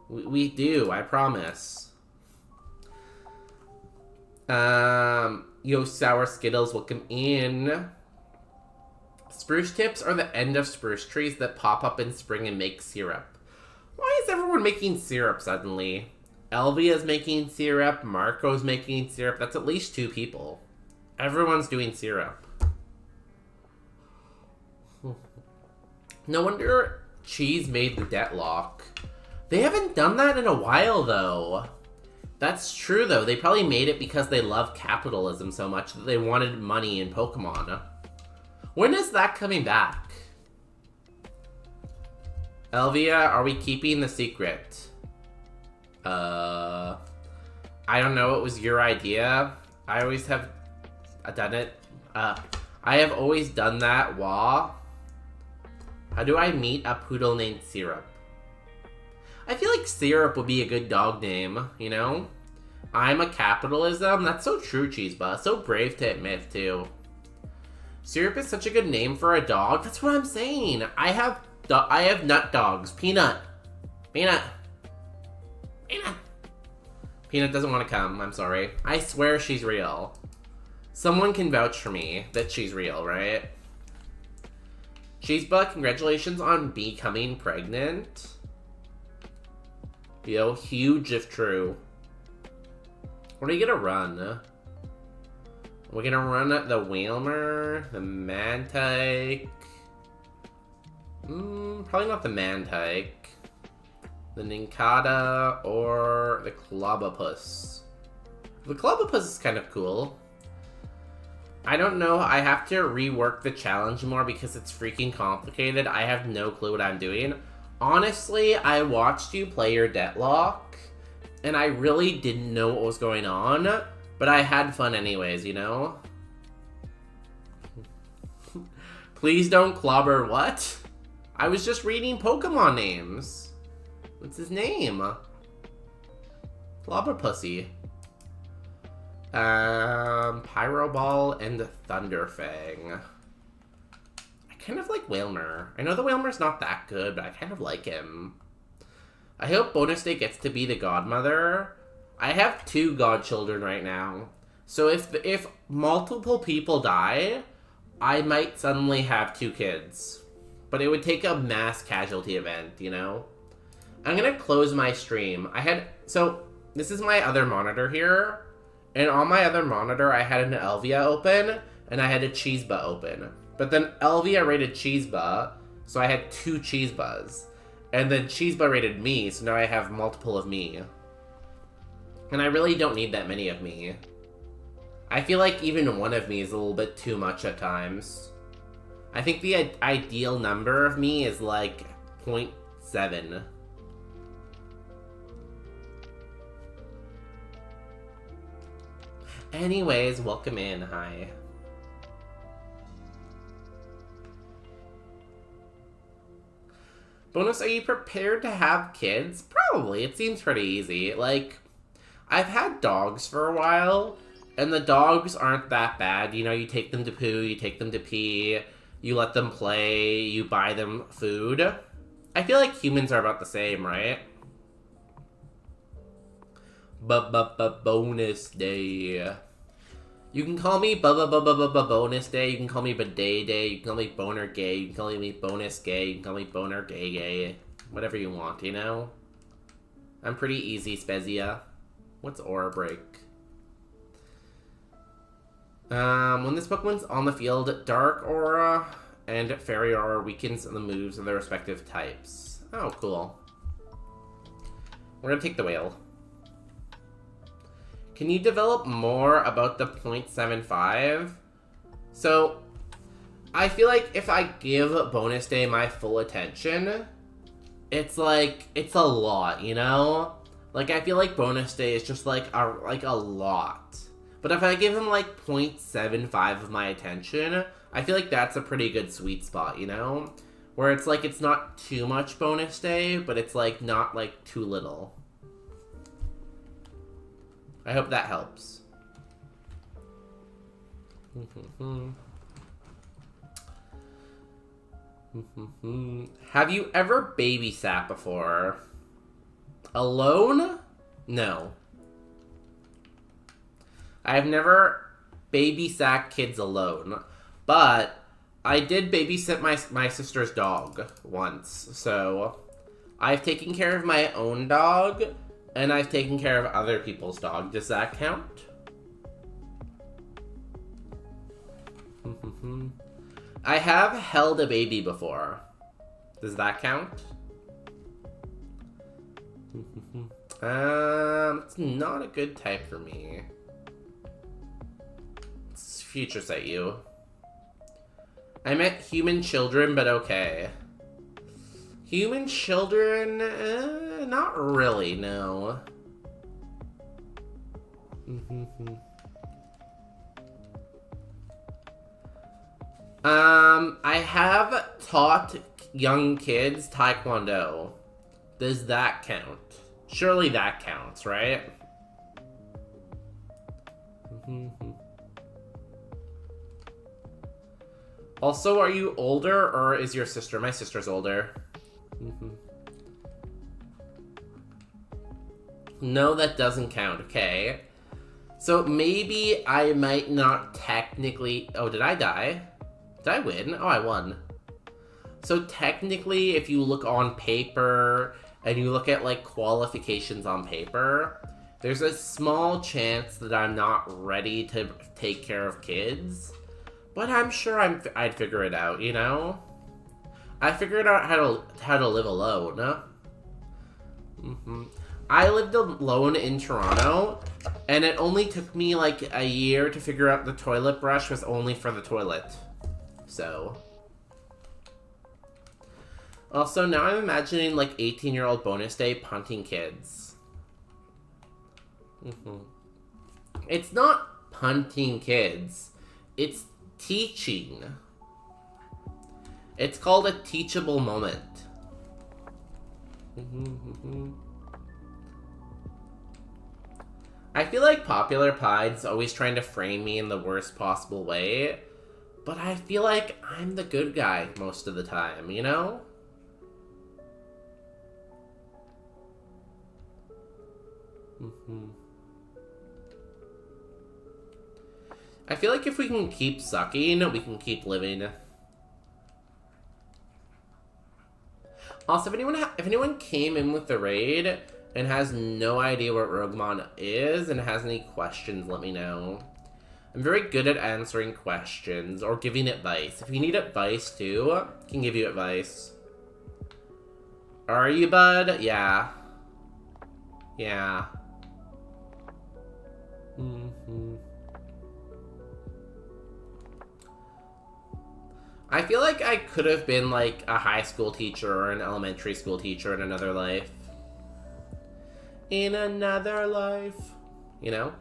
We do, I promise. Yo, Sour Skittles, welcome in. Spruce tips are the end of spruce trees that pop up in spring and make syrup. Why is everyone making syrup suddenly? Elvia's making syrup. Marco's making syrup. That's at least 2 people. Everyone's doing syrup. No wonder Cheese made the deadlock. They haven't done that in a while, though. That's true, though. They probably made it because they love capitalism so much that they wanted money in Pokemon. When is that coming back? Elvia, are we keeping the secret? I don't know. It was your idea. I always have done it. I have always done that. Wah. How do I meet a poodle named Syrup? I feel like Syrup would be a good dog name, you know? I'm a capitalism. That's so true, Cheeseba. So brave to admit, too. Syrup is such a good name for a dog. That's what I'm saying. I have nut dogs. Peanut. Peanut. Peanut. Peanut doesn't want to come. I'm sorry. I swear she's real. Someone can vouch for me that she's real, right? Cheeseba, congratulations on becoming pregnant. Yo, huge if true. What are you gonna run? We're gonna run the Whalmer, the Mantike. Probably not the Mantike. The Nincada or the Clobopus. The Clobopus is kind of cool. I don't know, I have to rework the challenge more because it's freaking complicated. I have no clue what I'm doing. Honestly, I watched you play your Deadlock, and I really didn't know what was going on, but I had fun anyways, you know? Please don't clobber what? I was just reading Pokemon names. What's his name? Clobber Pussy. Pyro Ball and Thunderfang. I kind of like Whalmer. I know the Whalmer's not that good, but I kind of like him. I hope Bonus Day gets to be the godmother. I have 2 godchildren right now. So if multiple people die, I might suddenly have 2 kids. But it would take a mass casualty event, you know? I'm gonna close my stream. So this is my other monitor here. And on my other monitor, I had an Elvia open, and I had a Cheeseba open. But then Elvia rated Cheeseba, so I had 2 Cheesebas. And then Cheeseba rated me, so now I have multiple of me. And I really don't need that many of me. I feel like even one of me is a little bit too much at times. I think the ideal number of me is like 0.7. Anyways, welcome in. Hi. Bonus, are you prepared to have kids? Probably. It seems pretty easy. Like, I've had dogs for a while, and the dogs aren't that bad. You know, you take them to poo, you take them to pee, you let them play, you buy them food. I feel like humans are about the same, right? Bonus Day. You can call me Bonus Day. You can call me Bidet Day. You can call me Boner Gay. You can call me Bonus Gay. You can call me Boner Gay. Whatever you want, you know? I'm pretty easy, Spezia. What's Aura Break? When this Pokemon's on the field, Dark Aura and Fairy Aura weakens the moves of their respective types. Oh, cool. We're gonna take the whale. Can you develop more about the 0.75? So, I feel like if I give Bonus Day my full attention, it's like, it's a lot, you know? Like, I feel like Bonus Day is just like a lot. But if I give him like 0.75 of my attention, I feel like that's a pretty good sweet spot, you know? Where it's like, it's not too much Bonus Day, but it's like not like too little. I hope that helps. Have you ever babysat before? Alone? No. I've never babysat kids alone, but I did babysit my sister's dog once, so I've taken care of my own dog, And I've taken care of other people's dog. Does that count? I have held a baby before. Does that count? It's not a good type for me. It's future sight you. I meant human children, but okay. Human children? Not really, no. I have taught young kids Taekwondo. Does that count? Surely that counts, right? Also, are you older or is your sister? My sister's older. No, that doesn't count. Okay. So maybe I might not technically... Oh, did I die? Did I win? Oh, I won. So technically, if you look on paper and you look at like qualifications on paper, there's a small chance that I'm not ready to take care of kids. But I'm sure I'd figure it out, you know? I figured out how to live alone. I lived alone in Toronto, and it only took me like a year to figure out the toilet brush was only for the toilet. So. Also, now I'm imagining like 18-year-old bonus day punting kids. It's not punting kids. It's teaching. It's called a teachable moment. I feel like Popular Pied's always trying to frame me in the worst possible way, but I feel like I'm the good guy most of the time, you know? I feel like if we can keep sucking, we can keep living. Also, if anyone came in with the raid and has no idea what Roguemon is and has any questions, let me know. I'm very good at answering questions or giving advice. If you need advice too, I can give you advice. Are you, bud? Yeah. Yeah. I feel like I could have been like a high school teacher or an elementary school teacher in another life. In another life. You know?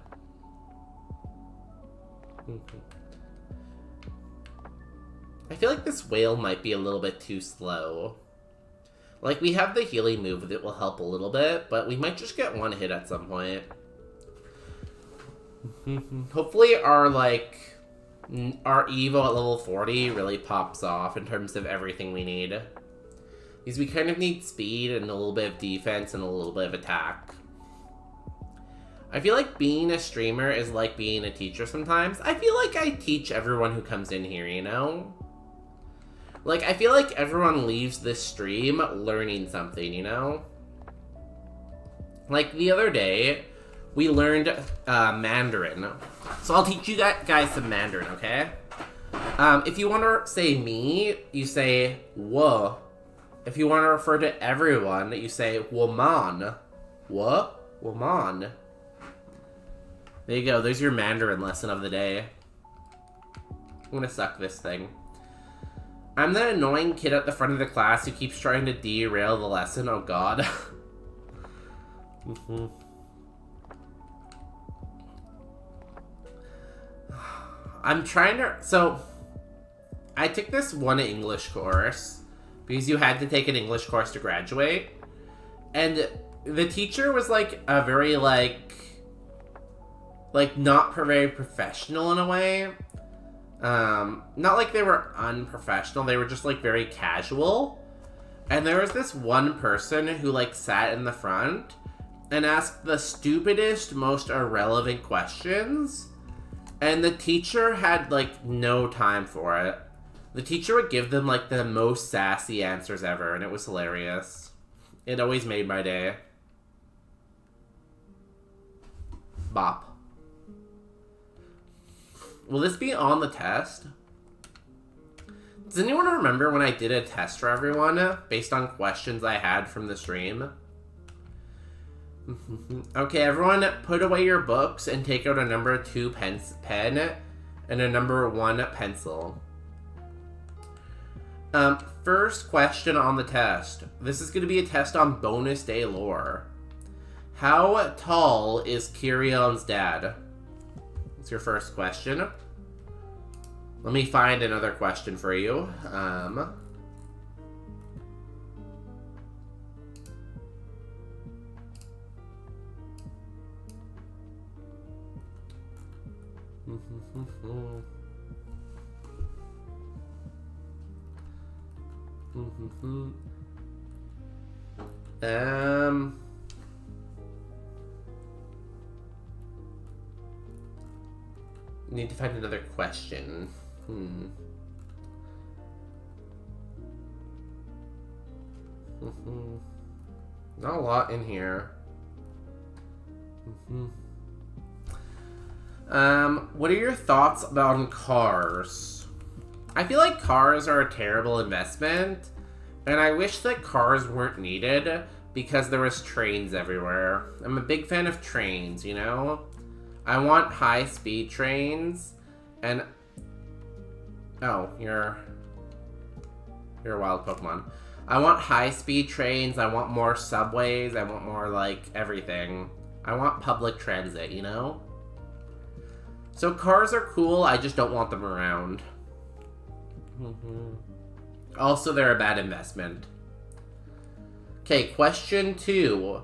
I feel like this whale might be a little bit too slow. Like, we have the healing move that will help a little bit, but we might just get one hit at some point. Hopefully our, like, our Evo at level 40 really pops off in terms of everything we need. Because we kind of need speed and a little bit of defense and a little bit of attack. I feel like being a streamer is like being a teacher sometimes. I feel like I teach everyone who comes in here, you know? Like, I feel like everyone leaves this stream learning something, you know? Like, the other day, we learned Mandarin. So I'll teach you guys some Mandarin, okay? If you want to say me, you say wo. If you want to refer to everyone, you say woman. Wo? Woman. There you go. There's your Mandarin lesson of the day. I'm gonna suck this thing. I'm that annoying kid at the front of the class who keeps trying to derail the lesson. Oh god. I'm trying to... So, I took this one English course because you had to take an English course to graduate. And the teacher was like a very not very professional in a way. Not like they were unprofessional, they were just like very casual. And there was this one person who like sat in the front and asked the stupidest, most irrelevant questions. And the teacher had like no time for it. The teacher would give them like the most sassy answers ever, and it was hilarious. It always made my day. Bop. Will this be on the test? Does anyone remember when I did a test for everyone based on questions I had from the stream? Okay, everyone, put away your books and take out a number 2 pen and a number 1 pencil. First question on the test. This is going to be a test on bonus day lore. How tall is Kirion's dad? That's your first question. Let me find another question for you. Need to find another question. Not a lot in here. What are your thoughts about cars? I feel like cars are a terrible investment, and I wish that cars weren't needed because there was trains everywhere. I'm a big fan of trains, you know? I want high-speed trains, and... Oh, you're a wild Pokemon. I want high-speed trains, I want more subways, I want more, like, everything. I want public transit, you know? So cars are cool, I just don't want them around. Also, they're a bad investment. Okay, question 2.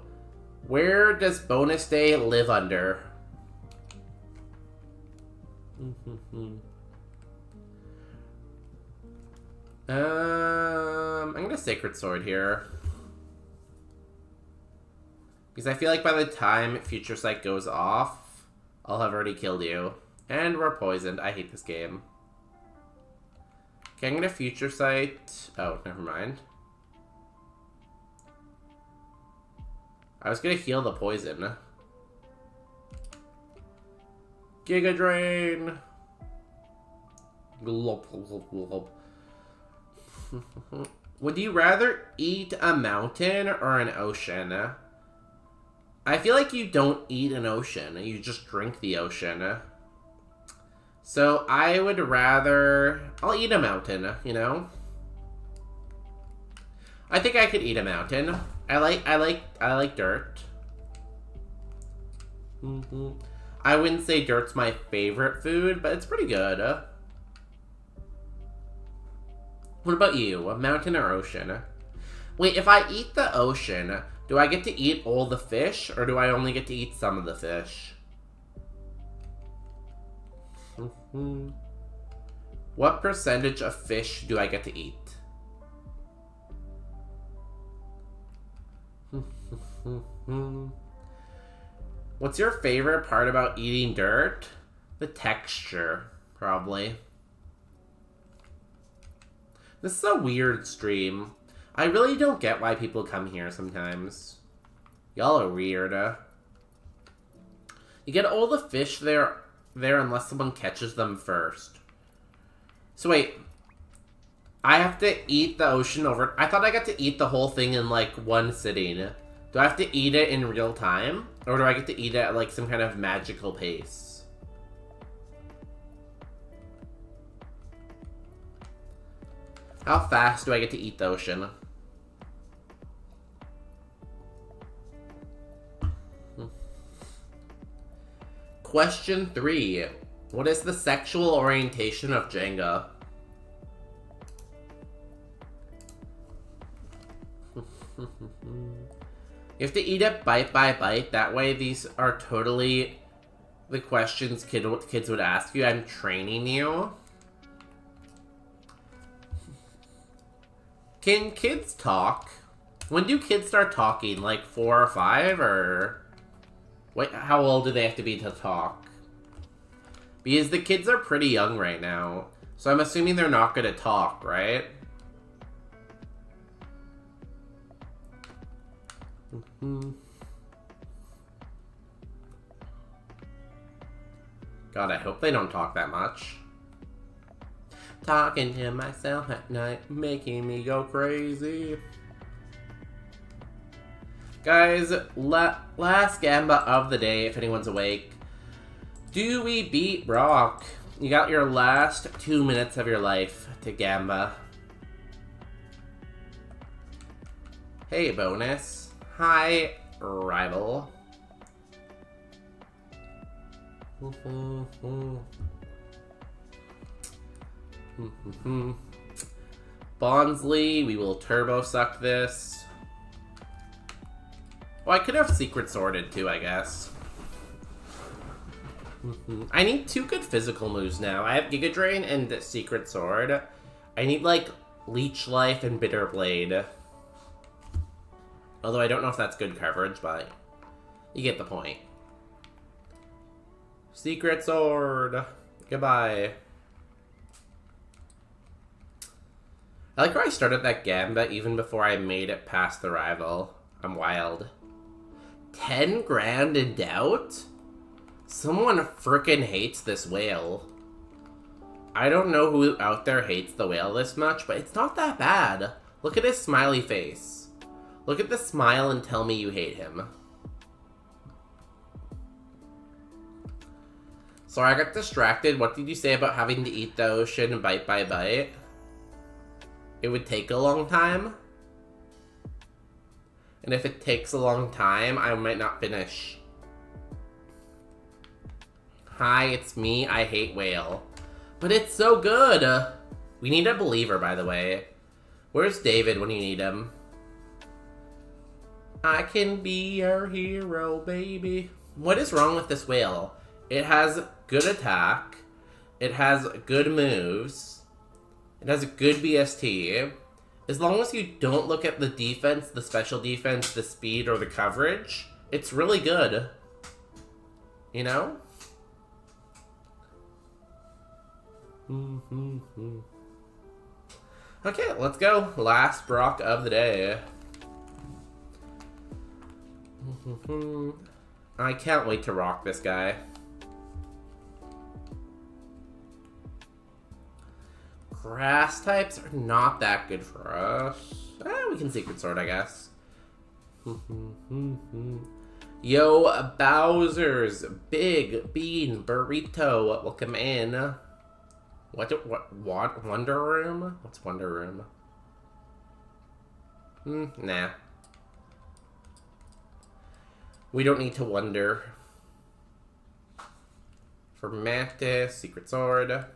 Where does Bonus Day live under? I'm gonna Sacred Sword here. Because I feel like by the time Future Sight goes off, I'll have already killed you. And we're poisoned. I hate this game. Okay, I'm gonna Future Sight. Oh, never mind. I was gonna heal the poison. Giga Drain! Glop, glop, glop. Would you rather eat a mountain or an ocean? I feel like you don't eat an ocean, you just drink the ocean. So I would rather... I'll eat a mountain, you know? I think I could eat a mountain. I like dirt. I wouldn't say dirt's my favorite food, but it's pretty good. What about you? A mountain or ocean? Wait, if I eat the ocean, do I get to eat all the fish, or do I only get to eat some of the fish? What percentage of fish do I get to eat? What's your favorite part about eating dirt? The texture, probably. This is a weird stream. I really don't get why people come here sometimes. Y'all are weird. You get all the fish there unless someone catches them first. So wait. I have to eat the ocean over... I thought I got to eat the whole thing in, like, one sitting. Do I have to eat it in real time? Or do I get to eat it at, like, some kind of magical pace? How fast do I get to eat the ocean? Question 3. What is the sexual orientation of Jenga? You have to eat it bite by bite. That way these are totally the questions kids would ask you. I'm training you. Can kids talk? When do kids start talking? Like 4 or 5 or... Wait, how old do they have to be to talk? Because the kids are pretty young right now. So I'm assuming they're not going to talk, right? God, I hope they don't talk that much. Talking to myself at night, making me go crazy. Guys, last gamba of the day, if anyone's awake. Do we beat Brock? You got your last 2 minutes of your life to gamba. Hey, bonus. Hi, rival. Bonsly, we will turbo suck this. Well, I could have secret sorted too, I guess. I need 2 good physical moves now. I have Giga Drain and Secret Sword. I need, like, Leech Life and Bitter Blade. Although I don't know if that's good coverage, but you get the point. Secret Sword. Goodbye. I like where I started that gamba even before I made it past the rival. I'm wild. 10 grand in doubt? Someone frickin' hates this whale. I don't know who out there hates the whale this much, but it's not that bad. Look at his smiley face. Look at the smile and tell me you hate him. Sorry, I got distracted. What did you say about having to eat the ocean bite by bite? It would take a long time. And if it takes a long time, I might not finish. Hi, it's me. I hate whale. But it's so good! We need a believer, by the way. Where's David when you need him? I can be your hero, baby. What is wrong with this whale? It has good attack. It has good moves. It has a good BST. As long as you don't look at the defense, the special defense, the speed, or the coverage, it's really good. You know? Okay, let's go. Last Brock of the day. I can't wait to rock this guy. Grass types are not that good for us. We can Secret Sword, I guess. Yo, Bowser's Big Bean Burrito. Welcome in. What? Wonder Room? What's Wonder Room? Nah. We don't need to wonder. For Mantis, Secret Sword.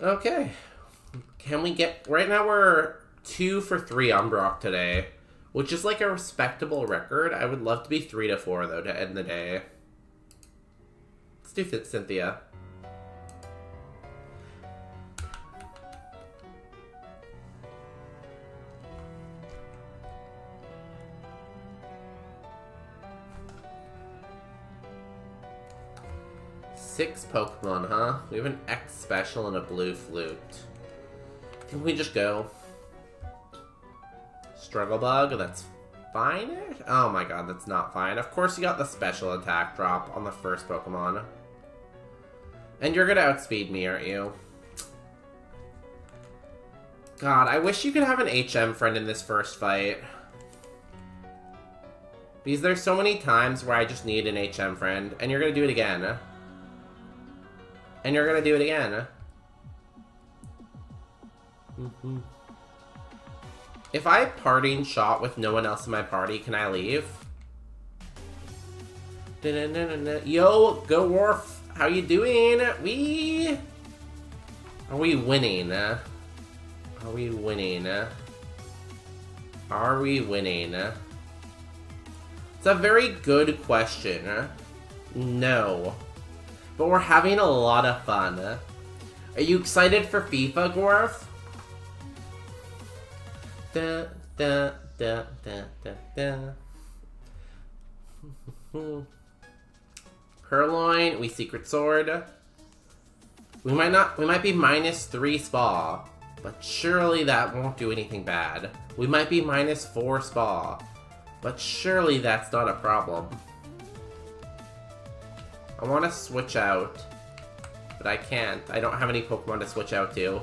Okay. Can we get... Right now we're 2 for 3 on Brock today, which is like a respectable record. I would love to be 3 to 4, though, to end the day. Let's do Cynthia. Six Pokemon, huh? We have an X special and a blue flute. Can we just go? Struggle Bug, that's fine. Oh my god, that's not fine. Of course you got the special attack drop on the first Pokemon. And you're gonna outspeed me, aren't you? God, I wish you could have an HM friend in this first fight. Because there's so many times where I just need an HM friend, and you're gonna do it again. And you're gonna do it again. If I parting shot with no one else in my party, can I leave? Yo, Go Wharf, how you doing? Are we winning? Are we winning? Are we winning? It's a very good question. No. But we're having a lot of fun. Are you excited for FIFA, Gorf? Da, da, da, da, da, da. Purloin, we Secret Sword. We might be -3 Spa, but surely that won't do anything bad. We might be -4 Spa, But surely that's not a problem. I want to switch out, but I can't. I don't have any Pokemon to switch out to.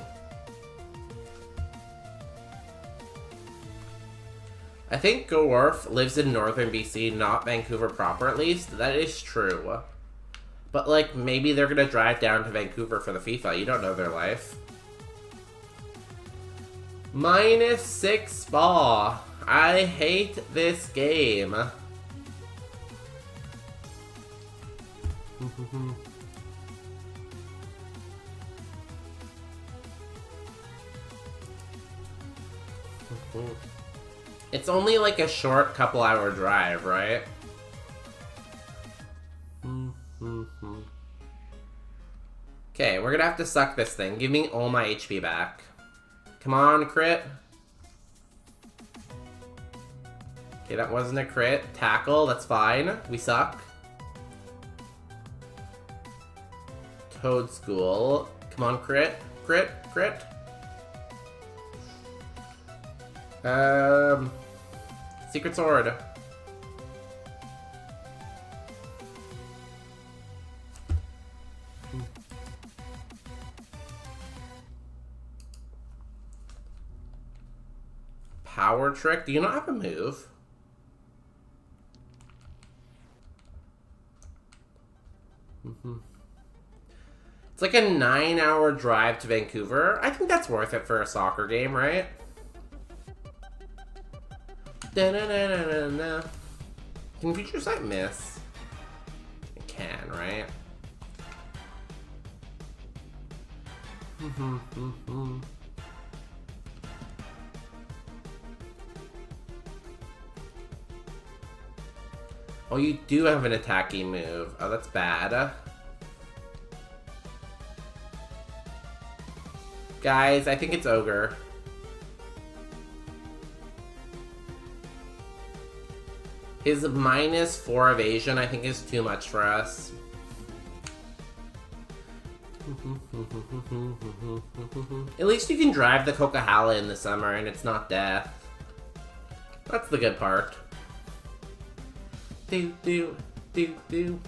I think Gorf lives in northern BC, not Vancouver proper at least. That is true. But like, maybe they're gonna drive down to Vancouver for the FIFA. You don't know their life. -6 Spa. I hate this game. It's only like a short couple-hour drive, right? Okay, we're gonna have to suck this thing. Give me all my HP back. Come on, crit. Okay, that wasn't a crit. Tackle, that's fine. We suck. Toad School. Come on, crit. Crit, crit. Secret Sword. Power Trick? Do you not have a move? It's like a 9-hour drive to Vancouver. I think that's worth it for a soccer game, right? Da-na-na-na-na-na. Can Future Sight miss? It can, right? Oh, you do have an attacking move. Oh, that's bad. Guys, I think it's Ogre. His -4 evasion, I think, is too much for us. At least you can drive the Coquihalla in the summer and it's not death. That's the good part. Do, do, do, do.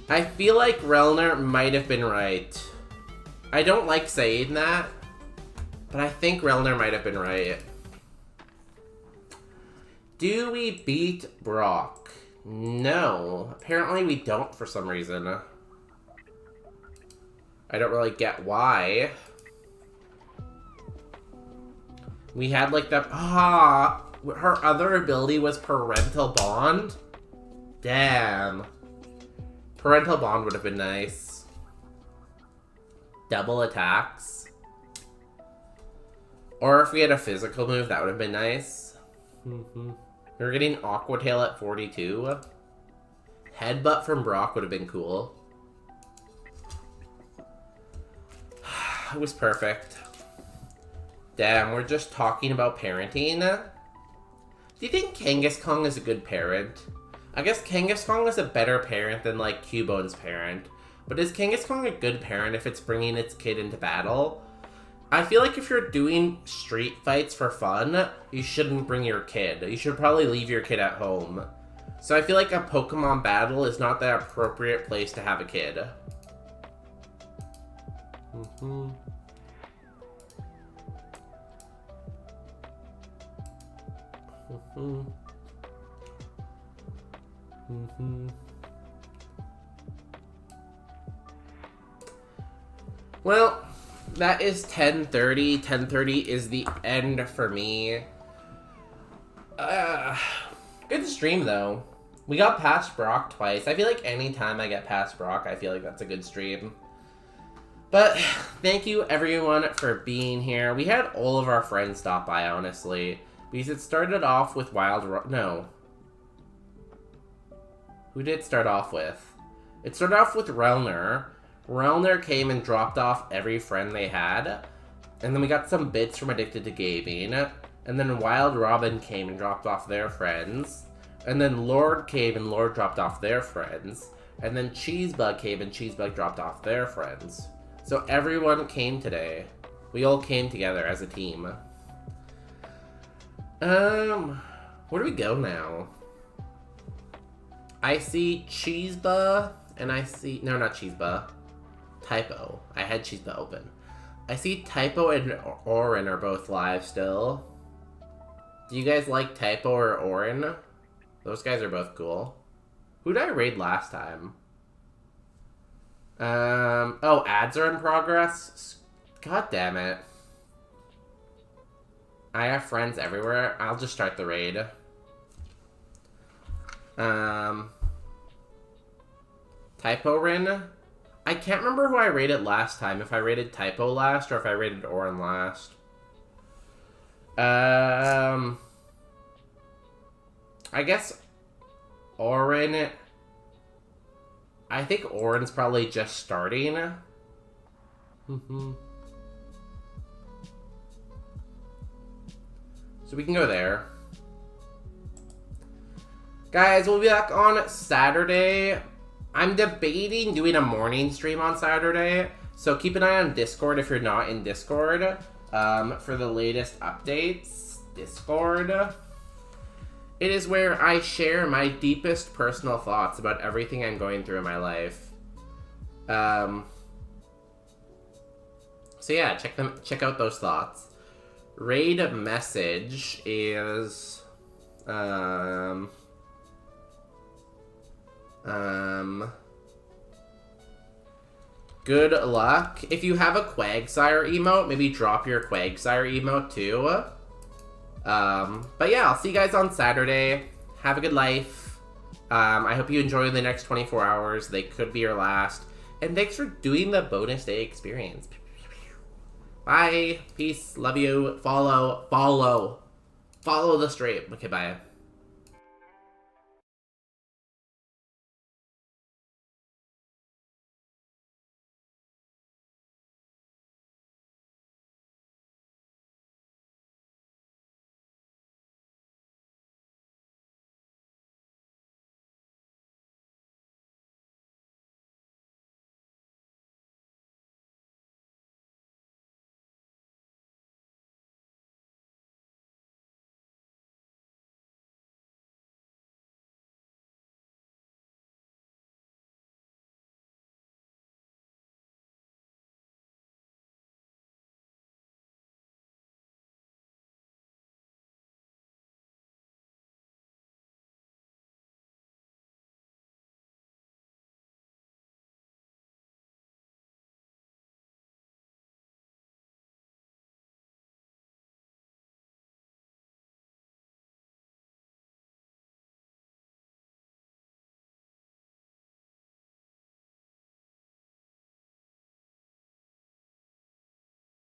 I feel like Relner might have been right. I don't like saying that, but I think Relner might have been right. Do we beat Brock? No. Apparently we don't for some reason. I don't really get why. We had like that... her other ability was Parental Bond? Damn. Parental Bond would have been nice. Double attacks. Or if we had a physical move, that would have been nice. We're getting Aqua Tail at 42. Headbutt from Brock would have been cool. It was perfect. Damn, we're just talking about parenting. Do you think Kangaskhan is a good parent? I guess Kangaskhan is a better parent than, like, Cubone's parent. But is Kangaskhan a good parent if it's bringing its kid into battle? I feel like if you're doing street fights for fun, you shouldn't bring your kid. You should probably leave your kid at home. So I feel like a Pokemon battle is not the appropriate place to have a kid. Well, that is 10:30. 10:30 is the end for me. Good stream, though. We got past Brock twice. I feel like anytime I get past Brock, I feel like that's a good stream. But thank you, everyone, for being here. We had all of our friends stop by, honestly. Because it started off with No. Who did it start off with? It started off with Relner. Relner came and dropped off every friend they had. And then we got some bits from Addicted to Gaming. And then Wild Robin came and dropped off their friends. And then Lord came and Lord dropped off their friends. And then Cheesebug came and Cheesebug dropped off their friends. So everyone came today. We all came together as a team. Where do we go now? I see Cheeseba, and I see... No, not Cheeseba. Typo. I had Cheeseba open. I see Typo and Orin are both live still. Do you guys like Typo or Orin? Those guys are both cool. Who did I raid last time? Oh, ads are in progress? God damn it. I have friends everywhere. I'll just start the raid. Typo Rin? I can't remember who I rated last time. If I rated Typo last or if I rated Orin last. I guess Orin... I think Orin's probably just starting. So we can go there. Guys, we'll be back on Saturday. I'm debating doing a morning stream on Saturday. So keep an eye on Discord if you're not in Discord. For the latest updates. Discord. It is where I share my deepest personal thoughts about everything I'm going through in my life. So yeah, check out those thoughts. Raid message is good luck. If you have a Quagsire emote, maybe drop your Quagsire emote too. But yeah, I'll see you guys on Saturday. Have a good life. I hope you enjoy the next 24 hours. They could be your last. And thanks for doing the bonus day experience. Bye. Peace. Love you. Follow the stream. Okay, bye.